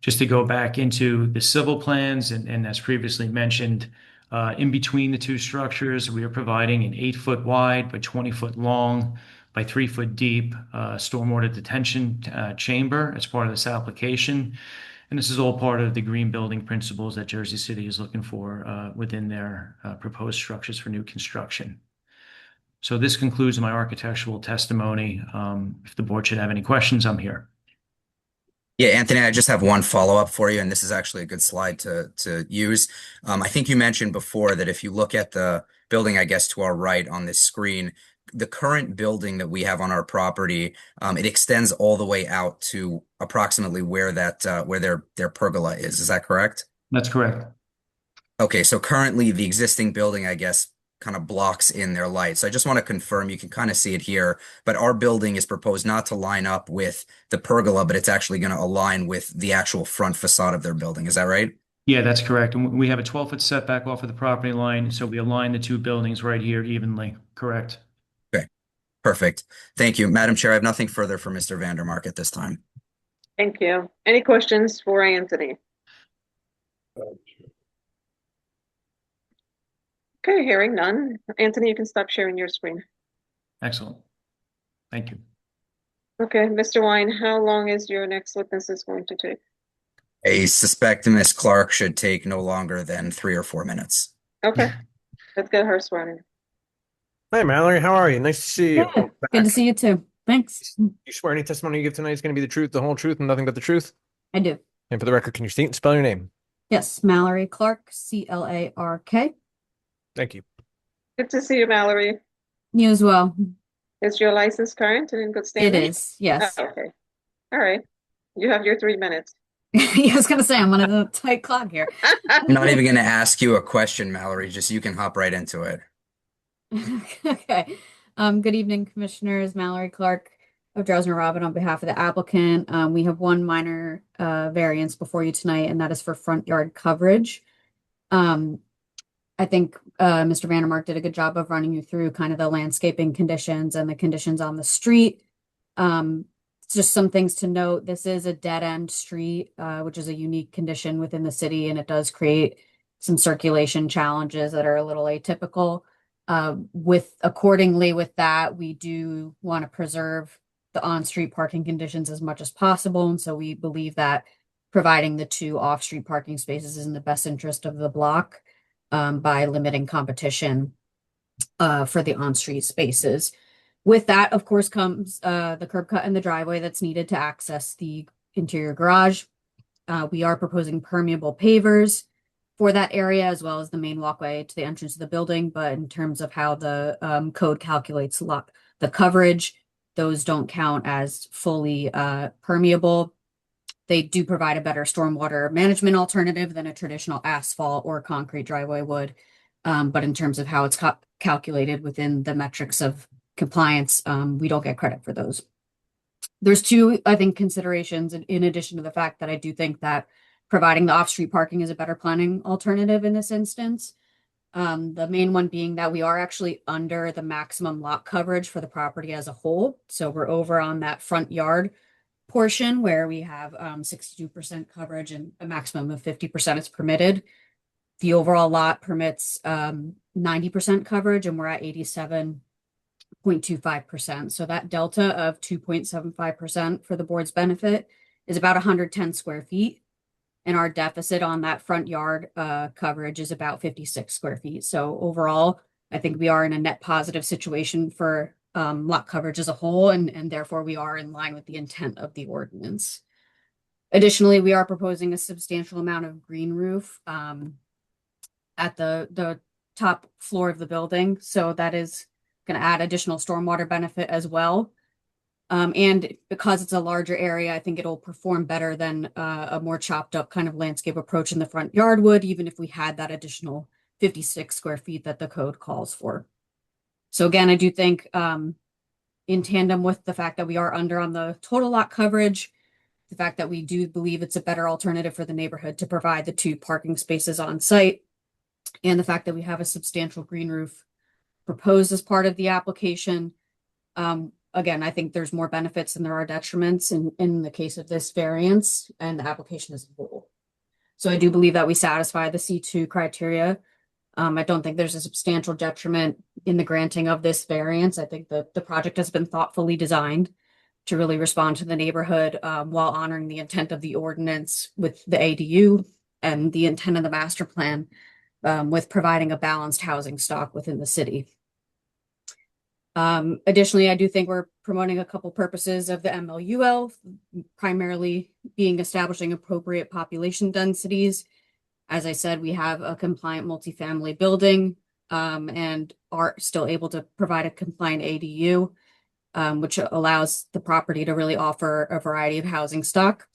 Just to go back into the civil plans, and as previously mentioned, in between the two structures, we are providing an 8-foot wide by 20-foot long by 3-foot deep stormwater detention chamber as part of this application. And this is all part of the green building principles that Jersey City is looking for within their proposed structures for new construction. So this concludes my architectural testimony. If the board should have any questions, I'm here. Yeah, Anthony, I just have one follow-up for you, and this is actually a good slide to use. I think you mentioned before that if you look at the building, I guess, to our right on this screen, the current building that we have on our property, it extends all the way out to approximately where that where their pergola is. Is that correct? That's correct. Okay, so currently the existing building, I guess, kind of blocks in their light. So I just want to confirm, you can kind of see it here, but our building is proposed not to line up with the pergola, but it's actually going to align with the actual front facade of their building. Is that right? Yeah, that's correct. And we have a 12-foot setback off of the property line, so we align the two buildings right here evenly. Correct. Okay, perfect. Thank you. Madam Chair, I have nothing further for Mr. Vandermark at this time. Thank you. Any questions for Anthony? Okay, hearing none. Anthony, you can stop sharing your screen. Excellent. Thank you. Okay, Mr. Wine, how long is your next witness going to take? I suspect Ms. Clark should take no longer than 3 or 4 minutes. Okay, let's get her sworn in. Hi, Mallory. How are you? Nice to see you. Good. Good to see you too. Thanks. You swear any testimony you give tonight is going to be the truth, the whole truth, and nothing but the truth? I do. And for the record, can you state and spell your name? Yes, Mallory Clark, C-L-A-R-K. Thank you. Good to see you, Mallory. You as well. Is your license current and in good standing? It is, yes. Oh, okay. All right. You have your 3 minutes. I was gonna say I'm on a tight clock here. I'm not even going to ask you a question, Mallory. Just you can hop right into it. Okay. Good evening, Commissioners. Mallory Clark of Drosner Robin on behalf of the applicant. We have one minor variance before you tonight, and that is for front yard coverage. I think Mr. Vandermark did a good job of running you through kind of the landscaping conditions and the conditions on the street. Just some things to note. This is a dead-end street, which is a unique condition within the city, and it does create some circulation challenges that are a little atypical. Accordingly with that, we do want to preserve the on-street parking conditions as much as possible, and so we believe that providing the 2 off-street parking spaces is in the best interest of the block. By limiting competition for the on-street spaces. With that, of course, comes the curb cut and the driveway that's needed to access the interior garage. We are proposing permeable pavers for that area, as well as the main walkway to the entrance of the building. But in terms of how the code calculates the coverage, those don't count as fully permeable. They do provide a better stormwater management alternative than a traditional asphalt or concrete driveway would. But in terms of how it's calculated within the metrics of compliance, we don't get credit for those. There's 2, I think, considerations in addition to the fact that I do think that providing the off-street parking is a better planning alternative in this instance. The main one being that we are actually under the maximum lot coverage for the property as a whole. So we're over on that front yard portion where we have 62% coverage and a maximum of 50% is permitted. The overall lot permits 90% coverage and we're at 87.25%. So that delta of 2.75% for the board's benefit is about 110 square feet. And our deficit on that front yard coverage is about 56 square feet. So overall, I think we are in a net positive situation for lot coverage as a whole, and therefore we are in line with the intent of the ordinance. Additionally, we are proposing a substantial amount of green roof at the top floor of the building. So that is going to add additional stormwater benefit as well. And because it's a larger area, I think it'll perform better than a more chopped up kind of landscape approach in the front yard would, even if we had that additional 56 square feet that the code calls for. So again, I do think in tandem with the fact that we are under on the total lot coverage, the fact that we do believe it's a better alternative for the neighborhood to provide the 2 parking spaces on site, and the fact that we have a substantial green roof proposed as part of the application. Again, I think there's more benefits than there are detriments in the case of this variance and the application as a whole. So I do believe that we satisfy the C2 criteria. I don't think there's a substantial detriment in the granting of this variance. I think the project has been thoughtfully designed to really respond to the neighborhood while honoring the intent of the ordinance with the ADU and the intent of the master plan with providing a balanced housing stock within the city. Additionally, I do think we're promoting a couple purposes of the MLUL, primarily being establishing appropriate population densities. As I said, we have a compliant multifamily building and are still able to provide a compliant ADU, which allows the property to really offer a variety of housing stock.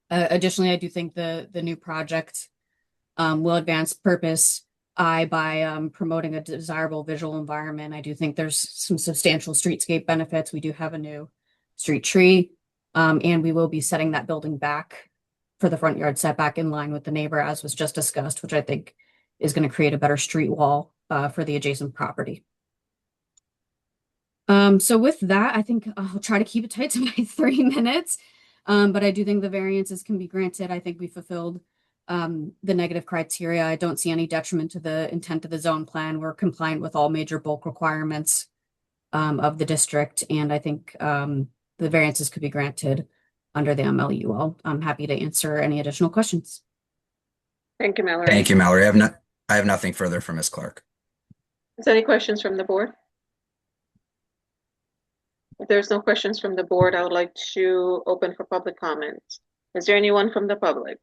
Additionally, I do think the new project will advance purpose by promoting a desirable visual environment. I do think there's some substantial streetscape benefits. We do have a new street tree, and we will be setting that building back for the front yard setback in line with the neighbor, as was just discussed, which I think is going to create a better street wall for the adjacent property. So with that, I think I'll try to keep it tight to my 3 minutes, but I do think the variances can be granted. I think we fulfilled the negative criteria. I don't see any detriment to the intent of the zone plan. We're compliant with all major bulk requirements of the district, and I think the variances could be granted under the MLUL. I'm happy to answer any additional questions. Thank you, Mallory. Thank you, Mallory. I have nothing further from Ms. Clark. Is there any questions from the board? If there's no questions from the board, I would like to open for public comment. Is there anyone from the public?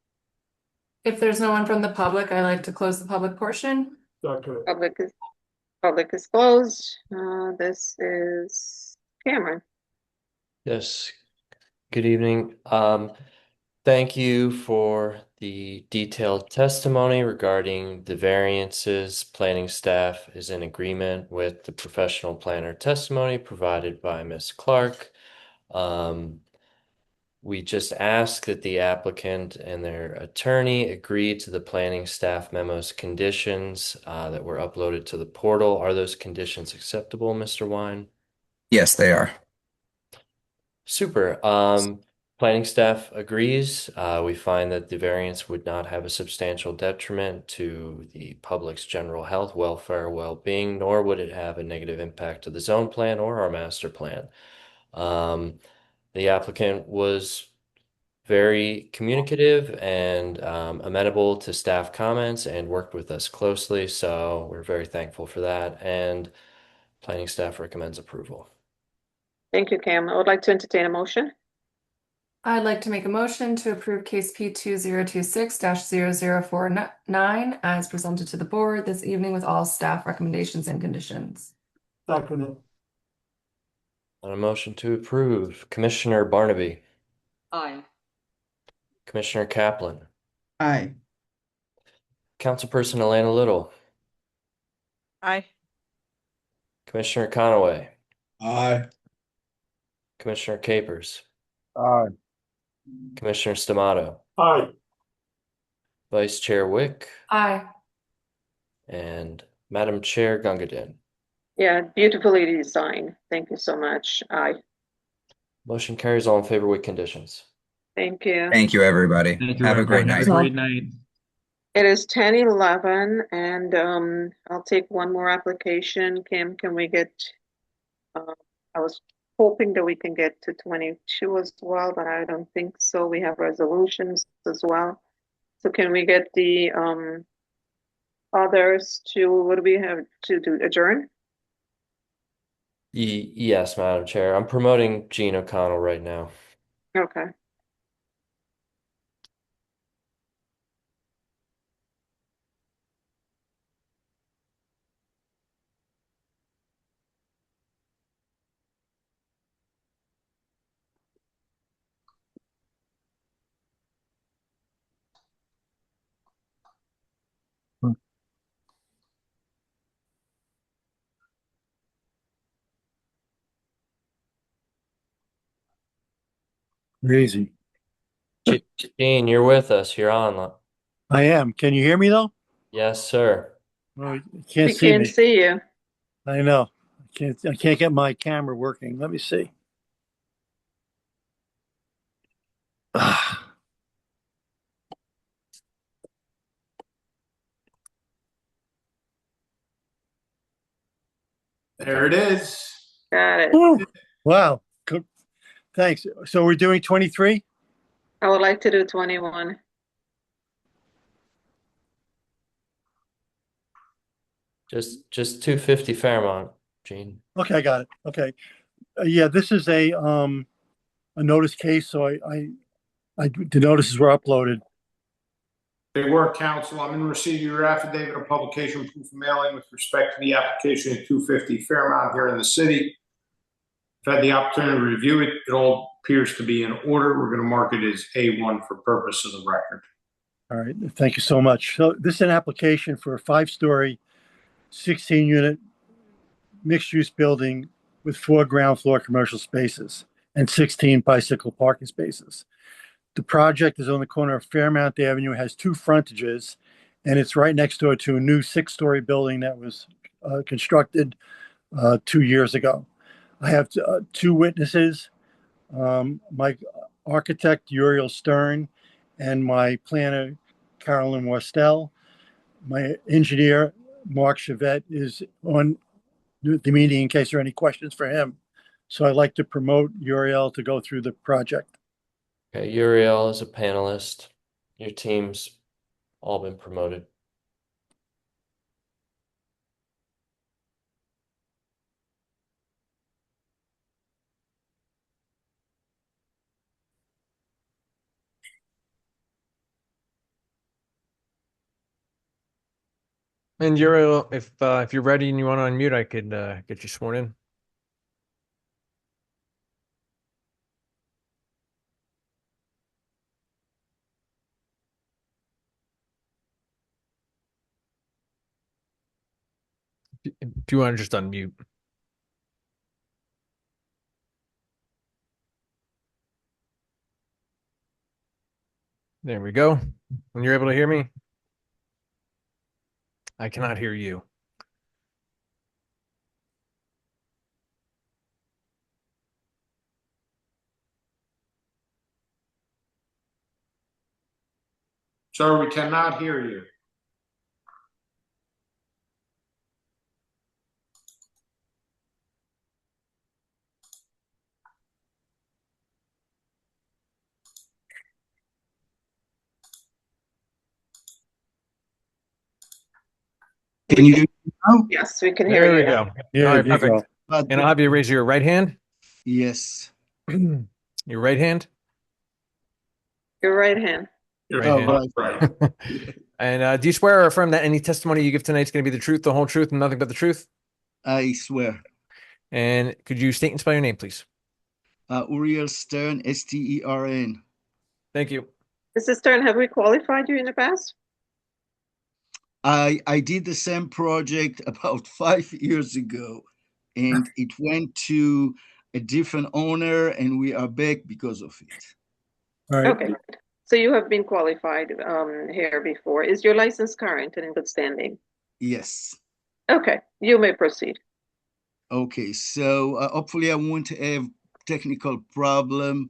If there's no one from the public, I'd like to close the public portion. Public is closed. This is Cameron. Yes. Good evening. Thank you for the detailed testimony regarding the variances. Planning staff is in agreement with the professional planner testimony provided by Ms. Clark. We just ask that the applicant and their attorney agree to the planning staff memo's conditions that were uploaded to the portal. Are those conditions acceptable, Mr. Wine? Yes, they are. Super. Planning staff agrees. We find that the variance would not have a substantial detriment to the public's general health, welfare, well-being, nor would it have a negative impact to the zone plan or our master plan. The applicant was very communicative and amenable to staff comments and worked with us closely, so we're very thankful for that, and planning staff recommends approval. Thank you, Cam. I would like to entertain a motion. I'd like to make a motion to approve case P2026-0049 as presented to the board this evening with all staff recommendations and conditions. Second. On a motion to approve, Commissioner Barnaby. Aye. Commissioner Kaplan. Aye. Councilperson Elena Little. Aye. Commissioner Conaway. Aye. Commissioner Capers. Aye. Commissioner Stamato. Aye. Vice Chair Wick, Aye. and Madam Chair Gungadin. Yeah, beautifully designed. Thank you so much. Aye. Motion carries, all in favor with conditions. Thank you. Thank you, everybody. Thank you, Have a great everyone. Have night. a great night. It is 10:11, and I'll take one more application. Kim, can we get, I was hoping that we can get to 22 as well, but I don't think so. We have resolutions as well. So can we get the others to, what do we have to do, adjourn? Yes, Madam Chair. I'm promoting Gene O'Connell right now. Okay. Crazy. Gene, you're with us. You're on. I am. Can you hear me though? Yes, sir. Well, you can't We see can't me. see you. I know. I can't get my camera working. Let me see. There it is. Got it. Woo. Wow. Good. Thanks. So we're doing 23? I would like to do 21. Just 250 Fairmont, Gene. Okay, I got it. Okay. Yeah, this is a notice case, so the notices were uploaded. They were, counsel. I'm in receipt of your affidavit of publication proof of mailing with respect to the application at 250 Fairmount here in the city. I've had the opportunity to review it. It all appears to be in order. We're going to mark it as A1 for purpose of the record. All right, thank you so much. So this is an application for a 5-story, 16-unit mixed-use building with 4 ground floor commercial spaces and 16 bicycle parking spaces. The project is on the corner of Fairmount Avenue, has 2 frontages, and it's right next door to a new 6-story building that was constructed 2 years ago. I have 2 witnesses, my architect Uriel Stern and my planner Carolyn Wastel. My engineer Mark Chavette is on the meeting in case there are any questions for him. So I'd like to promote Uriel to go through the project. Okay, Uriel is a panelist. Your team's all been promoted. And Uriel, if you're ready and you want to unmute, I could get you sworn in. If you want to just unmute. There we go. When you're able to hear me. I cannot hear you. Sir, we cannot hear you. Can you hear me now? Yes, we can hear There you. we go. There All right, you perfect. go. And I'll have you raise your right hand. Yes. Your right hand. Your right hand. Your Right hand. right. And do you swear or affirm that any testimony you give tonight is going to be the truth, the whole truth, and nothing but the truth? I swear. And could you state and spell your name, please? Uriel Stern, Stern. Thank you. Mrs. Stern, have we qualified you in the past? I did the same project about 5 years ago, and it went to a different owner, and we are back because of it. All right. Okay. So you have been qualified here before. Is your license current and in good standing? Yes. Okay, you may proceed. Okay, so hopefully I won't have technical problem.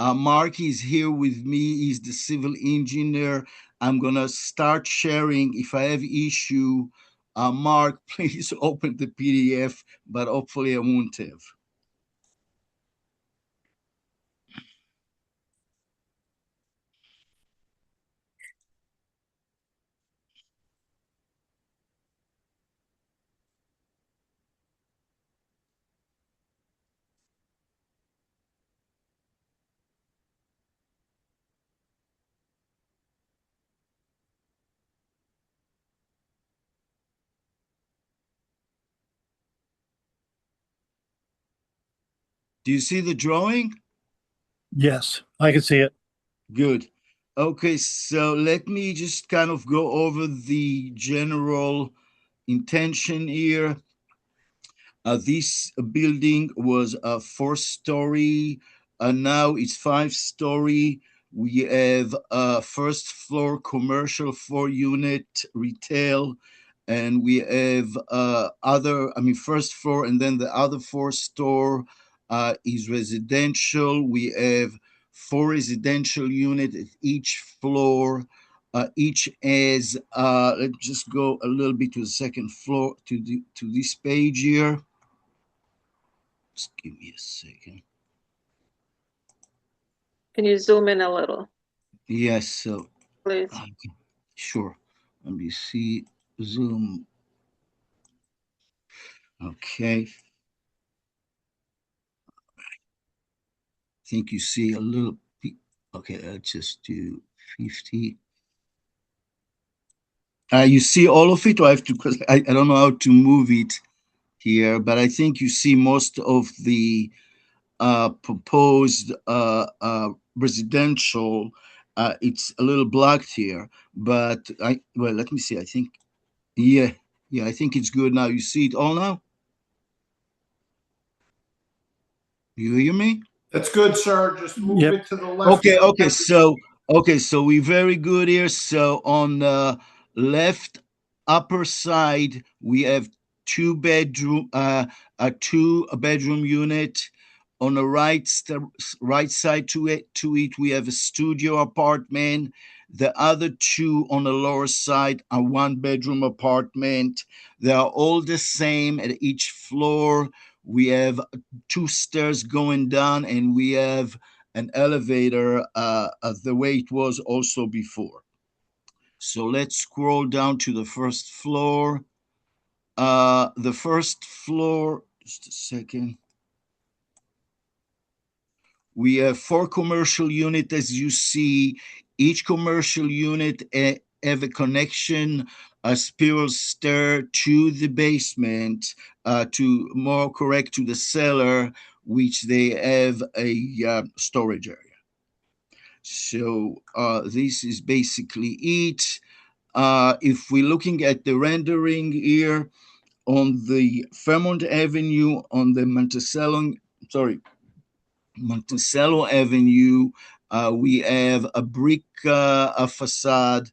Mark is here with me. He's the civil engineer. I'm gonna start sharing. If I have issue, Mark, please open the PDF, but hopefully I won't have. Do you see the drawing? Yes, I can see it. Good. Okay, so let me just kind of go over the general intention here. This building was a 4-story, now it's 5-story. We have a first floor commercial 4-unit retail, and we have first floor, and then the other 4 store is residential. We have 4 residential units at each floor. Each has, let's just go a little bit to the second floor, to this page here. Just give me a second. Can you zoom in a little? Yes, so. Please. Sure. Let me see, zoom. Okay. I think you see a little, okay, let's just do 50. You see all of it, or I have to, because I don't know how to move it here, but I think you see most of the proposed residential. It's a little blocked here, but well, let me see. I think, yeah, I think it's good now. You see it all now? You hear me? That's good, sir. Just move it to the left. Okay, so we're very good here. So on the left upper side, we have a 2-bedroom unit. On the right side to it, we have a studio apartment. The other 2 on the lower side are 1-bedroom apartment. They are all the same at each floor. We have 2 stairs going down, and we have an elevator the way it was also before. So let's scroll down to the first floor. The first floor, just a second. We have 4 commercial units, as you see. Each commercial unit have a connection, a spiral stair to the basement, to the cellar, which they have a storage area. So this is basically it. If we're looking at the rendering here on the Fairmont Avenue, on the Monticello Avenue, we have a brick facade,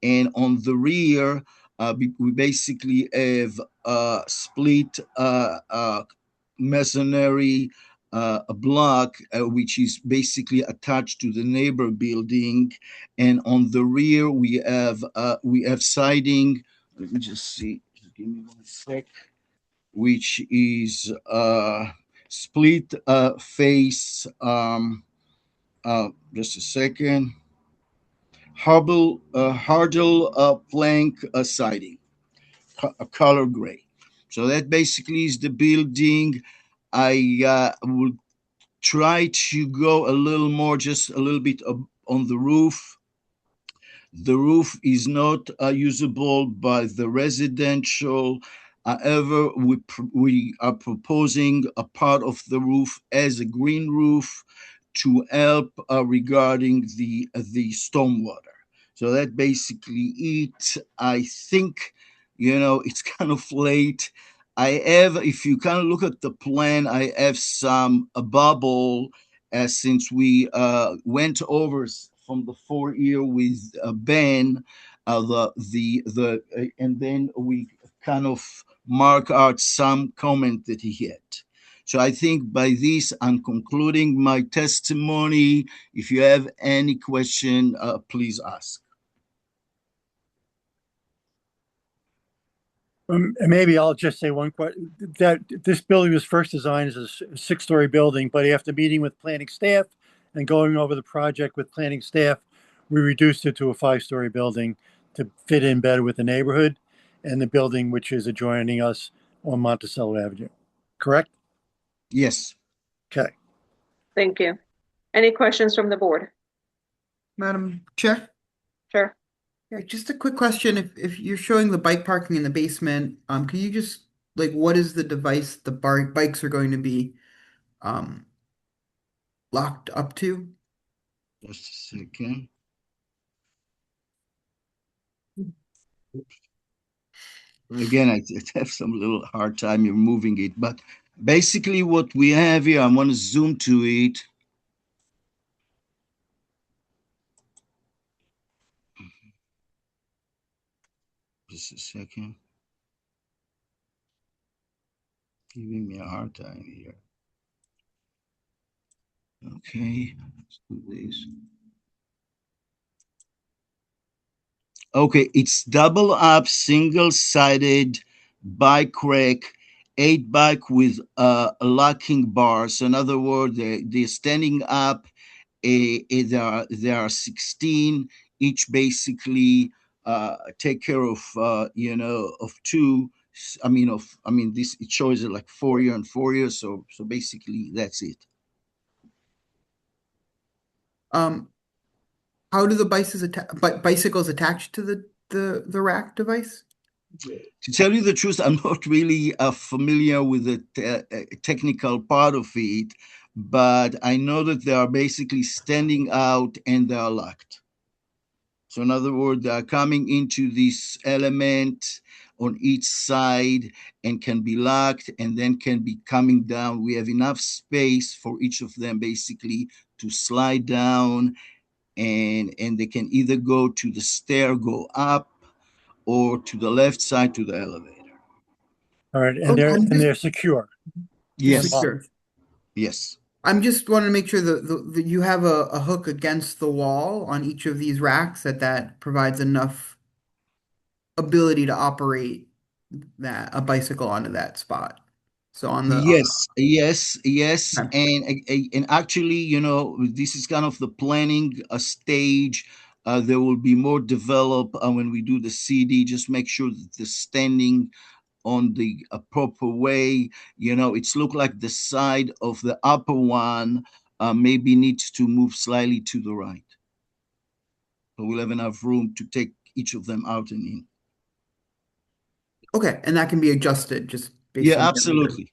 and on the rear, we basically have split masonry a block, which is basically attached to the neighbor building, and on the rear we have siding. Let me just see. Just give me 1 sec. Which is split face. Just a second. Hardle plank siding, color gray. So that basically is the building. I will try to go a little more, just a little bit on the roof. The roof is not usable by the residential. However, we are proposing a part of the roof as a green roof to help regarding the stormwater. So that basically it. I think, it's kind of late. I have, if you kind of look at the plan, I have some a bubble, since we went over from the four-year with Ben, and then we kind of mark out some comment that he had. So I think by this, I'm concluding my testimony. If you have any question, please ask. And maybe I'll just say one question, that this building was first designed as a six-story building, but after meeting with planning staff and going over the project with planning staff, we reduced it to a five-story building to fit in better with the neighborhood and the building which is adjoining us on Monticello Avenue. Correct? Yes. Okay. Thank you. Any questions from the board? Madam Chair? Sure. Yeah, just a quick question. If you're showing the bike parking in the basement, can you just, like, what is the device the bikes are going to be locked up to? Just a second. Again, I have some little hard time removing it, but basically what we have here, I want to zoom to it. Just a second. Giving me a hard time here. Okay, let's do this. Okay, it's double up, single-sided bike rack, 8 bike with locking bars. In other words, they're standing up. There are 16, each basically take care of of two. This it shows it like 4 year and 4 years. So basically that's it. How do the bicycles attach to the rack device? To tell you the truth, I'm not really familiar with the technical part of it, but I know that they are basically standing out and they are locked. So in other words, they are coming into this element on each side and can be locked and then can be coming down. We have enough space for each of them basically to slide down, and they can either go to the stair, go up, or to the left side to the elevator. All right, and they're secure. Yes. Secure. Yes. I'm just wanting to make sure that you have a hook against the wall on each of these racks that provides enough ability to operate a bicycle onto that spot. So on the Yes, and actually, this is kind of the planning stage. There will be more develop when we do the CD. Just make sure that the standing on the proper way. It's look like the side of the upper one maybe needs to move slightly to the right. So we'll have enough room to take each of them out and in. Okay, and that can be adjusted just based on Absolutely.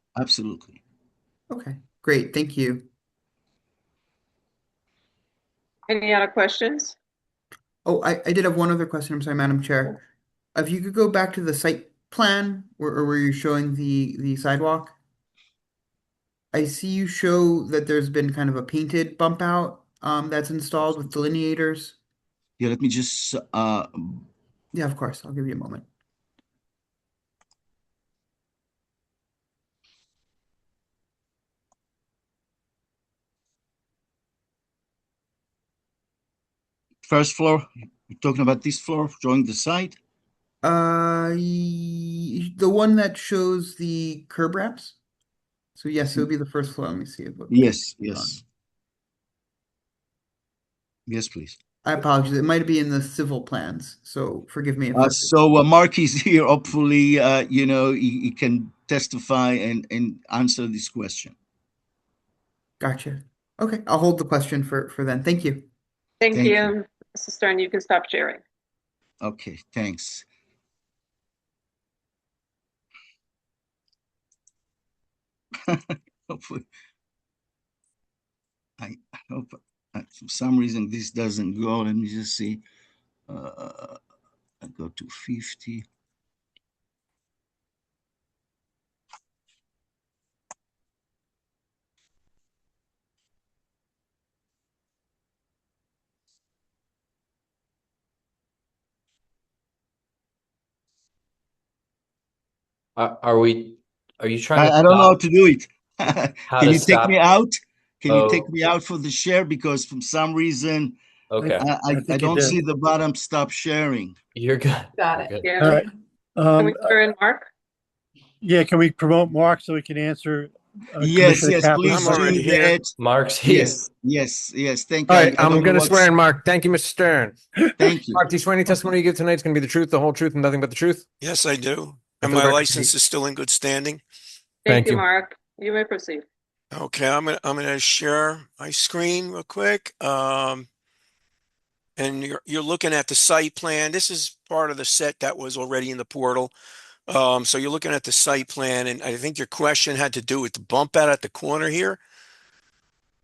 Okay, great. Thank you. Any other questions? Oh, I did have one other question. I'm sorry, Madam Chair. If you could go back to the site plan where you're showing the sidewalk. I see you show that there's been kind of a painted bump out that's installed with delineators. Yeah, let me just Yeah, of course. I'll give you a moment. first floor. You're talking about this floor, drawing the site? The one that shows the curb ramps. So yes, it would be the first floor. Let me see it. Yes. Yes, please. I apologize. It might be in the civil plans, so forgive me if So Mark is here. Hopefully, he can testify and answer this question. Gotcha. Okay, I'll hold the question for then. Thank you. Thank you. Mrs. Stern, you can stop sharing. Okay, thanks. Hopefully, I hope for some reason this doesn't go. Let me just see. I go to 50. Are you trying to I don't know how stop to do it. how Can to you take me stop? out? Can you take Oh, me out for the share? Because for some reason, okay. I I think you don't did. see the bottom stop sharing. You're good. Got You're it. good. Yeah. All right. Can we throw in Mark? Yeah, can we promote Mark so we can answer Yes, Commissioner yes, Kaplan's please question? do that. Mark's here. Yes. Thank All you. right, I I'm don't know going to swear what's. in Mark. Thank you, Mr. Stern. Thank you. Mark, do you swear any testimony you give tonight is going to be the truth, the whole truth, and nothing but the truth? Yes, I do. And And for the my record, license is still in good standing. Thank Thank you, you. Mark. You may proceed. Okay, I'm gonna share my screen real quick. And you're looking at the site plan. This is part of the set that was already in the portal. So you're looking at the site plan, and I think your question had to do with the bump out at the corner here.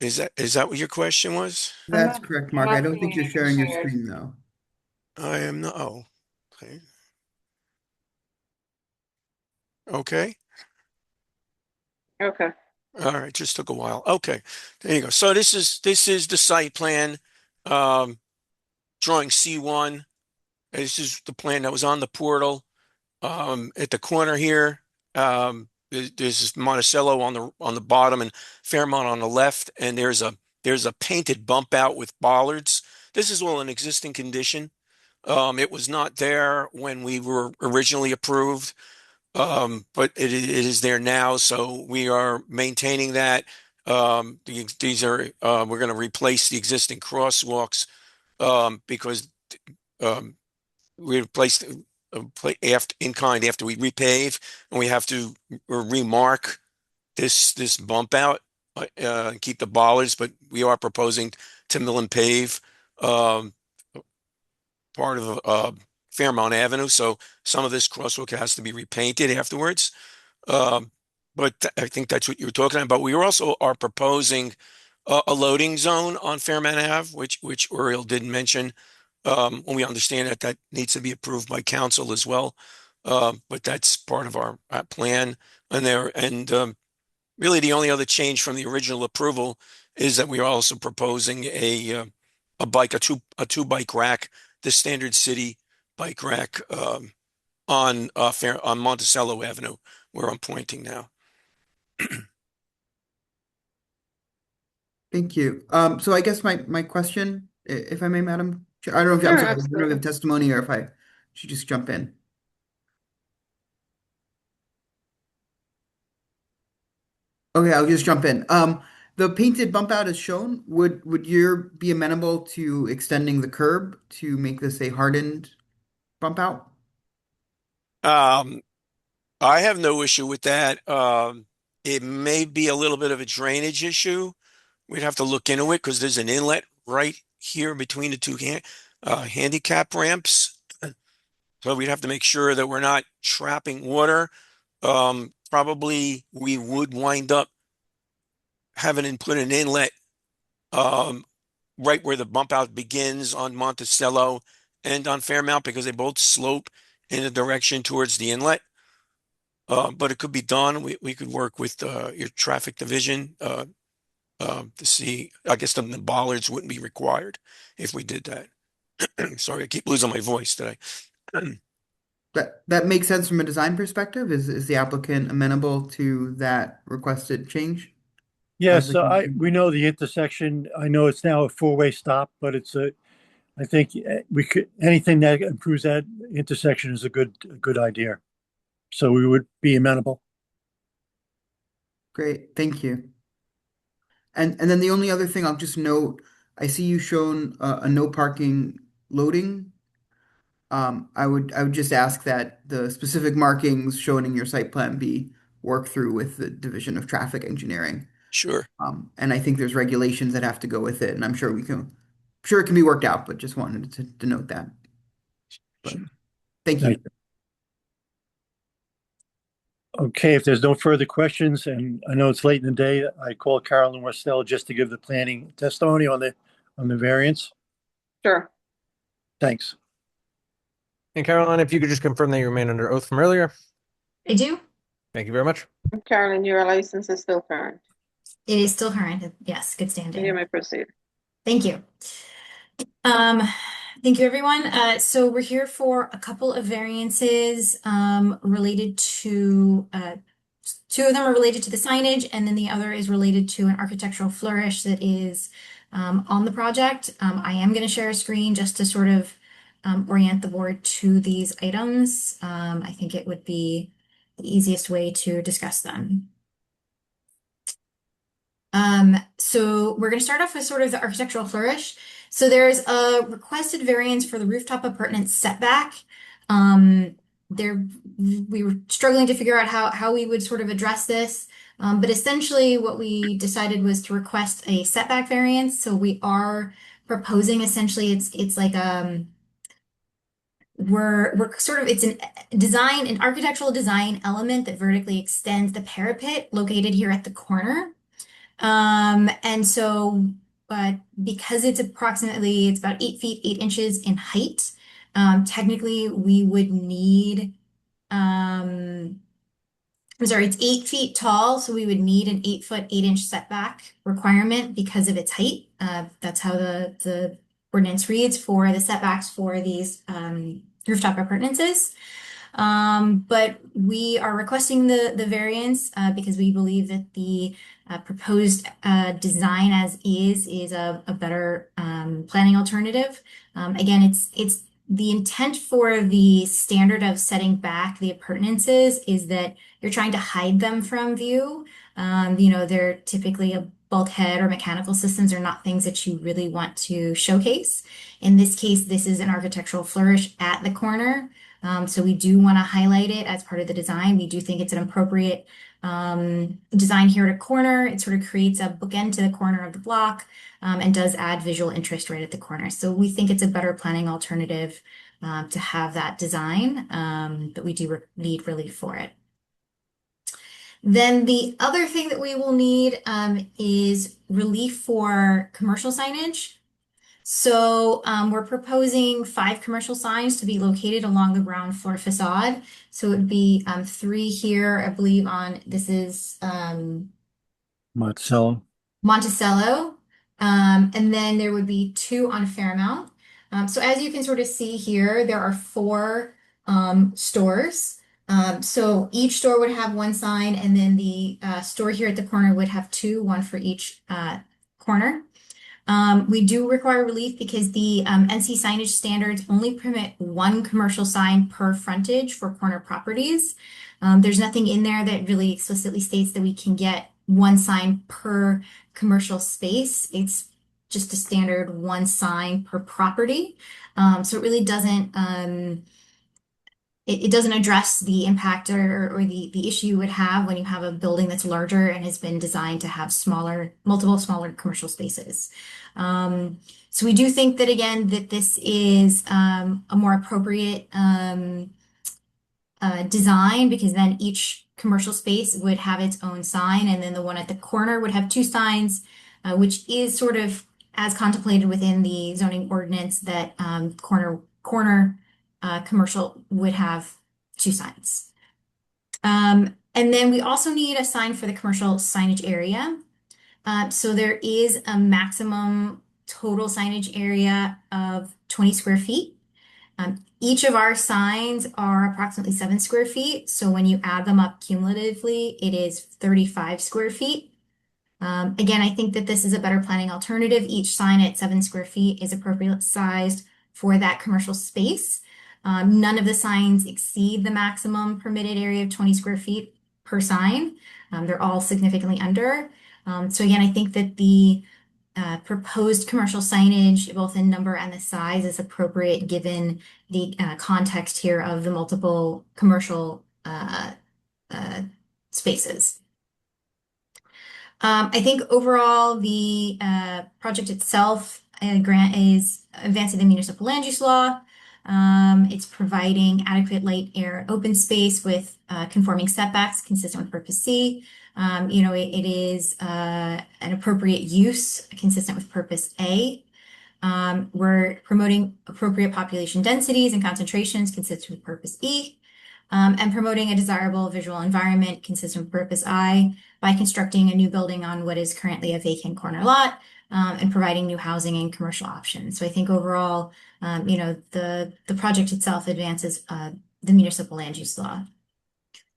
Is that what your question was? That's correct, Mark. I don't think you're sharing your shared. screen though. I am not. Oh, okay. Okay. Okay. All right. Just took a while. Okay. There you go. So this is the site plan, drawing C1. This is the plan that was on the portal. At the corner here, there's Monticello on the bottom and Fairmont on the left, and there's a painted bump out with bollards. This is all an existing condition. It was not there when we were originally approved, but it is there now. So we are maintaining that. These are we're going to replace the existing crosswalks because we replaced after in kind after we repave, and we have to remark this bump out, keep the bollards, but we are proposing to mill and pave part of Fairmont Avenue, so some of this crosswalk has to be repainted afterwards. But I think that's what you were talking about. We also are proposing a loading zone on Fairmont Ave, which Uriel didn't mention. When we understand that needs to be approved by council as well. But that's part of our plan and really the only other change from the original approval is that we are also proposing a two bike rack, the standard city bike rack on Monticello Avenue, where I'm pointing now. Thank you. So I guess my question, if I may, Madam Chair, I don't know if I'm Sure, sorry, I don't know if you absolutely. have testimony or if I should just jump in. Okay, I'll just jump in. The painted bump out is shown. Would you be amenable to extending the curb to make this a hardened bump out? I have no issue with that. It may be a little bit of a drainage issue. We'd have to look into it because there's an inlet right here between the two handicap ramps. So we'd have to make sure that we're not trapping water. Probably we would wind up having to put an inlet right where the bump out begins on Monticello and on Fairmount because they both slope in a direction towards the inlet. But it could be done. We could work with your traffic division to see. I guess the bollards wouldn't be required if we did that. Sorry, I keep losing my voice today. That makes sense from a design perspective. Is the applicant amenable to that requested change? Yes, so we know the intersection. I know it's now a four-way stop, but I think anything that improves that intersection is a good idea. So we would be amenable. Great, thank you. And then the only other thing I'll just note, I see you shown a no parking loading. I would just ask that the specific markings shown in your site plan be worked through with the Division of Traffic Engineering. Sure. And I think there's regulations that have to go with it, and I'm sure it can be worked out, but just wanted to note that. But, thank you. Okay, if there's no further questions, and I know it's late in the day, I call Carolyn Westell just to give the planning testimony on the variance. Sure. Thanks. And Caroline, if you could just confirm that you remain under oath from earlier. I do. Thank you very much. Carolyn, your license is still current. It is still current. Yes, good standing. You may proceed. Thank you. Thank you, everyone. So we're here for a couple of variances related to two of them are related to the signage, and then the other is related to an architectural flourish that is on the project. I am going to share a screen just to sort of orient the board to these items. I think it would be the easiest way to discuss them. So we're going to start off with sort of the architectural flourish. So there's a requested variance for the rooftop appurtenance setback. We were struggling to figure out how we would sort of address this. But essentially what we decided was to request a setback variance. So we are proposing essentially it's like we're sort of it's an architectural design element that vertically extends the parapet located here at the corner. And so, because it's about 8 feet, 8 inches in height, technically we would need, I'm sorry, it's 8 feet tall, so we would need an 8 foot, 8 inch setback requirement because of its height. That's how the ordinance reads for the setbacks for these, rooftop appurtenances. But we are requesting the variance because we believe that the proposed design as is a better planning alternative. Again, it's the intent for the standard of setting back the appurtenances is that you're trying to hide them from view. They're typically a bulkhead or mechanical systems are not things that you really want to showcase. In this case, this is an architectural flourish at the corner. So we do want to highlight it as part of the design. We do think it's an appropriate design here at a corner. It sort of creates a bookend to the corner of the block and does add visual interest right at the corner. So we think it's a better planning alternative to have that design, but we do need relief for it. Then the other thing that we will need is relief for commercial signage. So we're proposing 5 commercial signs to be located along the ground floor facade. So it would be 3 here, I believe this is Monticello. Monticello. And then there would be 2 on Fairmount. So as you can sort of see here, there are 4 stores. So each store would have 1 sign, and then the store here at the corner would have 2, 1 for each corner. We do require relief because the NC signage standards only permit 1 commercial sign per frontage for corner properties. There's nothing in there that really explicitly states that we can get 1 sign per commercial space. It's just a standard 1 sign per property. So it really doesn't it doesn't address the impact or the issue you would have when you have a building that's larger and has been designed to have multiple smaller commercial spaces. So we do think that, again, that this is a more appropriate design because then each commercial space would have its own sign, and then the one at the corner would have 2 signs, which is sort of as contemplated within the zoning ordinance that corner commercial would have 2 signs. And then we also need a sign for the commercial signage area. So there is a maximum total signage area of 20 square feet. Each of our signs are approximately 7 square feet. So when you add them up cumulatively, it is 35 square feet. Again, I think that this is a better planning alternative. Each sign at 7 square feet is appropriate sized for that commercial space. None of the signs exceed the maximum permitted area of 20 square feet per sign. They're all significantly under. So again, I think that the proposed commercial signage, both in number and the size, is appropriate given the context here of the multiple commercial spaces. I think overall the project itself grant is advancing the municipal land use law. It's providing adequate light, air, open space with conforming setbacks consistent with Purpose C. It is an appropriate use consistent with Purpose A. We're promoting appropriate population densities and concentrations consistent with Purpose E. And promoting a desirable visual environment consistent with Purpose I by constructing a new building on what is currently a vacant corner lot and providing new housing and commercial options. So I think overall, the project itself advances the municipal land use law.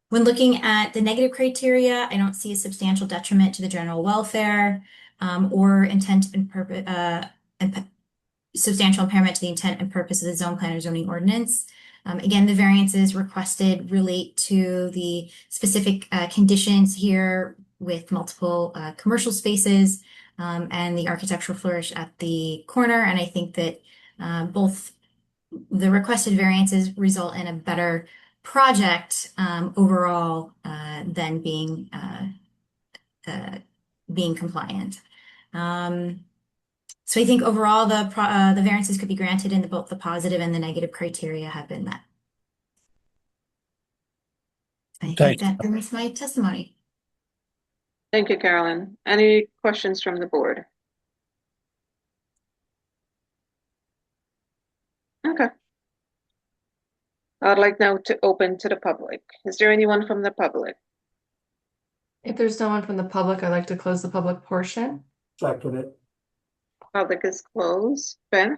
When looking at the negative criteria, I don't see a substantial detriment to the general welfare or intent and purpose, substantial impairment to the intent and purpose of the zone plan or zoning ordinance. Again, the variances requested relate to the specific conditions here with multiple commercial spaces and the architectural flourish at the corner. And I think that both the requested variances result in a better project overall than being compliant. So I think overall the variances could be granted and both the positive and the negative criteria have been met. I think that brings my testimony. Thank you, Carolyn. Any questions from the board? Okay. I'd like now to open to the public. Is there anyone from the public? If there's no one from the public, I'd like to close the public portion. Second it. Public is closed. Ben?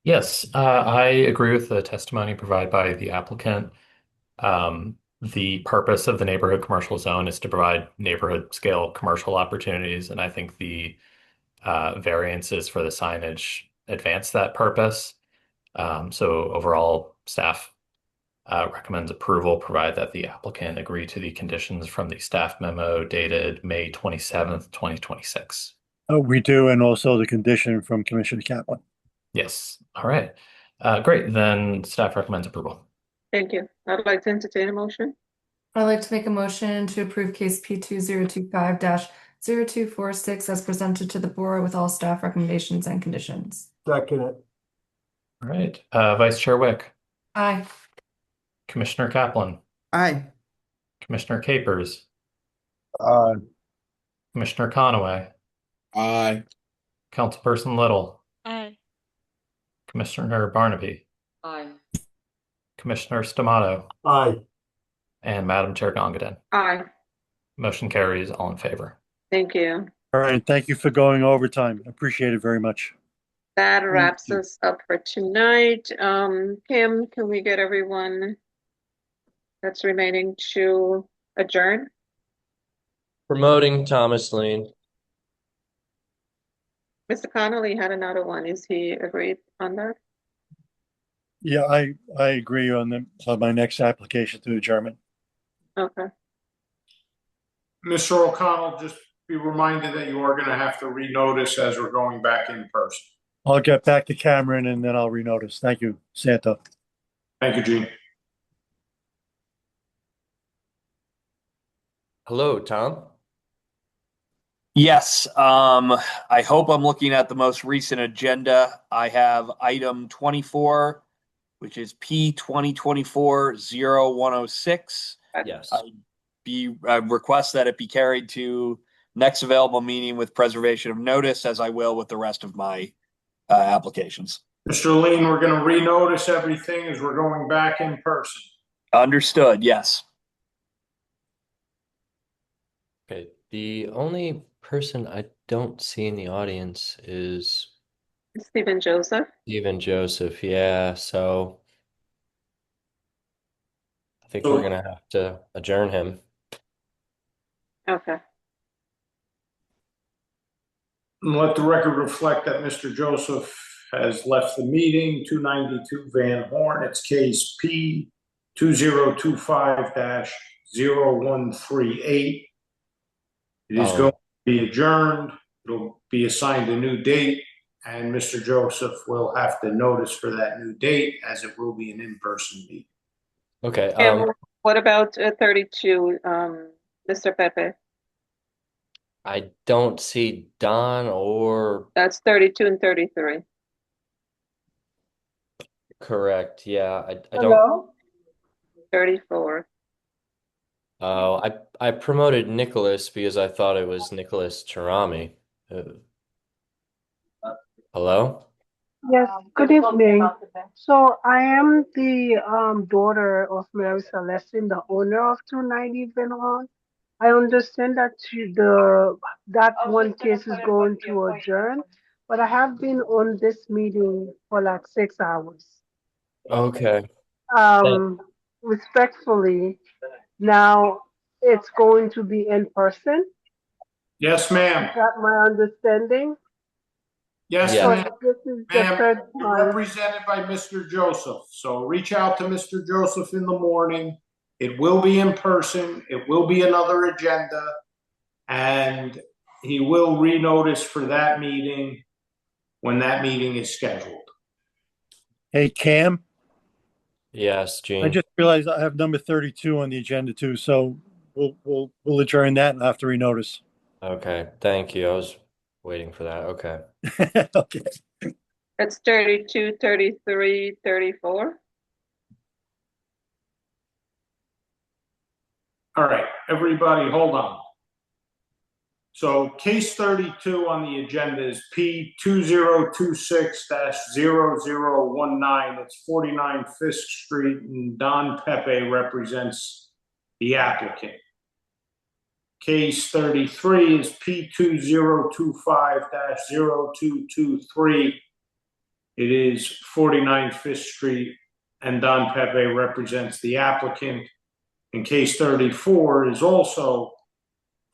Yes, I agree with the testimony provided by the applicant. The purpose of the neighborhood commercial zone is to provide neighborhood scale commercial opportunities, and I think the variances for the signage advance that purpose. So overall, staff recommends approval, provided that the applicant agree to the conditions from the staff memo dated May 27th, 2026. We do, and also the condition from Commissioner Kaplan. Yes. All right. Great. Then staff recommends approval. Thank you. I'd like to entertain a motion. I'd like to make a motion to approve case P2025-0246 as presented to the board with all staff recommendations and conditions. Second it. All right. Vice Chair Wick, Aye. Commissioner Kaplan, Aye. Commissioner Capers, Aye. Commissioner Conaway, Aye. Councilperson Little, Aye. Commissioner Barnaby, Aye. Commissioner Stamato, Aye. and Madam Chair Gongadin. Aye. Motion carries, all in favor. Thank you. All right, thank you for going overtime. Appreciate it very much. That wraps us up for tonight. Kim, can we get everyone that's remaining to adjourn? Promoting Thomas Lean. Mr. Connolly had another one. Is he agreed on that? Yeah, I agree on my next application to adjournment. Okay. Mr. O'Connell, just be reminded that you are going to have to renotice as we're going back in person. I'll get back to Cameron and then I'll renotice. Thank you, Santa. Thank you, Gene. Hello, Tom. Yes, I hope I'm looking at the most recent agenda. I have item 24, which is P 2024-0106. Yes. I request that it be carried to next available meeting with preservation of notice, as I will with the rest of my applications. Mr. Lean, we're going to renotice everything as we're going back in person. Understood, yes. Okay. The only person I don't see in the audience is Stephen Joseph. Stephen Joseph. Yeah, so I think we're gonna have to adjourn him. Okay. And let the record reflect that Mr. Joseph has left the meeting. 292 Van Horn. It's case P 2025-0138. It is going to be adjourned. It'll be assigned a new date, and Mr. Joseph will have to notice for that new date, as it will be an in-person meeting. Okay. And what about 32, Mr. Pepe? I don't see Don or That's 32 and 33. correct. Yeah, I don't. Hello? 34. Oh, I promoted Nicholas because I thought it was Nicholas Charami. Hello? Yes, good evening. So I am the daughter of Mary Celestine, the owner of 290 Van Horn. I understand that that one case is going to adjourn, but I have been on this meeting for like 6 hours. Okay. Um, Respectfully, now it's going to be in person. Yes, ma'am. Is that my understanding? Yes, Yeah. So ma'am. this is the Ma'am, third you're time. represented by Mr. Joseph. So reach out to Mr. Joseph in the morning. It will be in person. It will be another agenda. And he will renotice for that meeting when that meeting is scheduled. Hey, Cam, Yes, I Gene. just realized I have number 32 on the agenda too, so we'll adjourn that after we notice. Okay, thank you. I was waiting for that. Okay. Okay. It's 32, 33, 34. All right, everybody, hold on. So case 32 on the agenda is P2026-0019. It's 49 Fisk Street, and Don Pepe represents the applicant. Case 33 is P2025-0223. It is 49 Fisk Street, and Don Pepe represents the applicant. And case 34 is also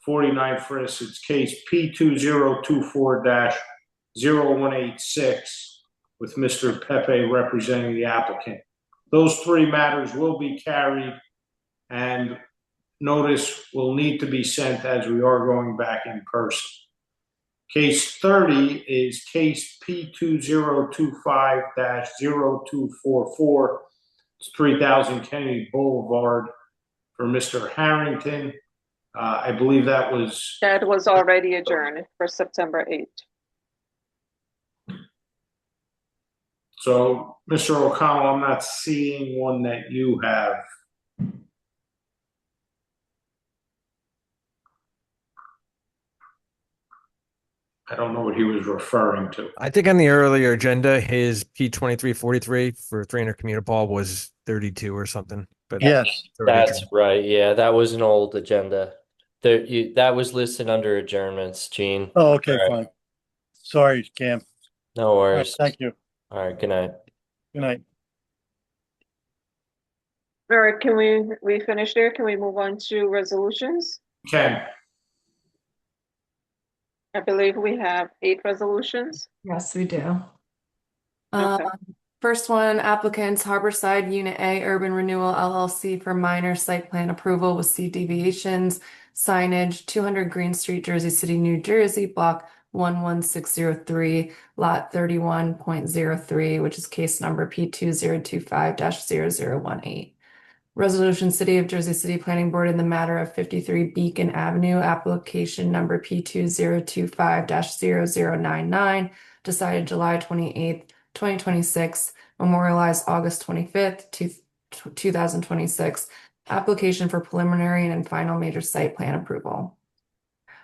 49 Frisk. It's case P2024-0186 with Mr. Pepe representing the applicant. Those three matters will be carried, and notice will need to be sent as we are going back in person. Case 30 is case P2025-0244. It's 3000 Kennedy Boulevard for Mr. Harrington. I believe that was already adjourned for September 8th. So, Mr. O'Connell, I'm not seeing one that you have. I don't know what he was referring to. I think on the earlier agenda, his P2343 for 300 commuter ball was 32 or something. But Yes, that's right. Yeah, that was an old agenda. That was listed under adjournments, Gene. Oh, okay, All right. fine. Sorry, Cam. No All right, worries. thank you. All right, good night. Good night. All right, can we finish there? Can we move on to resolutions? Ken. I believe we have 8 resolutions. Yes, we do. Okay. First one, applicants Harborside Unit A Urban Renewal LLC for minor site plan approval with C deviations, signage, 200 Green Street, Jersey City, New Jersey, block 11603, lot 31.03, which is case number P2025-0018. Resolution City of Jersey City Planning Board in the matter of 53 Beacon Avenue, application number P2025-0099, decided July 28th, 2026, memorialized August 25th, 2026, application for preliminary and final major site plan approval.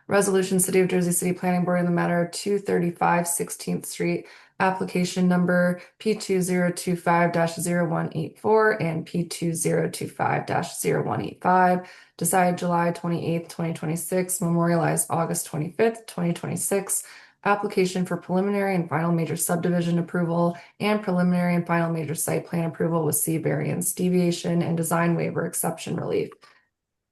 Resolution City of Jersey City Planning Board in the matter of 235 16th Street, application number P2025-0184 and P2025-0185, decided July 28th, 2026, memorialized August 25th, 2026, application for preliminary and final major subdivision approval and preliminary and final major site plan approval with C variance, deviation, and design waiver exception relief.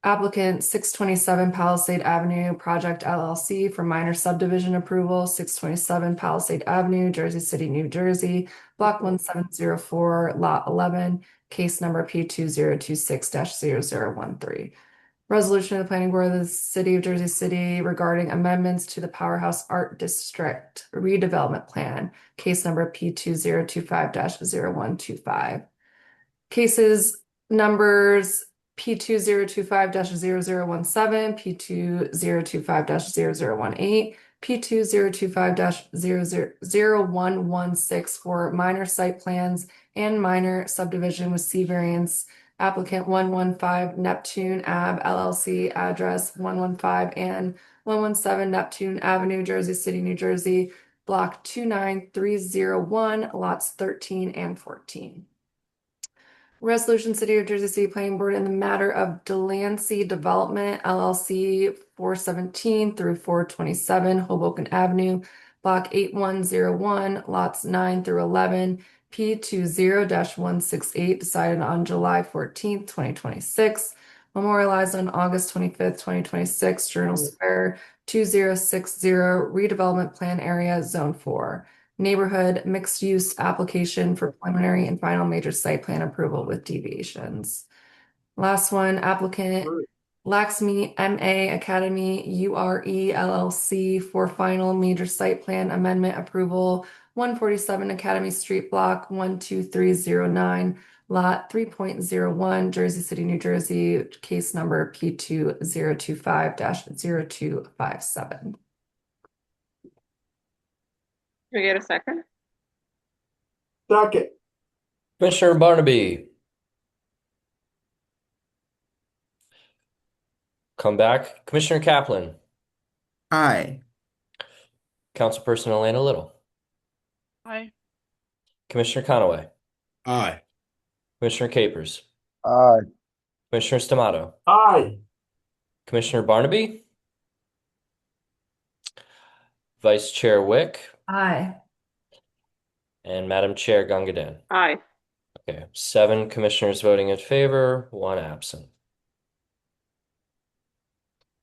Applicant 627 Palisade Avenue Project LLC for minor subdivision approval, 627 Palisade Avenue, Jersey City, New Jersey, block 1704, lot 11, case number P2026-0013. Resolution of the Planning Board of the City of Jersey City regarding amendments to the Powerhouse Art District redevelopment plan, case number P2025-0125. Cases numbers P2025-0017, P2025-0018, P2025-0116 for minor site plans and minor subdivision with C variance. Applicant 115 Neptune Ave LLC, address 115 and 117 Neptune Avenue, Jersey City, New Jersey, block 29301, lots 13 and 14. Resolution City of Jersey City Planning Board in the matter of Delancey Development LLC 417 through 427 Hoboken Avenue, Block 8101, lots 9 through 11, P20-168, decided on July 14th, 2026. Memorialized on August 25th, 2026, Journal Square 2060, redevelopment plan area, Zone 4. Neighborhood mixed use application for preliminary and final major site plan approval with deviations. Last one, applicant Laxmi MA Academy URE LLC for final major site plan amendment approval, 147 Academy Street, Block 12309, Lot 3.01, Jersey City, New Jersey, case number P2025-0257. Can we get a second? Second. Commissioner Barnaby. Come back. Commissioner Kaplan. Aye. Councilperson Elena Little. Aye. Commissioner Conaway. Aye. Commissioner Capers. Aye. Commissioner Stamato. Aye. Commissioner Barnaby. Vice Chair Wick. Aye. And Madam Chair Gungadin. Aye. Okay, 7 commissioners voting in favor, 1 absent.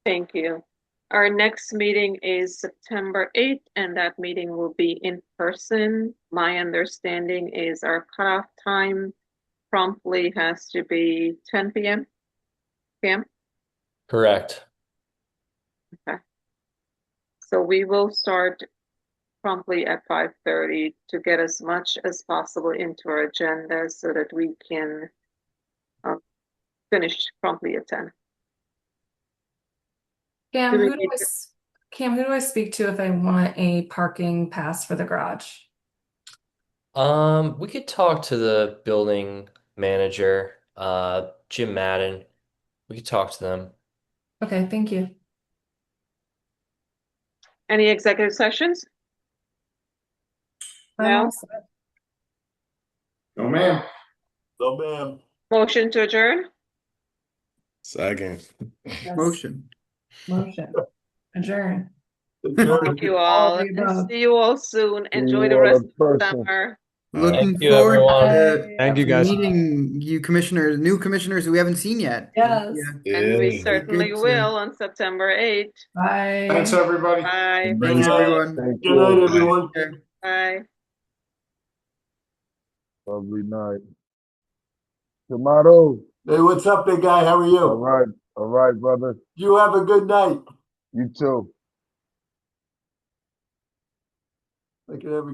Thank you. Our next meeting is September 8th, and that meeting will be in person. My understanding is our cutoff time promptly has to be 10 p.m. Correct. Okay. So we will start promptly at 5:30 to get as much as possible into our agenda so that we can finish promptly at 10. Cam, Do we who do need I, to- Cam, who do I speak to if I want a parking pass for the garage? We could talk to the building manager, Jim Madden. We could talk to them. Okay, thank you. Any executive sessions? I'm No? all set. No, ma'am. No, ma'am. Motion to adjourn? Second. Yes. Motion. Motion. Adjourn. Thank you all. All the above. And see you all soon. Enjoy you the all rest in of the person. summer. Looking Thank you, forward everyone. to Thank you, guys. meeting you commissioners, new commissioners who we haven't seen yet. Yes. Yeah. And we Yeah. certainly Good to- will on September 8th. Bye. Thanks, everybody. Bye. Thanks, everyone. Thank Good night, you. everyone. Okay. Bye. Lovely night. Tomato. Hey, what's up, big guy? How are you? All right, brother. You have a good night. You too. Look at every